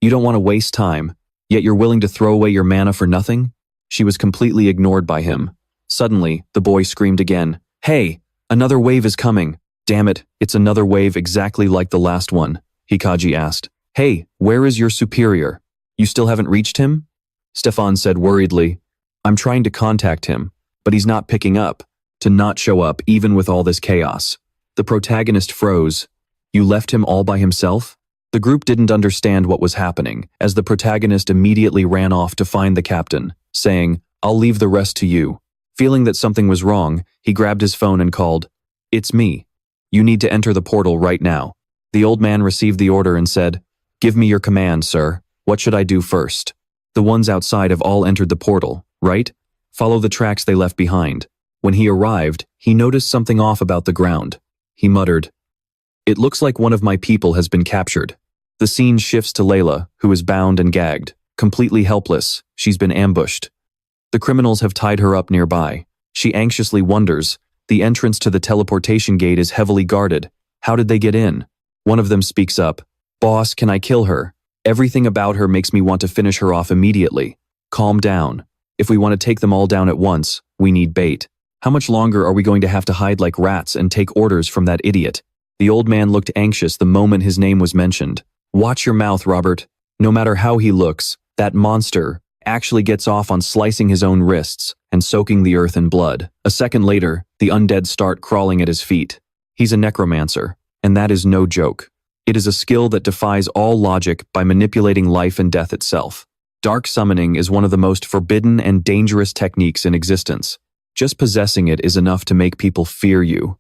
A: You don't want to waste time, yet you're willing to throw away your mana for nothing? She was completely ignored by him. Suddenly, the boy screamed again, Hey, another wave is coming. Damn it, it's another wave exactly like the last one, Hikaji asked. Hey, where is your superior? You still haven't reached him? Stefan said worriedly. I'm trying to contact him, but he's not picking up. To not show up even with all this chaos. The protagonist froze. You left him all by himself? The group didn't understand what was happening, as the protagonist immediately ran off to find the captain, saying, I'll leave the rest to you. Feeling that something was wrong, he grabbed his phone and called, "It's me. You need to enter the portal right now." The old man received the order and said, "Give me your command, sir. What should I do first?" "The ones outside have all entered the portal, right? Follow the tracks they left behind." When he arrived, he noticed something off about the ground. He muttered, "It looks like one of my people has been captured." The scene shifts to Layla, who is bound and gagged, completely helpless. She's been ambushed. The criminals have tied her up nearby. She anxiously wonders, the entrance to the teleportation gate is heavily guarded. How did they get in? One of them speaks up, "Boss, can I kill her? Everything about her makes me want to finish her off immediately." "Calm down. If we want to take them all down at once, we need bait. How much longer are we going to have to hide like rats and take orders from that idiot?" The old man looked anxious the moment his name was mentioned. "Watch your mouth, Robert. No matter how he looks, that monster actually gets off on slicing his own wrists and soaking the earth in blood." A second later, the undead start crawling at his feet. He's a necromancer, and that is no joke. It is a skill that defies all logic by manipulating life and death itself. Dark summoning is one of the most forbidden and dangerous techniques in existence. Just possessing it is enough to make people fear you.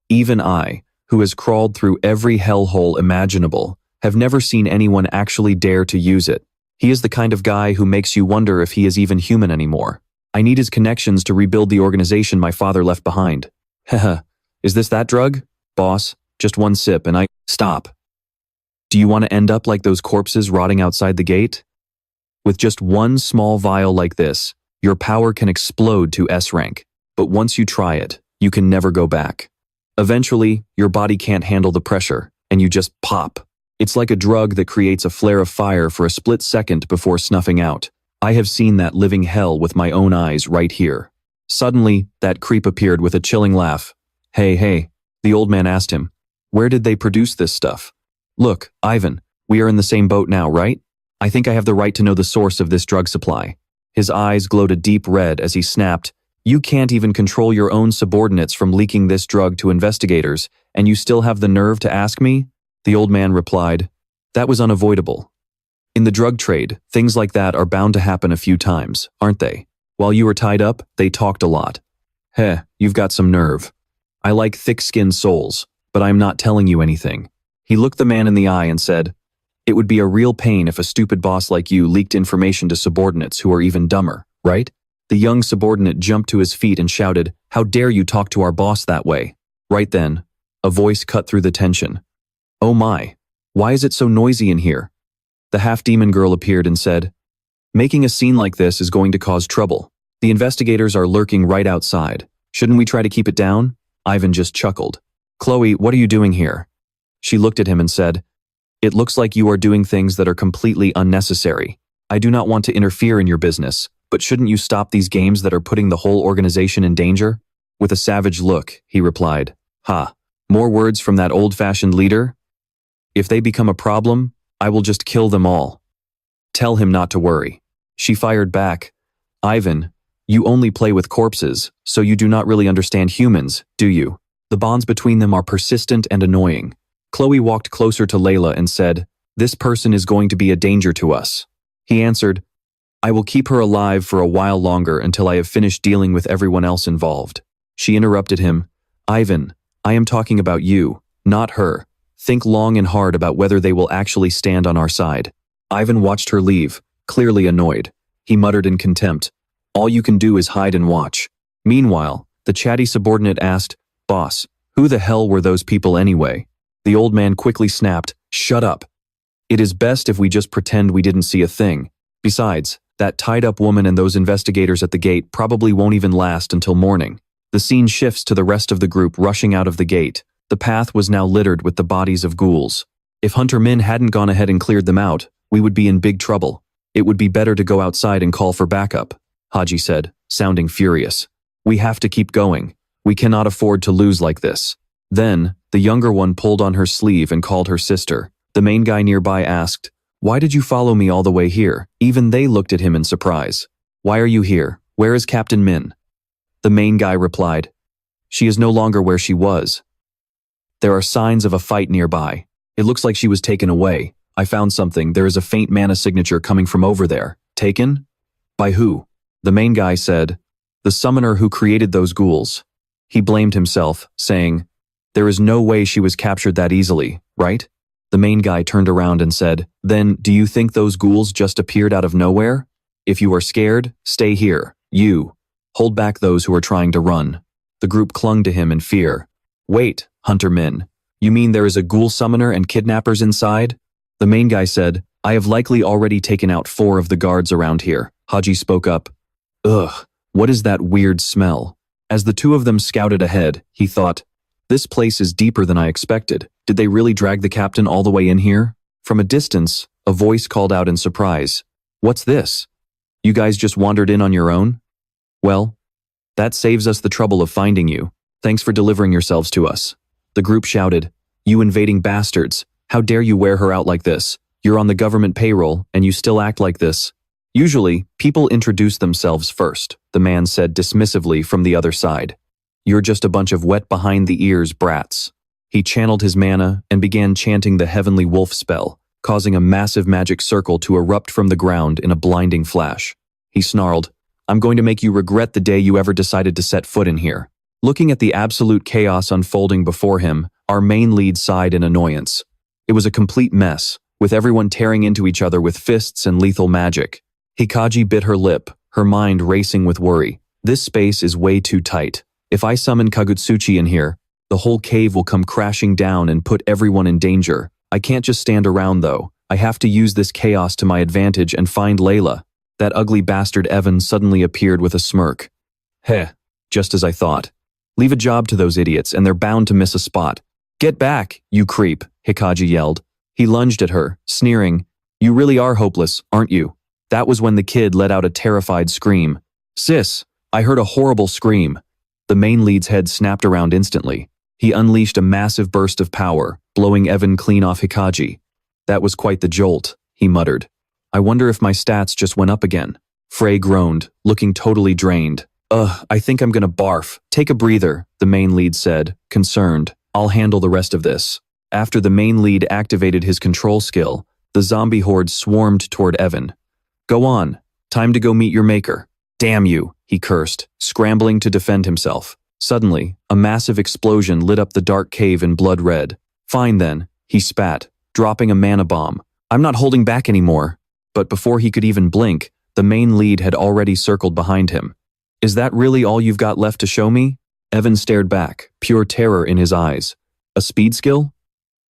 A: Even I, who has crawled through every hellhole imaginable, have never seen anyone actually dare to use it. He is the kind of guy who makes you wonder if he is even human anymore. I need his connections to rebuild the organization my father left behind. Haha, is this that drug? Boss, just one sip and I— Stop. Do you want to end up like those corpses rotting outside the gate? With just one small vial like this, your power can explode to S rank. But once you try it, you can never go back. Eventually, your body can't handle the pressure, and you just pop. It's like a drug that creates a flare of fire for a split second before snuffing out. I have seen that living hell with my own eyes right here. Suddenly, that creep appeared with a chilling laugh. Hey, the old man asked him, "Where did they produce this stuff?" "Look, Ivan, we are in the same boat now, right? I think I have the right to know the source of this drug supply." His eyes glowed a deep red as he snapped, "You can't even control your own subordinates from leaking this drug to investigators, and you still have the nerve to ask me?" The old man replied, "That was unavoidable. In the drug trade, things like that are bound to happen a few times, aren't they? While you were tied up, they talked a lot. You've got some nerve. I like thick-skinned souls, but I'm not telling you anything." He looked the man in the eye and said, "It would be a real pain if a stupid boss like you leaked information to subordinates who are even dumber, right?" The young subordinate jumped to his feet and shouted, "How dare you talk to our boss that way?" Right then, a voice cut through the tension. "Oh my, why is it so noisy in here?" The half-demon girl appeared and said, "Making a scene like this is going to cause trouble. The investigators are lurking right outside. Shouldn't we try to keep it down?" Ivan just chuckled. "Chloe, what are you doing here?" She looked at him and said, "It looks like you are doing things that are completely unnecessary. I do not want to interfere in your business, but shouldn't you stop these games that are putting the whole organization in danger?" With a savage look, he replied, "Ha, more words from that old-fashioned leader? If they become a problem, I will just kill them all. Tell him not to worry." She fired back, "Ivan, you only play with corpses, so you do not really understand humans, do you? The bonds between them are persistent and annoying." Chloe walked closer to Layla and said, "This person is going to be a danger to us." He answered, "I will keep her alive for a while longer until I have finished dealing with everyone else involved." She interrupted him, "Ivan, I am talking about you, not her. Think long and hard about whether they will actually stand on our side." Ivan watched her leave, clearly annoyed. He muttered in contempt, "All you can do is hide and watch." Meanwhile, the chatty subordinate asked, "Boss, who the hell were those people anyway?" The old man quickly snapped, "Shut up. It is best if we just pretend we didn't see a thing. Besides, that tied-up woman and those investigators at the gate probably won't even last until morning." The scene shifts to the rest of the group rushing out of the gate. The path was now littered with the bodies of ghouls. If Hunter Min hadn't gone ahead and cleared them out, we would be in big trouble. "It would be better to go outside and call for backup," Haji said, sounding furious. "We have to keep going. We cannot afford to lose like this." Then, the younger one pulled on her sleeve and called her sister. The main guy nearby asked, "Why did you follow me all the way here?" Even they looked at him in surprise. "Why are you here? Where is Captain Min?" The main guy replied, "She is no longer where she was. There are signs of a fight nearby. It looks like she was taken away. I found something. There is a faint mana signature coming from over there. Taken? By who?" The main guy said, The summoner who created those ghouls. He blamed himself, saying, "There is no way she was captured that easily, right?" The main guy turned around and said, "Then, do you think those ghouls just appeared out of nowhere? If you are scared, stay here. You. Hold back those who are trying to run." The group clung to him in fear. "Wait, Hunter Min. You mean there is a ghoul summoner and kidnappers inside?" The main guy said, "I have likely already taken out 4 of the guards around here." Haji spoke up. "Ugh, what is that weird smell?" As the two of them scouted ahead, he thought, "This place is deeper than I expected. Did they really drag the captain all the way in here?" From a distance, a voice called out in surprise, "What's this? You guys just wandered in on your own?" "Well, that saves us the trouble of finding you. Thanks for delivering yourselves to us." The group shouted, "You invading bastards! How dare you wear her out like this? You're on the government payroll, and you still act like this." "Usually, people introduce themselves first," the man said dismissively from the other side. "You're just a bunch of wet behind the ears brats." He channeled his mana and began chanting the heavenly wolf spell, causing a massive magic circle to erupt from the ground in a blinding flash. He snarled, "I'm going to make you regret the day you ever decided to set foot in here." Looking at the absolute chaos unfolding before him, our main lead sighed in annoyance. It was a complete mess, with everyone tearing into each other with fists and lethal magic. Hikaji bit her lip, her mind racing with worry. This space is way too tight. If I summon Kagutsuchi in here, the whole cave will come crashing down and put everyone in danger. I can't just stand around though. I have to use this chaos to my advantage and find Layla. That ugly bastard Evan suddenly appeared with a smirk. "Heh, just as I thought. Leave a job to those idiots and they're bound to miss a spot." "Get back, you creep," Hikaji yelled. He lunged at her, sneering, "You really are hopeless, aren't you?" That was when the kid let out a terrified scream. "Sis, I heard a horrible scream." The main lead's head snapped around instantly. He unleashed a massive burst of power, blowing Evan clean off Hikaji. "That was quite the jolt," he muttered. "I wonder if my stats just went up again." Frey groaned, looking totally drained. "Ugh, I think I'm gonna barf. Take a breather," the main lead said, concerned. "I'll handle the rest of this." After the main lead activated his control skill, the zombie horde swarmed toward Evan. "Go on. Time to go meet your maker." "Damn you," he cursed, scrambling to defend himself. Suddenly, a massive explosion lit up the dark cave in blood red. "Fine then," he spat, dropping a mana bomb. "I'm not holding back anymore." But before he could even blink, the main lead had already circled behind him. "Is that really all you've got left to show me?" Evan stared back, pure terror in his eyes. "A speed skill?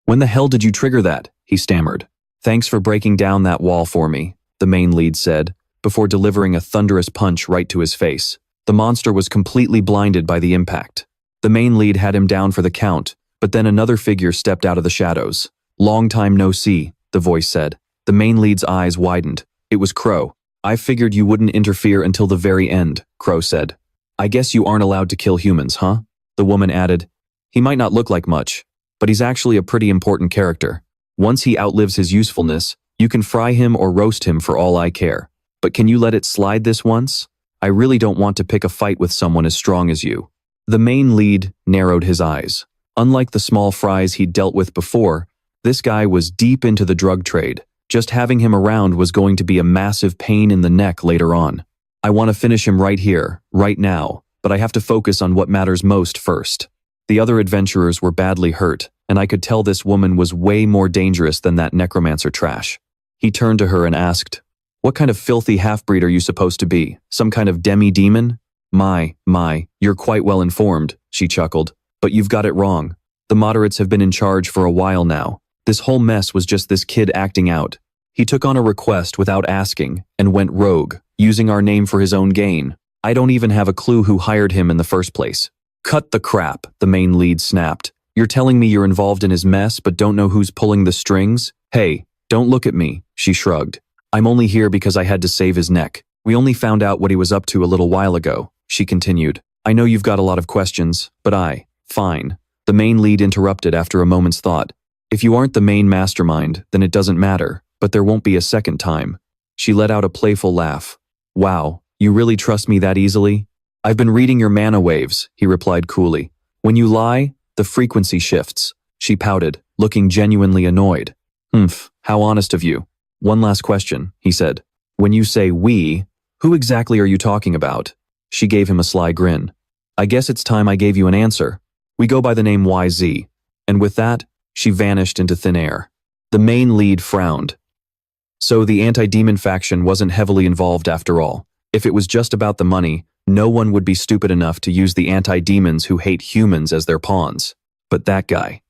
A: When the hell did you trigger that?" he stammered. "Thanks for breaking down that wall for me," the main lead said, before delivering a thunderous punch right to his face. The monster was completely blinded by the impact. The main lead had him down for the count, but then another figure stepped out of the shadows. "Long time no see," the voice said. The main lead's eyes widened. It was Crow. "I figured you wouldn't interfere until the very end," Crow said. "I guess you aren't allowed to kill humans, huh?" The woman added. "He might not look like much, but he's actually a pretty important character. Once he outlives his usefulness, you can fry him or roast him for all I care. But can you let it slide this once? I really don't want to pick a fight with someone as strong as you." The main lead narrowed his eyes. Unlike the small fries he'd dealt with before, this guy was deep into the drug trade. Just having him around was going to be a massive pain in the neck later on. "I want to finish him right here, right now, but I have to focus on what matters most first." The other adventurers were badly hurt, and I could tell this woman was way more dangerous than that necromancer trash. He turned to her and asked, "What kind of filthy half-breed are you supposed to be? Some kind of demi-demon?" My, you're quite well informed," she chuckled. "But you've got it wrong. The moderates have been in charge for a while now. This whole mess was just this kid acting out. He took on a request without asking and went rogue, using our name for his own gain. I don't even have a clue who hired him in the first place." "Cut the crap," the main lead snapped. "You're telling me you're involved in his mess but don't know who's pulling the strings? Hey, don't look at me," she shrugged. "I'm only here because I had to save his neck. We only found out what he was up to a little while ago," she continued. "I know you've got a lot of questions, but fine." The main lead interrupted after a moment's thought. "If you aren't the main mastermind, then it doesn't matter, but there won't be a second time." She let out a playful laugh. "Wow, you really trust me that easily?" "I've been reading your mana waves," he replied coolly. "When you lie, the frequency shifts." She pouted, looking genuinely annoyed. How honest of you." "One last question," he said. "When you say we, who exactly are you talking about?" She gave him a sly grin. I guess it's time I gave you an answer. We go by the name YZ. And with that, she vanished into thin air. The main lead frowned. So the anti-demon faction wasn't heavily involved after all. If it was just about the money, no one would be stupid enough to use the anti-demons who hate humans as their pawns. But that guy.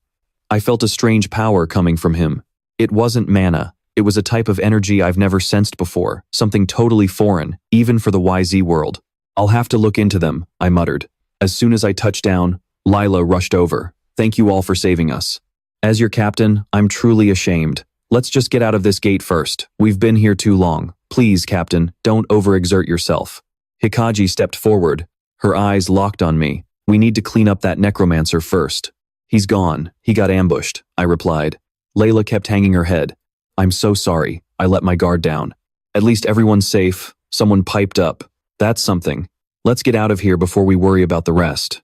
A: I felt a strange power coming from him. It wasn't mana. It was a type of energy I've never sensed before, something totally foreign, even for the YZ world. I'll have to look into them, I muttered. As soon as I touched down, Lila rushed over. Thank you all for saving us. As your captain, I'm truly ashamed. Let's just get out of this gate first. We've been here too long. Please, Captain, don't overexert yourself. Hikaji stepped forward. Her eyes locked on me. We need to clean up that necromancer first. He's gone. He got ambushed, I replied. Layla kept hanging her head. I'm so sorry. I let my guard down. At least everyone's safe. Someone piped up. That's something. Let's get out of here before we worry about the rest.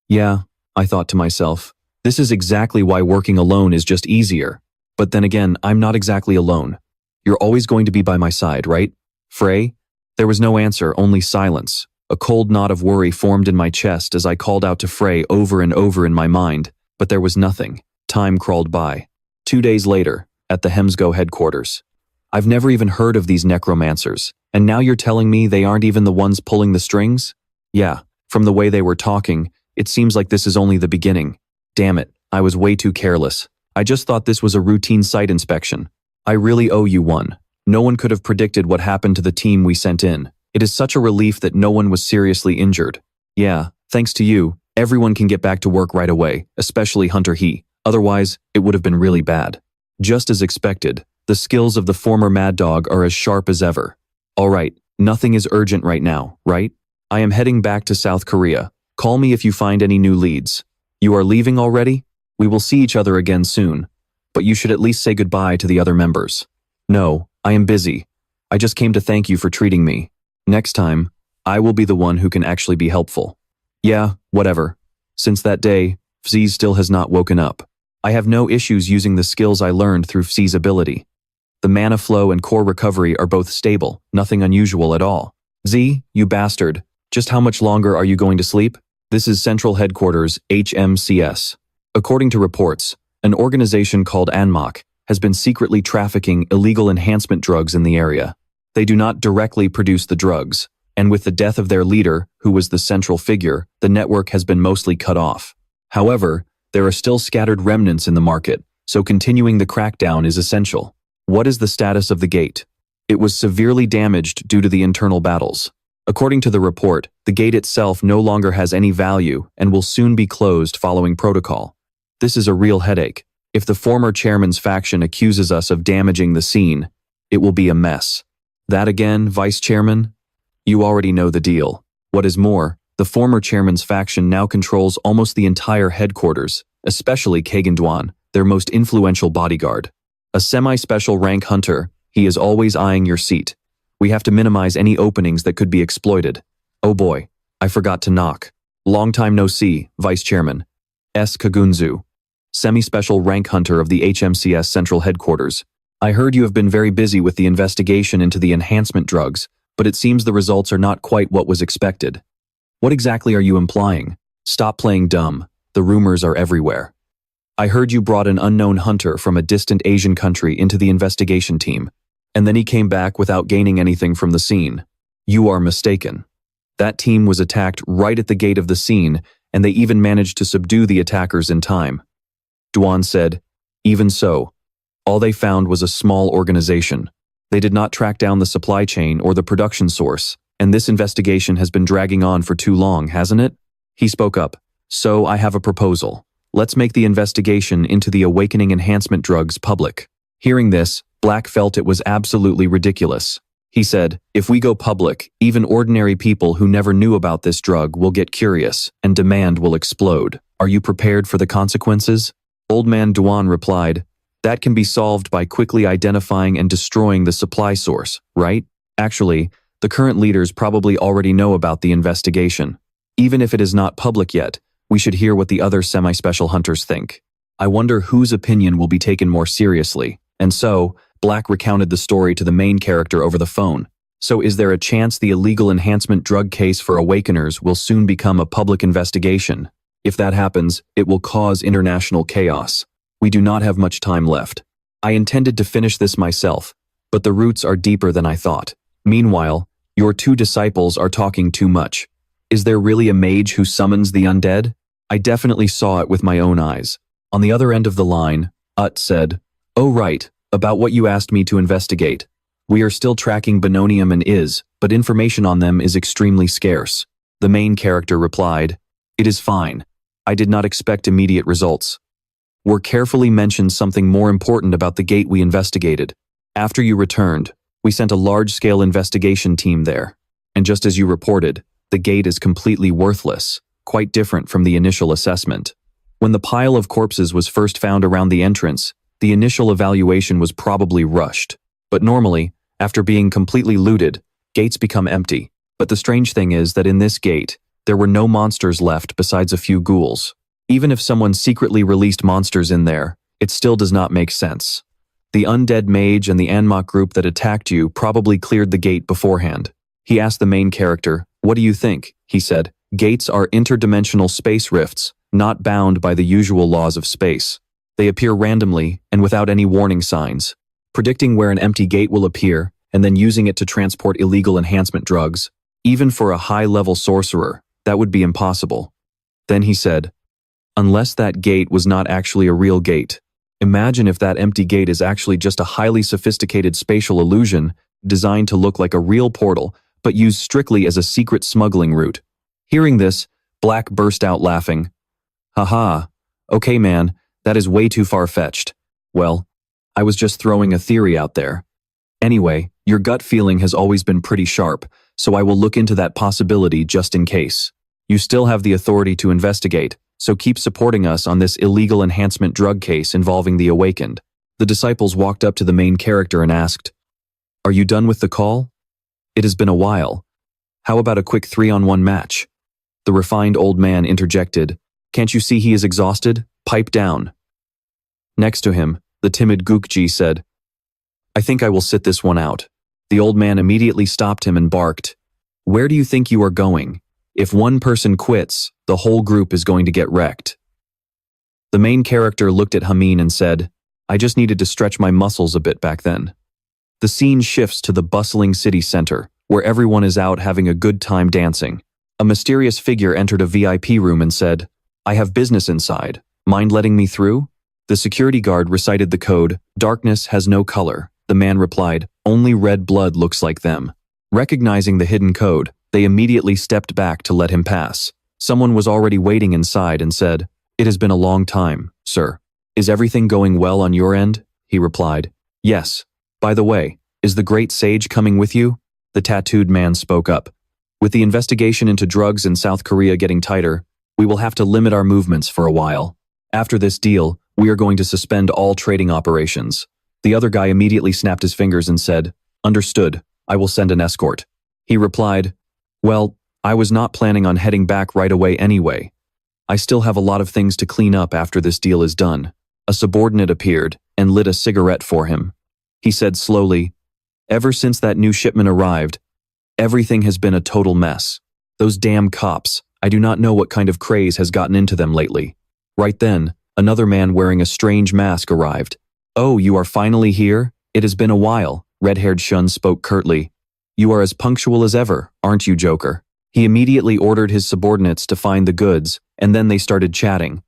A: Yeah, I thought to myself. This is exactly why working alone is just easier. But then again, I'm not exactly alone. You're always going to be by my side, right? Frey? There was no answer, only silence. A cold knot of worry formed in my chest as I called out to Frey over and over in my mind, but there was nothing. Time crawled by. 2 days later, at the Hemsgo headquarters. I've never even heard of these necromancers, and now you're telling me they aren't even the ones pulling the strings? Yeah, from the way they were talking, it seems like this is only the beginning. Damn it, I was way too careless. I just thought this was a routine site inspection. I really owe you one. No one could have predicted what happened to the team we sent in. It is such a relief that no one was seriously injured. Yeah, thanks to you, everyone can get back to work right away, especially Hunter He. Otherwise, it would have been really bad. Just as expected, the skills of the former Mad Dog are as sharp as ever. All right, nothing is urgent right now, right? I am heading back to South Korea. Call me if you find any new leads. You are leaving already? We will see each other again soon. But you should at least say goodbye to the other members. No, I am busy. I just came to thank you for treating me. Next time, I will be the one who can actually be helpful. Yeah, whatever. Since that day, Fziz still has not woken up. I have no issues using the skills I learned through Fzi's ability. The mana flow and core recovery are both stable, nothing unusual at all. Z, you bastard. Just how much longer are you going to sleep? This is Central Headquarters, HMCS. According to reports, an organization called Anmok has been secretly trafficking illegal enhancement drugs in the area. They do not directly produce the drugs, and with the death of their leader, who was the central figure, the network has been mostly cut off. However, there are still scattered remnants in the market, so continuing the crackdown is essential. What is the status of the gate? It was severely damaged due to the internal battles. According to the report, the gate itself no longer has any value and will soon be closed following protocol. This is a real headache. If the former chairman's faction accuses us of damaging the scene, it will be a mess. That again, Vice Chairman? You already know the deal. What is more, the former chairman's faction now controls almost the entire headquarters, especially Kagan Dwan, their most influential bodyguard. A semi-special rank hunter, he is always eyeing your seat. We have to minimize any openings that could be exploited. Oh boy, I forgot to knock. Long time no see, Vice Chairman. S. Kagunzu, semi-special rank hunter of the HMCS Central Headquarters. I heard you have been very busy with the investigation into the enhancement drugs, but it seems the results are not quite what was expected. What exactly are you implying? Stop playing dumb. The rumors are everywhere. I heard you brought an unknown hunter from a distant Asian country into the investigation team, and then he came back without gaining anything from the scene. You are mistaken. That team was attacked right at the gate of the scene, and they even managed to subdue the attackers in time. Duan said, even so, all they found was a small organization. They did not track down the supply chain or the production source, and this investigation has been dragging on for too long, hasn't it? He spoke up. So I have a proposal. Let's make the investigation into the awakening enhancement drugs public. Hearing this, Black felt it was absolutely ridiculous. He said, if we go public, even ordinary people who never knew about this drug will get curious, and demand will explode. Are you prepared for the consequences? Old Man Duan replied, that can be solved by quickly identifying and destroying the supply source, right? Actually, the current leaders probably already know about the investigation. Even if it is not public yet, we should hear what the other semi-special hunters think. I wonder whose opinion will be taken more seriously. And so, Black recounted the story to the main character over the phone. So is there a chance the illegal enhancement drug case for Awakeners will soon become a public investigation? If that happens, it will cause international chaos. We do not have much time left. I intended to finish this myself, but the roots are deeper than I thought. Meanwhile, your two disciples are talking too much. Is there really a mage who summons the undead? I definitely saw it with my own eyes. On the other end of the line, said, "Oh right, about what you asked me to investigate. We are still tracking Benonium and but information on them is extremely scarce." The main character replied, "It is fine. I did not expect immediate results. Were carefully mentioned something more important about the gate we investigated. After you returned, we sent a large-scale investigation team there. And just as you reported, the gate is completely worthless, quite different from the initial assessment. When the pile of corpses was first found around the entrance, the initial evaluation was probably rushed. But normally, after being completely looted, gates become empty. But the strange thing is that in this gate, there were no monsters left besides a few ghouls. Even if someone secretly released monsters in there, it still does not make sense. The undead mage and the Anmok group that attacked you probably cleared the gate beforehand." He asked the main character, "What do you think?" He said, "Gates are interdimensional space rifts, not bound by the usual laws of space. They appear randomly and without any warning signs. Predicting where an empty gate will appear and then using it to transport illegal enhancement drugs, even for a high-level sorcerer, that would be impossible." Then he said, "Unless that gate was not actually a real gate. Imagine if that empty gate is actually just a highly sophisticated spatial illusion designed to look like a real portal, but used strictly as a secret smuggling route." Hearing this, Black burst out laughing. "Haha, okay man, that is way too far-fetched. Well, I was just throwing a theory out there. Anyway, your gut feeling has always been pretty sharp, so I will look into that possibility just in case. You still have the authority to investigate, so keep supporting us on this illegal enhancement drug case involving the Awakened." The disciples walked up to the main character and asked, "Are you done with the call? It has been a while. How about a quick 3-on-1 match?" The refined old man interjected, "Can't you see he is exhausted? Pipe down." Next to him, the timid Gukji said, "I think I will sit this one out." The old man immediately stopped him and barked, "Where do you think you are going? If one person quits, the whole group is going to get wrecked." The main character looked at Hamin and said, "I just needed to stretch my muscles a bit back then." The scene shifts to the bustling city center, where everyone is out having a good time dancing. A mysterious figure entered a VIP room and said, "I have business inside. Mind letting me through?" The security guard recited the code, "Darkness has no color." The man replied, "Only red blood looks like them." Recognizing the hidden code, they immediately stepped back to let him pass. Someone was already waiting inside and said, "It has been a long time, sir. Is everything going well on your end?" He replied, "Yes. By the way, is the great sage coming with you?" The tattooed man spoke up. "With the investigation into drugs in South Korea getting tighter, we will have to limit our movements for a while. After this deal, we are going to suspend all trading operations." The other guy immediately snapped his fingers and said, "Understood. I will send an escort." He replied, "Well, I was not planning on heading back right away anyway. I still have a lot of things to clean up after this deal is done." A subordinate appeared and lit a cigarette for him. He said slowly, "Ever since that new shipment arrived, everything has been a total mess. Those damn cops, I do not know what kind of craze has gotten into them lately." Right then, another man wearing a strange mask arrived. "Oh, you are finally here? It has been a while," red-haired Shun spoke curtly. "You are as punctual as ever, aren't you, Joker?" He immediately ordered his subordinates to find the goods, and then they started chatting.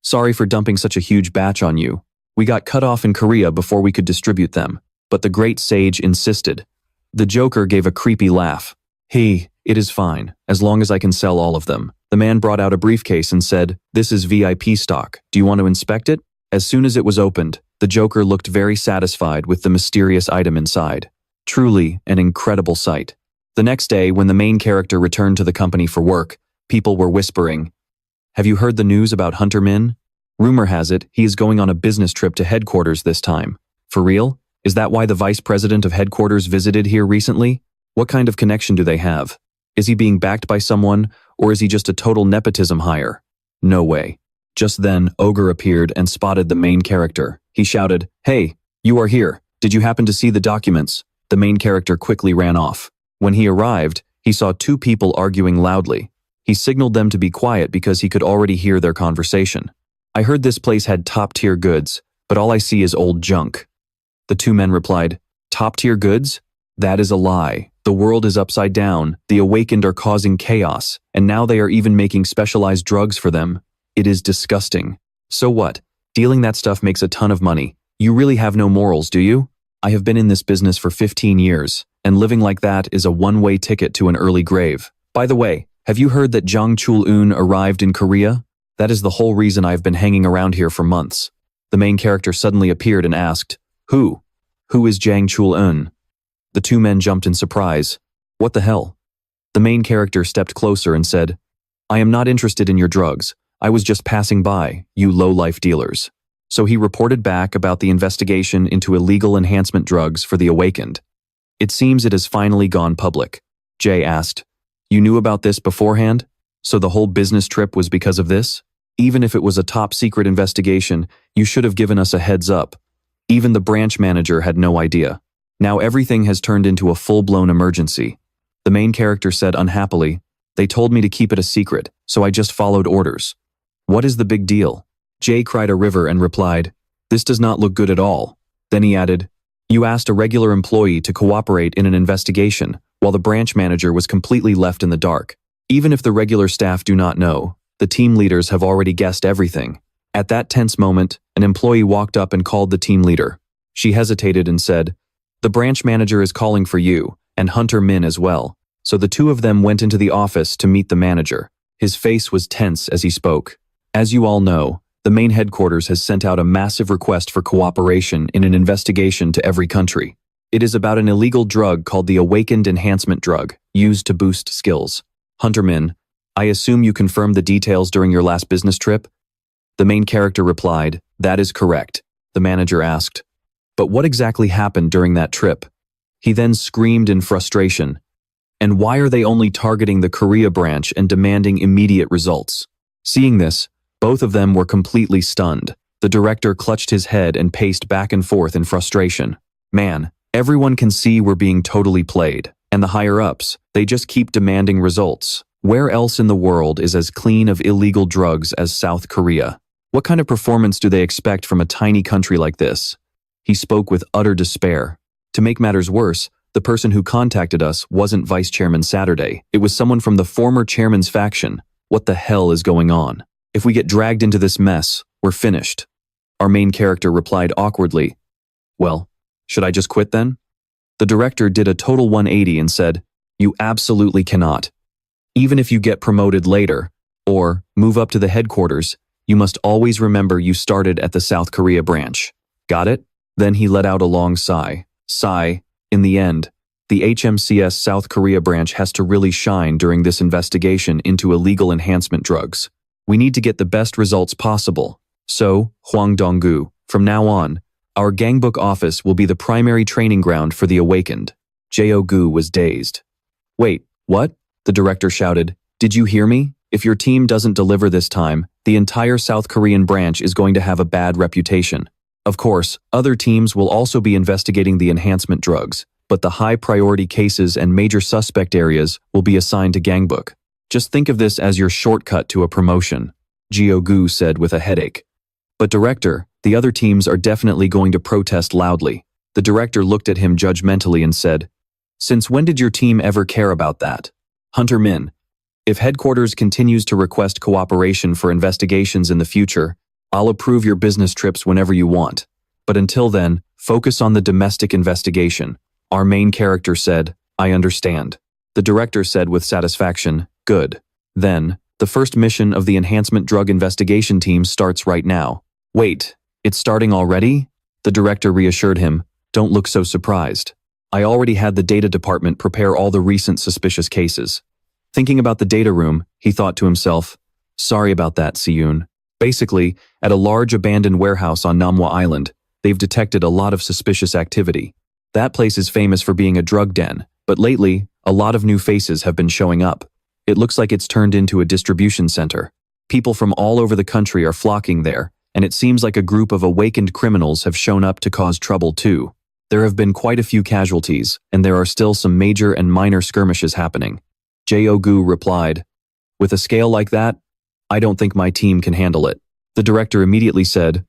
A: "Sorry for dumping such a huge batch on you. We got cut off in Korea before we could distribute them, but the great sage insisted." The Joker gave a creepy laugh. "Hey, it is fine, as long as I can sell all of them." The man brought out a briefcase and said, "This is VIP stock. Do you want to inspect it?" As soon as it was opened, the Joker looked very satisfied with the mysterious item inside. Truly an incredible sight. The next day, when the main character returned to the company for work, people were whispering, "Have you heard the news about Hunter Min? Rumor has it he is going on a business trip to headquarters this time. For real? Is that why the vice president of headquarters visited here recently? What kind of connection do they have? Is he being backed by someone, or is he just a total nepotism hire? No way." Just then, Ogre appeared and spotted the main character. He shouted, "Hey, you are here. Did you happen to see the documents?" The main character quickly ran off. When he arrived, he saw two people arguing loudly. He signaled them to be quiet because he could already hear their conversation. I heard this place had top-tier goods, but all I see is old junk. The two men replied, top-tier goods? That is a lie. The world is upside down, the awakened are causing chaos, and now they are even making specialized drugs for them. It is disgusting. So what? Dealing that stuff makes a ton of money. You really have no morals, do you? I have been in this business for 15 years, and living like that is a one-way ticket to an early grave. By the way, have you heard that Jang Chul-eun arrived in Korea? That is the whole reason I've been hanging around here for months. The main character suddenly appeared and asked, Who? Who is Jang Chul-eun? The two men jumped in surprise. What the hell? The main character stepped closer and said, I am not interested in your drugs. I was just passing by, you low-life dealers. So he reported back about the investigation into illegal enhancement drugs for the awakened. It seems it has finally gone public. Jay asked, You knew about this beforehand? So the whole business trip was because of this? Even if it was a top-secret investigation, you should have given us a heads up. Even the branch manager had no idea. Now everything has turned into a full-blown emergency. The main character said unhappily, They told me to keep it a secret, so I just followed orders. What is the big deal? Jay cried a river and replied, This does not look good at all. Then he added, You asked a regular employee to cooperate in an investigation, while the branch manager was completely left in the dark. Even if the regular staff do not know, the team leaders have already guessed everything. At that tense moment, an employee walked up and called the team leader. She hesitated and said, The branch manager is calling for you, and Hunter Min as well. So the two of them went into the office to meet the manager. His face was tense as he spoke. As you all know, the main headquarters has sent out a massive request for cooperation in an investigation to every country. It is about an illegal drug called the Awakened Enhancement Drug, used to boost skills. Hunter Min, I assume you confirmed the details during your last business trip? The main character replied, That is correct. The manager asked, But what exactly happened during that trip? He then screamed in frustration, And why are they only targeting the Korea branch and demanding immediate results? Seeing this, both of them were completely stunned. The director clutched his head and paced back and forth in frustration. Man, everyone can see we're being totally played. And the higher-ups, they just keep demanding results. Where else in the world is as clean of illegal drugs as South Korea? What kind of performance do they expect from a tiny country like this? He spoke with utter despair. To make matters worse, the person who contacted us wasn't Vice Chairman Saturday. It was someone from the former chairman's faction. What the hell is going on? If we get dragged into this mess, we're finished. Our main character replied awkwardly, Well, should I just quit then? The director did a total 180 and said, You absolutely cannot. Even if you get promoted later, or move up to the headquarters, you must always remember you started at the South Korea branch. Got it? Then he let out a long sigh. In the end, the HMCS South Korea branch has to really shine during this investigation into illegal enhancement drugs. We need to get the best results possible. So, Hwang Dong-gu, from now on, our gangbook office will be the primary training ground for the awakened. Jo-gu was dazed. Wait, what? The director shouted. Did you hear me? If your team doesn't deliver this time, the entire South Korean branch is going to have a bad reputation. Of course, other teams will also be investigating the enhancement drugs, but the high-priority cases and major suspect areas will be assigned to gangbook. Just think of this as your shortcut to a promotion, Jo-gu said with a headache. But director, the other teams are definitely going to protest loudly. The director looked at him judgmentally and said, Since when did your team ever care about that? Hunter Min, if headquarters continues to request cooperation for investigations in the future, I'll approve your business trips whenever you want. But until then, focus on the domestic investigation. Our main character said, I understand. The director said with satisfaction, Good. Then, the first mission of the enhancement drug investigation team starts right now. Wait, it's starting already? The director reassured him, Don't look so surprised. I already had the data department prepare all the recent suspicious cases. Thinking about the data room, he thought to himself, Sorry about that, Siyun. Basically, at a large abandoned warehouse on Manhwa Island, they've detected a lot of suspicious activity. That place is famous for being a drug den, but lately, a lot of new faces have been showing up. It looks like it's turned into a distribution center. People from all over the country are flocking there, and it seems like a group of awakened criminals have shown up to cause trouble too. There have been quite a few casualties, and there are still some major and minor skirmishes happening. Jo-gu replied, "With a scale like that, I don't think my team can handle it." The director immediately said,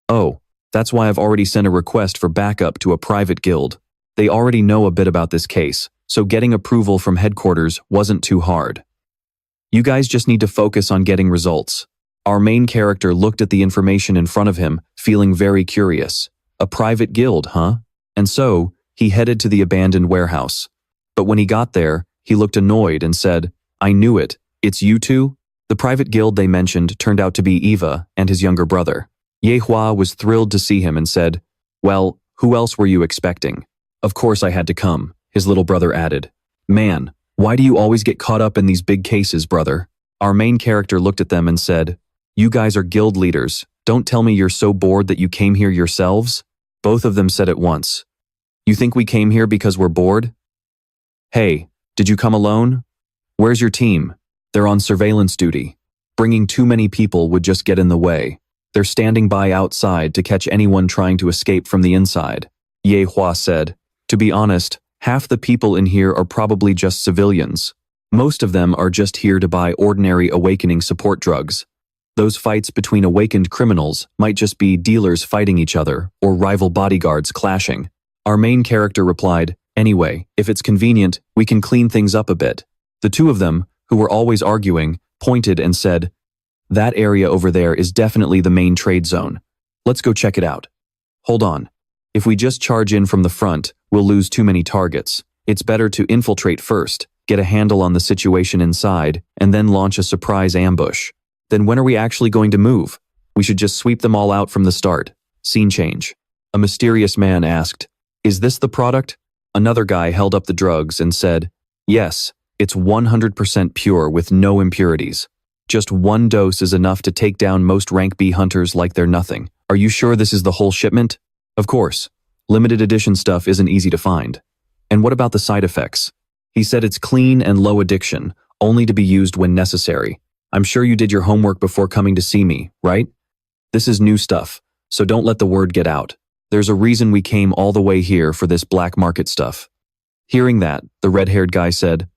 A: "Oh, that's why I've already sent a request for backup to a private guild. They already know a bit about this case, so getting approval from headquarters wasn't too hard. You guys just need to focus on getting results." Our main character looked at the information in front of him, feeling very curious. A private guild, huh? And so, he headed to the abandoned warehouse. But when he got there, he looked annoyed and said, "I knew it. It's you two?" The private guild they mentioned turned out to be Eva and his younger brother. Yehua was thrilled to see him and said, "Well, who else were you expecting?" "Of course I had to come," his little brother added. "Man, why do you always get caught up in these big cases, brother?" Our main character looked at them and said, "You guys are guild leaders. Don't tell me you're so bored that you came here yourselves?" Both of them said at once, "You think we came here because we're bored?" "Hey, did you come alone? Where's your team? They're on surveillance duty. Bringing too many people would just get in the way. They're standing by outside to catch anyone trying to escape from the inside," Yehua said. "To be honest, half the people in here are probably just civilians. Most of them are just here to buy ordinary awakening support drugs. Those fights between awakened criminals might just be dealers fighting each other or rival bodyguards clashing." Our main character replied, "Anyway, if it's convenient, we can clean things up a bit." The two of them, who were always arguing, pointed and said, "That area over there is definitely the main trade zone. Let's go check it out." "Hold on. If we just charge in from the front, we'll lose too many targets. It's better to infiltrate first, get a handle on the situation inside, and then launch a surprise ambush. Then when are we actually going to move? We should just sweep them all out from the start." Scene change. A mysterious man asked, "Is this the product?" Another guy held up the drugs and said, "Yes, it's 100% pure with no impurities. Just one dose is enough to take down most rank B hunters like they're nothing. Are you sure this is the whole shipment?" "Of course. Limited edition stuff isn't easy to find." "And what about the side effects?" He said it's clean and low addiction, only to be used when necessary. "I'm sure you did your homework before coming to see me, right? This is new stuff, so don't let the word get out. There's a reason we came all the way here for this black market stuff." Hearing that, the red-haired guy said,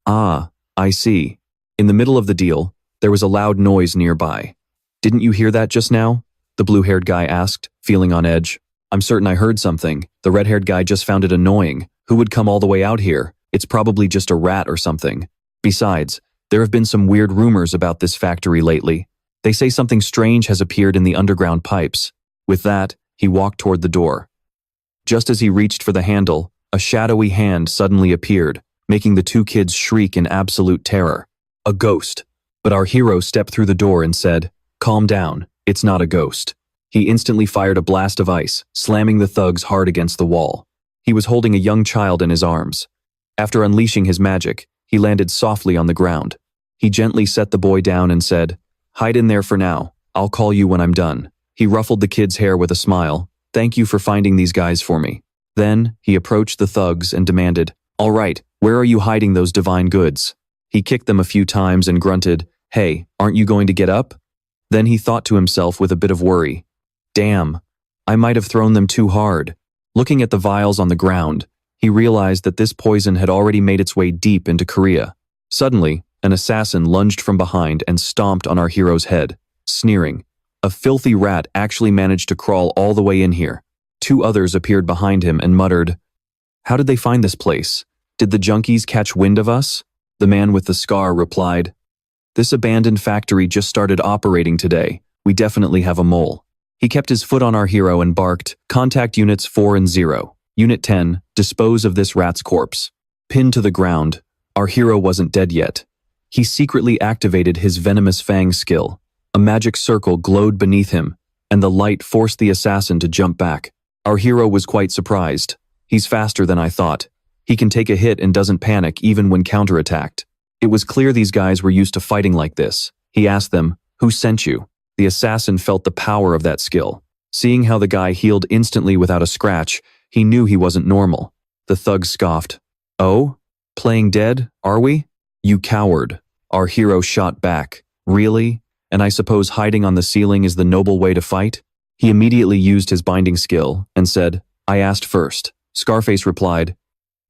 A: "Ah, I see." In the middle of the deal, there was a loud noise nearby. "Didn't you hear that just now?" the blue-haired guy asked, feeling on edge. "I'm certain I heard something. The red-haired guy just found it annoying. Who would come all the way out here? It's probably just a rat or something. Besides, there have been some weird rumors about this factory lately. They say something strange has appeared in the underground pipes." With that, he walked toward the door. Just as he reached for the handle, a shadowy hand suddenly appeared, making the two kids shriek in absolute terror. A ghost. But our hero stepped through the door and said, "Calm down, it's not a ghost." He instantly fired a blast of ice, slamming the thugs hard against the wall. He was holding a young child in his arms. After unleashing his magic, he landed softly on the ground. He gently set the boy down and said, "Hide in there for now. I'll call you when I'm done." He ruffled the kid's hair with a smile. "Thank you for finding these guys for me." Then, he approached the thugs and demanded, "All right, where are you hiding those divine goods?" He kicked them a few times and grunted, "Hey, aren't you going to get up?" Then he thought to himself with a bit of worry, "Damn, I might have thrown them too hard." Looking at the vials on the ground, he realized that this poison had already made its way deep into Korea. Suddenly, an assassin lunged from behind and stomped on our hero's head, sneering. A filthy rat actually managed to crawl all the way in here. Two others appeared behind him and muttered, "How did they find this place? Did the junkies catch wind of us?" The man with the scar replied, "This abandoned factory just started operating today. We definitely have a mole." He kept his foot on our hero and barked, "Contact Units 4 and 0. Unit 10, dispose of this rat's corpse." Pinned to the ground, our hero wasn't dead yet. He secretly activated his venomous fang skill. A magic circle glowed beneath him, and the light forced the assassin to jump back. Our hero was quite surprised. "He's faster than I thought. He can take a hit and doesn't panic even when counterattacked." It was clear these guys were used to fighting like this. He asked them, "Who sent you?" The assassin felt the power of that skill. Seeing how the guy healed instantly without a scratch, he knew he wasn't normal. The thug scoffed. "Oh? Playing dead, are we?" "You coward." Our hero shot back. "Really? And I suppose hiding on the ceiling is the noble way to fight?" He immediately used his binding skill and said, I asked first. Scarface replied,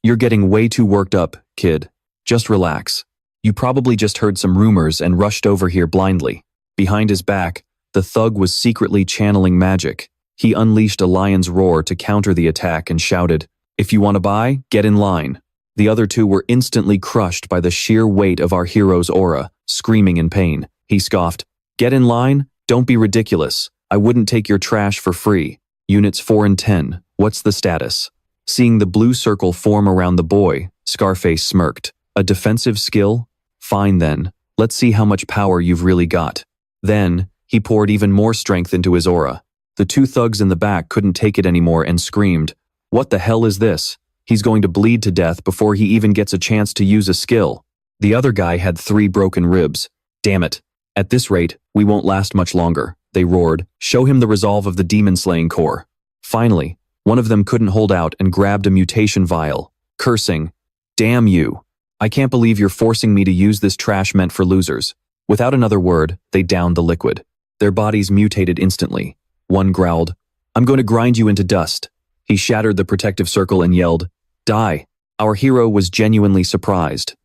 A: "You're getting way too worked up, kid. Just relax. You probably just heard some rumors and rushed over here blindly." Behind his back, the thug was secretly channeling magic. He unleashed a lion's roar to counter the attack and shouted, "If you want to buy, get in line." The other two were instantly crushed by the sheer weight of our hero's aura, screaming in pain. He scoffed, "Get in line? Don't be ridiculous. I wouldn't take your trash for free. Units 4 and 10, what's the status?" Seeing the blue circle form around the boy, Scarface smirked. "A defensive skill? Fine then. Let's see how much power you've really got." Then, he poured even more strength into his aura. The two thugs in the back couldn't take it anymore and screamed, "What the hell is this? He's going to bleed to death before he even gets a chance to use a skill." The other guy had 3 broken ribs. "Damn it. At this rate, we won't last much longer," they roared. "Show him the resolve of the demon-slaying core." Finally, one of them couldn't hold out and grabbed a mutation vial, cursing, "Damn you. I can't believe you're forcing me to use this trash meant for losers." Without another word, they downed the liquid. Their bodies mutated instantly. One growled, "I'm going to grind you into dust." He shattered the protective circle and yelled, "Die." Our hero was genuinely surprised.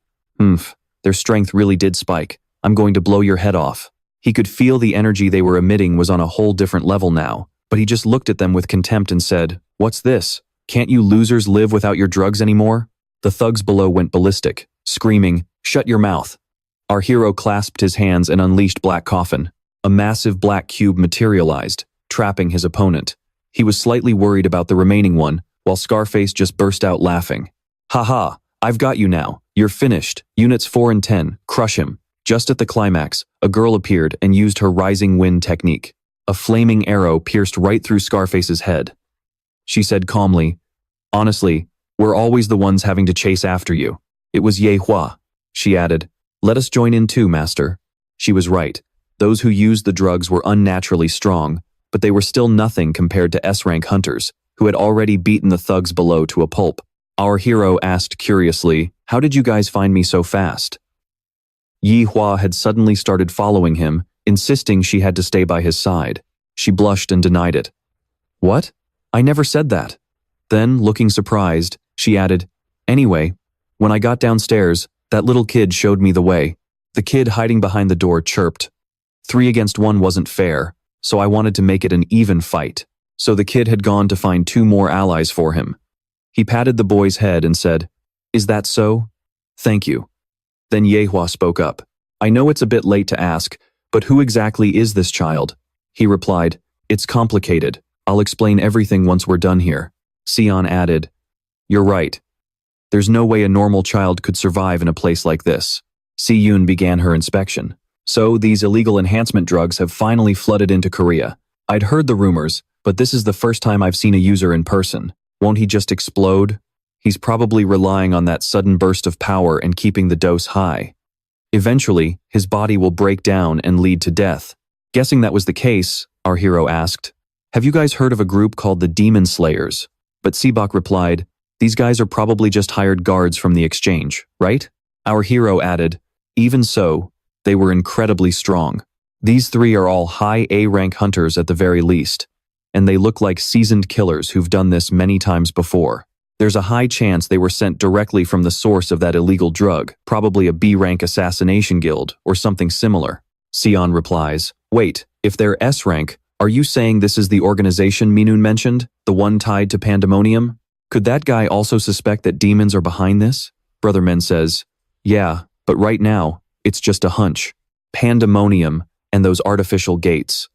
A: Their strength really did spike. "I'm going to blow your head off." He could feel the energy they were emitting was on a whole different level now, but he just looked at them with contempt and said, "What's this? Can't you losers live without your drugs anymore?" The thugs below went ballistic, screaming, "Shut your mouth." Our hero clasped his hands and unleashed Black Coffin. A massive black cube materialized, trapping his opponent. He was slightly worried about the remaining one, while Scarface just burst out laughing. "Haha, I've got you now. You're finished. Units 4 and 10, crush him." Just at the climax, a girl appeared and used her rising wind technique. A flaming arrow pierced right through Scarface's head. She said calmly, "Honestly, we're always the ones having to chase after you." "It was Ye Hua," she added. "Let us join in too, master." She was right. Those who used the drugs were unnaturally strong, but they were still nothing compared to S-rank hunters, who had already beaten the thugs below to a pulp. Our hero asked curiously, "How did you guys find me so fast?" Yi Hua had suddenly started following him, insisting she had to stay by his side. She blushed and denied it. "What? I never said that." Then, looking surprised, she added, "Anyway, when I got downstairs, that little kid showed me the way." The kid hiding behind the door chirped, 3 against 1 wasn't fair, so I wanted to make it an even fight." So the kid had gone to find 2 more allies for him. He patted the boy's head and said, "Is that so? Thank you." Then Yehua spoke up. "I know it's a bit late to ask, but who exactly is this child?" He replied, "It's complicated. I'll explain everything once we're done here." Sion added, "You're right. There's no way a normal child could survive in a place like this." Si-yoon began her inspection. "So these illegal enhancement drugs have finally flooded into Korea. I'd heard the rumors, but this is the first time I've seen a user in person. Won't he just explode? He's probably relying on that sudden burst of power and keeping the dose high. Eventually, his body will break down and lead to death." Guessing that was the case, our hero asked, "Have you guys heard of a group called the Demon Slayers?" But Sibak replied, "These guys are probably just hired guards from the exchange, right?" Our hero added, "Even so, they were incredibly strong. These 3 are all high A-rank hunters at the very least, and they look like seasoned killers who've done this many times before. There's a high chance they were sent directly from the source of that illegal drug, probably a B-rank assassination guild or something similar." Sion replies, "Wait, if they're S-rank, are you saying this is the organization Min-jun mentioned, the one tied to Pandemonium? Could that guy also suspect that demons are behind this?" Brother Men says, "Yeah, but right now, it's just a hunch. Pandemonium and those artificial gates.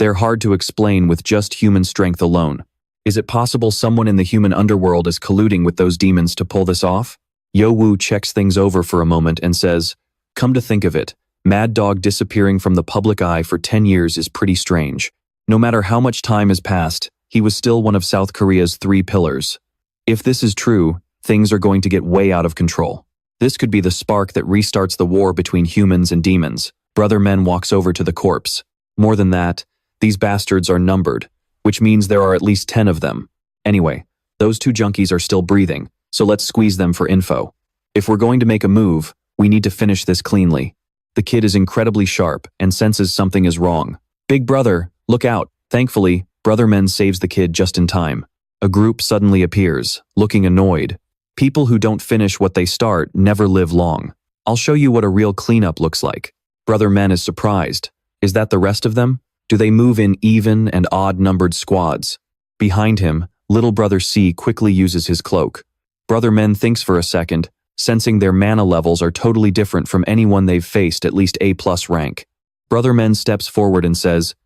A: They're hard to explain with just human strength alone. Is it possible someone in the human underworld is colluding with those demons to pull this off?" Yo-woo checks things over for a moment and says, "Come to think of it, Mad Dog disappearing from the public eye for 10 years is pretty strange. No matter how much time has passed, he was still one of South Korea's 3 pillars. If this is true, things are going to get way out of control. This could be the spark that restarts the war between humans and demons." Brother Men walks over to the corpse. "More than that, these bastards are numbered, which means there are at least 10 of them. Anyway, those 2 junkies are still breathing, so let's squeeze them for info. If we're going to make a move, we need to finish this cleanly." The kid is incredibly sharp and senses something is wrong. "Big brother, look out." Thankfully, Brother Men saves the kid just in time. A group suddenly appears, looking annoyed. People who don't finish what they start never live long. I'll show you what a real cleanup looks like. Brother Men is surprised. Is that the rest of them? Do they move in even and odd-numbered squads? Behind him, little brother C quickly uses his cloak. Brother Men thinks for a second, sensing their mana levels are totally different from anyone they've faced at least A+ rank. Brother Men steps forward and says,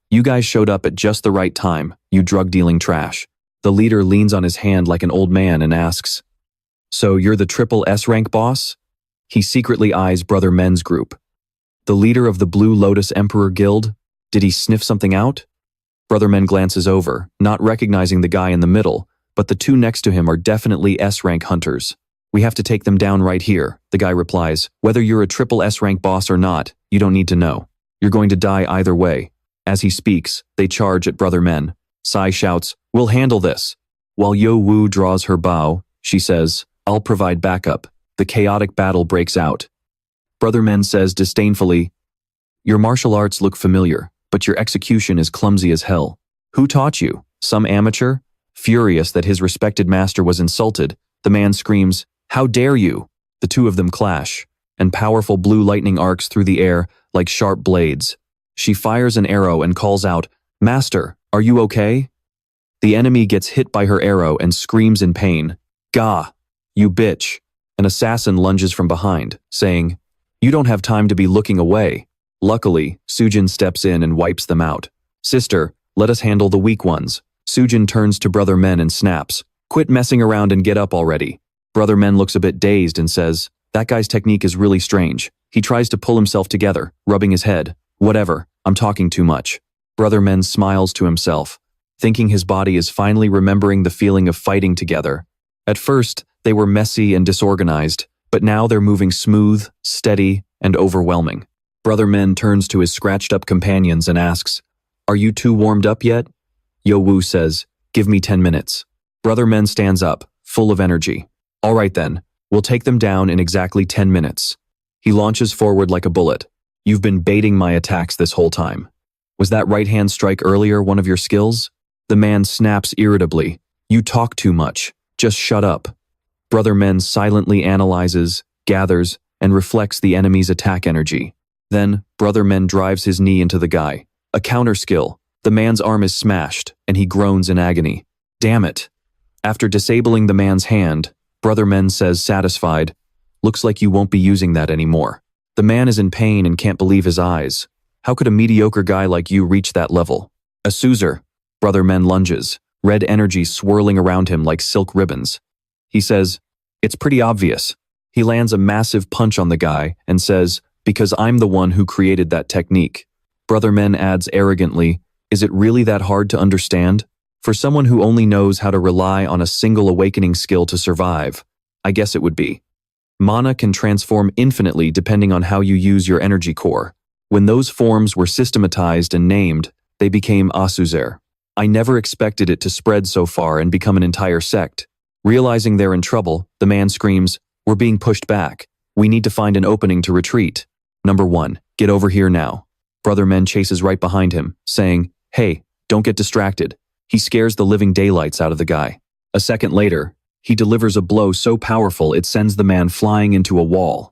A: "You guys showed up at just the right time, you drug-dealing trash." The leader leans on his hand like an old man and asks, "So you're the triple S rank boss?" He secretly eyes Brother Men's group. The leader of the Blue Lotus Emperor Guild? Did he sniff something out? Brother Men glances over, not recognizing the guy in the middle, but the two next to him are definitely S-rank hunters. "We have to take them down right here," the guy replies. "Whether you're a triple S-rank boss or not, you don't need to know. You're going to die either way." As he speaks, they charge at Brother Men. Sai shouts, "We'll handle this." While Yo Woo draws her bow, she says, "I'll provide backup." The chaotic battle breaks out. Brother Men says disdainfully, "Your martial arts look familiar, but your execution is clumsy as hell. Who taught you? Some amateur?" Furious that his respected master was insulted, the man screams, "How dare you!" The two of them clash, and powerful blue lightning arcs through the air like sharp blades. She fires an arrow and calls out, "Master, are you okay?" The enemy gets hit by her arrow and screams in pain. "Gah, you bitch." An assassin lunges from behind, saying, "You don't have time to be looking away." Luckily, Sujin steps in and wipes them out. "Sister, let us handle the weak ones." Sujin turns to Brother Men and snaps, "Quit messing around and get up already." Brother Men looks a bit dazed and says, "That guy's technique is really strange." He tries to pull himself together, rubbing his head. "Whatever, I'm talking too much." Brother Men smiles to himself, thinking his body is finally remembering the feeling of fighting together. At first, they were messy and disorganized, but now they're moving smooth, steady, and overwhelming. Brother Men turns to his scratched-up companions and asks, "Are you two warmed up yet?" Yo Woo says, "Give me 10 minutes." Brother Men stands up, full of energy. "All right then, we'll take them down in exactly 10 minutes. He launches forward like a bullet. "You've been baiting my attacks this whole time. Was that right-hand strike earlier one of your skills?" The man snaps irritably, "You talk too much. Just shut up." Brother Men silently analyzes, gathers, and reflects the enemy's attack energy. Then, Brother Men drives his knee into the guy. A counter skill. The man's arm is smashed, and he groans in agony. "Damn it." After disabling the man's hand, Brother Men says satisfied, "Looks like you won't be using that anymore." The man is in pain and can't believe his eyes. How could a mediocre guy like you reach that level? "A Suzer." Brother Men lunges, red energy swirling around him like silk ribbons. He says, "It's pretty obvious." He lands a massive punch on the guy and says, "Because I'm the one who created that technique." Brother Men adds arrogantly, "Is it really that hard to understand? For someone who only knows how to rely on a single awakening skill to survive, I guess it would be. Mana can transform infinitely depending on how you use your energy core. When those forms were systematized and named, they became Asuzer. I never expected it to spread so far and become an entire sect." Realizing they're in trouble, the man screams, "We're being pushed back. We need to find an opening to retreat. Number 1, get over here now." Brother Men chases right behind him, saying, "Hey, don't get distracted." He scares the living daylights out of the guy. A second later, he delivers a blow so powerful it sends the man flying into a wall.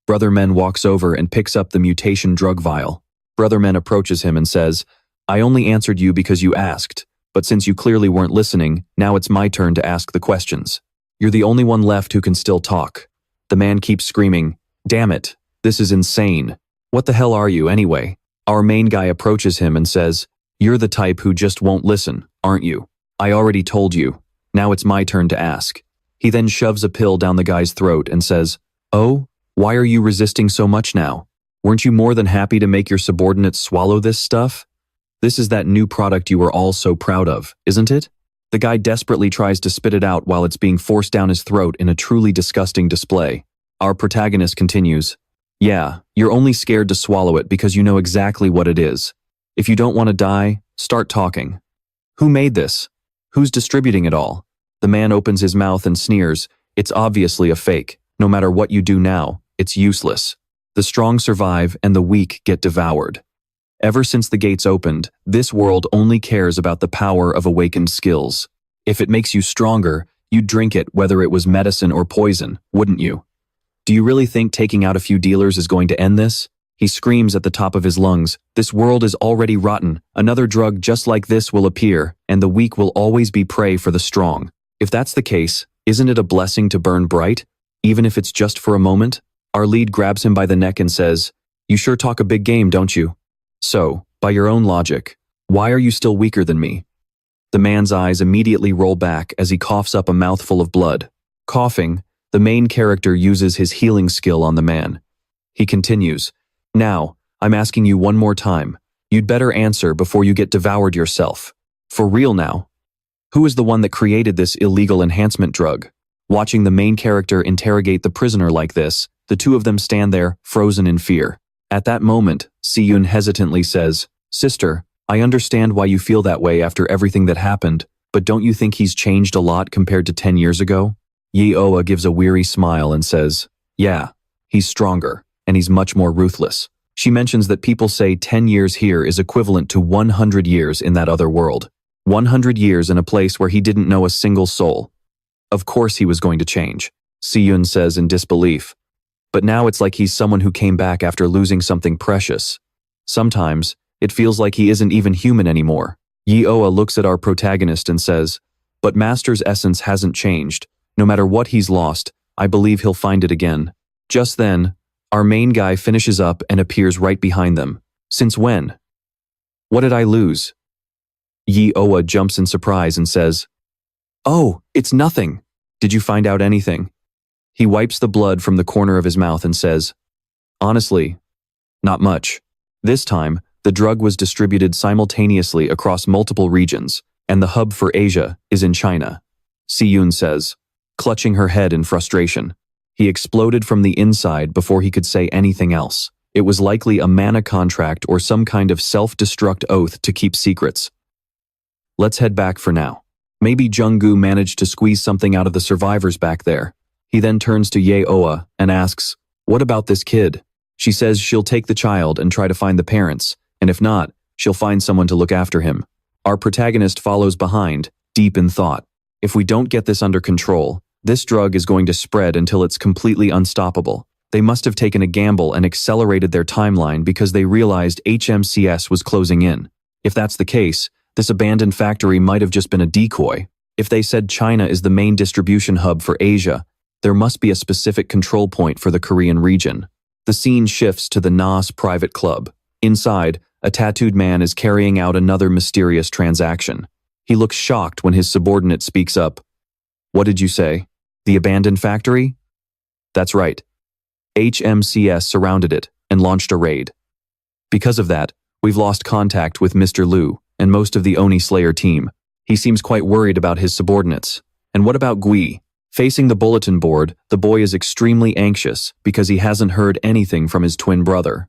A: Brother Men walks over and picks up the mutation drug vial. Brother Men approaches him and says, "I only answered you because you asked, but since you clearly weren't listening, now it's my turn to ask the questions. You're the only one left who can still talk." The man keeps screaming, "Damn it, this is insane. What the hell are you anyway?" Our main guy approaches him and says, "You're the type who just won't listen, aren't you? I already told you. Now it's my turn to ask." He then shoves a pill down the guy's throat and says, "Oh, why are you resisting so much now? Weren't you more than happy to make your subordinates swallow this stuff? This is that new product you were all so proud of, isn't it?" The guy desperately tries to spit it out while it's being forced down his throat in a truly disgusting display. Our protagonist continues, "Yeah, you're only scared to swallow it because you know exactly what it is. If you don't want to die, start talking. Who made this? Who's distributing it all?" The man opens his mouth and sneers, "It's obviously a fake. No matter what you do now, it's useless. The strong survive and the weak get devoured. Ever since the gates opened, this world only cares about the power of awakened skills. If it makes you stronger, you'd drink it whether it was medicine or poison, wouldn't you? Do you really think taking out a few dealers is going to end this? He screams at the top of his lungs, "This world is already rotten. Another drug just like this will appear, and the weak will always be prey for the strong." If that's the case, isn't it a blessing to burn bright, even if it's just for a moment? Our lead grabs him by the neck and says, "You sure talk a big game, don't you? So, by your own logic, why are you still weaker than me?" The man's eyes immediately roll back as he coughs up a mouthful of blood. Coughing, the main character uses his healing skill on the man. He continues, "Now, I'm asking you one more time. You'd better answer before you get devoured yourself. For real now. Who is the one that created this illegal enhancement drug?" Watching the main character interrogate the prisoner like this, the two of them stand there, frozen in fear. At that moment, Siyun hesitantly says, "Sister, I understand why you feel that way after everything that happened, but don't you think he's changed a lot compared to 10 years ago?" Ye-oa gives a weary smile and says, "Yeah, he's stronger, and he's much more ruthless." She mentions that people say 10 years here is equivalent to 100 years in that other world. 100 years in a place where he didn't know a single soul. Of course he was going to change, Siyun says in disbelief. But now it's like he's someone who came back after losing something precious. Sometimes, it feels like he isn't even human anymore. Ye-oa looks at our protagonist and says, "But Master's essence hasn't changed. No matter what he's lost, I believe he'll find it again." Just then, our main guy finishes up and appears right behind them. "Since when? What did I lose?" Ye-oa jumps in surprise and says, "Oh, it's nothing. Did you find out anything?" He wipes the blood from the corner of his mouth and says, "Honestly, not much. This time, the drug was distributed simultaneously across multiple regions, and the hub for Asia is in China," Siyun says, clutching her head in frustration. He exploded from the inside before he could say anything else. It was likely a mana contract or some kind of self-destruct oath to keep secrets. "Let's head back for now. Maybe Jung-gu managed to squeeze something out of the survivors back there." He then turns to Ye-oa and asks, "What about this kid?" She says she'll take the child and try to find the parents, and if not, she'll find someone to look after him. Our protagonist follows behind, deep in thought. If we don't get this under control, this drug is going to spread until it's completely unstoppable. They must have taken a gamble and accelerated their timeline because they realized HMCS was closing in. If that's the case, this abandoned factory might have just been a decoy. If they said China is the main distribution hub for Asia, there must be a specific control point for the Korean region. The scene shifts to the NAS private club. Inside, a tattooed man is carrying out another mysterious transaction. He looks shocked when his subordinate speaks up. "What did you say? The abandoned factory?" "That's right. HMCS surrounded it and launched a raid. Because of that, we've lost contact with Mr. Liu and most of the Oni Slayer team. He seems quite worried about his subordinates. And what about Gui?" Facing the bulletin board, the boy is extremely anxious because he hasn't heard anything from his twin brother.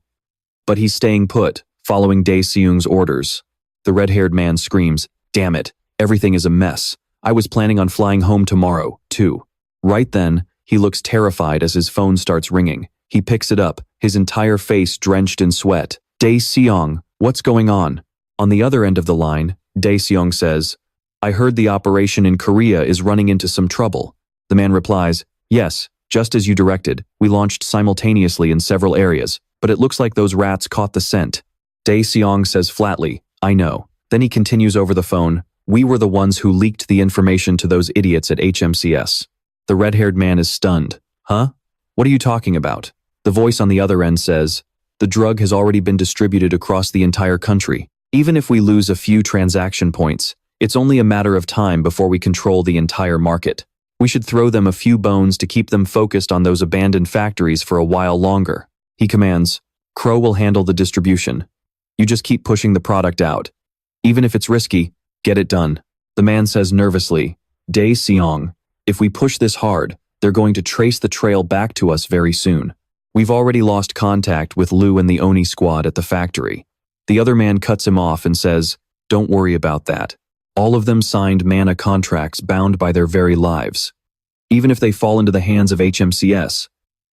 A: But he's staying put, following Dae Seung's orders. The red-haired man screams, "Damn it, everything is a mess. I was planning on flying home tomorrow, too." Right then, he looks terrified as his phone starts ringing. He picks it up, his entire face drenched in sweat. "Dae Seung, what's going on?" On the other end of the line, Dae Seung says, "I heard the operation in Korea is running into some trouble." The man replies, "Yes, just as you directed. We launched simultaneously in several areas, but it looks like those rats caught the scent." Dae Seung says flatly, "I know." Then he continues over the phone, "We were the ones who leaked the information to those idiots at HMCS." The red-haired man is stunned. "Huh? What are you talking about?" The voice on the other end says, "The drug has already been distributed across the entire country. Even if we lose a few transaction points, it's only a matter of time before we control the entire market. We should throw them a few bones to keep them focused on those abandoned factories for a while longer." He commands, "Crow will handle the distribution. You just keep pushing the product out. Even if it's risky, get it done." The man says nervously, "Dae Seung, if we push this hard, they're going to trace the trail back to us very soon. We've already lost contact with Liu and the Oni squad at the factory." The other man cuts him off and says, "Don't worry about that. All of them signed mana contracts bound by their very lives. Even if they fall into the hands of HMCS,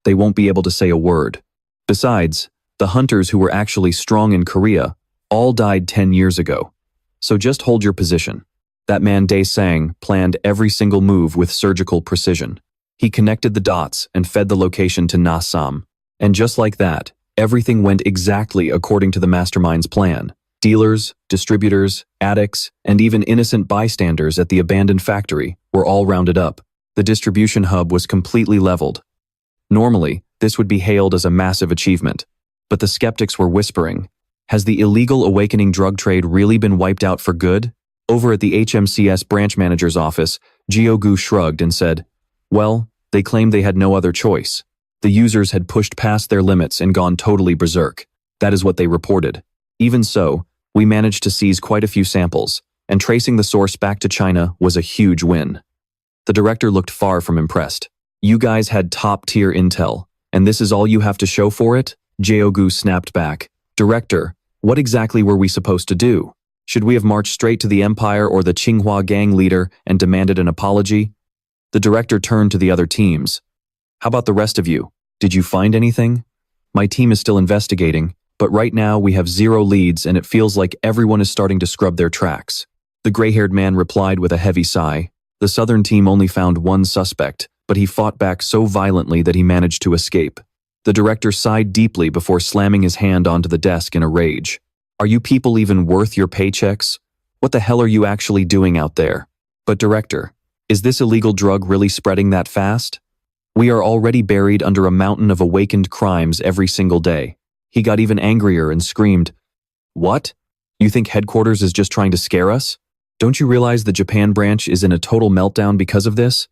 A: they won't be able to say a word. Besides, the hunters who were actually strong in Korea all died 10 years ago. So just hold your position." That man Dae Sang planned every single move with surgical precision. He connected the dots and fed the location to Na Sam. And just like that, everything went exactly according to the mastermind's plan. Dealers, distributors, addicts, and even innocent bystanders at the abandoned factory were all rounded up. The distribution hub was completely leveled. Normally, this would be hailed as a massive achievement. But the skeptics were whispering, has the illegal awakening drug trade really been wiped out for good? Over at the HMCS branch manager's office, Gyogu shrugged and said, well, they claimed they had no other choice. The users had pushed past their limits and gone totally berserk. That is what they reported. Even so, we managed to seize quite a few samples, and tracing the source back to China was a huge win. The director looked far from impressed. You guys had top-tier intel, and this is all you have to show for it? Gyogu snapped back. Director, what exactly were we supposed to do? Should we have marched straight to the Empire or the Tsinghua gang leader and demanded an apology? The director turned to the other teams. How about the rest of you? Did you find anything? My team is still investigating, but right now we have 0 leads and it feels like everyone is starting to scrub their tracks. The gray-haired man replied with a heavy sigh. The southern team only found 1 suspect, but he fought back so violently that he managed to escape. The director sighed deeply before slamming his hand onto the desk in a rage. Are you people even worth your paychecks? What the hell are you actually doing out there? But director, is this illegal drug really spreading that fast? We are already buried under a mountain of awakened crimes every single day. He got even angrier and screamed, what? You think headquarters is just trying to scare us? Don't you realize the Japan branch is in a total meltdown because of this?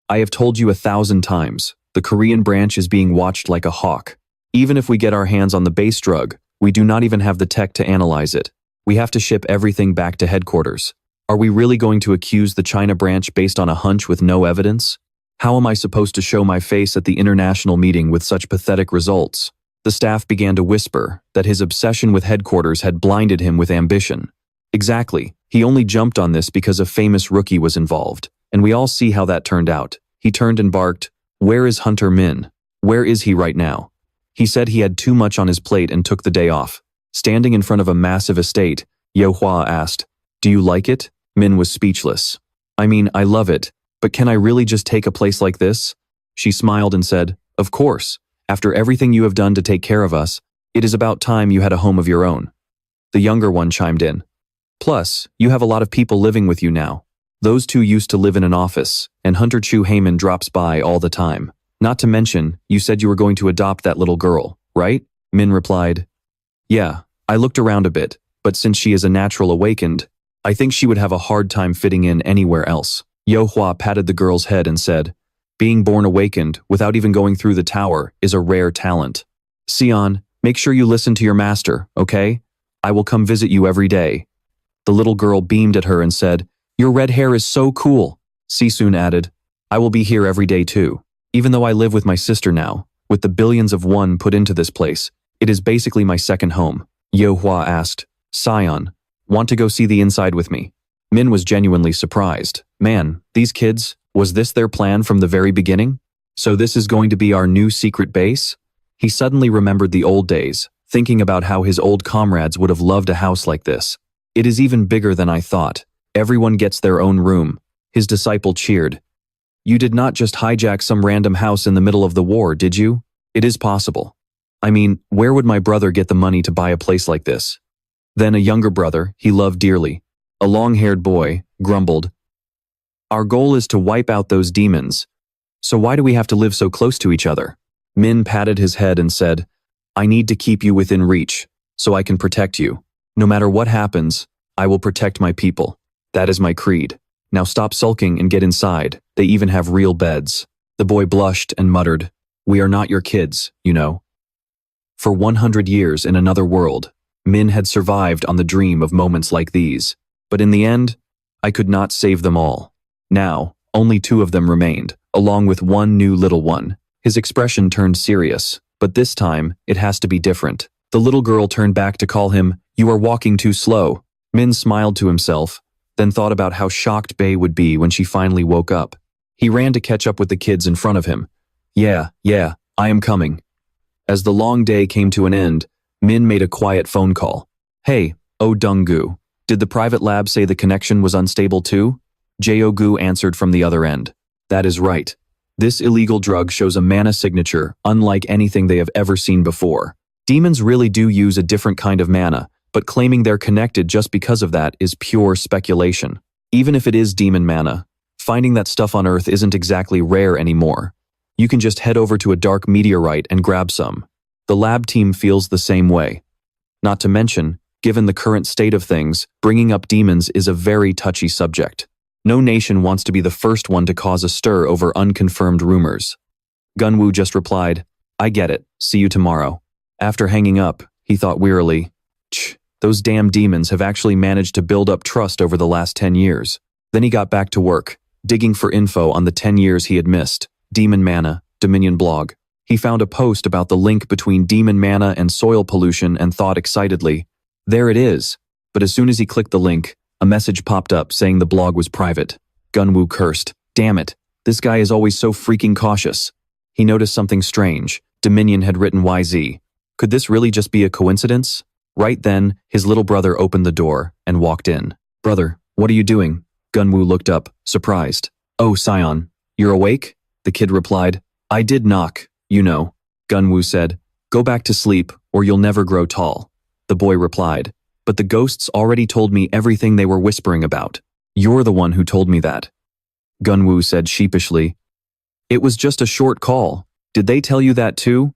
A: I have told you 1,000 times, the Korean branch is being watched like a hawk. Even if we get our hands on the base drug, we do not even have the tech to analyze it. We have to ship everything back to headquarters. Are we really going to accuse the China branch based on a hunch with no evidence? How am I supposed to show my face at the international meeting with such pathetic results? The staff began to whisper that his obsession with headquarters had blinded him with ambition. Exactly, he only jumped on this because a famous rookie was involved, and we all see how that turned out. He turned and barked, where is Hunter Min? Where is he right now? He said he had too much on his plate and took the day off. Standing in front of a massive estate, Yeohua asked, do you like it? Min was speechless. I mean, I love it, but can I really just take a place like this? She smiled and said, of course. After everything you have done to take care of us, it is about time you had a home of your own. The younger one chimed in. Plus, you have a lot of people living with you now. Those 2 used to live in an office, and Hunter Chu Heyman drops by all the time. Not to mention, you said you were going to adopt that little girl, right? Min replied. Yeah, I looked around a bit, but since she is a natural awakened, I think she would have a hard time fitting in anywhere else. Yeohua patted the girl's head and said, being born awakened without even going through the tower is a rare talent. Sion, make sure you listen to your master, okay? I will come visit you every day. The little girl beamed at her and said, your red hair is so cool. Sisun added, I will be here every day too. Even though I live with my sister now, with the billions of won put into this place, it is basically my second home. Yeohua asked, Sion, want to go see the inside with me? Min was genuinely surprised. Man, these kids, was this their plan from the very beginning? So this is going to be our new secret base? He suddenly remembered the old days, thinking about how his old comrades would have loved a house like this. It is even bigger than I thought. Everyone gets their own room. His disciple cheered. You did not just hijack some random house in the middle of the war, did you? It is possible. I mean, where would my brother get the money to buy a place like this? Then a younger brother, he loved dearly, a long-haired boy, grumbled, our goal is to wipe out those demons. So why do we have to live so close to each other? Min patted his head and said, I need to keep you within reach, so I can protect you. No matter what happens, I will protect my people. That is my creed. Now stop sulking and get inside. They even have real beds. The boy blushed and muttered, we are not your kids, you know. For 100 years in another world, Min had survived on the dream of moments like these. But in the end, I could not save them all. Now, only 2 of them remained, along with 1 new little one. His expression turned serious, but this time, it has to be different. The little girl turned back to call him, you are walking too slow. Min smiled to himself, then thought about how shocked Bei would be when she finally woke up. He ran to catch up with the kids in front of him. Yeah, I am coming. As the long day came to an end, Min made a quiet phone call. Hey, Oh Dong-gu, Did the private lab say the connection was unstable too? Jae-gu answered from the other end. That is right. This illegal drug shows a mana signature unlike anything they have ever seen before. Demons really do use a different kind of mana, but claiming they're connected just because of that is pure speculation. Even if it is demon mana, finding that stuff on Earth isn't exactly rare anymore. You can just head over to a dark meteorite and grab some. The lab team feels the same way. Not to mention, given the current state of things, bringing up demons is a very touchy subject. No nation wants to be the first one to cause a stir over unconfirmed rumors. Gunwoo just replied, I get it, see you tomorrow. After hanging up, he thought wearily, those damn demons have actually managed to build up trust over the last 10 years. Then he got back to work, digging for info on the 10 years he had missed. Demon Mana, Dominion blog. He found a post about the link between demon mana and soil pollution and thought excitedly, there it is. But as soon as he clicked the link, a message popped up saying the blog was private. Gunwoo cursed. Damn it, this guy is always so freaking cautious. He noticed something strange. Dominion had written YZ. Could this really just be a coincidence? Right then, his little brother opened the door and walked in. Brother, what are you doing? Gunwoo looked up, surprised. Oh, Sion, you're awake? The kid replied. I did knock, you know. Gunwoo said, go back to sleep or you'll never grow tall. The boy replied, but the ghosts already told me everything they were whispering about. You're the one who told me that. Gunwoo said sheepishly, it was just a short call. Did they tell you that too?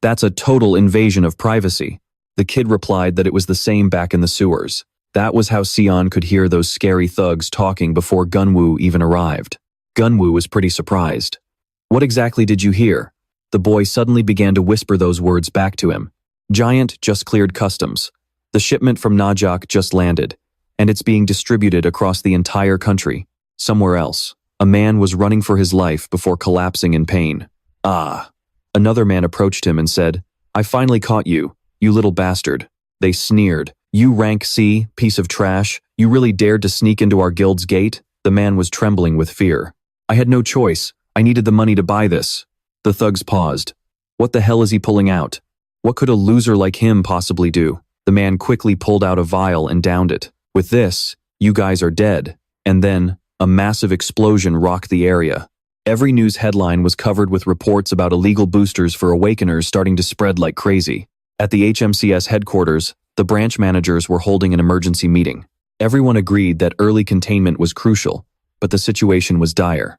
A: That's a total invasion of privacy. The kid replied that it was the same back in the sewers. That was how Sion could hear those scary thugs talking before Gunwoo even arrived. Gunwoo was pretty surprised. What exactly did you hear? The boy suddenly began to whisper those words back to him. Giant just cleared customs. The shipment from Najak just landed, and it's being distributed across the entire country. Somewhere else, a man was running for his life before collapsing in pain. Ah. Another man approached him and said, I finally caught you, you little bastard. They sneered. You rank C, piece of trash, you really dared to sneak into our guild's gate? The man was trembling with fear. I had no choice. I needed the money to buy this. The thugs paused. What the hell is he pulling out? What could a loser like him possibly do? The man quickly pulled out a vial and downed it. With this, you guys are dead. And then, a massive explosion rocked the area. Every news headline was covered with reports about illegal boosters for Awakeners starting to spread like crazy. At the HMCS headquarters, the branch managers were holding an emergency meeting. Everyone agreed that early containment was crucial, but the situation was dire.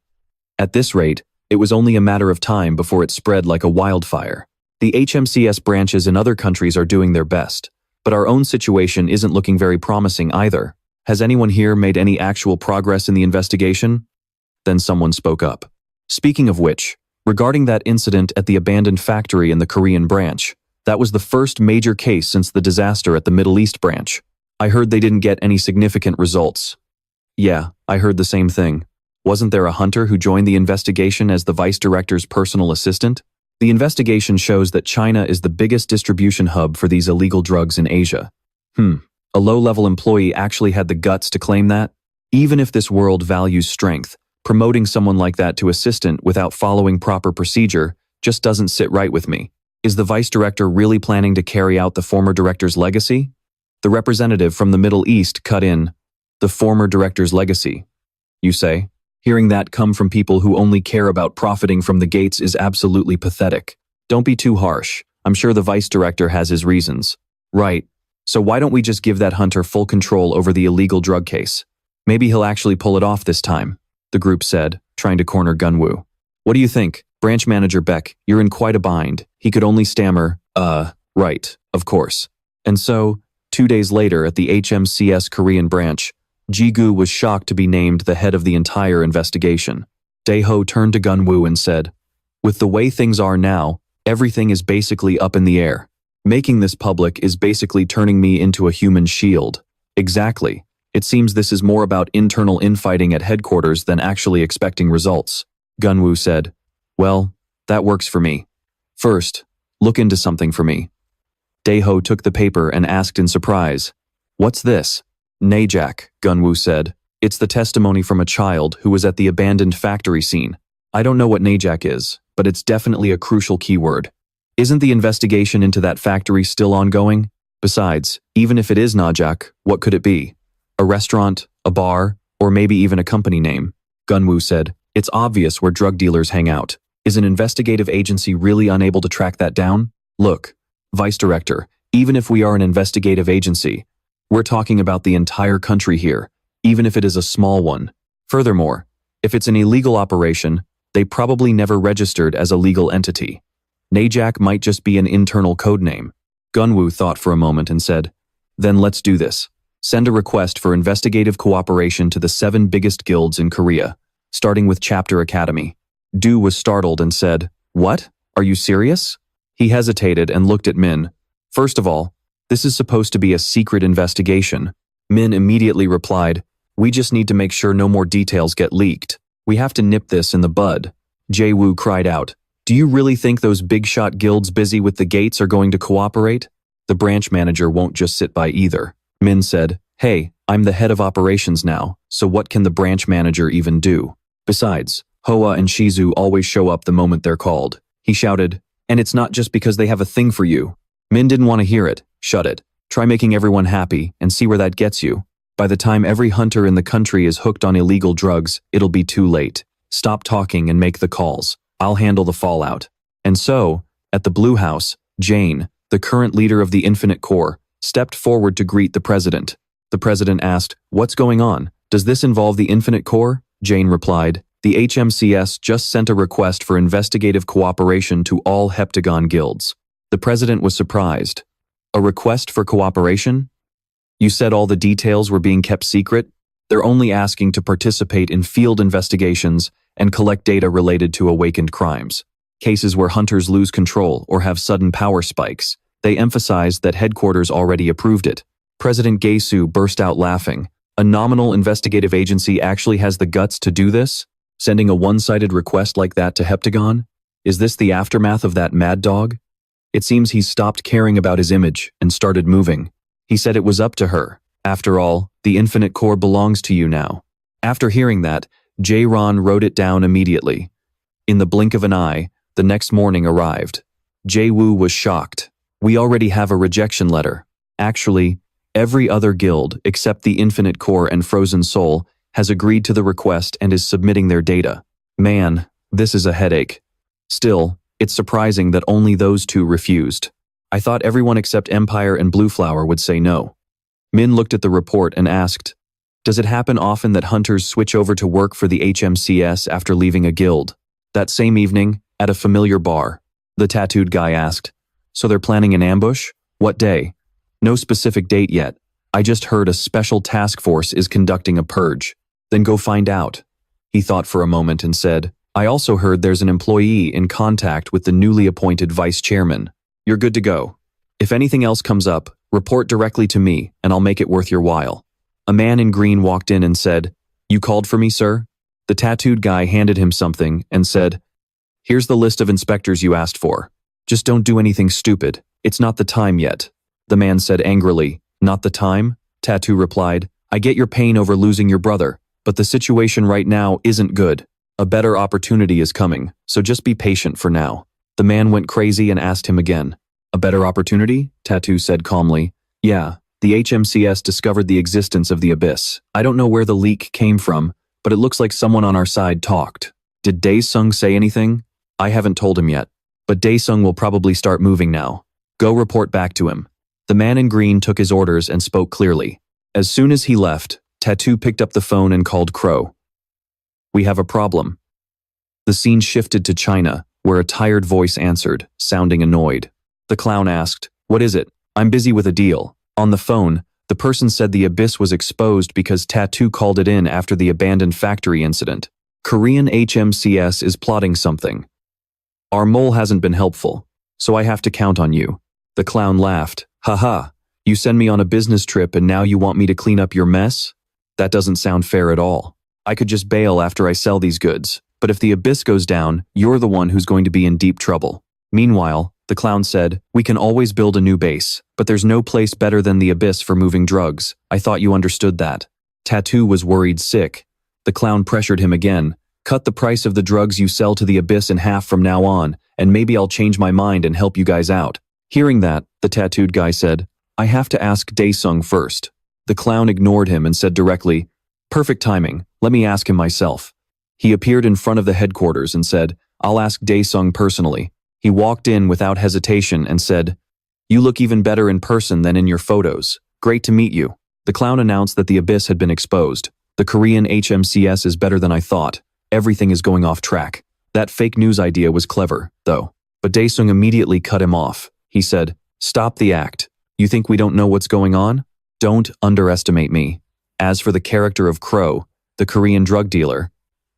A: At this rate, it was only a matter of time before it spread like a wildfire. The HMCS branches in other countries are doing their best, but our own situation isn't looking very promising either. Has anyone here made any actual progress in the investigation? Then someone spoke up. Speaking of which, regarding that incident at the abandoned factory in the Korean branch, that was the first major case since the disaster at the Middle East branch. I heard they didn't get any significant results. Yeah, I heard the same thing. Wasn't there a hunter who joined the investigation as the vice director's personal assistant? The investigation shows that China is the biggest distribution hub for these illegal drugs in Asia. A low-level employee actually had the guts to claim that? Even if this world values strength, promoting someone like that to assistant without following proper procedure just doesn't sit right with me. Is the vice director really planning to carry out the former director's legacy? The representative from the Middle East cut in, the former director's legacy. You say? Hearing that come from people who only care about profiting from the gates is absolutely pathetic. Don't be too harsh. I'm sure the vice director has his reasons. Right. So why don't we just give that hunter full control over the illegal drug case? Maybe he'll actually pull it off this time, the group said, trying to corner Gunwoo. What do you think? Branch manager Beck, you're in quite a bind. He could only stammer, right, of course. And so, 2 days later at the HMCS Korean branch, Ji-gu was shocked to be named the head of the entire investigation. Dae-ho turned to Gunwoo and said, with the way things are now, everything is basically up in the air. Making this public is basically turning me into a human shield. Exactly. It seems this is more about internal infighting at headquarters than actually expecting results. Gunwoo said, well, that works for me. First, look into something for me. Dae-ho took the paper and asked in surprise, what's this? Najak, Gunwoo said. It's the testimony from a child who was at the abandoned factory scene. I don't know what Najak is, but it's definitely a crucial keyword. Isn't the investigation into that factory still ongoing? Besides, even if it is Najak, what could it be? A restaurant, a bar, or maybe even a company name. Gunwoo said, "It's obvious where drug dealers hang out. Is an investigative agency really unable to track that down? Look, Vice Director, even if we are an investigative agency, we're talking about the entire country here, even if it is a small one. Furthermore, if it's an illegal operation, they probably never registered as a legal entity. Najak might just be an internal code name." Gunwoo thought for a moment and said, "Then let's do this. Send a request for investigative cooperation to the 7 biggest guilds in Korea, starting with Chapter Academy." Du was startled and said, "What? Are you serious?" He hesitated and looked at Min. "First of all, this is supposed to be a secret investigation." Min immediately replied, "We just need to make sure no more details get leaked. We have to nip this in the bud." Jae-woo cried out, "Do you really think those big-shot guilds busy with the gates are going to cooperate? The branch manager won't just sit by either." Min said, "Hey, I'm the head of operations now, so what can the branch manager even do? Besides, Hoa and Shizu always show up the moment they're called." He shouted, "And it's not just because they have a thing for you." Min didn't want to hear it. "Shut it. Try making everyone happy and see where that gets you. By the time every hunter in the country is hooked on illegal drugs, it'll be too late. Stop talking and make the calls. I'll handle the fallout." And so, at the Blue House, Jane, the current leader of the Infinite Corps, stepped forward to greet the president. The president asked, "What's going on? Does this involve the Infinite Corps?" Jane replied, "The HMCS just sent a request for investigative cooperation to all heptagon guilds." The president was surprised. "A request for cooperation? You said all the details were being kept secret? They're only asking to participate in field investigations and collect data related to awakened crimes. Cases where hunters lose control or have sudden power spikes. They emphasized that headquarters already approved it." President Gaesu burst out laughing. "A nominal investigative agency actually has the guts to do this? Sending a one-sided request like that to Heptagon? Is this the aftermath of that mad dog?" It seems he's stopped caring about his image and started moving. He said it was up to her. After all, the Infinite Core belongs to you now. After hearing that, Jae-ron wrote it down immediately. In the blink of an eye, the next morning arrived. Jae-woo was shocked. "We already have a rejection letter. Actually, every other guild, except the Infinite Core and Frozen Soul, has agreed to the request and is submitting their data. Man, this is a headache. Still, it's surprising that only those 2 refused. I thought everyone except Empire and Blue Flower would say no." Min looked at the report and asked, "Does it happen often that hunters switch over to work for the HMCS after leaving a guild?" That same evening, at a familiar bar, the tattooed guy asked, "So they're planning an ambush? What day?" "No specific date yet. I just heard a special task force is conducting a purge." "Then go find out." He thought for a moment and said, "I also heard there's an employee in contact with the newly appointed vice chairman. You're good to go. If anything else comes up, report directly to me and I'll make it worth your while." A man in green walked in and said, "You called for me, sir?" The tattooed guy handed him something and said, "Here's the list of inspectors you asked for. Just don't do anything stupid. It's not the time yet." The man said angrily, "Not the time?" Tattoo replied, "I get your pain over losing your brother, but the situation right now isn't good. A better opportunity is coming, so just be patient for now." The man went crazy and asked him again. "A better opportunity?" Tattoo said calmly. "Yeah, the HMCS discovered the existence of the Abyss. I don't know where the leak came from, but it looks like someone on our side talked. Did Dae-sung say anything? I haven't told him yet, but Dae-sung will probably start moving now. Go report back to him." The man in green took his orders and spoke clearly. As soon as he left, Tattoo picked up the phone and called Crow. "We have a problem." The scene shifted to China, where a tired voice answered, sounding annoyed. The clown asked, "What is it?" "I'm busy with a deal." On the phone, the person said the Abyss was exposed because Tattoo called it in after the abandoned factory incident. Korean HMCS is plotting something. Our mole hasn't been helpful, so I have to count on you. The clown laughed. "Haha, you send me on a business trip and now you want me to clean up your mess? That doesn't sound fair at all. I could just bail after I sell these goods, but if the Abyss goes down, you're the one who's going to be in deep trouble." Meanwhile, the clown said, "We can always build a new base, but there's no place better than the Abyss for moving drugs. I thought you understood that." Tattoo was worried sick. The clown pressured him again. "Cut the price of the drugs you sell to the Abyss in half from now on, and maybe I'll change my mind and help you guys out." Hearing that, the tattooed guy said, "I have to ask Dae-sung first." The clown ignored him and said directly, "Perfect timing, let me ask him myself." He appeared in front of the headquarters and said, "I'll ask Dae-sung personally." He walked in without hesitation and said, "You look even better in person than in your photos. Great to meet you." The clown announced that the abyss had been exposed. "The Korean HMCS is better than I thought. Everything is going off track." That fake news idea was clever, though. But Dae-sung immediately cut him off. He said, "Stop the act. You think we don't know what's going on? Don't underestimate me. As for the character of Crow, the Korean drug dealer,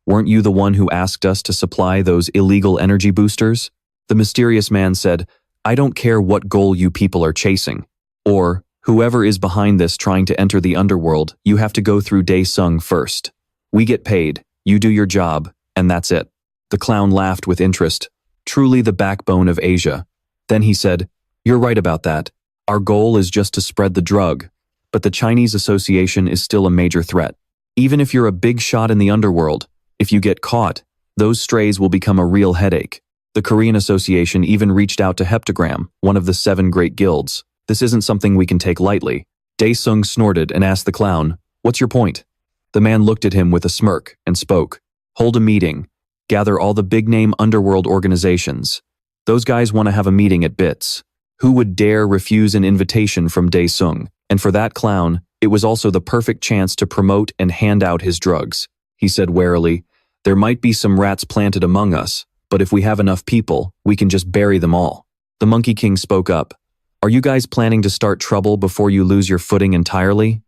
A: weren't you the one who asked us to supply those illegal energy boosters?" The mysterious man said, "I don't care what goal you people are chasing. Or, whoever is behind this trying to enter the underworld, you have to go through Dae-sung first. We get paid, you do your job, and that's it." The clown laughed with interest. Truly the backbone of Asia. Then he said, "You're right about that. Our goal is just to spread the drug, but the Chinese association is still a major threat. Even if you're a big shot in the underworld, if you get caught, those strays will become a real headache." The Korean Association even reached out to Heptagram, one of the 7 great guilds. "This isn't something we can take lightly." Dae-sung snorted and asked the clown, "What's your point?" The man looked at him with a smirk and spoke, "Hold a meeting. Gather all the big-name underworld organizations. Those guys want to have a meeting at Bits. Who would dare refuse an invitation from Dae-sung? And for that clown, it was also the perfect chance to promote and hand out his drugs." He said warily, "There might be some rats planted among us, but if we have enough people, we can just bury them all." The Monkey King spoke up. "Are you guys planning to start trouble before you lose your footing entirely?"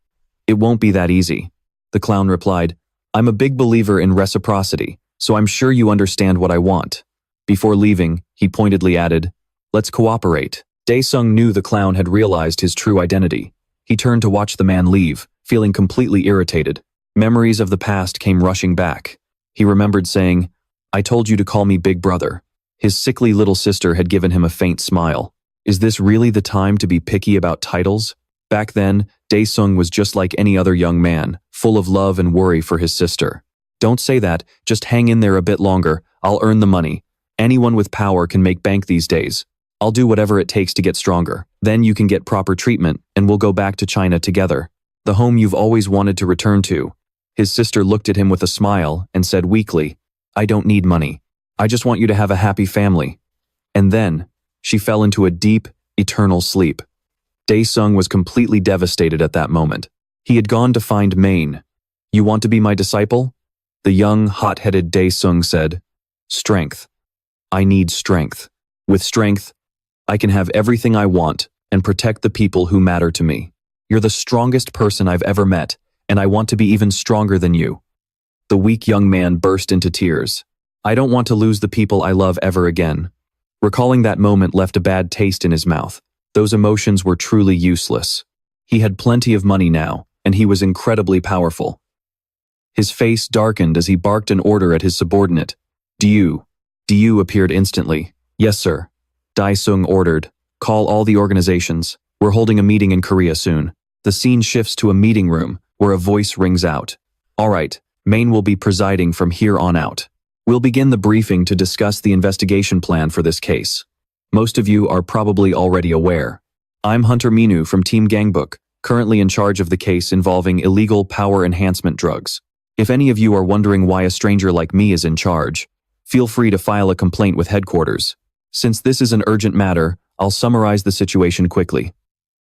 A: "It won't be that easy." The clown replied, "I'm a big believer in reciprocity, so I'm sure you understand what I want." Before leaving, he pointedly added, "Let's cooperate." Dae-sung knew the clown had realized his true identity. He turned to watch the man leave, feeling completely irritated. Memories of the past came rushing back. He remembered saying, "I told you to call me Big Brother." His sickly little sister had given him a faint smile. Is this really the time to be picky about titles? Back then, Dae-sung was just like any other young man, full of love and worry for his sister. "Don't say that, just hang in there a bit longer, I'll earn the money. Anyone with power can make bank these days. I'll do whatever it takes to get stronger. Then you can get proper treatment, and we'll go back to China together. The home you've always wanted to return to." His sister looked at him with a smile and said weakly, "I don't need money. I just want you to have a happy family." And then, she fell into a deep, eternal sleep. Dae-sung was completely devastated at that moment. He had gone to find Main. "You want to be my disciple?" The young, hot-headed Dae-sung said, "Strength. I need strength. With strength, I can have everything I want and protect the people who matter to me. You're the strongest person I've ever met, and I want to be even stronger than you." The weak young man burst into tears. "I don't want to lose the people I love ever again." Recalling that moment left a bad taste in his mouth. Those emotions were truly useless. He had plenty of money now, and he was incredibly powerful. His face darkened as he barked an order at his subordinate. Du appeared instantly. "Yes, sir." Dae-sung ordered, "Call all the organizations. We're holding a meeting in Korea soon." The scene shifts to a meeting room, where a voice rings out. "All right, Main will be presiding from here on out. We'll begin the briefing to discuss the investigation plan for this case. Most of you are probably already aware. I'm Hunter Minu from Team Gangbook, currently in charge of the case involving illegal power enhancement drugs. If any of you are wondering why a stranger like me is in charge, feel free to file a complaint with headquarters. Since this is an urgent matter, I'll summarize the situation quickly.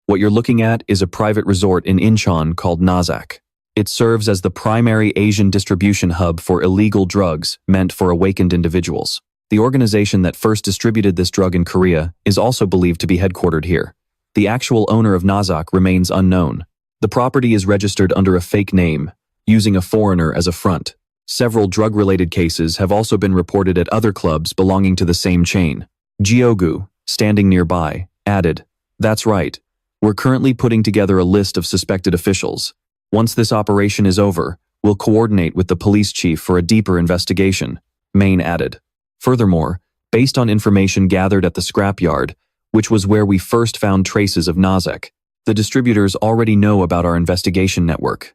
A: What you're looking at is a private resort in Incheon called Nazak. It serves as the primary Asian distribution hub for illegal drugs meant for awakened individuals. The organization that first distributed this drug in Korea is also believed to be headquartered here. The actual owner of Nazak remains unknown. The property is registered under a fake name, using a foreigner as a front. Several drug-related cases have also been reported at other clubs belonging to the same chain. Gyogu, standing nearby, added, "That's right. We're currently putting together a list of suspected officials. Once this operation is over, we'll coordinate with the police chief for a deeper investigation," Main added. Furthermore, based on information gathered at the scrapyard, which was where we first found traces of Nazak, the distributors already know about our investigation network.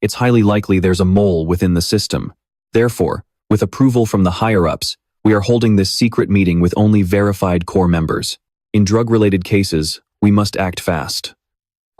A: It's highly likely there's a mole within the system. Therefore, with approval from the higher-ups, we are holding this secret meeting with only verified core members. In drug-related cases, we must act fast.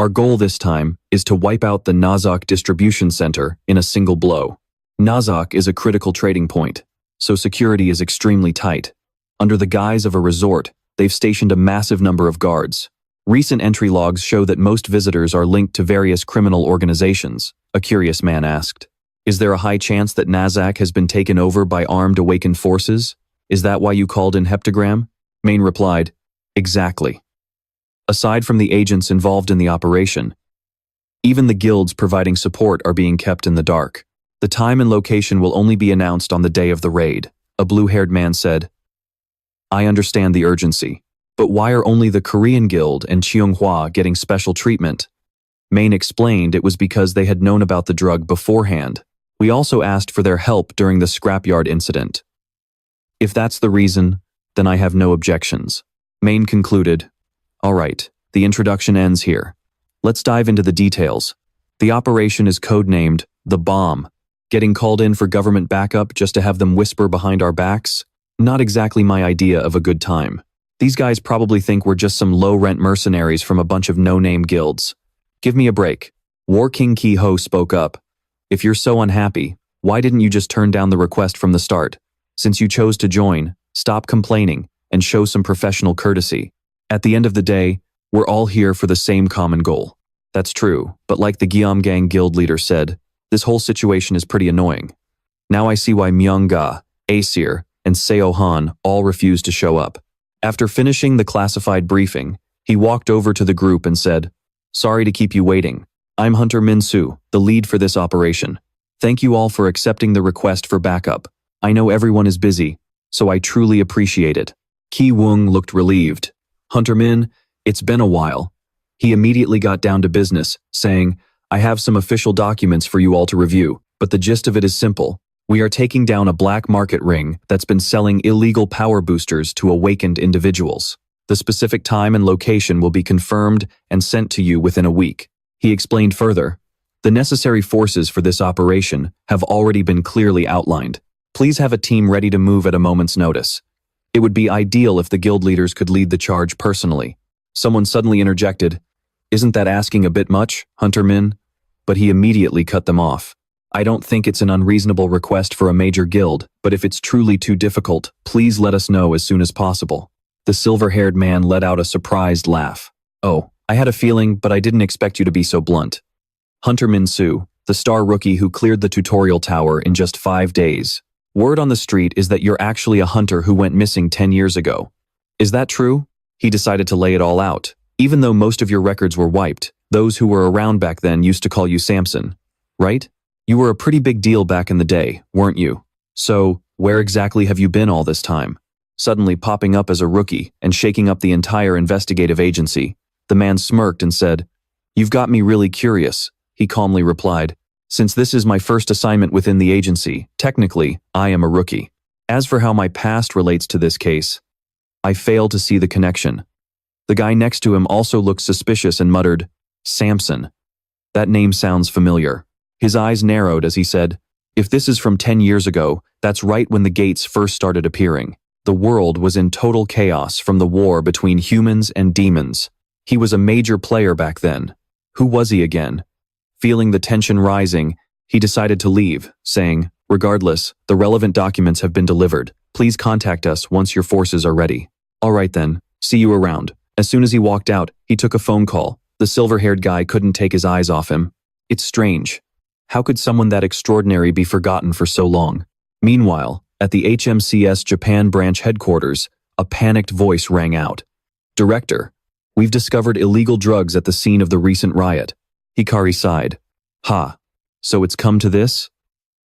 A: Our goal this time is to wipe out the Nazak distribution center in a single blow. Nazak is a critical trading point, so security is extremely tight. Under the guise of a resort, they've stationed a massive number of guards. Recent entry logs show that most visitors are linked to various criminal organizations, a curious man asked. Is there a high chance that Nazak has been taken over by armed awakened forces? Is that why you called in Heptagram? Main replied, exactly. Aside from the agents involved in the operation, even the guilds providing support are being kept in the dark. The time and location will only be announced on the day of the raid, a blue-haired man said. I understand the urgency, but why are only the Korean Guild and Cheonghwa getting special treatment? Main explained it was because they had known about the drug beforehand. We also asked for their help during the scrapyard incident. If that's the reason, then I have no objections. Main concluded, all right, the introduction ends here. Let's dive into the details. The operation is codenamed The Bomb. Getting called in for government backup just to have them whisper behind our backs? Not exactly my idea of a good time. These guys probably think we're just some low-rent mercenaries from a bunch of no-name guilds. Give me a break. War King Ki-ho spoke up. If you're so unhappy, why didn't you just turn down the request from the start? Since you chose to join, stop complaining and show some professional courtesy. At the end of the day, we're all here for the same common goal. That's true, but like the Gyeomgang guild leader said, this whole situation is pretty annoying. Now I see why Myung-ga, Aesir, and Seo-han all refused to show up. After finishing the classified briefing, he walked over to the group and said, sorry to keep you waiting. I'm Hunter Min Siwoo, the lead for this operation. Thank you all for accepting the request for backup. I know everyone is busy, so I truly appreciate it. Ki Woong looked relieved. Hunter Min, it's been a while. He immediately got down to business, saying, I have some official documents for you all to review, but the gist of it is simple. We are taking down a black market ring that's been selling illegal power boosters to awakened individuals. The specific time and location will be confirmed and sent to you within a week. He explained further, the necessary forces for this operation have already been clearly outlined. Please have a team ready to move at a moment's notice. It would be ideal if the guild leaders could lead the charge personally. Someone suddenly interjected, isn't that asking a bit much, Hunter Min? But he immediately cut them off. I don't think it's an unreasonable request for a major guild, but if it's truly too difficult, please let us know as soon as possible. The silver-haired man let out a surprised laugh. Oh, I had a feeling, but I didn't expect you to be so blunt. Hunter Min Siwoo, the star rookie who cleared the tutorial tower in just 5 days. Word on the street is that you're actually a hunter who went missing 10 years ago. Is that true? He decided to lay it all out. Even though most of your records were wiped, those who were around back then used to call you Samson, right? You were a pretty big deal back in the day, weren't you? So, where exactly have you been all this time? Suddenly popping up as a rookie and shaking up the entire investigative agency, the man smirked and said, You've got me really curious, he calmly replied. Since this is my first assignment within the agency, technically, I am a rookie. As for how my past relates to this case, I fail to see the connection. The guy next to him also looked suspicious and muttered, Samson. That name sounds familiar. His eyes narrowed as he said, if this is from 10 years ago, that's right when the gates first started appearing. The world was in total chaos from the war between humans and demons. He was a major player back then. Who was he again? Feeling the tension rising, he decided to leave, saying, regardless, the relevant documents have been delivered. Please contact us once your forces are ready. All right then, see you around. As soon as he walked out, he took a phone call. The silver-haired guy couldn't take his eyes off him. It's strange. How could someone that extraordinary be forgotten for so long? Meanwhile, at the HMCS Japan branch headquarters, a panicked voice rang out. Director, we've discovered illegal drugs at the scene of the recent riot. Hikari sighed. Ha, so it's come to this?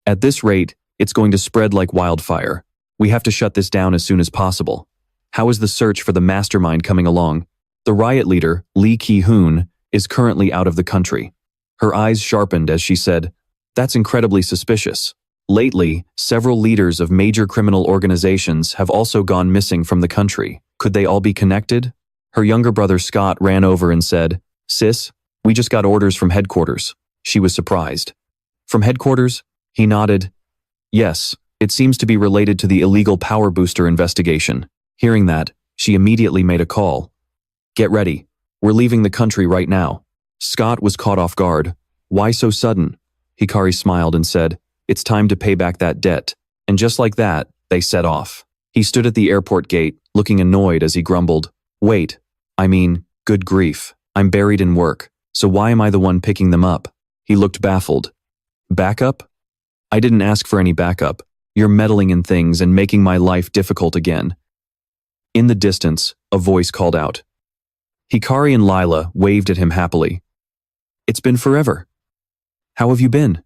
A: At this rate, it's going to spread like wildfire. We have to shut this down as soon as possible. How is the search for the mastermind coming along? The riot leader, Lee Ki-hoon, is currently out of the country. Her eyes sharpened as she said, that's incredibly suspicious. Lately, several leaders of major criminal organizations have also gone missing from the country. Could they all be connected? Her younger brother Scott ran over and said, Sis, we just got orders from headquarters. She was surprised. From headquarters? He nodded. Yes, it seems to be related to the illegal power booster investigation. Hearing that, she immediately made a call. Get ready. We're leaving the country right now. Scott was caught off guard. Why so sudden? Hikari smiled and said, it's time to pay back that debt. And just like that, they set off. He stood at the airport gate, looking annoyed as he grumbled, wait, good grief, I'm buried in work, so why am I the one picking them up? He looked baffled. Backup? I didn't ask for any backup. You're meddling in things and making my life difficult again. In the distance, a voice called out. Hikari and Lila waved at him happily. It's been forever. How have you been?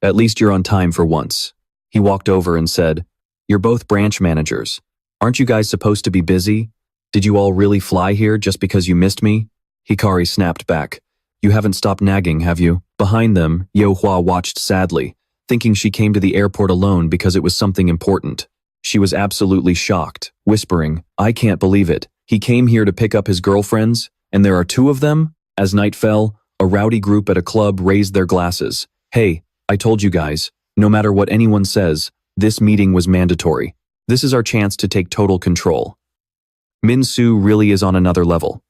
A: At least you're on time for once. He walked over and said, you're both branch managers. Aren't you guys supposed to be busy? Did you all really fly here just because you missed me? Hikari snapped back. You haven't stopped nagging, have you? Behind them, Yo-hwa watched sadly, thinking she came to the airport alone because it was something important. She was absolutely shocked, whispering, I can't believe it. He came here to pick up his girlfriends, and there are two of them? As night fell, a rowdy group at a club raised their glasses. Hey, I told you guys, no matter what anyone says, this meeting was mandatory. This is our chance to take total control. Min Siwoo really is on another level.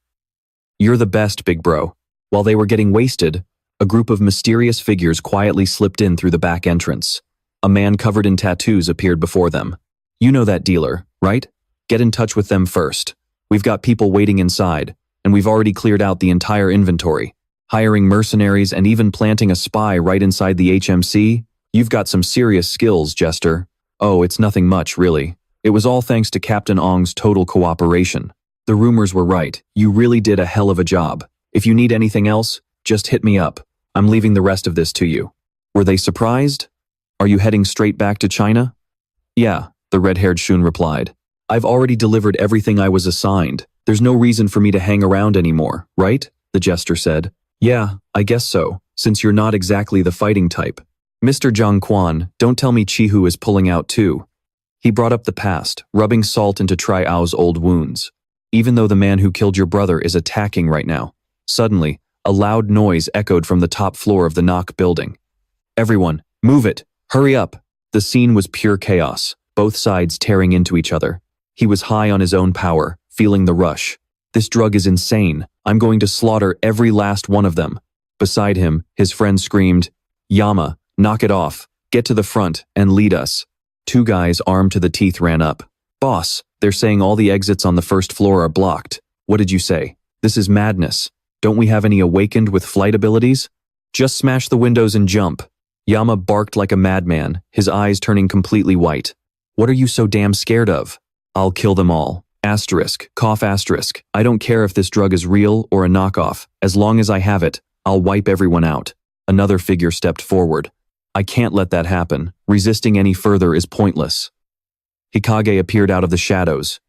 A: You're the best, big bro. While they were getting wasted, a group of mysterious figures quietly slipped in through the back entrance. A man covered in tattoos appeared before them. You know that dealer, right? Get in touch with them first. We've got people waiting inside, and we've already cleared out the entire inventory. Hiring mercenaries and even planting a spy right inside the HMC? You've got some serious skills, Jester. Oh, it's nothing much, really. It was all thanks to Captain Ong's total cooperation. The rumors were right. You really did a hell of a job. If you need anything else, just hit me up. I'm leaving the rest of this to you. Were they surprised? Are you heading straight back to China? Yeah, the red-haired Shun replied. I've already delivered everything I was assigned. There's no reason for me to hang around anymore, right? The jester said. Yeah, I guess so, since you're not exactly the fighting type. Mr. Zhang Quan, don't tell me Chihu is pulling out too. He brought up the past, rubbing salt into Tri-Ao's old wounds. Even though the man who killed your brother is attacking right now. Suddenly, a loud noise echoed from the top floor of the Nok building. Everyone, move it! Hurry up! The scene was pure chaos, both sides tearing into each other. He was high on his own power, feeling the rush. This drug is insane. I'm going to slaughter every last one of them. Beside him, his friend screamed, Yama, knock it off. Get to the front and lead us. Two guys armed to the teeth ran up. Boss, they're saying all the exits on the first floor are blocked. What did you say? This is madness. Don't we have any awakened with flight abilities? Just smash the windows and jump. Yama barked like a madman, his eyes turning completely white. What are you so damn scared of? I'll kill them all. Asterisk, cough asterisk. I don't care if this drug is real or a knockoff. As long as I have it, I'll wipe everyone out. Another figure stepped forward. I can't let that happen. Resisting any further is pointless. Hikage appeared out of the shadows.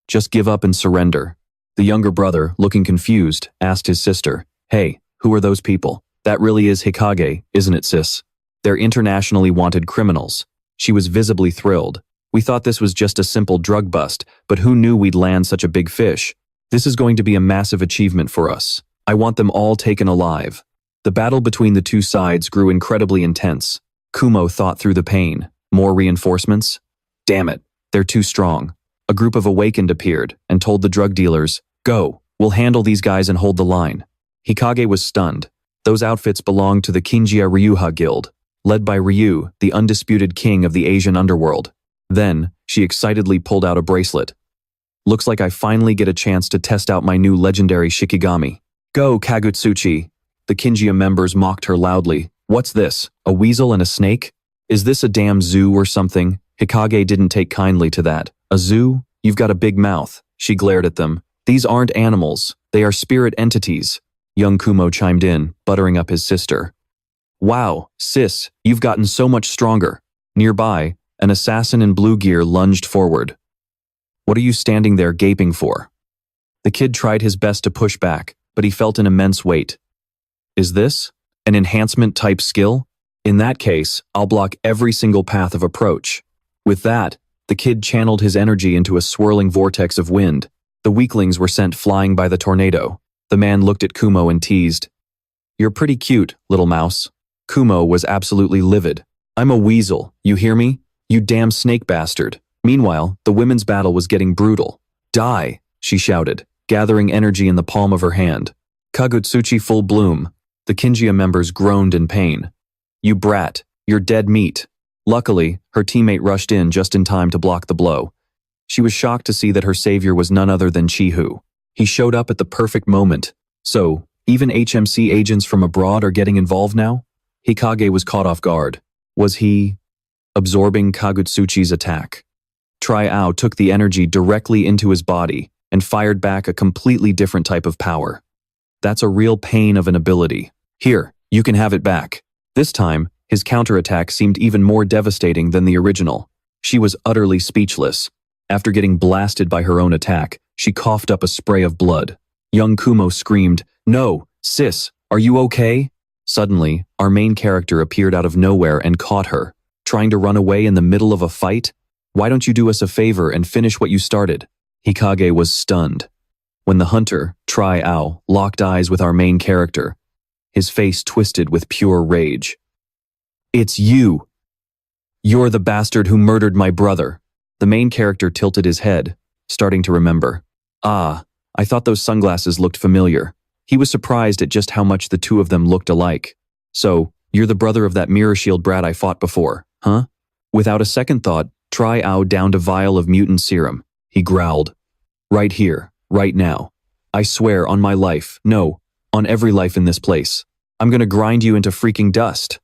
A: Just give up and surrender. The younger brother, looking confused, asked his sister, Hey, who are those people? That really is Hikage, isn't it, sis? They're internationally wanted criminals. She was visibly thrilled. We thought this was just a simple drug bust, but who knew we'd land such a big fish? This is going to be a massive achievement for us. I want them all taken alive. The battle between the two sides grew incredibly intense. Kumo thought through the pain. More reinforcements? Damn it, they're too strong. A group of awakened appeared and told the drug dealers, Go, we'll handle these guys and hold the line. Hikage was stunned. Those outfits belonged to the Kinjia Ryuha Guild, led by Ryu, the undisputed king of the Asian underworld. Then, she excitedly pulled out a bracelet. Looks like I finally get a chance to test out my new legendary Shikigami. Go, Kagutsuchi! The Kinjia members mocked her loudly. What's this, a weasel and a snake? Is this a damn zoo or something? Hikage didn't take kindly to that. A zoo? You've got a big mouth. She glared at them. These aren't animals. They are spirit entities. Young Kumo chimed in, buttering up his sister. Wow, sis, you've gotten so much stronger. Nearby, an assassin in blue gear lunged forward. What are you standing there gaping for? The kid tried his best to push back, but he felt an immense weight. Is this an enhancement-type skill? In that case, I'll block every single path of approach. With that, the kid channeled his energy into a swirling vortex of wind. The weaklings were sent flying by the tornado. The man looked at Kumo and teased. You're pretty cute, little mouse. Kumo was absolutely livid. I'm a weasel, you hear me? You damn snake bastard. Meanwhile, the women's battle was getting brutal. Die, she shouted, gathering energy in the palm of her hand. Kagutsuchi full bloom. The Kinjia members groaned in pain. You brat, you're dead meat. Luckily, her teammate rushed in just in time to block the blow. She was shocked to see that her savior was none other than Chihu. He showed up at the perfect moment. So, even HMC agents from abroad are getting involved now? Hikage was caught off guard. Was he absorbing Kagutsuchi's attack? Tri-Ao took the energy directly into his body and fired back a completely different type of power. That's a real pain of an ability. Here, you can have it back. This time, his counterattack seemed even more devastating than the original. She was utterly speechless. After getting blasted by her own attack, she coughed up a spray of blood. Young Kumo screamed, "No, sis, are you okay?" Suddenly, our main character appeared out of nowhere and caught her. Trying to run away in the middle of a fight? Why don't you do us a favor and finish what you started? Hikage was stunned. When the hunter, Tri-Ao, locked eyes with our main character, his face twisted with pure rage. "It's you! You're the bastard who murdered my brother." The main character tilted his head, starting to remember. Ah, I thought those sunglasses looked familiar. He was surprised at just how much the two of them looked alike. "So, you're the brother of that mirror shield brat I fought before, huh?" Without a second thought, Tri-Ao downed a vial of mutant serum. He growled. "Right here, right now. I swear on my life, no, on every life in this place. I'm gonna grind you into freaking dust."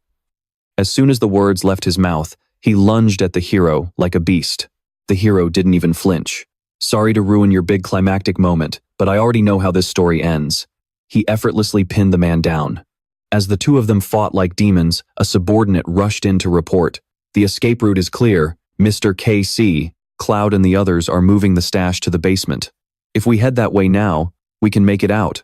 A: As soon as the words left his mouth, he lunged at the hero like a beast. The hero didn't even flinch. "Sorry to ruin your big climactic moment, but I already know how this story ends." He effortlessly pinned the man down. As the two of them fought like demons, a subordinate rushed in to report. "The escape route is clear. Mr. KC, Cloud and the others are moving the stash to the basement. If we head that way now, we can make it out."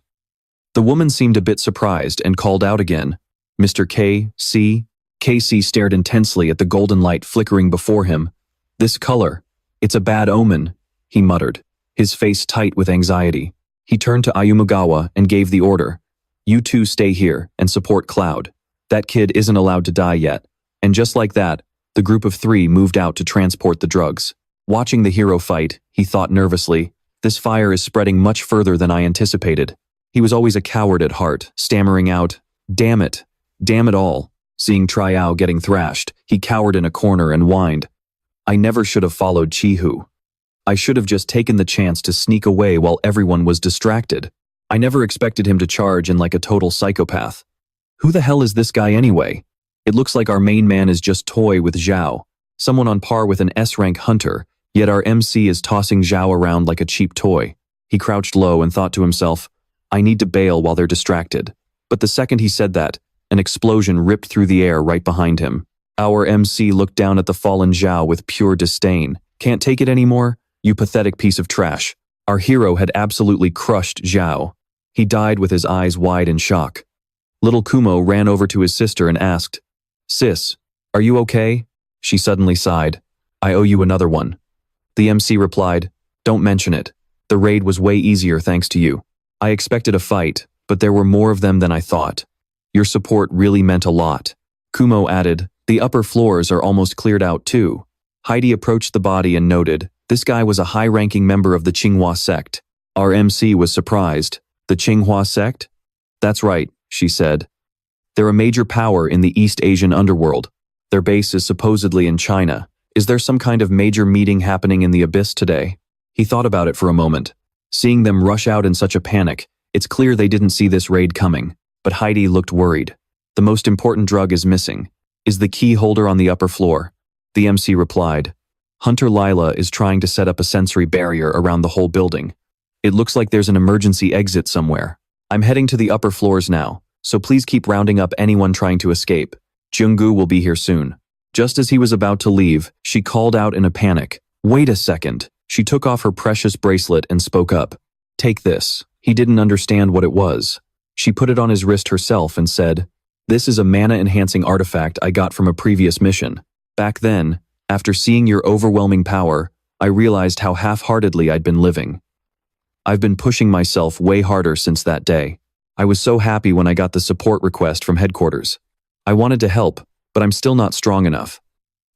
A: The woman seemed a bit surprised and called out again. "Mr. KC?" KC stared intensely at the golden light flickering before him. "This color, it's a bad omen," he muttered, his face tight with anxiety. He turned to Ayumugawa and gave the order. "You two stay here and support Cloud. That kid isn't allowed to die yet." And just like that, the group of three moved out to transport the drugs. Watching the hero fight, he thought nervously, "This fire is spreading much further than I anticipated." He was always a coward at heart, stammering out, damn it all." Seeing Tri-Ao getting thrashed, he cowered in a corner and whined, "I never should have followed Chihu. I should have just taken the chance to sneak away while everyone was distracted. I never expected him to charge in like a total psychopath. Who the hell is this guy anyway? It looks like our main man is just toy with Zhao, someone on par with an S-rank hunter, yet our MC is tossing Zhao around like a cheap toy." He crouched low and thought to himself, "I need to bail while they're distracted." But the second he said that, an explosion ripped through the air right behind him. Our MC looked down at the fallen Zhao with pure disdain. "Can't take it anymore? You pathetic piece of trash." Our hero had absolutely crushed Zhao. He died with his eyes wide in shock. Little Kumo ran over to his sister and asked, "Sis, are you okay?" She suddenly sighed. "I owe you another one." The MC replied, "Don't mention it. The raid was way easier thanks to you. I expected a fight, but there were more of them than I thought. Your support really meant a lot." Kumo added, "The upper floors are almost cleared out too." Heidi approached the body and noted, this guy was a high-ranking member of the Tsinghua sect. Our MC was surprised. "The Tsinghua sect?" "That's right," she said. "They're a major power in the East Asian underworld. Their base is supposedly in China. Is there some kind of major meeting happening in the abyss today?" He thought about it for a moment. Seeing them rush out in such a panic, it's clear they didn't see this raid coming. But Heidi looked worried. "The most important drug is missing. Is the key holder on the upper floor?" The MC replied, "Hunter Lila is trying to set up a sensory barrier around the whole building. It looks like there's an emergency exit somewhere. I'm heading to the upper floors now, so please keep rounding up anyone trying to escape. Junggu will be here soon." Just as he was about to leave, she called out in a panic, "Wait a second." She took off her precious bracelet and spoke up. "Take this." He didn't understand what it was. She put it on his wrist herself and said, "This is a mana-enhancing artifact I got from a previous mission. Back then, after seeing your overwhelming power, I realized how half-heartedly I'd been living. I've been pushing myself way harder since that day. I was so happy when I got the support request from headquarters. I wanted to help, but I'm still not strong enough.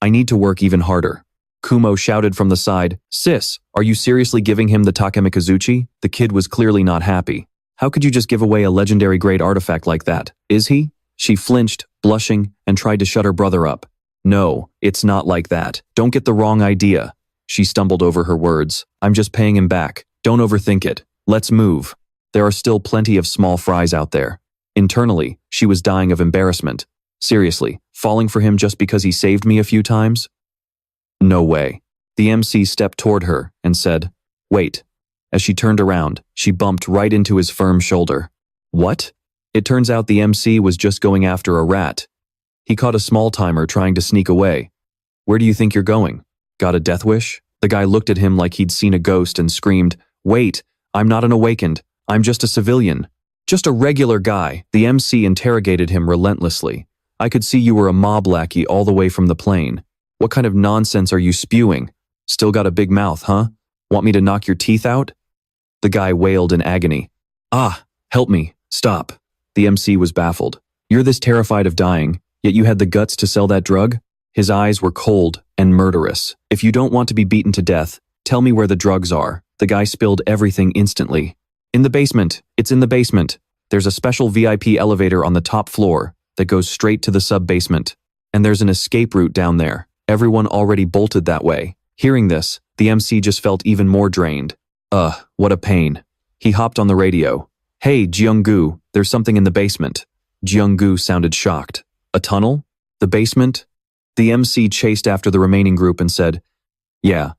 A: I need to work even harder." Kumo shouted from the side, "Sis, are you seriously giving him the Takemikazuchi?" The kid was clearly not happy. How could you just give away a legendary great artifact like that? Is he? She flinched, blushing, and tried to shut her brother up. No, it's not like that. Don't get the wrong idea. She stumbled over her words. I'm just paying him back. Don't overthink it. Let's move. There are still plenty of small fries out there. Internally, she was dying of embarrassment. Seriously, falling for him just because he saved me a few times? No way. The MC stepped toward her and said, "Wait." As she turned around, she bumped right into his firm shoulder. What? It turns out the MC was just going after a rat. He caught a small timer trying to sneak away. Where do you think you're going? Got a death wish? The guy looked at him like he'd seen a ghost and screamed, "Wait, I'm not an awakened. I'm just a civilian. Just a regular guy." The MC interrogated him relentlessly. "I could see you were a mob lackey all the way from the plane. What kind of nonsense are you spewing? Still got a big mouth, huh? Want me to knock your teeth out?" The guy wailed in agony. "Ah, help me, stop." The MC was baffled. "You're this terrified of dying, yet you had the guts to sell that drug?" His eyes were cold and murderous. "If you don't want to be beaten to death, tell me where the drugs are." The guy spilled everything instantly. "In the basement. It's in the basement. There's a special VIP elevator on the top floor that goes straight to the sub-basement. And there's an escape route down there. Everyone already bolted that way." Hearing this, the MC just felt even more drained. What a pain. He hopped on the radio. "Hey, Jeonggu, there's something in the basement." Jeonggu sounded shocked. "A tunnel? The basement?" The MC chased after the remaining group and said, "Yeah,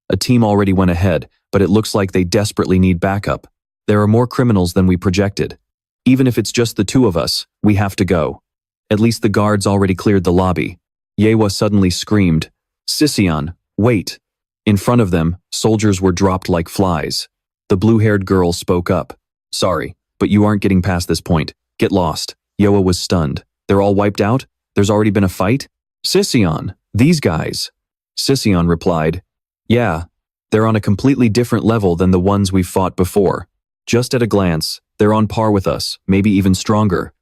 A: a team already went ahead, but it looks like they desperately need backup. There are more criminals than we projected. Even if it's just the two of us, we have to go. At least the guards already cleared the lobby." Yewa suddenly screamed, "Sission, wait." In front of them, soldiers were dropped like flies. The blue-haired girl spoke up. "Sorry, but you aren't getting past this point. Get lost." Yewa was stunned. "They're all wiped out? There's already been a fight?" "Sission, these guys." Sission replied, "Yeah, they're on a completely different level than the ones we've fought before. Just at a glance, they're on par with us, maybe even stronger.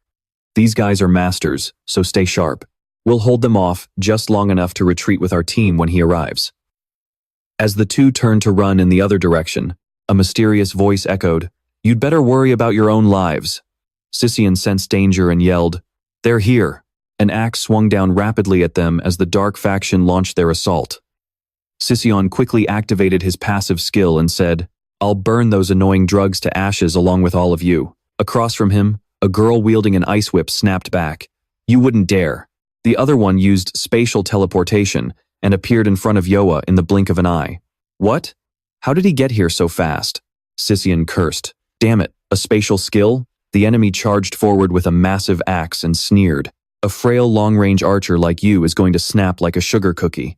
A: These guys are masters, so stay sharp. We'll hold them off just long enough to retreat with our team when he arrives." As the two turned to run in the other direction, a mysterious voice echoed, "You'd better worry about your own lives." Sission sensed danger and yelled, "They're here." An axe swung down rapidly at them as the dark faction launched their assault. Sission quickly activated his passive skill and said, "I'll burn those annoying drugs to ashes along with all of you." Across from him, a girl wielding an ice whip snapped back. "You wouldn't dare." The other one used spatial teleportation and appeared in front of Yoa in the blink of an eye. "What? How did he get here so fast?" Sission cursed. "Damn it, a spatial skill?" The enemy charged forward with a massive axe and sneered. "A frail long-range archer like you is going to snap like a sugar cookie."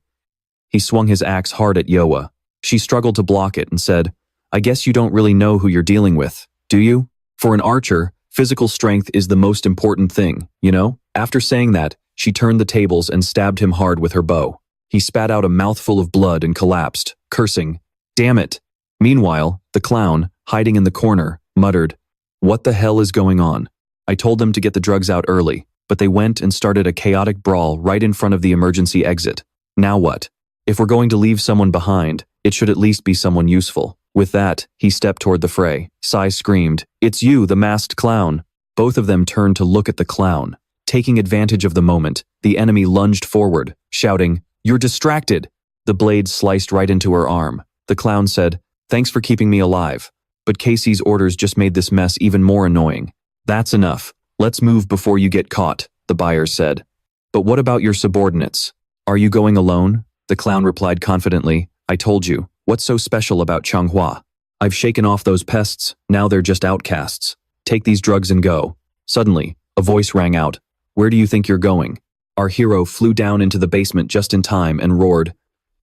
A: He swung his axe hard at Yoa. She struggled to block it and said, "I guess you don't really know who you're dealing with, do you? For an archer, physical strength is the most important thing, you know?" After saying that, she turned the tables and stabbed him hard with her bow. He spat out a mouthful of blood and collapsed, cursing, "Damn it." Meanwhile, the clown, hiding in the corner, muttered, "What the hell is going on? I told them to get the drugs out early, but they went and started a chaotic brawl right in front of the emergency exit. Now what? If we're going to leave someone behind, it should at least be someone useful." With that, he stepped toward the fray. Sai screamed, "It's you, the masked clown." Both of them turned to look at the clown. Taking advantage of the moment, the enemy lunged forward, shouting, "You're distracted!" The blade sliced right into her arm. The clown said, "Thanks for keeping me alive. But Casey's orders just made this mess even more annoying." "That's enough. Let's move before you get caught," the buyers said. "But what about your subordinates? Are you going alone?" The clown replied confidently, "I told you. What's so special about Changhua? I've shaken off those pests, now they're just outcasts. Take these drugs and go." Suddenly, a voice rang out, "Where do you think you're going?" Our hero flew down into the basement just in time and roared,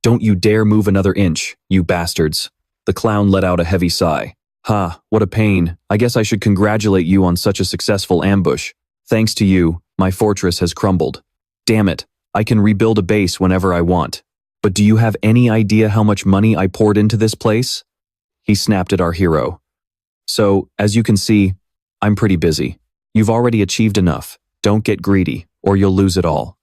A: "Don't you dare move another inch, you bastards." The clown let out a heavy sigh. "Ha, what a pain. I guess I should congratulate you on such a successful ambush. Thanks to you, my fortress has crumbled. Damn it, I can rebuild a base whenever I want. But do you have any idea how much money I poured into this place?" He snapped at our hero. "So, as you can see, I'm pretty busy. You've already achieved enough. Don't get greedy, or you'll lose it all.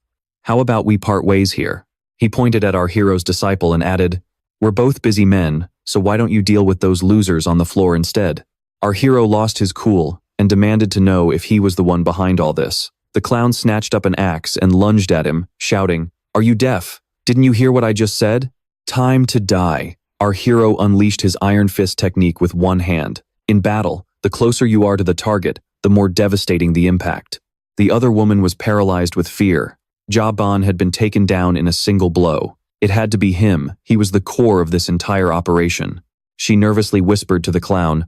A: How about we part ways here?" He pointed at our hero's disciple and added, "We're both busy men, so why don't you deal with those losers on the floor instead?" Our hero lost his cool and demanded to know if he was the one behind all this. The clown snatched up an axe and lunged at him, shouting, "Are you deaf? Didn't you hear what I just said? Time to die." Our hero unleashed his iron fist technique with one hand. In battle, the closer you are to the target, the more devastating the impact. The other woman was paralyzed with fear. Jaban had been taken down in a single blow. It had to be him. He was the core of this entire operation. She nervously whispered to the clown,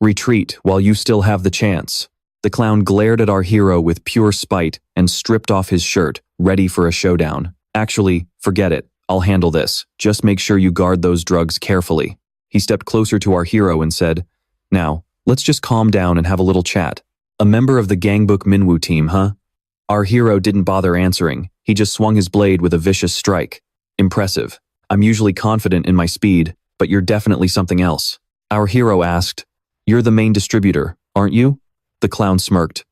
A: "Retreat while you still have the chance." The clown glared at our hero with pure spite and stripped off his shirt, ready for a showdown. "Actually, forget it. I'll handle this. Just make sure you guard those drugs carefully." He stepped closer to our hero and said, "Now, let's just calm down and have a little chat. A member of the gangbook Minwoo team, huh?" Our hero didn't bother answering. He just swung his blade with a vicious strike. "Impressive. I'm usually confident in my speed, but you're definitely something else." Our hero asked, "You're the main distributor, aren't you?" The clown smirked.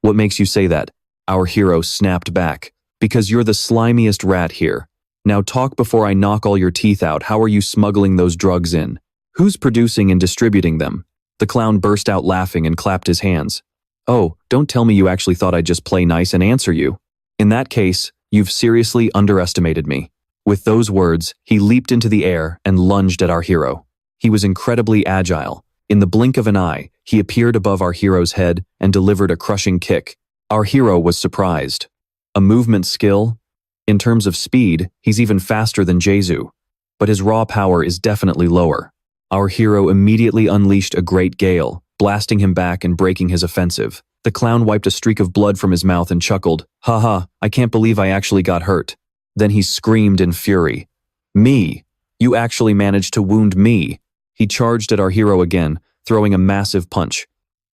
A: "What makes you say that?" Our hero snapped back. "Because you're the slimiest rat here. Now talk before I knock all your teeth out. How are you smuggling those drugs in? Who's producing and distributing them?" The clown burst out laughing and clapped his hands. "Oh, don't tell me you actually thought I'd just play nice and answer you. In that case, you've seriously underestimated me." With those words, he leaped into the air and lunged at our hero. He was incredibly agile. In the blink of an eye, he appeared above our hero's head and delivered a crushing kick. Our hero was surprised. A movement skill? In terms of speed, he's even faster than Jesu. But his raw power is definitely lower. Our hero immediately unleashed a great gale, blasting him back and breaking his offensive. The clown wiped a streak of blood from his mouth and chuckled, "Haha, I can't believe I actually got hurt." Then he screamed in fury, "Me! You actually managed to wound me!" He charged at our hero again, throwing a massive punch.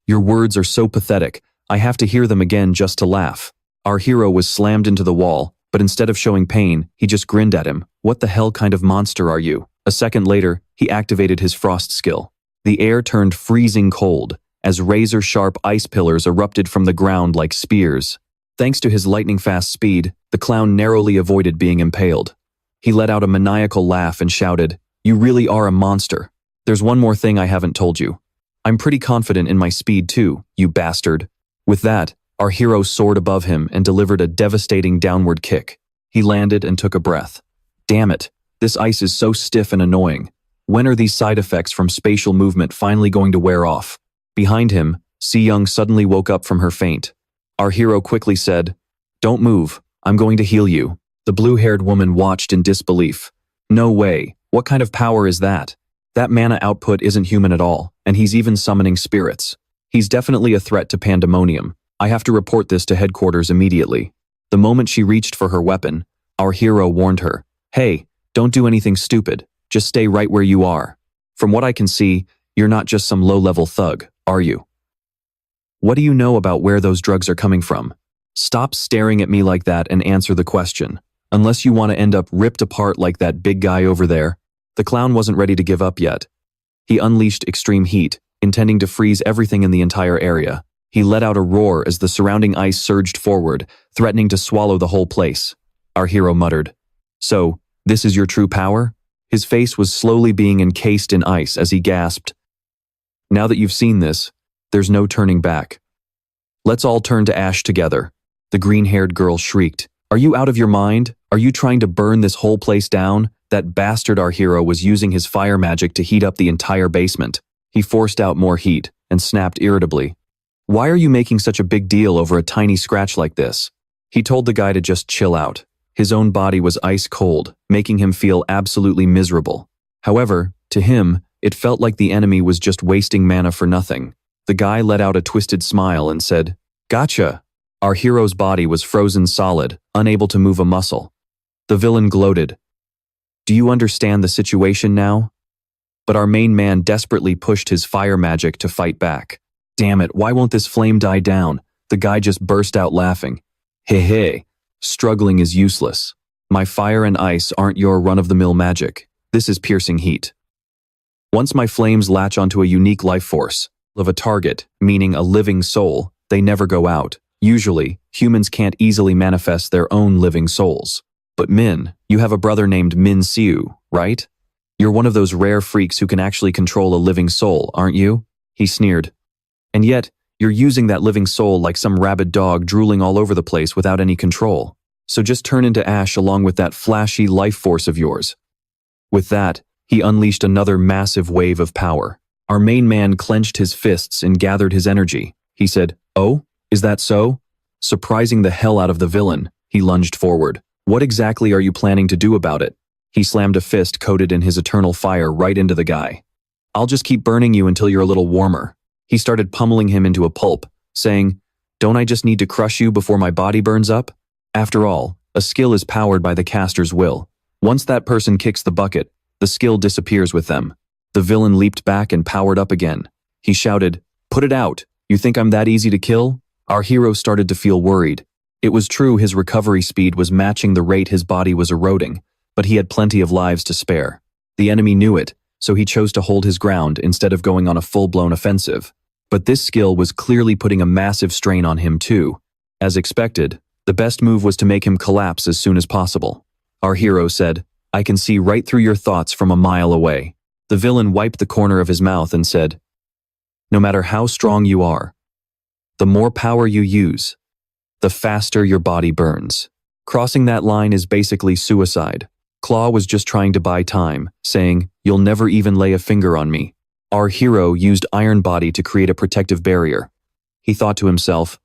A: "Your words are so pathetic, I have to hear them again just to laugh." Our hero was slammed into the wall, but instead of showing pain, he just grinned at him. "What the hell kind of monster are you?" A second later, he activated his frost skill. The air turned freezing cold, as razor-sharp ice pillars erupted from the ground like spears. Thanks to his lightning-fast speed, the clown narrowly avoided being impaled. He let out a maniacal laugh and shouted, "You really are a monster. There's one more thing I haven't told you. I'm pretty confident in my speed too, you bastard." With that, our hero soared above him and delivered a devastating downward kick. He landed and took a breath. "Damn it, this ice is so stiff and annoying. When are these side effects from spatial movement finally going to wear off?" Behind him, Si-young suddenly woke up from her faint. Our hero quickly said, "Don't move, I'm going to heal you." The blue-haired woman watched in disbelief. "No way, what kind of power is that? That mana output isn't human at all, and he's even summoning spirits. He's definitely a threat to Pandemonium. I have to report this to headquarters immediately." The moment she reached for her weapon, our hero warned her, "Hey, don't do anything stupid, just stay right where you are. From what I can see, you're not just some low-level thug, are you? What do you know about where those drugs are coming from? Stop staring at me like that and answer the question. Unless you want to end up ripped apart like that big guy over there." The clown wasn't ready to give up yet. He unleashed extreme heat, intending to freeze everything in the entire area. He let out a roar as the surrounding ice surged forward, threatening to swallow the whole place. Our hero muttered, "So, this is your true power?" His face was slowly being encased in ice as he gasped, "Now that you've seen this, there's no turning back. Let's all turn to ash together." The green-haired girl shrieked, "Are you out of your mind? Are you trying to burn this whole place down?" That bastard our hero was using his fire magic to heat up the entire basement. He forced out more heat and snapped irritably, "Why are you making such a big deal over a tiny scratch like this?" He told the guy to just chill out. His own body was ice cold, making him feel absolutely miserable. However, to him, it felt like the enemy was just wasting mana for nothing. The guy let out a twisted smile and said, "Gotcha." Our hero's body was frozen solid, unable to move a muscle. The villain gloated, "Do you understand the situation now?" But our main man desperately pushed his fire magic to fight back. "Damn it, why won't this flame die down?" The guy just burst out laughing. "Hey, struggling is useless. My fire and ice aren't your run-of-the-mill magic. This is piercing heat. Once my flames latch onto a unique life force of a target, meaning a living soul, they never go out. Usually, humans can't easily manifest their own living souls. But Min, you have a brother named Min Siwoo, right? You're one of those rare freaks who can actually control a living soul, aren't you?" he sneered. And yet, you're using that living soul like some rabid dog drooling all over the place without any control. So just turn into ash along with that flashy life force of yours. With that, he unleashed another massive wave of power. Our main man clenched his fists and gathered his energy. He said, "Oh, is that so?" Surprising the hell out of the villain, he lunged forward. "What exactly are you planning to do about it?" He slammed a fist coated in his eternal fire right into the guy. "I'll just keep burning you until you're a little warmer." He started pummeling him into a pulp, saying, "Don't I just need to crush you before my body burns up?" After all, a skill is powered by the caster's will. Once that person kicks the bucket, the skill disappears with them. The villain leaped back and powered up again. He shouted, "Put it out! You think I'm that easy to kill?" Our hero started to feel worried. It was true his recovery speed was matching the rate his body was eroding, but he had plenty of lives to spare. The enemy knew it, so he chose to hold his ground instead of going on a full-blown offensive. But this skill was clearly putting a massive strain on him too. As expected, the best move was to make him collapse as soon as possible. Our hero said, "I can see right through your thoughts from a mile away." The villain wiped the corner of his mouth and said, "No matter how strong you are, the more power you use, the faster your body burns. Crossing that line is basically suicide." Claw was just trying to buy time, saying, "You'll never even lay a finger on me." Our hero used Iron Body to create a protective barrier. He thought to himself,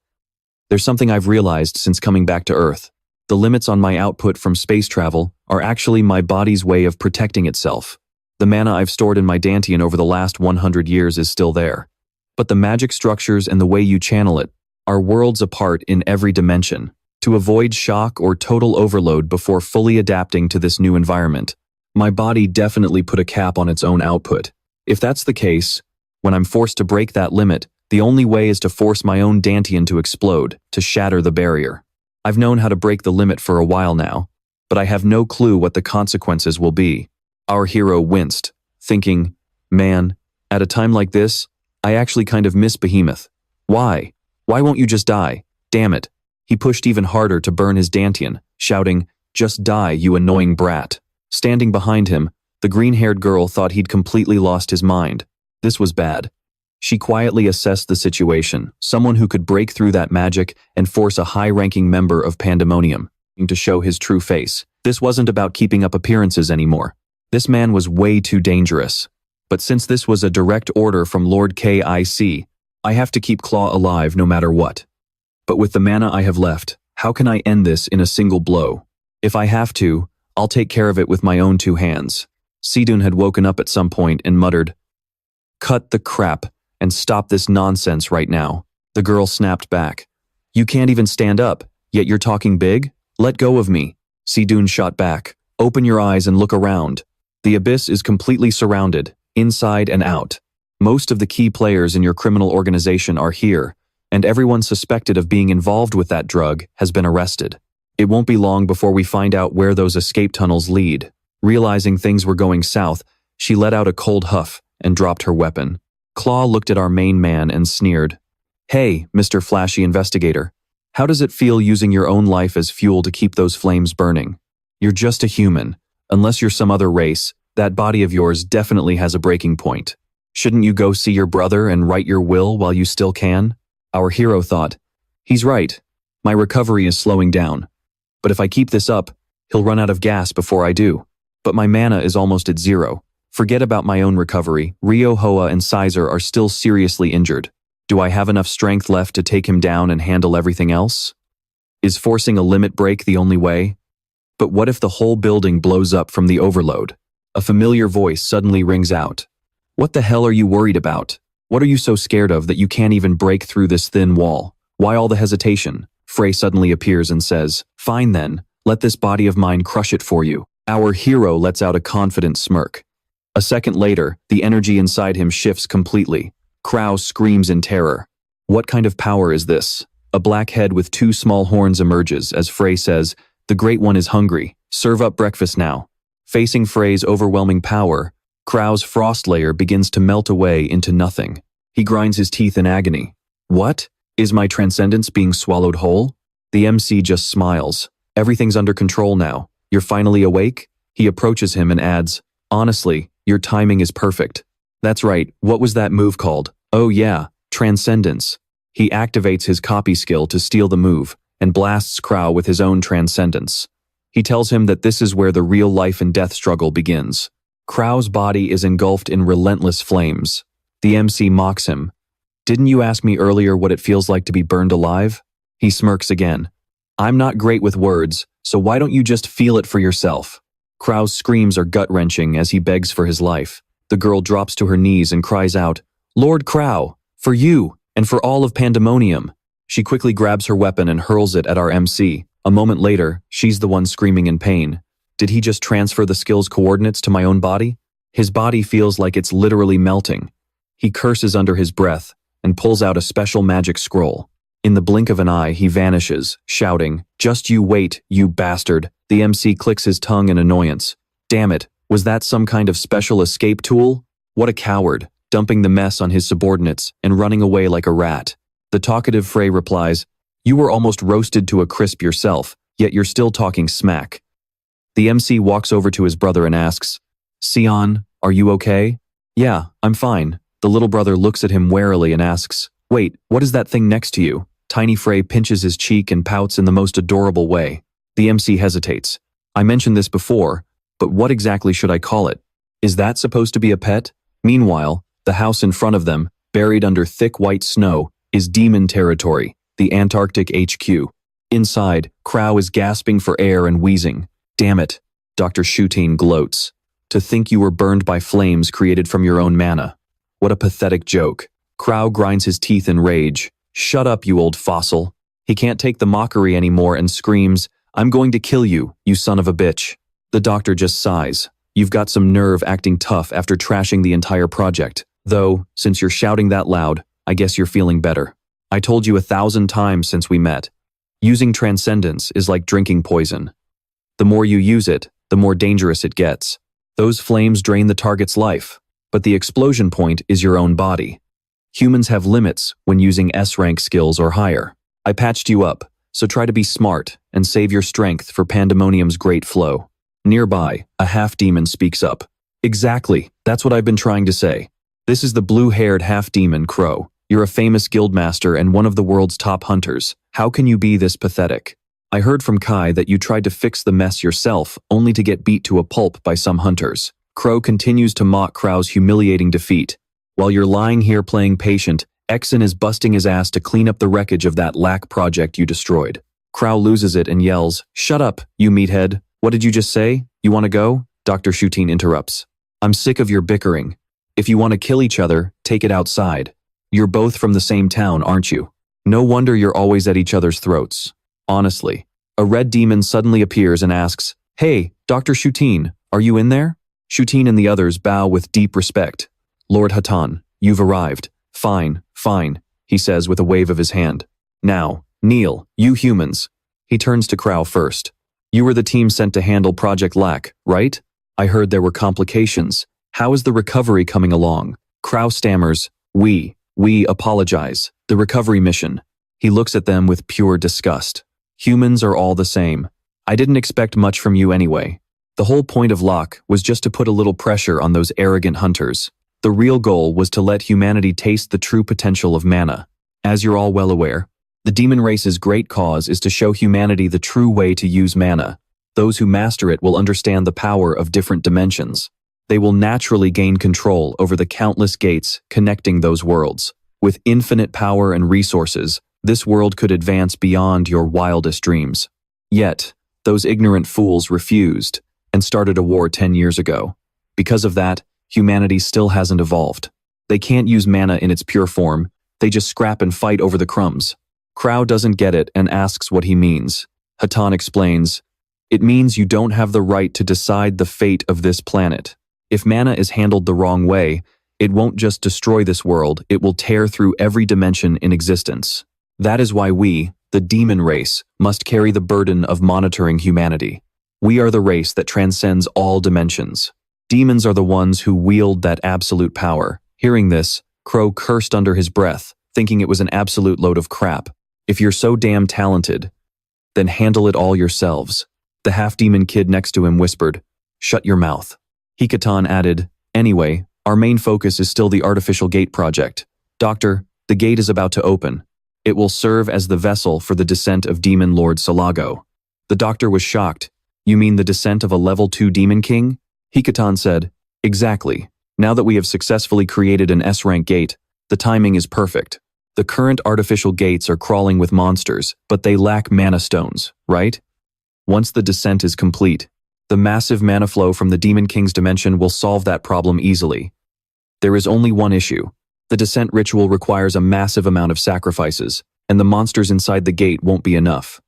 A: "There's something I've realized since coming back to Earth. The limits on my output from space travel are actually my body's way of protecting itself. The mana I've stored in my Dantian over the last 100 years is still there. But the magic structures and the way you channel it are worlds apart in every dimension. To avoid shock or total overload before fully adapting to this new environment, my body definitely put a cap on its own output. If that's the case, when I'm forced to break that limit, the only way is to force my own Dantian to explode, to shatter the barrier. I've known how to break the limit for a while now, but I have no clue what the consequences will be." Our hero winced, thinking, "Man, at a time like this, I actually kind of miss Behemoth. Why? Why won't you just die? Damn it." He pushed even harder to burn his Dantian, shouting, "Just die, you annoying brat." Standing behind him, the green-haired girl thought he'd completely lost his mind. This was bad. She quietly assessed the situation, someone who could break through that magic and force a high-ranking member of Pandemonium to show his true face. This wasn't about keeping up appearances anymore. This man was way too dangerous. But since this was a direct order from Lord KIC, I have to keep Claw alive no matter what. But with the mana I have left, how can I end this in a single blow? If I have to, I'll take care of it with my own two hands. Sidun had woken up at some point and muttered, "Cut the crap and stop this nonsense right now." The girl snapped back. "You can't even stand up, yet you're talking big? Let go of me." Sidun shot back. "Open your eyes and look around. The abyss is completely surrounded, inside and out. Most of the key players in your criminal organization are here, and everyone suspected of being involved with that drug has been arrested. It won't be long before we find out where those escape tunnels lead." Realizing things were going south, she let out a cold huff and dropped her weapon. Claw looked at our main man and sneered. "Hey, Mr. Flashy Investigator, how does it feel using your own life as fuel to keep those flames burning? You're just a human. Unless you're some other race, that body of yours definitely has a breaking point. Shouldn't you go see your brother and write your will while you still can?" Our hero thought, "He's right. My recovery is slowing down. But if I keep this up, he'll run out of gas before I do. But my mana is almost at 0. Forget about my own recovery. Rio, Hoa, and Sizer are still seriously injured. Do I have enough strength left to take him down and handle everything else? Is forcing a limit break the only way? But what if the whole building blows up from the overload?" A familiar voice suddenly rings out. "What the hell are you worried about? What are you so scared of that you can't even break through this thin wall? Why all the hesitation?" Frey suddenly appears and says, "Fine then, let this body of mine crush it for you." Our hero lets out a confident smirk. A second later, the energy inside him shifts completely. Crow screams in terror. What kind of power is this? A black head with 2 small horns emerges as Frey says, "The Great One is hungry. Serve up breakfast now." Facing Frey's overwhelming power, Crow's frost layer begins to melt away into nothing. He grinds his teeth in agony. "What? Is my transcendence being swallowed whole?" The MC just smiles. "Everything's under control now. You're finally awake?" He approaches him and adds, "Honestly, your timing is perfect." "That's right, what was that move called? Oh yeah, Transcendence. He activates his copy skill to steal the move, and blasts Crow with his own Transcendence. He tells him that this is where the real life and death struggle begins. Crow's body is engulfed in relentless flames. The MC mocks him. Didn't you ask me earlier what it feels like to be burned alive? He smirks again. I'm not great with words, so why don't you just feel it for yourself? Crow's screams are gut-wrenching as he begs for his life. The girl drops to her knees and cries out, Lord Crow, for you, and for all of Pandemonium. She quickly grabs her weapon and hurls it at our MC. A moment later, she's the one screaming in pain. Did he just transfer the skill's coordinates to my own body? His body feels like it's literally melting. He curses under his breath and pulls out a special magic scroll. In the blink of an eye, he vanishes, shouting, Just you wait, you bastard. The MC clicks his tongue in annoyance. Damn it, was that some kind of special escape tool? What a coward, dumping the mess on his subordinates and running away like a rat. The talkative Frey replies, You were almost roasted to a crisp yourself, yet you're still talking smack. The MC walks over to his brother and asks, Sion, are you okay? Yeah, I'm fine. The little brother looks at him warily and asks, Wait, what is that thing next to you? Tiny Frey pinches his cheek and pouts in the most adorable way. The MC hesitates. I mentioned this before, but what exactly should I call it? Is that supposed to be a pet? Meanwhile, the house in front of them, buried under thick white snow, is demon territory, the Antarctic HQ. Inside, Crow is gasping for air and wheezing. Damn it, Dr. Shutine gloats. To think you were burned by flames created from your own mana. What a pathetic joke. Crow grinds his teeth in rage. Shut up, you old fossil. He can't take the mockery anymore and screams, I'm going to kill you, you son of a bitch. The doctor just sighs. You've got some nerve acting tough after trashing the entire project. Though, since you're shouting that loud, I guess you're feeling better. I told you 1,000 times since we met. Using Transcendence is like drinking poison. The more you use it, the more dangerous it gets. Those flames drain the target's life, but the explosion point is your own body. Humans have limits when using S-rank skills or higher. I patched you up, so try to be smart and save your strength for Pandemonium's great flow. Nearby, a half-demon speaks up. Exactly, that's what I've been trying to say. This is the blue-haired half-demon Crow. You're a famous guildmaster and one of the world's top hunters. How can you be this pathetic? I heard from Kai that you tried to fix the mess yourself, only to get beat to a pulp by some hunters. Crow continues to mock Crow's humiliating defeat. While you're lying here playing patient, Exon is busting his ass to clean up the wreckage of that lack project you destroyed. Crow loses it and yells, Shut up, you meathead. What did you just say? You want to go? Dr. Shutine interrupts. I'm sick of your bickering. If you want to kill each other, take it outside. You're both from the same town, aren't you? No wonder you're always at each other's throats. Honestly. A red demon suddenly appears and asks, Hey, Dr. Shutine, are you in there? Shutine and the others bow with deep respect. Lord Hatan, you've arrived. Fine, fine, he says with a wave of his hand. Now, kneel, you humans. He turns to Crow first. You were the team sent to handle Project Lack, right? I heard there were complications. How is the recovery coming along? Crow stammers, We apologize. The recovery mission. He looks at them with pure disgust. Humans are all the same. I didn't expect much from you anyway. The whole point of Locke was just to put a little pressure on those arrogant hunters. The real goal was to let humanity taste the true potential of mana. As you're all well aware, the demon race's great cause is to show humanity the true way to use mana. Those who master it will understand the power of different dimensions. They will naturally gain control over the countless gates connecting those worlds. With infinite power and resources, this world could advance beyond your wildest dreams. Yet, those ignorant fools refused and started a war 10 years ago. Because of that, humanity still hasn't evolved. They can't use mana in its pure form, they just scrap and fight over the crumbs. Crow doesn't get it and asks what he means. Hatan explains, It means you don't have the right to decide the fate of this planet. If mana is handled the wrong way, it won't just destroy this world, it will tear through every dimension in existence. That is why we, the demon race, must carry the burden of monitoring humanity. We are the race that transcends all dimensions. Demons are the ones who wield that absolute power. Hearing this, Crow cursed under his breath, thinking it was an absolute load of crap. If you're so damn talented, then handle it all yourselves. The half-demon kid next to him whispered, Shut your mouth. Hikatan added, Anyway, our main focus is still the artificial gate project. Doctor, the gate is about to open. It will serve as the vessel for the descent of Demon Lord Salago. The doctor was shocked. You mean the descent of a level 2 Demon King? Hikatan said, exactly. Now that we have successfully created an S-rank gate, the timing is perfect. The current artificial gates are crawling with monsters, but they lack mana stones, right? Once the descent is complete, the massive mana flow from the Demon King's dimension will solve that problem easily. There is only one issue. The descent ritual requires a massive amount of sacrifices, and the monsters inside the gate won't be enough.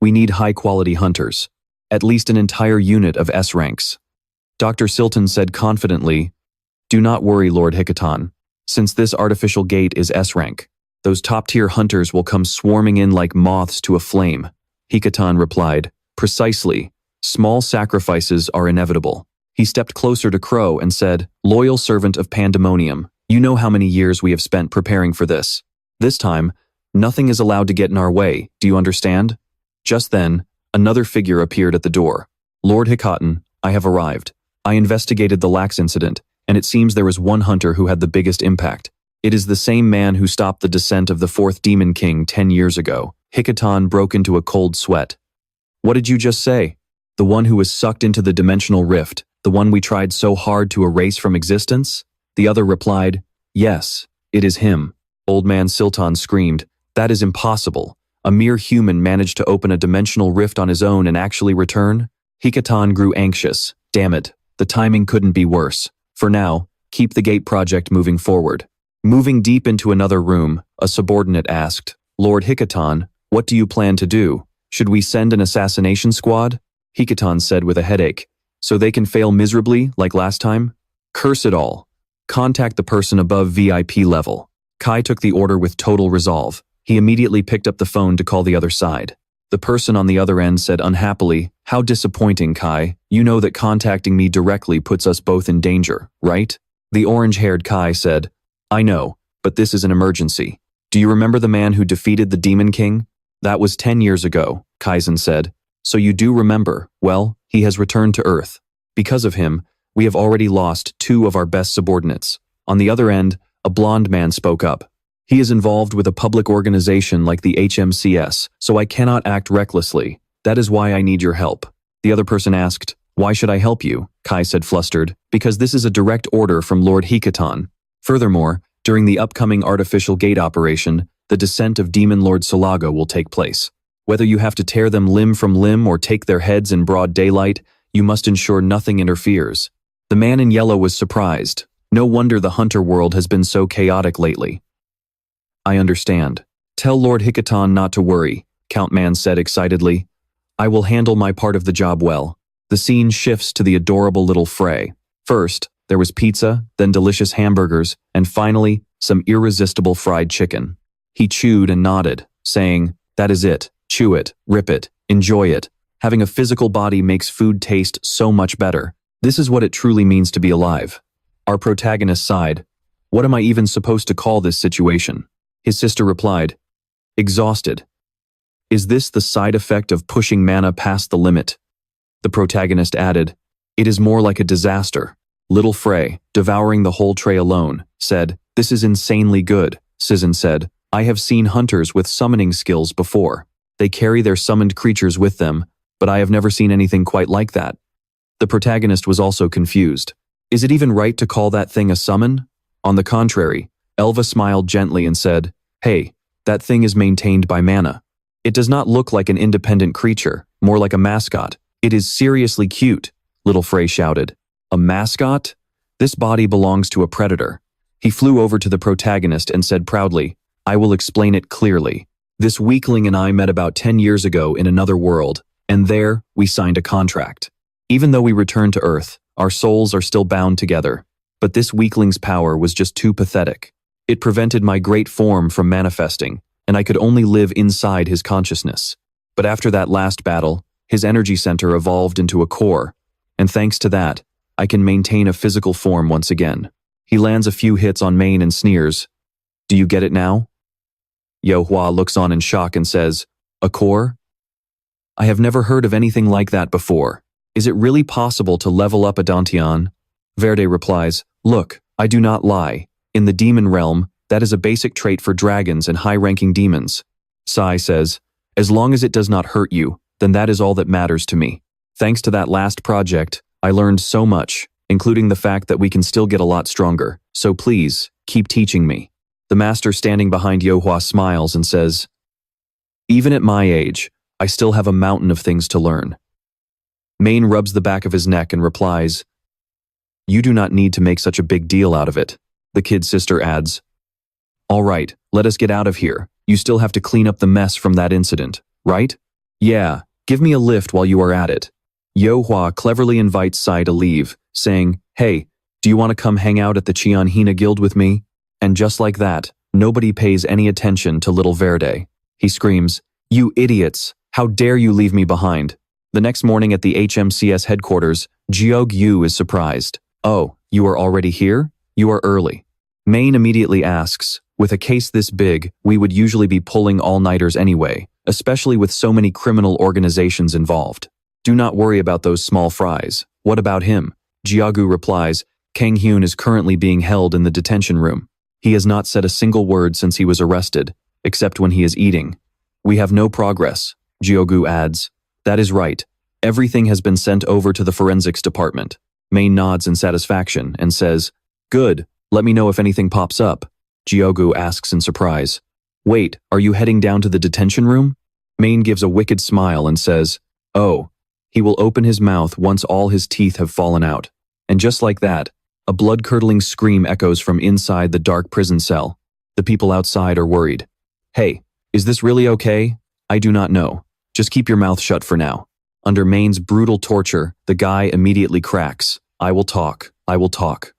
A: We need high-quality hunters, at least an entire unit of S ranks. Dr. Silton said confidently, do not worry, Lord Hikatan. Since this artificial gate is S rank, those top-tier hunters will come swarming in like moths to a flame. Hikatan replied, precisely. Small sacrifices are inevitable. He stepped closer to Crow and said, loyal servant of Pandemonium, you know how many years we have spent preparing for this. This time, nothing is allowed to get in our way, do you understand? Just then, another figure appeared at the door. Lord Hikatan, I have arrived. I investigated the Lax incident, and it seems there was one hunter who had the biggest impact. It is the same man who stopped the descent of the 4th Demon King 10 years ago. Hikatan broke into a cold sweat. What did you just say? The one who was sucked into the dimensional rift, the one we tried so hard to erase from existence? The other replied, yes, it is him. Old man Silton screamed, that is impossible. A mere human managed to open a dimensional rift on his own and actually return? Hikatan grew anxious. Damn it, the timing couldn't be worse. For now, keep the gate project moving forward. Moving deep into another room, a subordinate asked, Lord Hikatan, what do you plan to do? Should we send an assassination squad? Hikatan said with a headache, so they can fail miserably like last time? Curse it all. Contact the person above VIP level. Kai took the order with total resolve. He immediately picked up the phone to call the other side. The person on the other end said unhappily, how disappointing, Kai. You know that contacting me directly puts us both in danger, right? The orange-haired Kai said, I know, but this is an emergency. Do you remember the man who defeated the Demon King? That was 10 years ago, Kaizen said. So you do remember. Well, he has returned to Earth. Because of him, we have already lost 2 of our best subordinates. On the other end, a blonde man spoke up. He is involved with a public organization like the HMCS, so I cannot act recklessly. That is why I need your help. The other person asked, why should I help you? Kai said flustered, because this is a direct order from Lord Hikatan. Furthermore, during the upcoming artificial gate operation, the descent of Demon Lord Salago will take place. Whether you have to tear them limb from limb or take their heads in broad daylight, you must ensure nothing interferes. The man in yellow was surprised. No wonder the hunter world has been so chaotic lately. I understand. Tell Lord Hikatan not to worry, Count Man said excitedly. I will handle my part of the job well. The scene shifts to the adorable little fray. First, there was pizza, then delicious hamburgers, and finally, some irresistible fried chicken. He chewed and nodded, saying, that is it. Chew it, rip it, enjoy it. Having a physical body makes food taste so much better. This is what it truly means to be alive. Our protagonist sighed. What am I even supposed to call this situation? His sister replied, exhausted. Is this the side effect of pushing mana past the limit? The protagonist added, it is more like a disaster. Little Frey, devouring the whole tray alone, said, this is insanely good. Sizen said, I have seen hunters with summoning skills before. They carry their summoned creatures with them, but I have never seen anything quite like that. The protagonist was also confused. Is it even right to call that thing a summon? On the contrary, Elva smiled gently and said, hey, that thing is maintained by mana. It does not look like an independent creature, more like a mascot. It is seriously cute, Little Frey shouted. A mascot? This body belongs to a predator. He flew over to the protagonist and said proudly, I will explain it clearly. This weakling and I met about 10 years ago in another world, and there we signed a contract. Even though we returned to Earth, our souls are still bound together. But this weakling's power was just too pathetic. It prevented my great form from manifesting, and I could only live inside his consciousness. But after that last battle, his energy center evolved into a core, and thanks to that, I can maintain a physical form once again. He lands a few hits on Main and sneers. Do you get it now? Yo Hua looks on in shock and says, a core? I have never heard of anything like that before. Is it really possible to level up a Dantian? Verde replies, look, I do not lie. In the demon realm, That is a basic trait for dragons and high-ranking demons. Sai says, as long as it does not hurt you, then that is all that matters to me. Thanks to that last project, I learned so much, including the fact that we can still get a lot stronger, so please, keep teaching me. The master standing behind Yeohua smiles and says, even at my age, I still have a mountain of things to learn. Main rubs the back of his neck and replies, you do not need to make such a big deal out of it. The kid sister adds, all right, let us get out of here. You still have to clean up the mess from that incident, right? Yeah, give me a lift while you are at it. Yeohua cleverly invites Sai to leave, saying, hey, do you want to come hang out at the Hina Guild with me? And just like that, nobody pays any attention to little Verde. He screams, you idiots, how dare you leave me behind? The next morning at the HMCS headquarters, Jiogyu is surprised. Oh, you are already here? You are early. Main immediately asks, with a case this big, we would usually be pulling all-nighters anyway, especially with so many criminal organizations involved. Do not worry about those small fries. What about him? Jiogyu replies, Kang Hyun is currently being held in the detention room. He has not said a single word since he was arrested, except when he is eating. We have no progress, Jiogyu adds. That is right. Everything has been sent over to the forensics department. Main nods in satisfaction and says, good, let me know if anything pops up. Jiogyu asks in surprise, wait, are you heading down to the detention room? Main gives a wicked smile and says, oh. He will open his mouth once all his teeth have fallen out. And just like that, a blood-curdling scream echoes from inside the dark prison cell. The people outside are worried. Hey, is this really okay? I do not know. Just keep your mouth shut for now. Under Main's brutal torture, the guy immediately cracks. I will talk,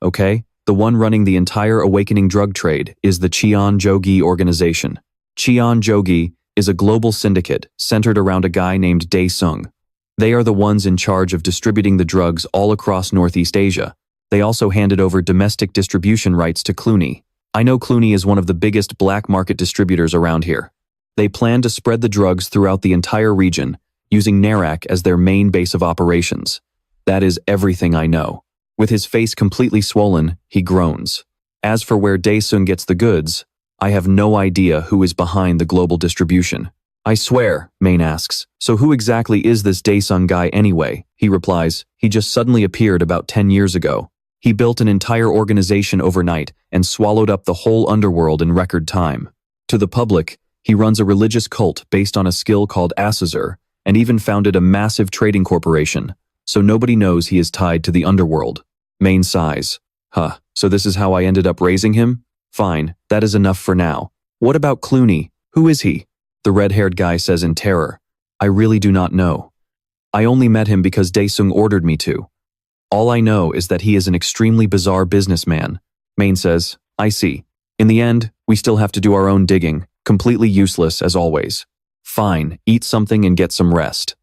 A: okay? The one running the entire awakening drug trade is the Cheon Jogi organization. Cheon Jogi is a global syndicate centered around a guy named Dae-sung. They are the ones in charge of distributing the drugs all across Northeast Asia. They also handed over domestic distribution rights to Clooney. I know Clooney is one of the biggest black market distributors around here. They plan to spread the drugs throughout the entire region, using Narak as their main base of operations. That is everything I know. With his face completely swollen, he groans. As for where Dae-sung gets the goods, I have no idea who is behind the global distribution. I swear, Main asks, so who exactly is this Dae-sung guy anyway? He replies, he just suddenly appeared about 10 years ago. He built an entire organization overnight and swallowed up the whole underworld in record time. To the public, he runs a religious cult based on a skill called Asazur, and even founded a massive trading corporation, so nobody knows he is tied to the underworld. Main sighs. So this is how I ended up raising him? Fine, that is enough for now. What about Clooney? Who is he? The red-haired guy says in terror. I really do not know. I only met him because Dae-sung ordered me to. All I know is that he is an extremely bizarre businessman. Main says, I see. In the end, we still have to do our own digging, completely useless as always. Fine, eat something and get some rest.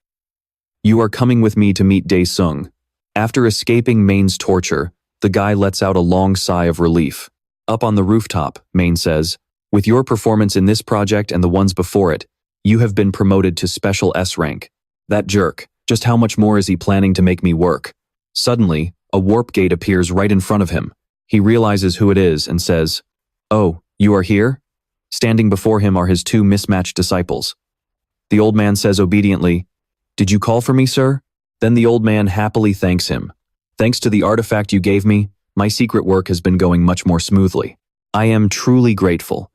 A: You are coming with me to meet Dae-sung. After escaping Main's torture, the guy lets out a long sigh of relief. Up on the rooftop, Main says, with your performance in this project and the ones before it, you have been promoted to Special S rank. That jerk, just how much more is he planning to make me work? Suddenly, a warp gate appears right in front of him. He realizes who it is and says, oh, you are here? Standing before him are his two mismatched disciples. The old man says obediently, did you call for me, sir? Then the old man happily thanks him. Thanks to the artifact you gave me, my secret work has been going much more smoothly. I am truly grateful.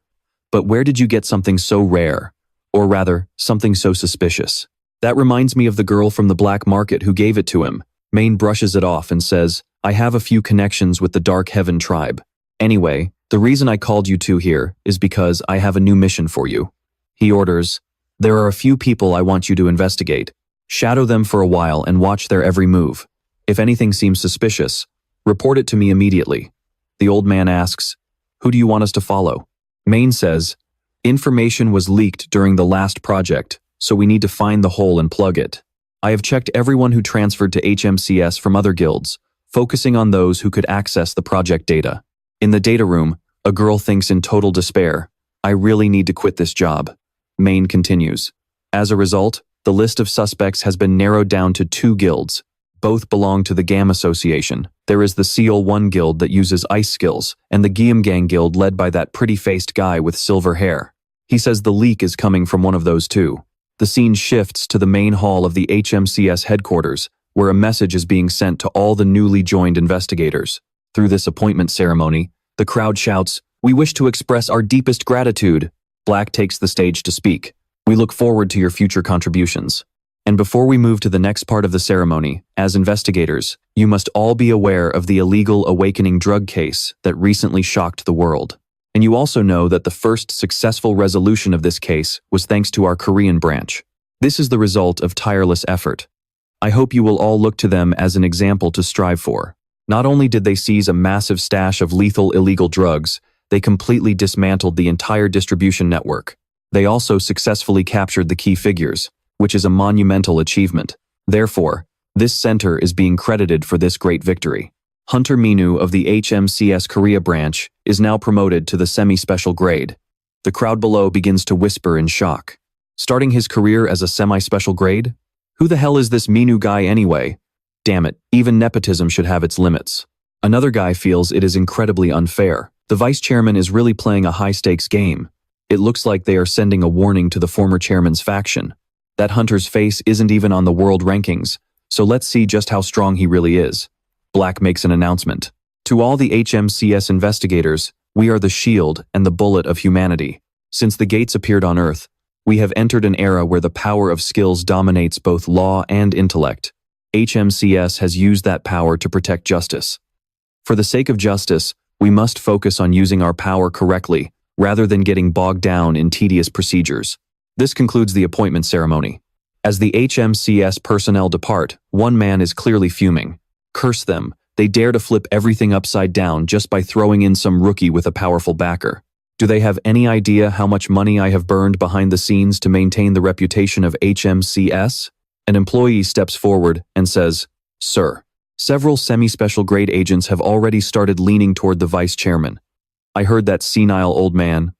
A: But where did you get something so rare? Or rather, something so suspicious? That reminds me of the girl from the black market who gave it to him. Main brushes it off and says, I have a few connections with the Dark Heaven tribe. Anyway, the reason I called you two here is because I have a new mission for you. He orders, there are a few people I want you to investigate. Shadow them for a while and watch their every move. If anything seems suspicious, report it to me immediately. The old man asks, who do you want us to follow? Main says, information was leaked during the last project, so we need to find the hole and plug it. I have checked everyone who transferred to HMCS from other guilds, focusing on those who could access the project data. In the data room, a girl thinks in total despair, I really need to quit this job. Main continues. As a result, the list of suspects has been narrowed down to 2 guilds. Both belong to the GAM Association. There is the Seol 1 guild that uses ice skills, and the Gang guild led by that pretty-faced guy with silver hair. He says the leak is coming from one of those two. The scene shifts to the main hall of the HMCS headquarters, where a message is being sent to all the newly joined investigators. Through this appointment ceremony, the crowd shouts, "We wish to express our deepest gratitude." Black takes the stage to speak. "We look forward to your future contributions." And before we move to the next part of the ceremony, as investigators, you must all be aware of the illegal awakening drug case that recently shocked the world. And you also know that the first successful resolution of this case was thanks to our Korean branch. This is the result of tireless effort. I hope you will all look to them as an example to strive for. Not only did they seize a massive stash of lethal illegal drugs, they completely dismantled the entire distribution network. They also successfully captured the key figures, which is a monumental achievement. Therefore, this center is being credited for this great victory. Hunter Min-woo of the HMCS Korea branch is now promoted to the semi-special grade. The crowd below begins to whisper in shock. Starting his career as a semi-special grade? Who the hell is this Min-woo guy anyway? Damn it, even nepotism should have its limits. Another guy feels it is incredibly unfair. The vice chairman is really playing a high-stakes game. It looks like they are sending a warning to the former chairman's faction. That Hunter's face isn't even on the world rankings, so let's see just how strong he really is. Black makes an announcement. To all the HMCS investigators, we are the shield and the bullet of humanity. Since the gates appeared on Earth, we have entered an era where the power of skills dominates both law and intellect. HMCS has used that power to protect justice. For the sake of justice, we must focus on using our power correctly, rather than getting bogged down in tedious procedures. This concludes the appointment ceremony. As the HMCS personnel depart, one man is clearly fuming. Curse them, they dare to flip everything upside down just by throwing in some rookie with a powerful backer. Do they have any idea how much money I have burned behind the scenes to maintain the reputation of HMCS? An employee steps forward and says, "Sir, several semi-special grade agents have already started leaning toward the vice chairman. I heard that senile old man,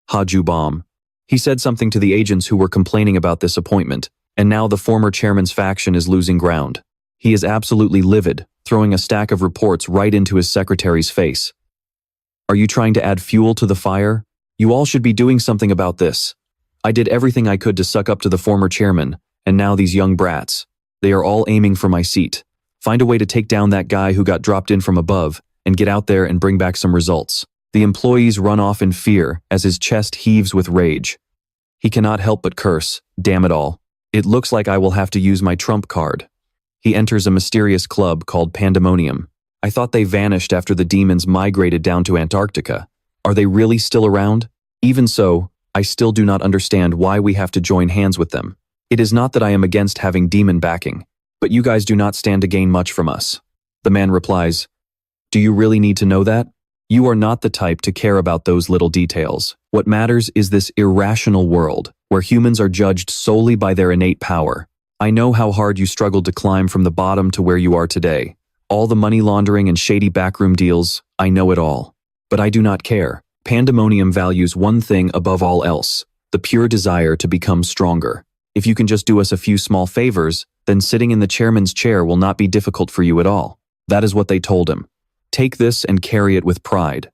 A: Ha-ju-bom. He said something to the agents who were complaining about this appointment, and now the former chairman's faction is losing ground. He is absolutely livid, throwing a stack of reports right into his secretary's face. Are you trying to add fuel to the fire? You all should be doing something about this. I did everything I could to suck up to the former chairman, and now these young brats. They are all aiming for my seat. Find a way to take down that guy who got dropped in from above, and get out there and bring back some results." The employees run off in fear as his chest heaves with rage. He cannot help but curse, "Damn it all. It looks like I will have to use my trump card." He enters a mysterious club called Pandemonium. I thought they vanished after the demons migrated down to Antarctica. Are they really still around? Even so, I still do not understand why we have to join hands with them. It is not that I am against having demon backing, but you guys do not stand to gain much from us. The man replies, "Do you really need to know that? You are not the type to care about those little details. What matters is this irrational world, where humans are judged solely by their innate power. I know how hard you struggled to climb from the bottom to where you are today. All the money laundering and shady backroom deals, I know it all. But I do not care. Pandemonium values one thing above all else, the pure desire to become stronger. If you can just do us a few small favors, then sitting in the chairman's chair will not be difficult for you at all." That is what they told him. Take this and carry it with pride.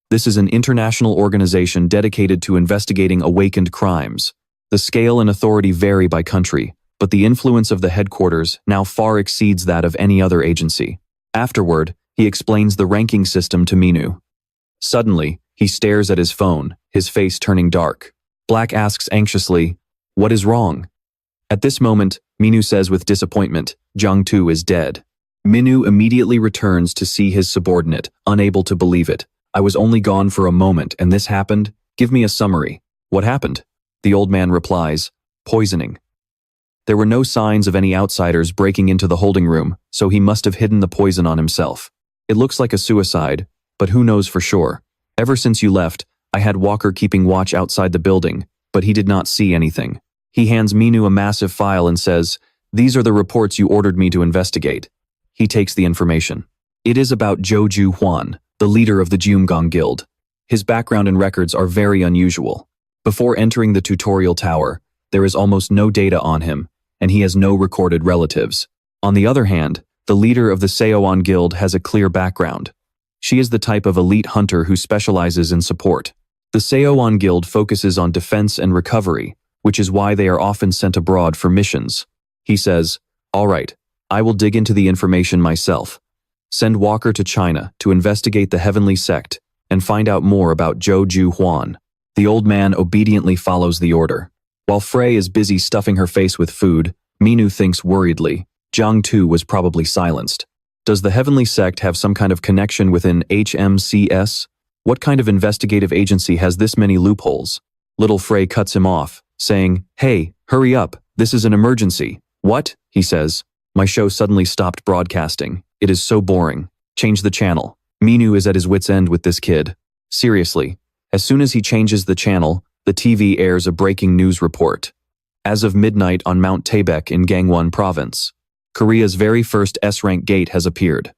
A: This is an international organization dedicated to investigating awakened crimes. The scale and authority vary by country, but the influence of the headquarters now far exceeds that of any other agency. Afterward, he explains the ranking system to Min-woo. Suddenly, he stares at his phone, his face turning dark. Black asks anxiously, "What is wrong?" At this moment, Min-woo says with disappointment, "Jung-tu is dead." Min-woo immediately returns to see his subordinate, unable to believe it. "I was only gone for a moment and this happened? Give me a summary. What happened?" The old man replies, "Poisoning." There were no signs of any outsiders breaking into the holding room, so he must have hidden the poison on himself. It looks like a suicide, but who knows for sure. Ever since you left, I had Walker keeping watch outside the building, but he did not see anything. He hands Min-woo a massive file and says, "These are the reports you ordered me to investigate." He takes the information. It is about Jo-ju Hwan, the leader of the Jeumgong Guild. His background and records are very unusual. Before entering the tutorial tower, there is almost no data on him, and he has no recorded relatives. On the other hand, The leader of the Seoan Guild has a clear background. She is the type of elite hunter who specializes in support. The Seoan Guild focuses on defense and recovery, which is why they are often sent abroad for missions. He says, "All right, I will dig into the information myself. Send Walker to China to investigate the Heavenly Sect and find out more about Zhou Ju Huan." The old man obediently follows the order. While Frey is busy stuffing her face with food, Minu thinks worriedly. Jiang Tu was probably silenced. Does the Heavenly Sect have some kind of connection within HMCS? What kind of investigative agency has this many loopholes? Little Frey cuts him off, saying, "Hey, hurry up, this is an emergency." "What?" he says. "My show suddenly stopped broadcasting. It is so boring. Change the channel." Minu is at his wit's end with this kid. Seriously, as soon as he changes the channel, the TV airs a breaking news report. As of midnight on Mount Taebaek in Gangwon Province, Korea's very first S-rank gate has appeared.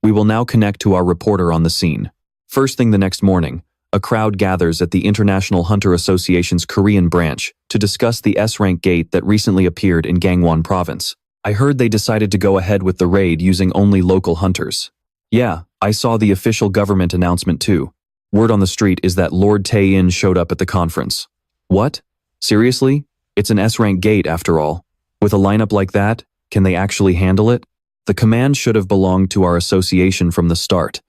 A: We will now connect to our reporter on the scene. First thing the next morning, a crowd gathers at the International Hunter Association's Korean branch to discuss the S-rank gate that recently appeared in Gangwon Province. I heard they decided to go ahead with the raid using only local hunters. Yeah, I saw the official government announcement too. Word on the street is that Lord Tae-in showed up at the conference. What? Seriously? It's an S-rank gate after all. With a lineup like that, can they actually handle it? The command should have belonged to our association from the start.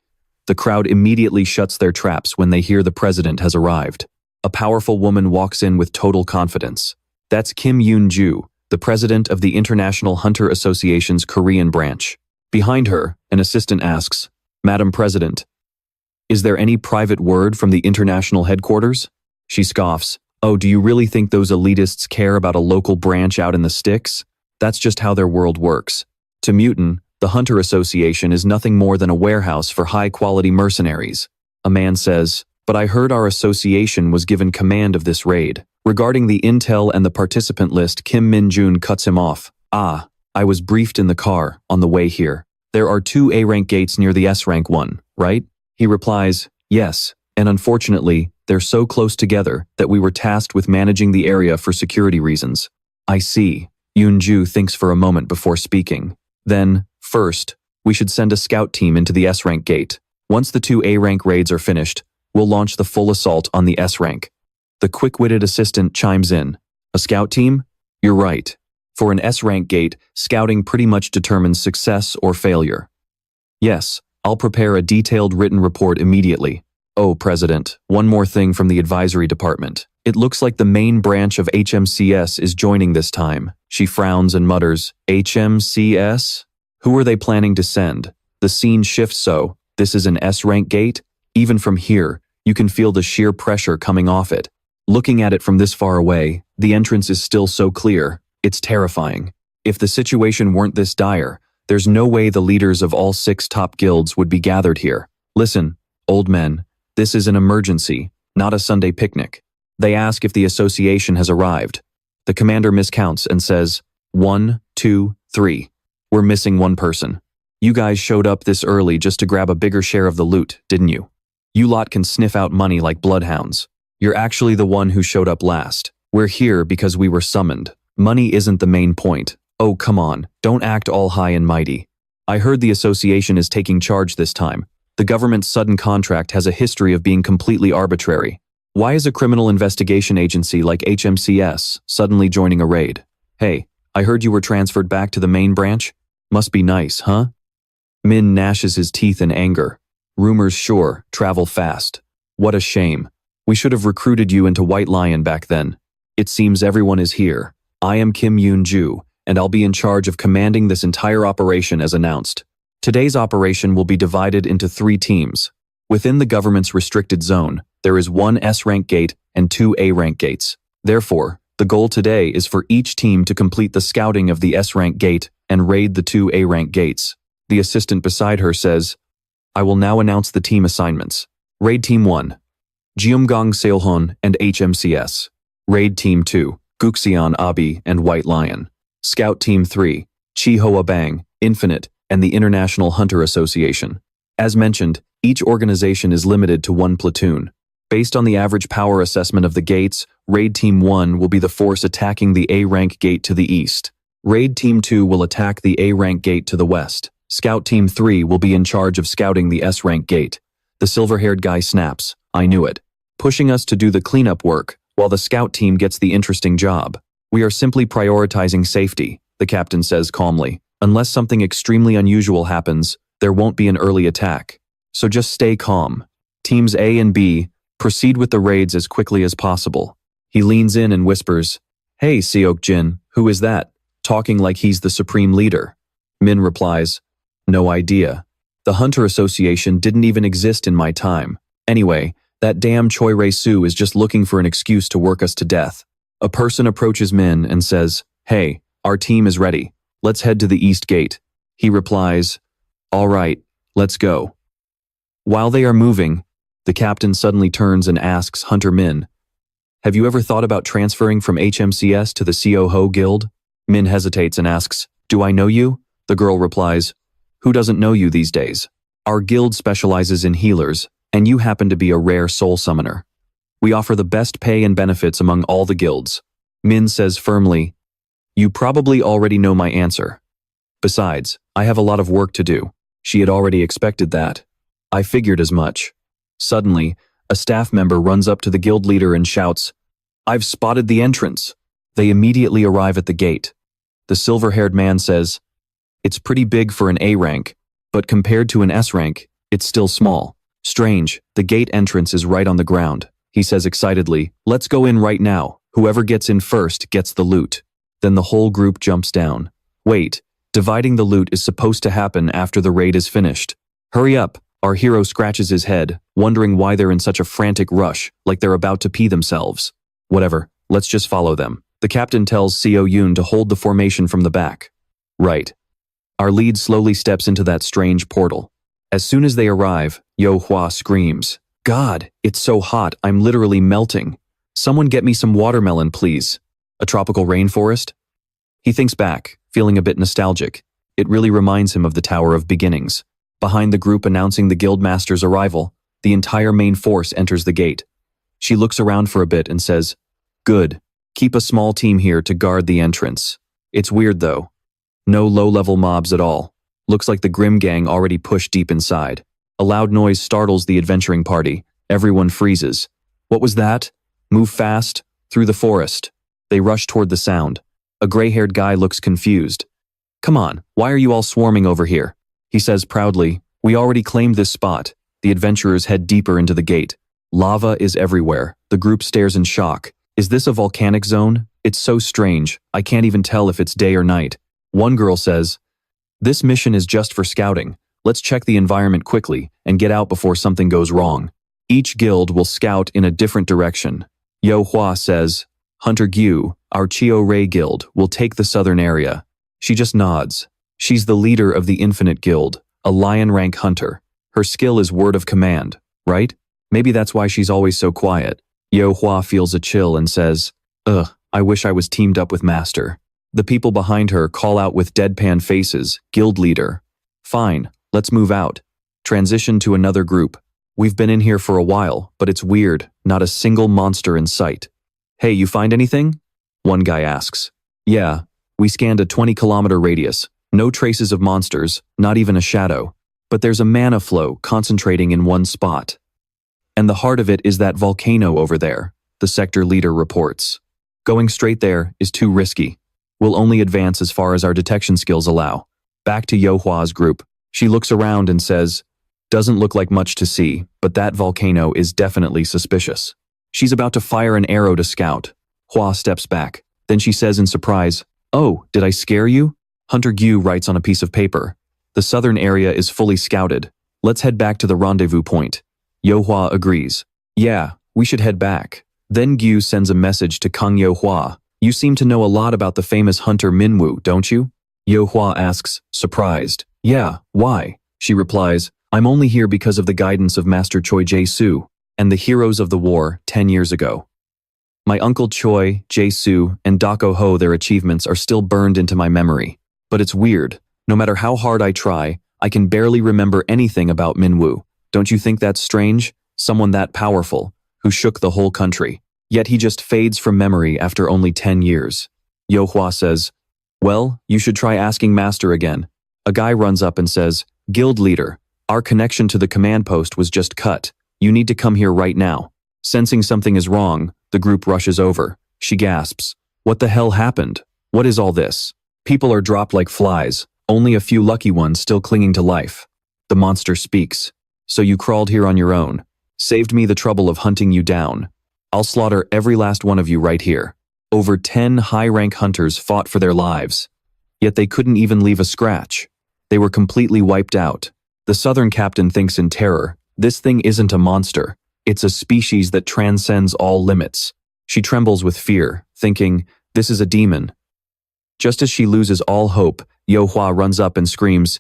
A: The crowd immediately shuts their traps when they hear the president has arrived. A powerful woman walks in with total confidence. That's Kim Yoon-ju, the president of the International Hunter Association's Korean branch. Behind her, an assistant asks, "Madam President, is there any private word from the international headquarters?" She scoffs. "Oh, do you really think those elitists care about a local branch out in the sticks? That's just how their world works." To Mutin, the Hunter Association is nothing more than a warehouse for high-quality mercenaries. A man says, "But I heard our association was given command of this raid." Regarding the intel and the participant list, Kim Min-jun cuts him off. "Ah, I was briefed in the car on the way here. There are 2 A-rank gates near the S-rank one, right?" He replies, "Yes, and unfortunately, they're so close together that we were tasked with managing the area for security reasons." "I see." Yoon-ju thinks for a moment before speaking. Then, first, we should send a scout team into the S-rank gate. Once the 2 A-rank raids are finished, we'll launch the full assault on the S-rank. The quick-witted assistant chimes in. "A scout team? You're right. For an S-rank gate, scouting pretty much determines success or failure." "Yes, I'll prepare a detailed written report immediately." "Oh, President, one more thing from the advisory department. It looks like the main branch of HMCS is joining this time." She frowns and mutters, "HMCS? Who are they planning to send?" The scene shifts so, this is an S-rank gate? Even from here, you can feel the sheer pressure coming off it. Looking at it from this far away, the entrance is still so clear. It's terrifying. If the situation weren't this dire, there's no way the leaders of all 6 top guilds would be gathered here. "Listen, old men, this is an emergency, not a Sunday picnic." They ask if the association has arrived. The commander miscounts and says, 1, 2, 3. "We're missing 1 person. You guys showed up this early just to grab a bigger share of the loot, didn't you? You lot can sniff out money like bloodhounds. You're actually the one who showed up last. We're here because we were summoned. Money isn't the main point. Oh, come on, don't act all high and mighty. I heard the association is taking charge this time. The government's sudden contract has a history of being completely arbitrary. Why is a criminal investigation agency like HMCS suddenly joining a raid? Hey, I heard you were transferred back to the main branch? Must be nice, huh?" Min gnashes his teeth in anger. "Rumors sure travel fast. What a shame. We should have recruited you into White Lion back then. It seems everyone is here. I am Kim Yoon-ju, and I'll be in charge of commanding this entire operation as announced. Today's operation will be divided into 3 teams. Within the government's restricted zone, there is 1 S-rank gate and 2 A-rank gates. Therefore, the goal today is for each team to complete the scouting of the S-rank gate and raid the 2 A-rank gates." The assistant beside her says, "I will now announce the team assignments. Raid Team 1, Jeomgang Seolhon and HMCS. Raid Team 2, Guxian Abi and White Lion. Scout Team 3, Chihoa Bang, Infinite, and the International Hunter Association." As mentioned, each organization is limited to 1 platoon. Based on the average power assessment of the gates, Raid Team 1 will be the force attacking the A-rank gate to the east. Raid Team 2 will attack the A-rank gate to the west. Scout Team 3 will be in charge of scouting the S-rank gate. The silver-haired guy snaps, I knew it. Pushing us to do the cleanup work, while the scout team gets the interesting job. We are simply prioritizing safety, the captain says calmly. Unless something extremely unusual happens, there won't be an early attack. So just stay calm. Teams A and B, proceed with the raids as quickly as possible. He leans in and whispers, Hey Seok-jin, who is that? Talking like he's the supreme leader. Min replies, No idea. The Hunter Association didn't even exist in my time. Anyway, that damn Choi Rae-soo is just looking for an excuse to work us to death. A person approaches Min and says, Hey, our team is ready. Let's head to the east gate. He replies, All right, let's go. While they are moving, the captain suddenly turns and asks Hunter Min, Have you ever thought about transferring from HMCS to the CO-Ho Guild? Min hesitates and asks, Do I know you? The girl replies, Who doesn't know you these days? Our guild specializes in healers, and you happen to be a rare soul summoner. We offer the best pay and benefits among all the guilds. Min says firmly, You probably already know my answer. Besides, I have a lot of work to do. She had already expected that. I figured as much. Suddenly, a staff member runs up to the guild leader and shouts, I've spotted the entrance. They immediately arrive at the gate. The silver-haired man says, It's pretty big for an A rank, but compared to an S rank, it's still small. Strange, the gate entrance is right on the ground. He says excitedly, Let's go in right now. Whoever gets in first gets the loot. Then the whole group jumps down. Wait, dividing the loot is supposed to happen after the raid is finished. Hurry up, our hero scratches his head, wondering why they're in such a frantic rush, like they're about to pee themselves. Whatever, let's just follow them. The captain tells Seo Yoon to hold the formation from the back. Right. Our lead slowly steps into that strange portal. As soon as they arrive, Yo Hwa screams, God, it's so hot, I'm literally melting. Someone get me some watermelon, please. A tropical rainforest? He thinks back, feeling a bit nostalgic. It really reminds him of the Tower of Beginnings. Behind the group announcing the guildmaster's arrival, the entire main force enters the gate. She looks around for a bit and says, Good. Keep a small team here to guard the entrance. It's weird though. No low-level mobs at all. Looks like the Grim Gang already pushed deep inside. A loud noise startles the adventuring party. Everyone freezes. What was that? Move fast, through the forest. They rush toward the sound. A gray-haired guy looks confused. Come on, why are you all swarming over here? He says proudly, We already claimed this spot. The adventurers head deeper into the gate. Lava is everywhere. The group stares in shock. Is this a volcanic zone? It's so strange. I can't even tell if it's day or night. One girl says, This mission is just for scouting. Let's check the environment quickly and get out before something goes wrong. Each guild will scout in a different direction. Yo Hwa says, Hunter Gyu, our Chio Rei guild, will take the southern area. She just nods. She's the leader of the Infinite Guild, a lion rank hunter. Her skill is word of command, right? Maybe that's why she's always so quiet. Yo Hwa feels a chill and says, Ugh, I wish I was teamed up with Master. The people behind her call out with deadpan faces, Guild leader. Fine, let's move out. Transition to another group. We've been in here for a while, but it's weird, not a single monster in sight. Hey, you find anything? One guy asks. Yeah, we scanned a 20-kilometer radius. No traces of monsters, not even a shadow. But there's a mana flow concentrating in one spot. And the heart of it is that volcano over there, the sector leader reports. Going straight there is too risky. We'll only advance as far as our detection skills allow. Back to Yo Hwa's group. She looks around and says, Doesn't look like much to see, but that volcano is definitely suspicious. She's about to fire an arrow to scout. Hwa steps back. Then she says in surprise, Oh, did I scare you? Hunter Gyu writes on a piece of paper. The southern area is fully scouted. Let's head back to the rendezvous point. Yo Hwa agrees. Yeah, we should head back. Then Gyu sends a message to Kang Yo Hwa. You seem to know a lot about the famous hunter Minwoo, don't you? Yo Hwa asks, surprised. Yeah, why? She replies, I'm only here because of the guidance of Master Choi Jae-soo and the heroes of the war 10 years ago. My uncle Choi, Jae-soo, and Dako Ho, their achievements are still burned into my memory. But it's weird. No matter how hard I try, I can barely remember anything about Minwoo. Don't you think that's strange? Someone that powerful, who shook the whole country. Yet he just fades from memory after only 10 years. Yo Hwa says, Well, you should try asking Master again. A guy runs up and says, Guild leader, our connection to the command post was just cut. You need to come here right now. Sensing something is wrong, the group rushes over. She gasps. What the hell happened? What is all this? People are dropped like flies, only a few lucky ones still clinging to life. The monster speaks. So you crawled here on your own. Saved me the trouble of hunting you down. I'll slaughter every last one of you right here. Over 10 high-rank hunters fought for their lives. Yet they couldn't even leave a scratch. They were completely wiped out. The southern captain thinks in terror, this thing isn't a monster. It's a species that transcends all limits. She trembles with fear, thinking, this is a demon. Just as she loses all hope, Yo-hwa runs up and screams,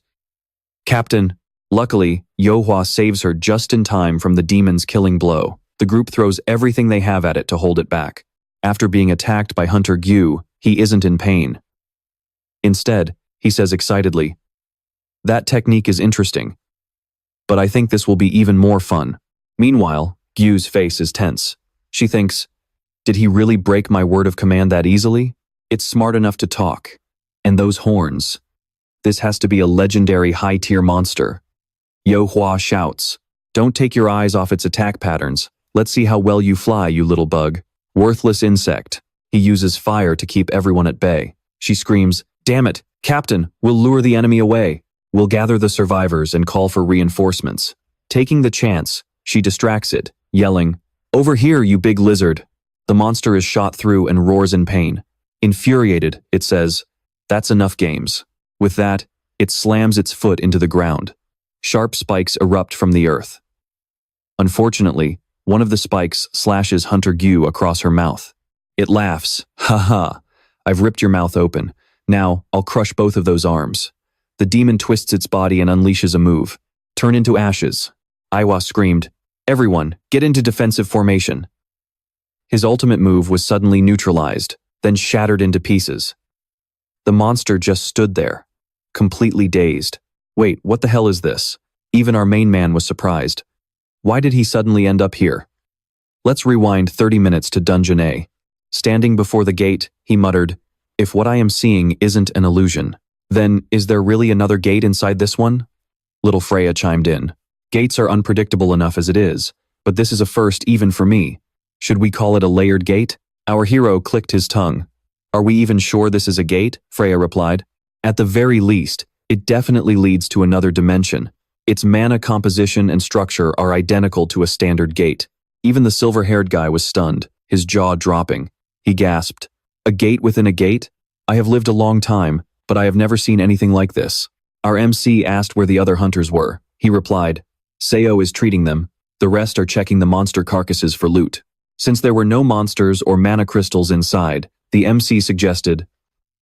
A: Captain. Luckily, Yo-hwa saves her just in time from the demon's killing blow. The group throws everything they have at it to hold it back. After being attacked by Hunter Gyu, he isn't in pain. Instead, he says excitedly, that technique is interesting, but I think this will be even more fun. Meanwhile, Gyu's face is tense. She thinks, did he really break my word of command that easily? It's smart enough to talk. And those horns. This has to be a legendary high-tier monster. Yo-hwa shouts, don't take your eyes off its attack patterns. Let's see how well you fly, you little bug. Worthless insect. He uses fire to keep everyone at bay. She screams, damn it, Captain, we'll lure the enemy away. We'll gather the survivors and call for reinforcements. Taking the chance, she distracts it, yelling, over here, you big lizard. The monster is shot through and roars in pain. Infuriated, it says, that's enough games. With that, it slams its foot into the ground. Sharp spikes erupt from the earth. Unfortunately, one of the spikes slashes Hunter Gyu across her mouth. It laughs, ha ha, I've ripped your mouth open. Now, I'll crush both of those arms. The demon twists its body and unleashes a move. Turn into ashes. Iwa screamed, everyone, get into defensive formation. His ultimate move was suddenly neutralized, then shattered into pieces. The monster just stood there, completely dazed. Wait, what the hell is this? Even our main man was surprised. Why did he suddenly end up here? Let's rewind 30 minutes to Dungeon A. Standing before the gate, he muttered, if what I am seeing isn't an illusion, then is there really another gate inside this one? Little Freya chimed in. Gates are unpredictable enough as it is, but this is a first even for me. Should we call it a layered gate? Our hero clicked his tongue. Are we even sure this is a gate? Freya replied. At the very least, it definitely leads to another dimension. Its mana composition and structure are identical to a standard gate. Even the silver-haired guy was stunned, his jaw dropping. He gasped, a gate within a gate? I have lived a long time, but I have never seen anything like this. Our MC asked where the other hunters were. He replied, Seo is treating them. The rest are checking the monster carcasses for loot. Since there were no monsters or mana crystals inside, the MC suggested,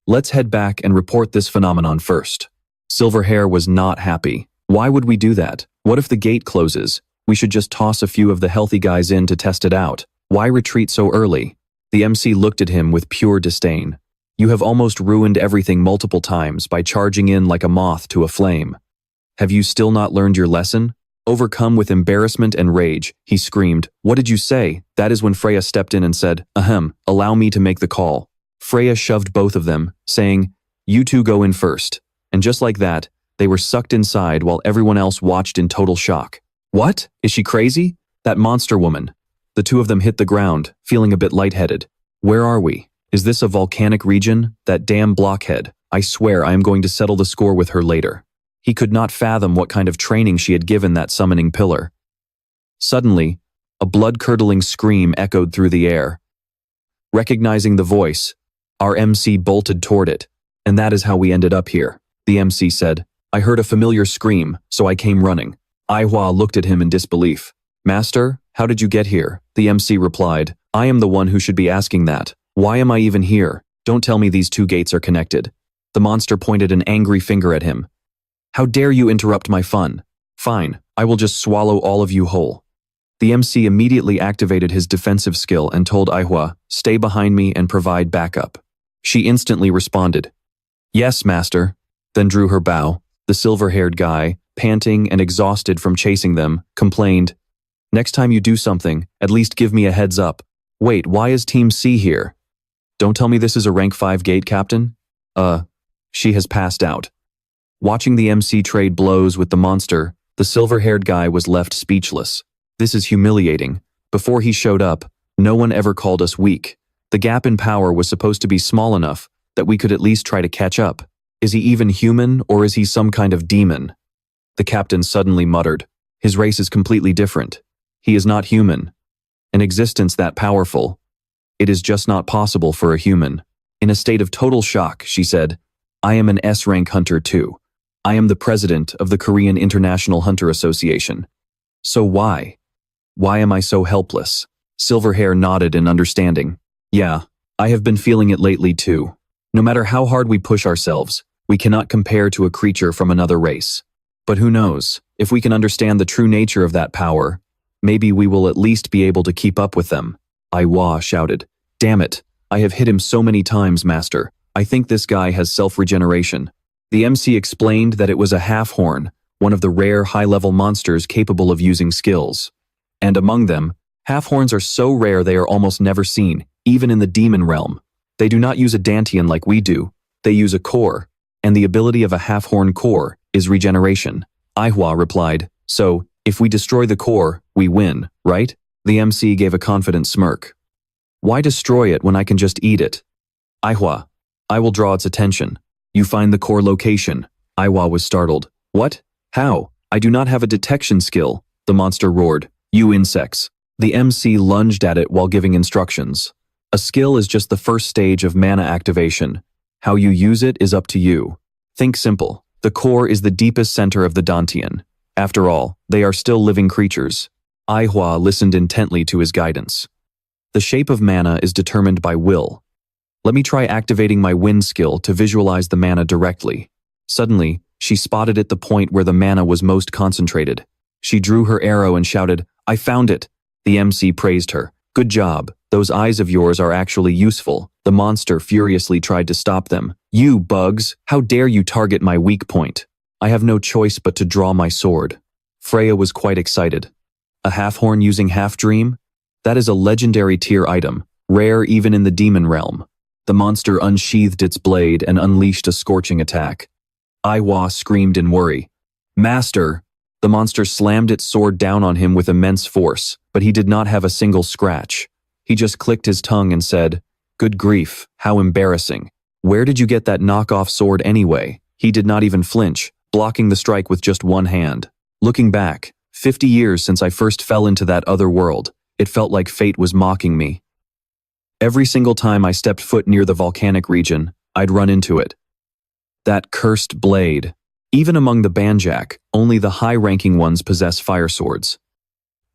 A: let's head back and report this phenomenon first. Silverhair was not happy. Why would we do that? What if the gate closes? We should just toss a few of the healthy guys in to test it out. Why retreat so early? The MC looked at him with pure disdain. You have almost ruined everything multiple times by charging in like a moth to a flame. Have you still not learned your lesson? Overcome with embarrassment and rage, he screamed, what did you say? That is when Freya stepped in and said, ahem, allow me to make the call. Freya shoved both of them, saying, you two go in first. And just like that, they were sucked inside while everyone else watched in total shock. What? Is she crazy? That monster woman. The two of them hit the ground, feeling a bit lightheaded. Where are we? Is this a volcanic region? That damn blockhead. I swear I am going to settle the score with her later. He could not fathom what kind of training she had given that summoning pillar. Suddenly, a blood-curdling scream echoed through the air. Recognizing the voice, our MC bolted toward it. And that is how we ended up here. The MC said, I heard a familiar scream, so I came running. Ihua looked at him in disbelief. Master, how did you get here? The MC replied, I am the one who should be asking that. Why am I even here? Don't tell me these two gates are connected. The monster pointed an angry finger at him. How dare you interrupt my fun? Fine, I will just swallow all of you whole. The MC immediately activated his defensive skill and told Ihua, stay behind me and provide backup. She instantly responded, yes, master, then drew her bow. The silver-haired guy, panting and exhausted from chasing them, complained, next time you do something, at least give me a heads up. Wait, why is Team C here? Don't tell me this is a rank 5 gate, Captain? She has passed out. Watching the MC trade blows with the monster, the silver-haired guy was left speechless. This is humiliating. Before he showed up, no one ever called us weak. The gap in power was supposed to be small enough that we could at least try to catch up. Is he even human, or is he some kind of demon? The captain suddenly muttered. His race is completely different. He is not human. An existence that powerful. It is just not possible for a human. In a state of total shock, she said, I am an S-rank hunter too. I am the president of the Korean International Hunter Association. So why? Why am I so helpless? Silverhair nodded in understanding. Yeah, I have been feeling it lately too. No matter how hard we push ourselves, we cannot compare to a creature from another race. But who knows, if we can understand the true nature of that power, maybe we will at least be able to keep up with them. Aiwa shouted. Damn it, I have hit him so many times, master. I think this guy has self-regeneration. The MC explained that it was a half-horn, one of the rare high-level monsters capable of using skills. And among them, half-horns are so rare they are almost never seen, even in the demon realm. They do not use a dantian like we do, they use a core, and the ability of a half-horn core is regeneration. Aihua replied, so, if we destroy the core, we win, right? The MC gave a confident smirk. Why destroy it when I can just eat it? Aihua, I will draw its attention. You find the core location. Aiwa was startled. What? How? I do not have a detection skill, the monster roared. You insects. The MC lunged at it while giving instructions. A skill is just the first stage of mana activation. How you use it is up to you. Think simple. The core is the deepest center of the Dantian. After all, they are still living creatures. Aihua listened intently to his guidance. The shape of mana is determined by will. Let me try activating my wind skill to visualize the mana directly. Suddenly, she spotted at the point where the mana was most concentrated. She drew her arrow and shouted, I found it! The MC praised her. Good job, those eyes of yours are actually useful. The monster furiously tried to stop them. You bugs, how dare you target my weak point? I have no choice but to draw my sword. Freya was quite excited. A half-horn using half-dream? That is a legendary tier item, rare even in the demon realm. The monster unsheathed its blade and unleashed a scorching attack. Aiwa screamed in worry. Master! The monster slammed its sword down on him with immense force, but he did not have a single scratch. He just clicked his tongue and said, Good grief, how embarrassing. Where did you get that knockoff sword anyway? He did not even flinch, blocking the strike with just one hand. Looking back, 50 years since I first fell into that other world, it felt like fate was mocking me. Every single time I stepped foot near the volcanic region, I'd run into it. That cursed blade. Even among the banjak, only the high-ranking ones possess fire swords.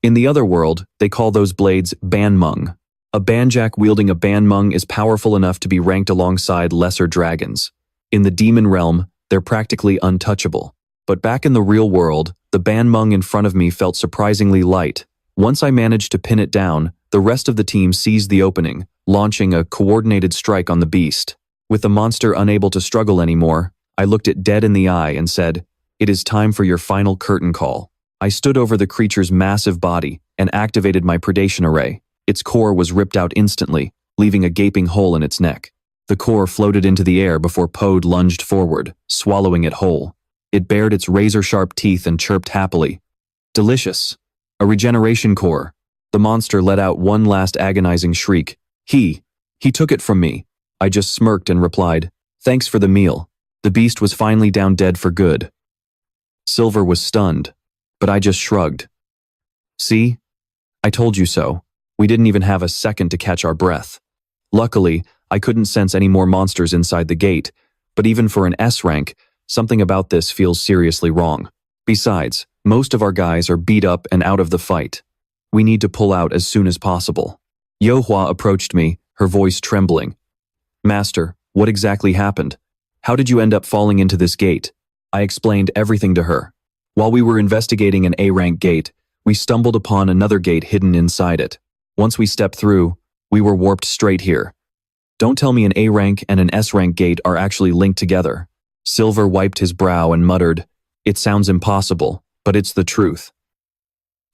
A: In the other world, they call those blades banmung. A banjak wielding a banmung is powerful enough to be ranked alongside lesser dragons. In the demon realm, they're practically untouchable. But back in the real world, the banmung in front of me felt surprisingly light. Once I managed to pin it down, the rest of the team seized the opening, launching a coordinated strike on the beast. With the monster unable to struggle anymore, I looked it dead in the eye and said, It is time for your final curtain call. I stood over the creature's massive body and activated my predation array. Its core was ripped out instantly, leaving a gaping hole in its neck. The core floated into the air before Pode lunged forward, swallowing it whole. It bared its razor-sharp teeth and chirped happily. Delicious. A regeneration core. The monster let out one last agonizing shriek. He took it from me. I just smirked and replied, Thanks for the meal. The beast was finally down dead for good. Silver was stunned, but I just shrugged. See? I told you so. We didn't even have a second to catch our breath. Luckily, I couldn't sense any more monsters inside the gate, but even for an S rank, something about this feels seriously wrong. Besides, most of our guys are beat up and out of the fight. We need to pull out as soon as possible. Yohua approached me, her voice trembling. Master, what exactly happened? How did you end up falling into this gate? I explained everything to her. While we were investigating an A-rank gate, we stumbled upon another gate hidden inside it. Once we stepped through, we were warped straight here. Don't tell me an A-rank and an S-rank gate are actually linked together. Silver wiped his brow and muttered, It sounds impossible, but it's the truth.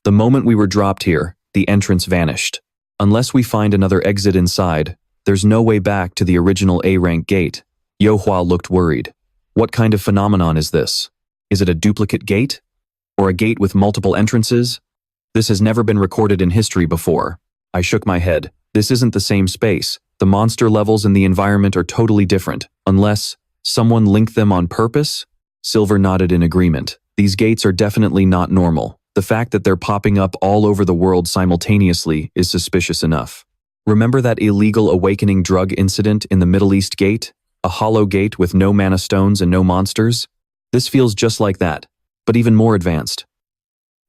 A: The moment we were dropped here, the entrance vanished. Unless we find another exit inside, there's no way back to the original A-rank gate. Yo-hwa looked worried. What kind of phenomenon is this? Is it a duplicate gate? Or a gate with multiple entrances? This has never been recorded in history before. I shook my head. This isn't the same space. The monster levels in the environment are totally different, unless someone linked them on purpose? Silver nodded in agreement. These gates are definitely not normal. The fact that they're popping up all over the world simultaneously is suspicious enough. Remember that illegal awakening drug incident in the Middle East gate? A hollow gate with no mana stones and no monsters? This feels just like that, but even more advanced.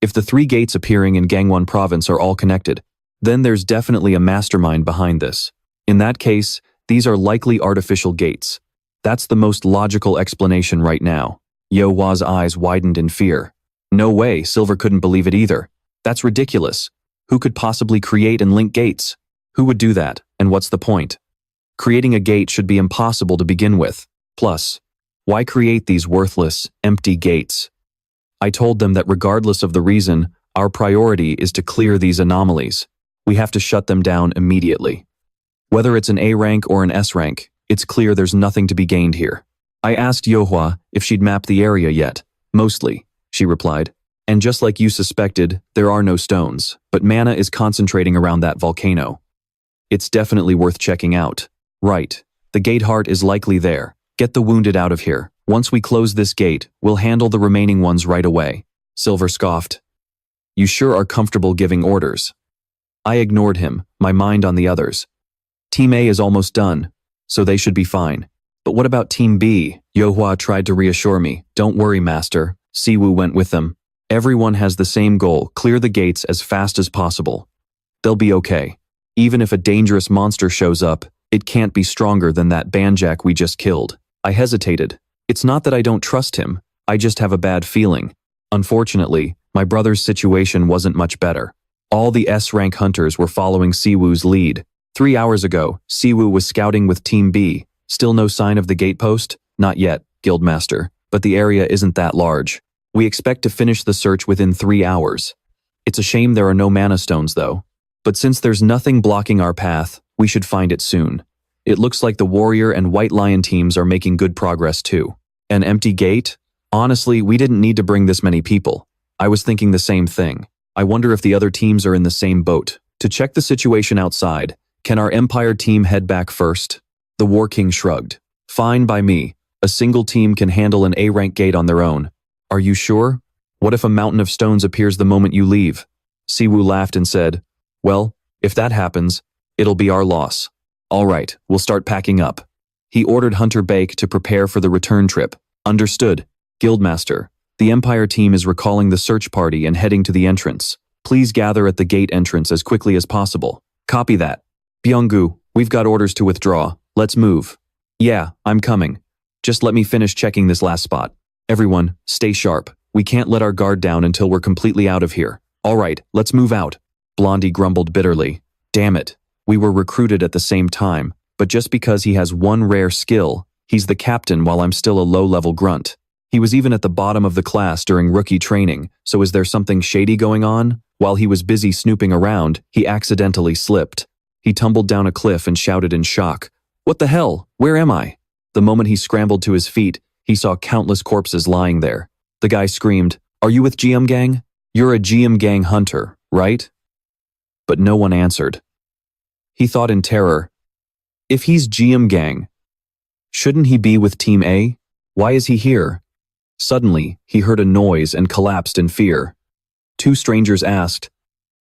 A: If the 3 gates appearing in Gangwon province are all connected, then there's definitely a mastermind behind this. In that case, these are likely artificial gates. That's the most logical explanation right now. Yo-hwa's eyes widened in fear. No way, Silver couldn't believe it either. That's ridiculous. Who could possibly create and link gates? Who would do that, and what's the point? Creating a gate should be impossible to begin with. Plus, why create these worthless, empty gates? I told them that regardless of the reason, our priority is to clear these anomalies. We have to shut them down immediately. Whether it's an A rank or an S rank, it's clear there's nothing to be gained here. I asked Yo-hwa if she'd mapped the area yet. Mostly, she replied. And just like you suspected, there are no stones, but mana is concentrating around that volcano. It's definitely worth checking out. Right. The gate heart is likely there. Get the wounded out of here. Once we close this gate, we'll handle the remaining ones right away. Silver scoffed. You sure are comfortable giving orders. I ignored him, my mind on the others. Team A is almost done, so they should be fine. But what about Team B? Yo-hwa tried to reassure me. Don't worry, Master. Siwoo went with them. Everyone has the same goal, clear the gates as fast as possible. They'll be okay. Even if a dangerous monster shows up, it can't be stronger than that banjak we just killed. I hesitated. It's not that I don't trust him, I just have a bad feeling. Unfortunately, my brother's situation wasn't much better. All the S-rank hunters were following Siwoo's lead. 3 hours ago, Siwoo was scouting with Team B. Still no sign of the gatepost? Not yet, Guildmaster, but the area isn't that large. We expect to finish the search within 3 hours. It's a shame there are no mana stones though. But since there's nothing blocking our path, we should find it soon. It looks like the Warrior and White Lion teams are making good progress too. An empty gate? Honestly, we didn't need to bring this many people. I was thinking the same thing. I wonder if the other teams are in the same boat. To check the situation outside, can our Empire team head back first? The War King shrugged. Fine by me. A single team can handle an A-rank gate on their own. Are you sure? What if a mountain of stones appears the moment you leave? Siwoo laughed and said, well, if that happens, it'll be our loss. All right, we'll start packing up. He ordered Hunter Bake to prepare for the return trip. Understood. Guildmaster, the Empire team is recalling the search party and heading to the entrance. Please gather at the gate entrance as quickly as possible. Copy that. Byung-gu, we've got orders to withdraw. Let's move. Yeah, I'm coming. Just let me finish checking this last spot. Everyone, stay sharp. We can't let our guard down until we're completely out of here. All right, let's move out. Blondie grumbled bitterly. Damn it. We were recruited at the same time, but just because he has one rare skill, he's the captain while I'm still a low-level grunt. He was even at the bottom of the class during rookie training, so is there something shady going on? While he was busy snooping around, he accidentally slipped. He tumbled down a cliff and shouted in shock, "What the hell? Where am I?" The moment he scrambled to his feet, he saw countless corpses lying there. The guy screamed, "Are you with GM Gang? You're a GM Gang hunter, right?" But no one answered. He thought in terror, if he's GM Gang, shouldn't he be with Team A? Why is he here? Suddenly, he heard a noise and collapsed in fear. Two strangers asked,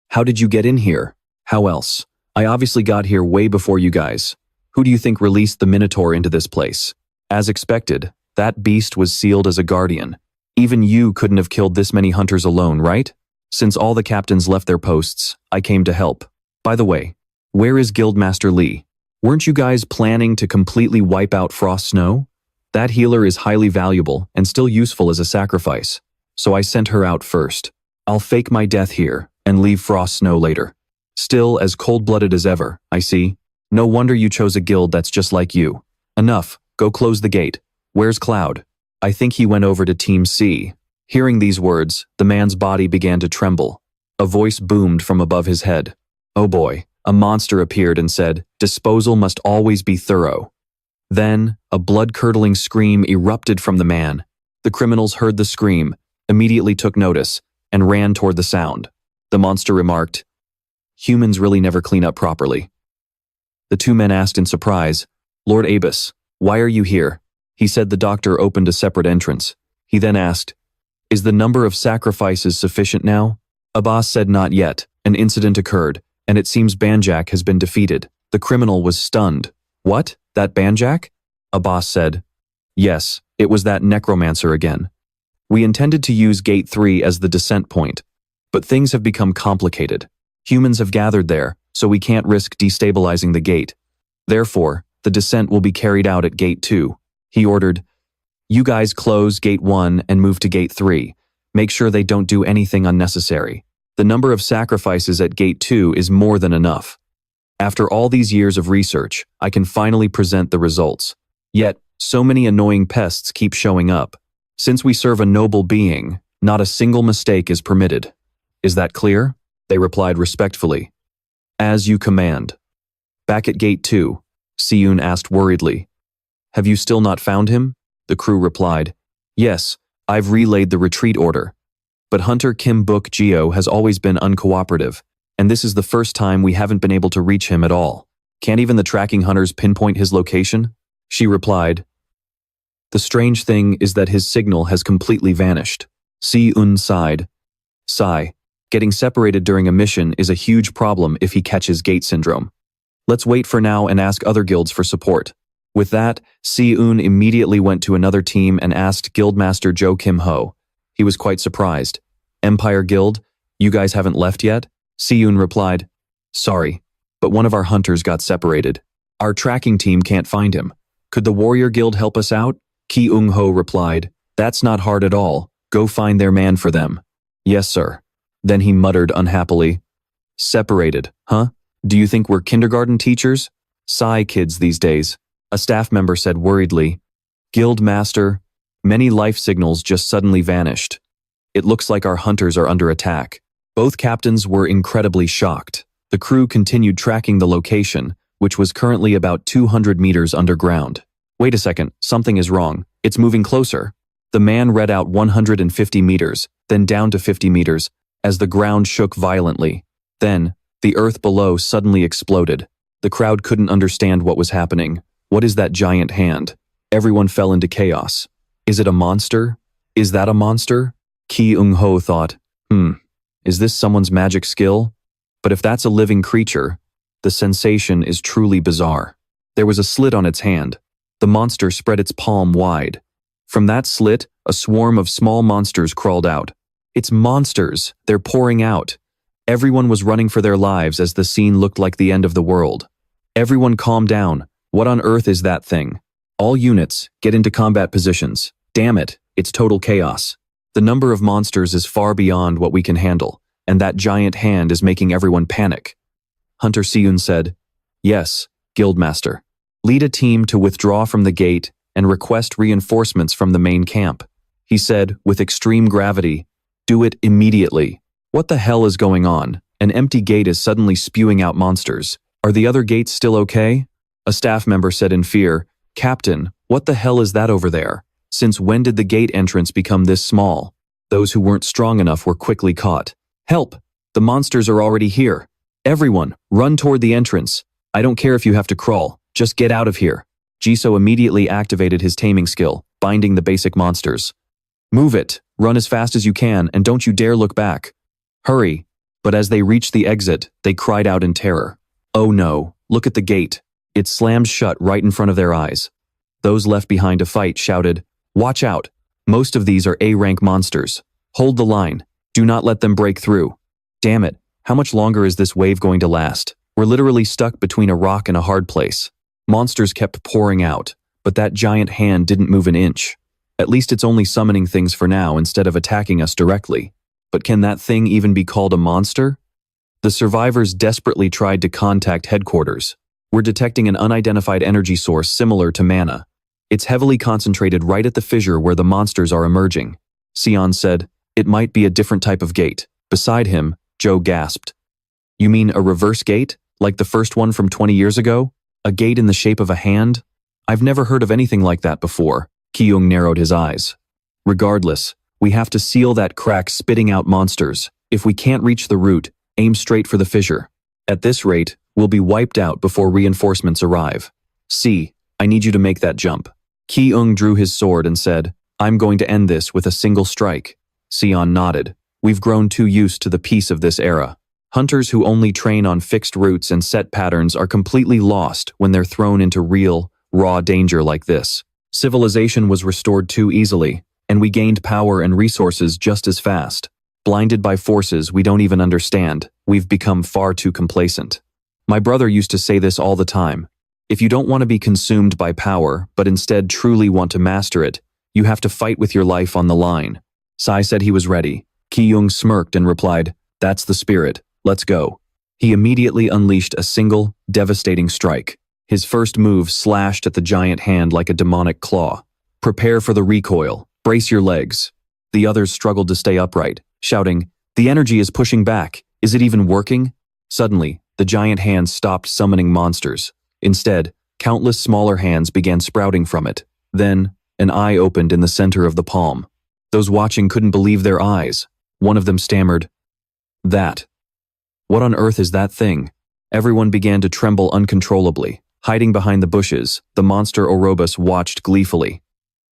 A: "How did you get in here?" "How else? I obviously got here way before you guys. Who do you think released the Minotaur into this place?" As expected, that beast was sealed as a guardian. Even you couldn't have killed this many hunters alone, right? Since all the captains left their posts, I came to help. By the way, where is Guildmaster Lee? Weren't you guys planning to completely wipe out Frost Snow? That healer is highly valuable and still useful as a sacrifice, so I sent her out first. I'll fake my death here and leave Frost Snow later. Still as cold-blooded as ever, I see. No wonder you chose a guild that's just like you. Enough, go close the gate. Where's Cloud? I think he went over to Team C. Hearing these words, the man's body began to tremble. A voice boomed from above his head. Oh boy, a monster appeared and said, "Disposal must always be thorough." Then, a blood-curdling scream erupted from the man. The criminals heard the scream, immediately took notice, and ran toward the sound. The monster remarked, "Humans really never clean up properly." The two men asked in surprise, "Lord Abus, why are you here?" He said the doctor opened a separate entrance. He then asked, "Is the number of sacrifices sufficient now?" Abbas said not yet. An incident occurred, and it seems Banjak has been defeated. The criminal was stunned. "What? That Banjak?" Abbas said. "Yes, it was that necromancer again. We intended to use Gate 3 as the descent point, but things have become complicated. Humans have gathered there, so we can't risk destabilizing the gate. Therefore, the descent will be carried out at Gate 2. He ordered, "You guys close Gate 1 and move to Gate 3. Make sure they don't do anything unnecessary. The number of sacrifices at Gate 2 is more than enough. After all these years of research, I can finally present the results. Yet, so many annoying pests keep showing up. Since we serve a noble being, not a single mistake is permitted. Is that clear?" They replied respectfully. "As you command." Back at Gate 2, Siyun asked worriedly, "Have you still not found him?" The crew replied, "Yes, I've relayed the retreat order. But Hunter Kim Book Geo has always been uncooperative, and this is the first time we haven't been able to reach him at all. Can't even the tracking hunters pinpoint his location?" She replied, "The strange thing is that his signal has completely vanished." Si-un sighed. Sigh. Getting separated during a mission is a huge problem if he catches gate syndrome. Let's wait for now and ask other guilds for support. With that, Si-un immediately went to another team and asked Guildmaster Jo Kim Ho. He was quite surprised. "Empire Guild, you guys haven't left yet?" Si-un replied, "Sorry, but one of our hunters got separated. Our tracking team can't find him. Could the Warrior Guild help us out?" Ki Ung Ho replied, "That's not hard at all. Go find their man for them." "Yes, sir." Then he muttered unhappily, "Separated, huh? Do you think we're kindergarten teachers? Sigh kids these days." A staff member said worriedly, "Guild Master, many life signals just suddenly vanished. It looks like our hunters are under attack." Both captains were incredibly shocked. The crew continued tracking the location, which was currently about 200 meters underground. "Wait a second, something is wrong. It's moving closer." The man read out 150 meters, then down to 50 meters, as the ground shook violently. Then, the earth below suddenly exploded. The crowd couldn't understand what was happening. What is that giant hand? Everyone fell into chaos. Is it a monster? Is that a monster? Ki Ung Ho thought, is this someone's magic skill? But if that's a living creature, the sensation is truly bizarre. There was a slit on its hand. The monster spread its palm wide. From that slit, a swarm of small monsters crawled out. It's monsters! They're pouring out. Everyone was running for their lives as the scene looked like the end of the world. Everyone calm down. What on earth is that thing? All units, get into combat positions. Damn it, it's total chaos. The number of monsters is far beyond what we can handle, and that giant hand is making everyone panic. Hunter Siyun said, "Yes, Guildmaster. Lead a team to withdraw from the gate and request reinforcements from the main camp." He said, with extreme gravity, "Do it immediately." What the hell is going on? An empty gate is suddenly spewing out monsters. Are the other gates still okay? A staff member said in fear, "Captain, what the hell is that over there? Since when did the gate entrance become this small?" Those who weren't strong enough were quickly caught. "Help! The monsters are already here. Everyone, run toward the entrance. I don't care if you have to crawl. Just get out of here." Jisoo immediately activated his taming skill, binding the basic monsters. "Move it, run as fast as you can, and don't you dare look back. Hurry." But as they reached the exit, they cried out in terror. "Oh no, look at the gate. It slammed shut right in front of their eyes." Those left behind to fight shouted, "Watch out. Most of these are A-rank monsters. Hold the line. Do not let them break through." Damn it, how much longer is this wave going to last? We're literally stuck between a rock and a hard place. Monsters kept pouring out, but that giant hand didn't move an inch. At least it's only summoning things for now instead of attacking us directly. But can that thing even be called a monster? The survivors desperately tried to contact headquarters. We're detecting an unidentified energy source similar to mana. It's heavily concentrated right at the fissure where the monsters are emerging. Sion said, "It might be a different type of gate." Beside him, Joe gasped. "You mean a reverse gate? Like the first one from 20 years ago? A gate in the shape of a hand?" I've never heard of anything like that before. Ki-young narrowed his eyes. Regardless, we have to seal that crack spitting out monsters. If we can't reach the root, aim straight for the fissure. At this rate, we'll be wiped out before reinforcements arrive. See, I need you to make that jump. Ki-young drew his sword and said, I'm going to end this with a single strike. Sion nodded. We've grown too used to the peace of this era. Hunters who only train on fixed routes and set patterns are completely lost when they're thrown into real, raw danger like this. Civilization was restored too easily, and we gained power and resources just as fast. Blinded by forces we don't even understand, we've become far too complacent. My brother used to say this all the time. If you don't want to be consumed by power, but instead truly want to master it, you have to fight with your life on the line. Sai said he was ready. Ki-young smirked and replied, That's the spirit, let's go. He immediately unleashed a single, devastating strike. His first move slashed at the giant hand like a demonic claw. Prepare for the recoil, brace your legs. The others struggled to stay upright, shouting, The energy is pushing back, is it even working? Suddenly, the giant hand stopped summoning monsters. Instead, countless smaller hands began sprouting from it. Then, an eye opened in the center of the palm. Those watching couldn't believe their eyes. One of them stammered, That. What on earth is that thing? Everyone began to tremble uncontrollably. Hiding behind the bushes, the monster Orobus watched gleefully.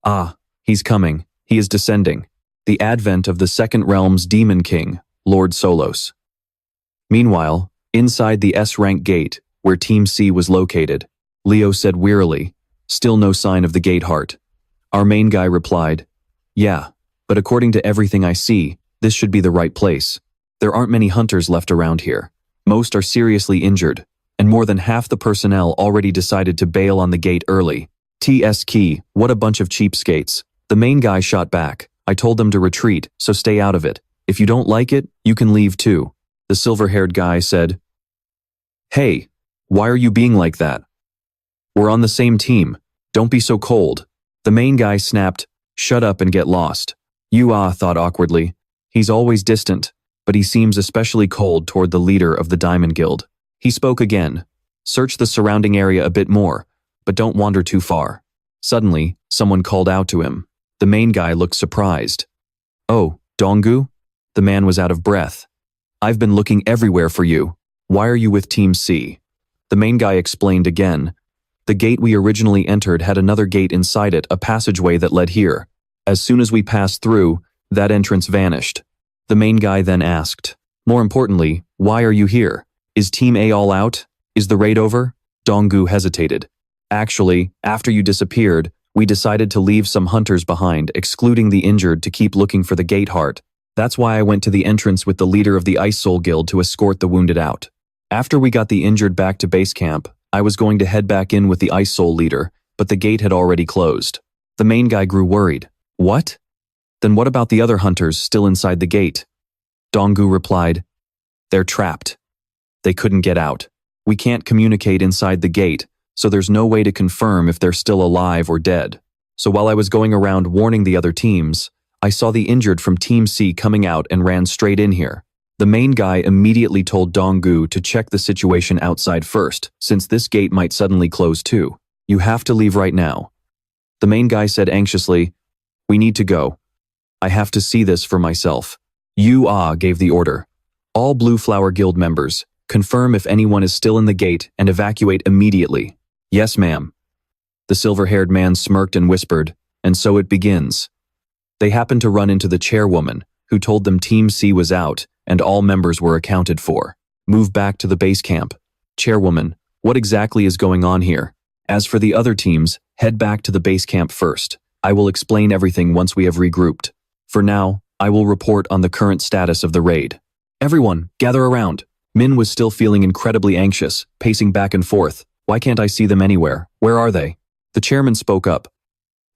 A: Ah, he's coming. He is descending. The advent of the second realm's demon king, Lord Solos. Meanwhile, inside the S-rank gate, where Team C was located, Leo said wearily, Still no sign of the gate heart. Our main guy replied, Yeah, but according to everything I see, this should be the right place. There aren't many hunters left around here. Most are seriously injured, and more than half the personnel already decided to bail on the gate early. TS Key, what a bunch of cheapskates. The main guy shot back. I told them to retreat, so stay out of it. If you don't like it, you can leave too. The silver-haired guy said, Hey, why are you being like that? We're on the same team. Don't be so cold. The main guy snapped, Shut up and get lost. Yua thought awkwardly. He's always distant, but he seems especially cold toward the leader of the Diamond Guild. He spoke again. Search the surrounding area a bit more, but don't wander too far. Suddenly, someone called out to him. The main guy looked surprised. Oh, Donggu? The man was out of breath. I've been looking everywhere for you. Why are you with Team C? The main guy explained again. The gate we originally entered had another gate inside it, a passageway that led here. As soon as we passed through, that entrance vanished. The main guy then asked, More importantly, why are you here? Is Team A all out? Is the raid over? Donggu hesitated. Actually, after you disappeared, we decided to leave some hunters behind, excluding the injured to keep looking for the gate heart. That's why I went to the entrance with the leader of the Ice Soul Guild to escort the wounded out. After we got the injured back to base camp, I was going to head back in with the Ice Soul leader, but the gate had already closed. The main guy grew worried. What? Then what about the other hunters still inside the gate? Donggu replied, They're trapped. They couldn't get out. We can't communicate inside the gate, so there's no way to confirm if they're still alive or dead. So while I was going around warning the other teams, I saw the injured from Team C coming out and ran straight in here. The main guy immediately told Donggu to check the situation outside first, since this gate might suddenly close too. You have to leave right now. The main guy said anxiously, We need to go. I have to see this for myself. Yu gave the order. All Blue Flower Guild members, confirm if anyone is still in the gate and evacuate immediately. Yes, ma'am. The silver-haired man smirked and whispered, And so it begins. They happened to run into the chairwoman, who told them Team C was out and all members were accounted for. Move back to the base camp. Chairwoman, what exactly is going on here? As for the other teams, head back to the base camp first. I will explain everything once we have regrouped. For now, I will report on the current status of the raid. Everyone, gather around. Min was still feeling incredibly anxious, pacing back and forth. Why can't I see them anywhere? Where are they? The chairman spoke up.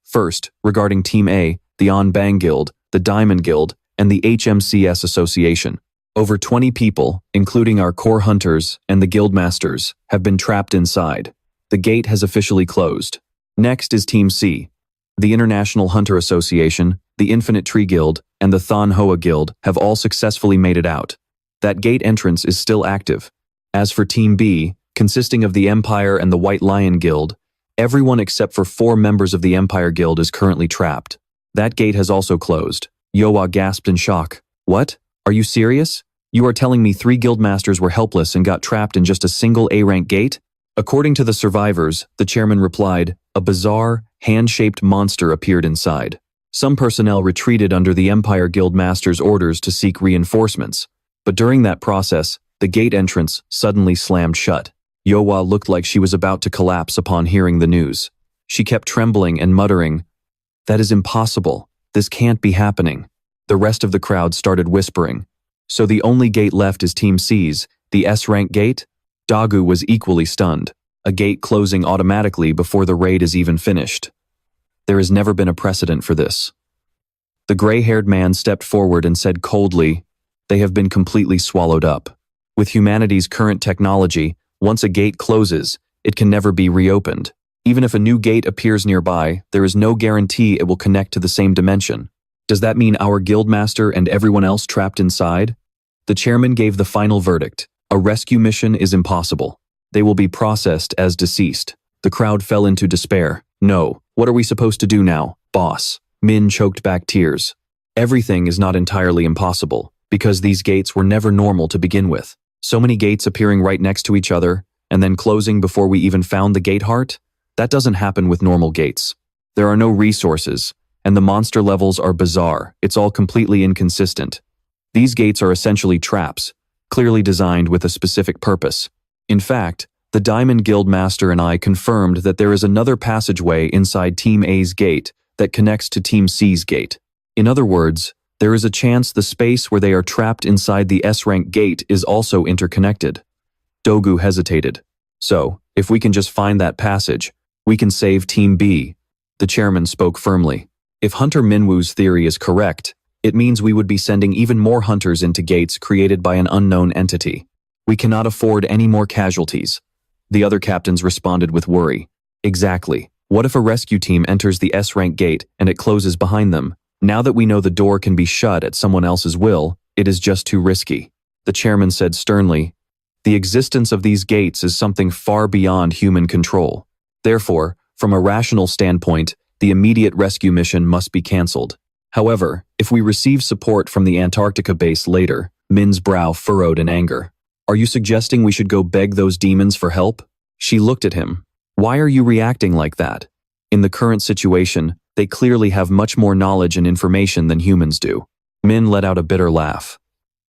A: First, regarding Team A, the On-Bang Guild, the Diamond Guild, and the HMCS Association. Over 20 people, including our core hunters and the guild masters, have been trapped inside. The gate has officially closed. Next is Team C. The International Hunter Association, the Infinite Tree Guild, and the Thon Hoa Guild have all successfully made it out. That gate entrance is still active. As for Team B, consisting of the Empire and the White Lion Guild, Everyone except for 4 members of the Empire Guild is currently trapped. That gate has also closed. Yowa gasped in shock. What? Are you serious? You are telling me 3 guildmasters were helpless and got trapped in just a single A-rank gate? According to the survivors, the chairman replied, a bizarre, hand-shaped monster appeared inside. Some personnel retreated under the Empire Guild Master's orders to seek reinforcements, but during that process, the gate entrance suddenly slammed shut. Yowa looked like she was about to collapse upon hearing the news. She kept trembling and muttering, "That is impossible. This can't be happening." The rest of the crowd started whispering. So the only gate left is Team C's, the S-rank gate? Dagu was equally stunned, a gate closing automatically before the raid is even finished. There has never been a precedent for this. The gray-haired man stepped forward and said coldly, "They have been completely swallowed up. With humanity's current technology, once a gate closes, it can never be reopened. Even if a new gate appears nearby, there is no guarantee it will connect to the same dimension. Does that mean our guildmaster and everyone else trapped inside?" The chairman gave the final verdict. A rescue mission is impossible. They will be processed as deceased. The crowd fell into despair. No, what are we supposed to do now, boss? Min choked back tears. Everything is not entirely impossible, because these gates were never normal to begin with. So many gates appearing right next to each other, and then closing before we even found the gate heart? That doesn't happen with normal gates. There are no resources, and the monster levels are bizarre. It's all completely inconsistent. These gates are essentially traps, clearly designed with a specific purpose. In fact, the Diamond Guild Master and I confirmed that there is another passageway inside Team A's gate that connects to Team C's gate. In other words, there is a chance the space where they are trapped inside the S-rank gate is also interconnected. Dogu hesitated. So, if we can just find that passage, we can save Team B. The chairman spoke firmly. If Hunter Minwoo's theory is correct, it means we would be sending even more hunters into gates created by an unknown entity. We cannot afford any more casualties. The other captains responded with worry. Exactly. What if a rescue team enters the S-rank gate and it closes behind them? Now that we know the door can be shut at someone else's will, it is just too risky. The chairman said sternly, "The existence of these gates is something far beyond human control. Therefore, from a rational standpoint, the immediate rescue mission must be cancelled. However, if we receive support from the Antarctica base later," Min's brow furrowed in anger. "Are you suggesting we should go beg those demons for help?" She looked at him. "Why are you reacting like that? In the current situation, they clearly have much more knowledge and information than humans do." Min let out a bitter laugh.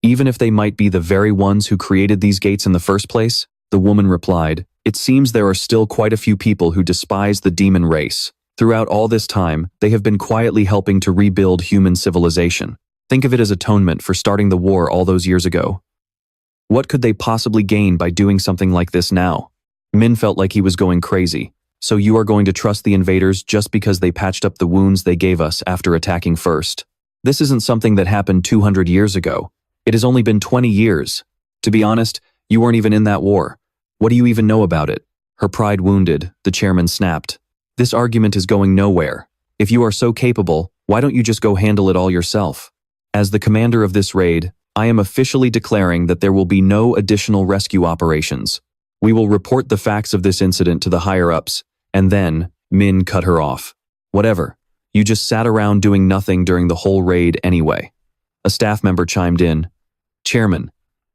A: "Even if they might be the very ones who created these gates in the first place," the woman replied, "it seems there are still quite a few people who despise the demon race. Throughout all this time, they have been quietly helping to rebuild human civilization. Think of it as atonement for starting the war all those years ago. What could they possibly gain by doing something like this now?" Min felt like he was going crazy. "So you are going to trust the invaders just because they patched up the wounds they gave us after attacking first? This isn't something that happened 200 years ago. It has only been 20 years. To be honest, you weren't even in that war. What do you even know about it?" Her pride wounded, the chairman snapped. "This argument is going nowhere. If you are so capable, why don't you just go handle it all yourself? As the commander of this raid, I am officially declaring that there will be no additional rescue operations. We will report the facts of this incident to the higher-ups, and then," Min cut her off. "Whatever. You just sat around doing nothing during the whole raid anyway." A staff member chimed in. "Chairman,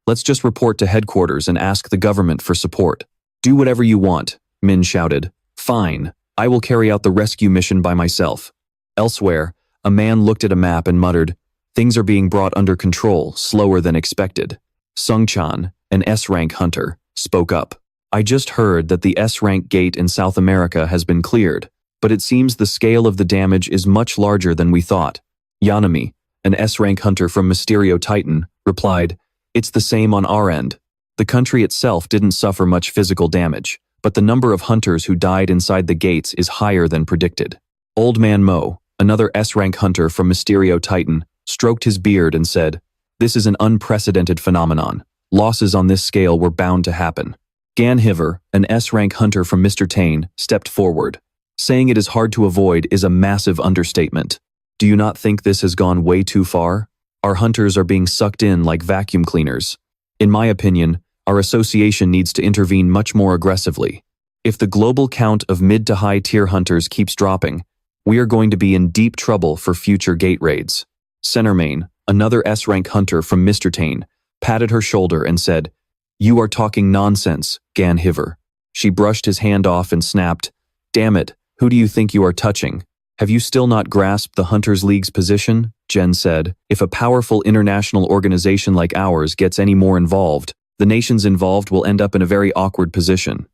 A: let's just report to headquarters and ask the government for support." "Do whatever you want," Min shouted. "Fine. I will carry out the rescue mission by myself." Elsewhere, a man looked at a map and muttered, "Things are being brought under control, slower than expected." Sung-chan, an S-rank hunter, spoke up. "I just heard that the S-rank gate in South America has been cleared, but it seems the scale of the damage is much larger than we thought." Yanami, an S-rank hunter from Mysterio Titan, replied, "It's the same on our end. The country itself didn't suffer much physical damage, but the number of hunters who died inside the gates is higher than predicted." Old Man Mo, another S-rank hunter from Mysterio Titan, stroked his beard and said, "This is an unprecedented phenomenon. Losses on this scale were bound to happen." Gan Hiver, an S-rank hunter from Mr. Tane, stepped forward. "Saying it is hard to avoid is a massive understatement. Do you not think this has gone way too far? Our hunters are being sucked in like vacuum cleaners. In my opinion, our association needs to intervene much more aggressively. If the global count of mid to high tier hunters keeps dropping, we are going to be in deep trouble for future gate raids. Centermain, another S-rank hunter from Mr. Tane, patted her shoulder and said, "You are talking nonsense, Gan Hiver." She brushed his hand off and snapped, "Damn it, who do you think you are touching? Have you still not grasped the Hunters League's position?" Jen said. "If a powerful international organization like ours gets any more involved, the nations involved will end up in a very awkward position.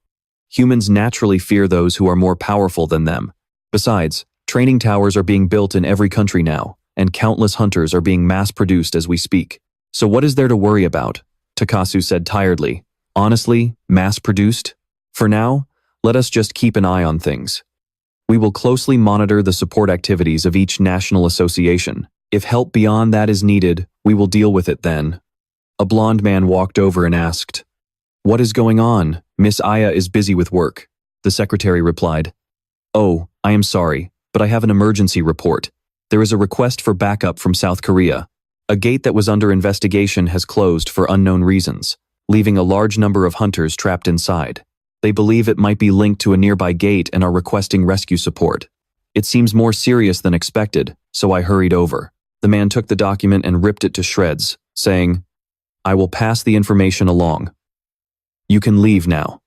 A: Humans naturally fear those who are more powerful than them. Besides, training towers are being built in every country now, and countless hunters are being mass-produced as we speak. So what is there to worry about?" Takasu said tiredly. "Honestly, mass-produced? For now, let us just keep an eye on things. We will closely monitor the support activities of each national association. If help beyond that is needed, we will deal with it then." A blond man walked over and asked, "What is going on? Miss Aya is busy with work," the secretary replied. "Oh, I am sorry, but I have an emergency report. There is a request for backup from South Korea. A gate that was under investigation has closed for unknown reasons, leaving a large number of hunters trapped inside. They believe it might be linked to a nearby gate and are requesting rescue support. It seems more serious than expected, so I hurried over." The man took the document and ripped it to shreds, saying, "I will pass the information along. You can leave now."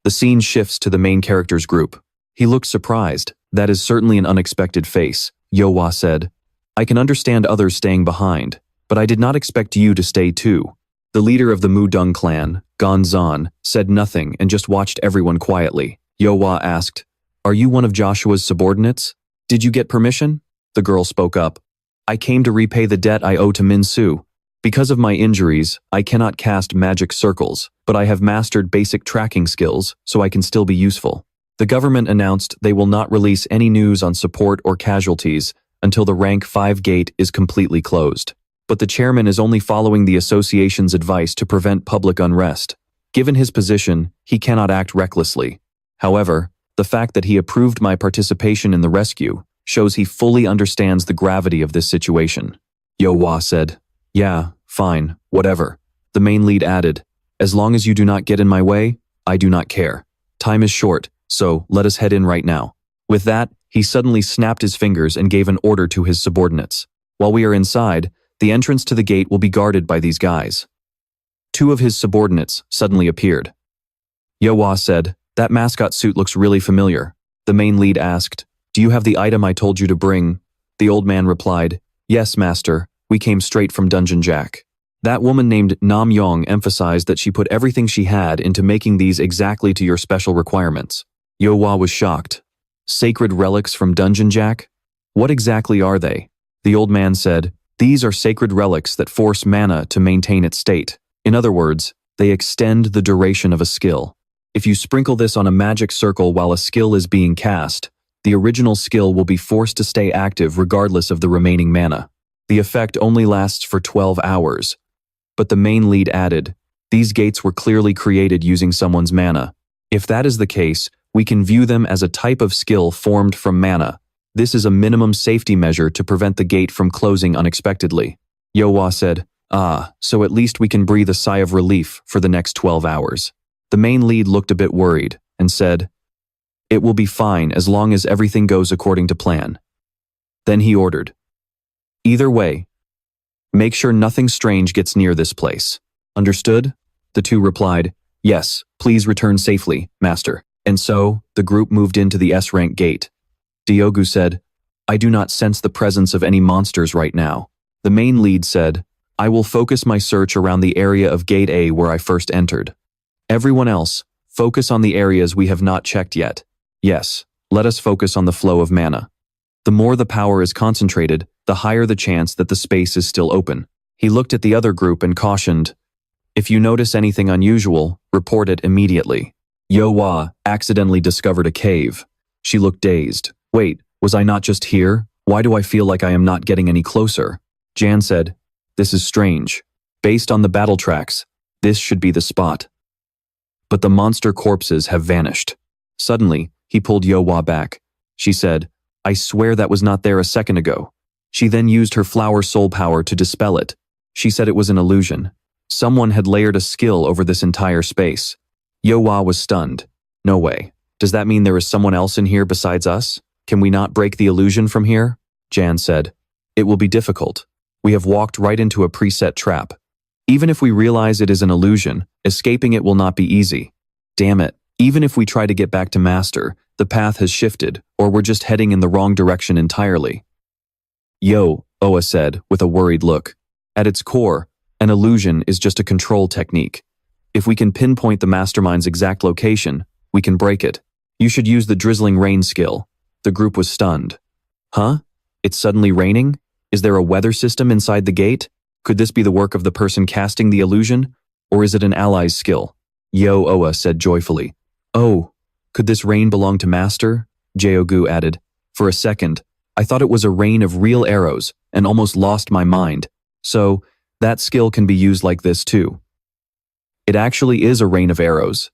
A: The scene shifts to the main character's group. He looks surprised. "That is certainly an unexpected face," Yohwa said. "I can understand others staying behind, but I did not expect you to stay too." The leader of the Mudung clan, Gonzan, said nothing and just watched everyone quietly. Yohwa asked, "Are you one of Joshua's subordinates? Did you get permission?" The girl spoke up. "I came to repay the debt I owe to Min Siwoo. Because of my injuries, I cannot cast magic circles, but I have mastered basic tracking skills, so I can still be useful." The government announced they will not release any news on support or casualties until the rank 5 gate is completely closed. But the chairman is only following the association's advice to prevent public unrest. Given his position, he cannot act recklessly. However, the fact that he approved my participation in the rescue shows he fully understands the gravity of this situation. Yohwa said, "Yeah, fine, whatever." The main lead added, "As long as you do not get in my way, I do not care. Time is short, so let us head in right now." With that, he suddenly snapped his fingers and gave an order to his subordinates. "While we are inside, the entrance to the gate will be guarded by these guys." 2 of his subordinates suddenly appeared. Yohwa said, "That mascot suit looks really familiar." The main lead asked, "Do you have the item I told you to bring?" The old man replied, "Yes, master, we came straight from Dungeon Jack." That woman named Nam Yong emphasized that she put everything she had into making these exactly to your special requirements. Yohwa was shocked. "Sacred relics from Dungeon Jack? What exactly are they?" The old man said, "These are sacred relics that force mana to maintain its state. In other words, they extend the duration of a skill. If you sprinkle this on a magic circle while a skill is being cast, the original skill will be forced to stay active regardless of the remaining mana. The effect only lasts for 12 hours. But the main lead added, "These gates were clearly created using someone's mana. If that is the case, we can view them as a type of skill formed from mana. This is a minimum safety measure to prevent the gate from closing unexpectedly." Yohwa said, "Ah, so at least we can breathe a sigh of relief for the next 12 hours. The main lead looked a bit worried and said, "It will be fine as long as everything goes according to plan." Then he ordered, "Either way, make sure nothing strange gets near this place. Understood?" The 2 replied, "Yes, please return safely, master." And so, the group moved into the S-rank gate. Diogu said, "I do not sense the presence of any monsters right now." The main lead said, "I will focus my search around the area of Gate A where I first entered. Everyone else, focus on the areas we have not checked yet. Yes, let us focus on the flow of mana. The more the power is concentrated, the higher the chance that the space is still open." He looked at the other group and cautioned, "If you notice anything unusual, report it immediately." Yohwa accidentally discovered a cave. She looked dazed. "Wait, was I not just here? Why do I feel like I am not getting any closer?" Jan said, "This is strange. Based on the battle tracks, this should be the spot." But the monster corpses have vanished. Suddenly, he pulled Yohwa back. She said, "I swear that was not there a second ago." She then used her flower soul power to dispel it. She said it was an illusion. Someone had layered a skill over this entire space. Yohwa was stunned. No way. Does that mean there is someone else in here besides us? Can we not break the illusion from here? Jan said. It will be difficult. We have walked right into a preset trap. Even if we realize it is an illusion, escaping it will not be easy. Damn it. Even if we try to get back to Master, the path has shifted, or we're just heading in the wrong direction entirely. Yo, Oa said, with a worried look. At its core, an illusion is just a control technique. If we can pinpoint the mastermind's exact location, we can break it. You should use the drizzling rain skill. The group was stunned. Huh? It's suddenly raining? Is there a weather system inside the gate? Could this be the work of the person casting the illusion? Or is it an ally's skill? Yo, Oa said joyfully. Oh, could this rain belong to Master? Jeogu added. For a second, I thought it was a rain of real arrows and almost lost my mind. So, that skill can be used like this too. It actually is a rain of arrows.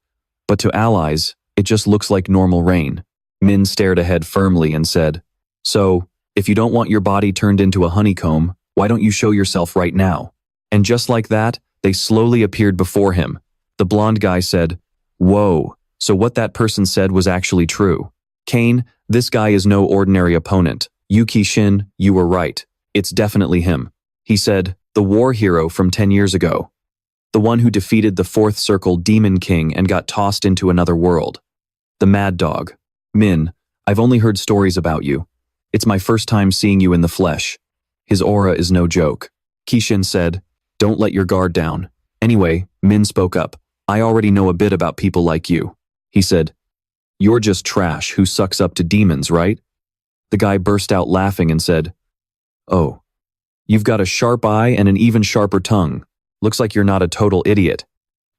A: But to allies, it just looks like normal rain. Min stared ahead firmly and said, So, if you don't want your body turned into a honeycomb, why don't you show yourself right now? And just like that, they slowly appeared before him. The blonde guy said, Whoa, so what that person said was actually true. Kane, this guy is no ordinary opponent. Yuki Shin, you were right. It's definitely him. He said, the war hero from 10 years ago. The one who defeated the Fourth Circle Demon King and got tossed into another world. The Mad Dog. Min, I've only heard stories about you. It's my first time seeing you in the flesh. His aura is no joke. Kishin said, Don't let your guard down. Anyway, Min spoke up. I already know a bit about people like you. He said, You're just trash who sucks up to demons, right? The guy burst out laughing and said, Oh, you've got a sharp eye and an even sharper tongue. Looks like you're not a total idiot.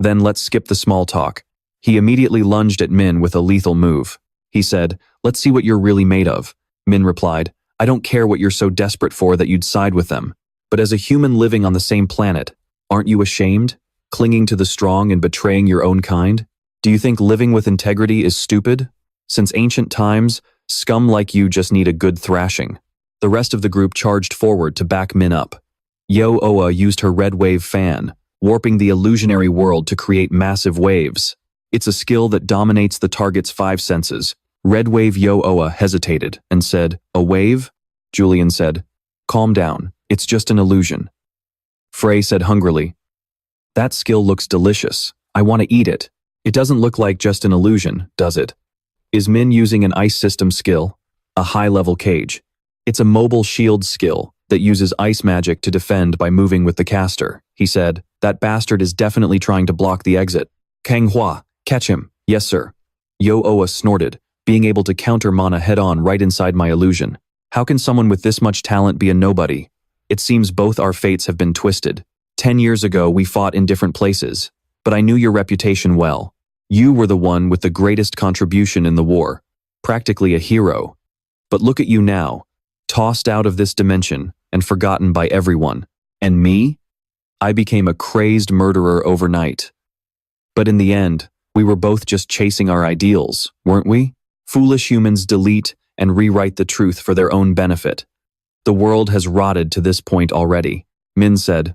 A: Then let's skip the small talk. He immediately lunged at Min with a lethal move. He said, Let's see what you're really made of. Min replied, I don't care what you're so desperate for that you'd side with them. But as a human living on the same planet, aren't you ashamed? Clinging to the strong and betraying your own kind? Do you think living with integrity is stupid? Since ancient times, scum like you just need a good thrashing. The rest of the group charged forward to back Min up. Yo Oa used her red wave fan, warping the illusionary world to create massive waves. It's a skill that dominates the target's 5 senses. Red wave Yo Oa hesitated and said, A wave? Julian said, Calm down, it's just an illusion. Frey said hungrily, That skill looks delicious. I want to eat it. It doesn't look like just an illusion, does it? Is Min using an ice system skill? A high-level cage. It's a mobile shield skill that uses ice magic to defend by moving with the caster. He said, That bastard is definitely trying to block the exit. Kang Hua, catch him. Yes, sir. Yo Oa snorted, being able to counter mana head-on right inside my illusion. How can someone with this much talent be a nobody? It seems both our fates have been twisted. 10 years ago, we fought in different places, but I knew your reputation well. You were the one with the greatest contribution in the war, practically a hero. But look at you now, tossed out of this dimension and forgotten by everyone. And me? I became a crazed murderer overnight. But in the end, we were both just chasing our ideals, weren't we? Foolish humans delete and rewrite the truth for their own benefit. The world has rotted to this point already. Min said,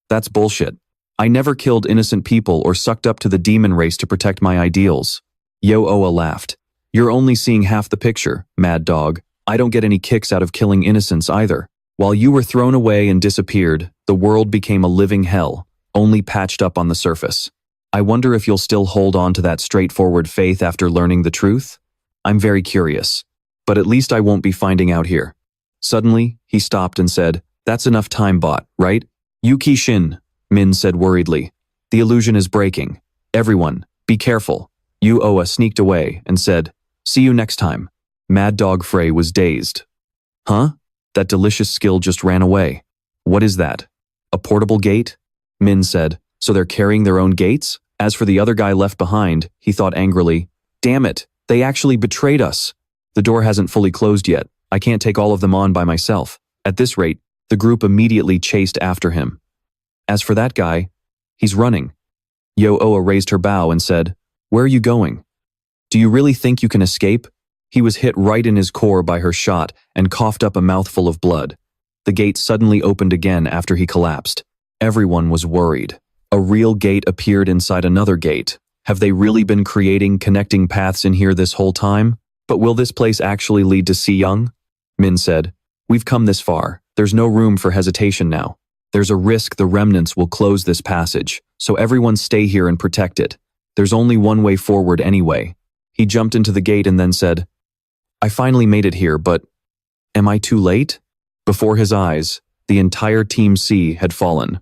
A: That's bullshit. I never killed innocent people or sucked up to the demon race to protect my ideals. Yo Oa laughed. You're only seeing half the picture, Mad Dog. I don't get any kicks out of killing innocents either. While you were thrown away and disappeared, the world became a living hell, only patched up on the surface. I wonder if you'll still hold on to that straightforward faith after learning the truth? I'm very curious. But at least I won't be finding out here. Suddenly, he stopped and said, That's enough time bought, right? Yuki Shin, Min said worriedly. The illusion is breaking. Everyone, be careful. Yu Oa sneaked away and said, See you next time. Mad Dog Frey was dazed. Huh? That delicious skill just ran away. What is that? A portable gate? Min said, So they're carrying their own gates? As for the other guy left behind, he thought angrily, Damn it, they actually betrayed us. The door hasn't fully closed yet. I can't take all of them on by myself. At this rate, the group immediately chased after him. As for that guy, he's running. Yo Oa raised her bow and said, Where are you going? Do you really think you can escape? He was hit right in his core by her shot and coughed up a mouthful of blood. The gate suddenly opened again after he collapsed. Everyone was worried. A real gate appeared inside another gate, Have they really been creating connecting paths in here this whole time? But will this place actually lead to Young? Min said, "We've come this far. There's no room for hesitation now. There's a risk the remnants will close this passage, so everyone stay here and protect it. There's only one way forward anyway." He jumped into the gate and then said, "I finally made it here, but am I too late?" Before his eyes, the entire Team C had fallen.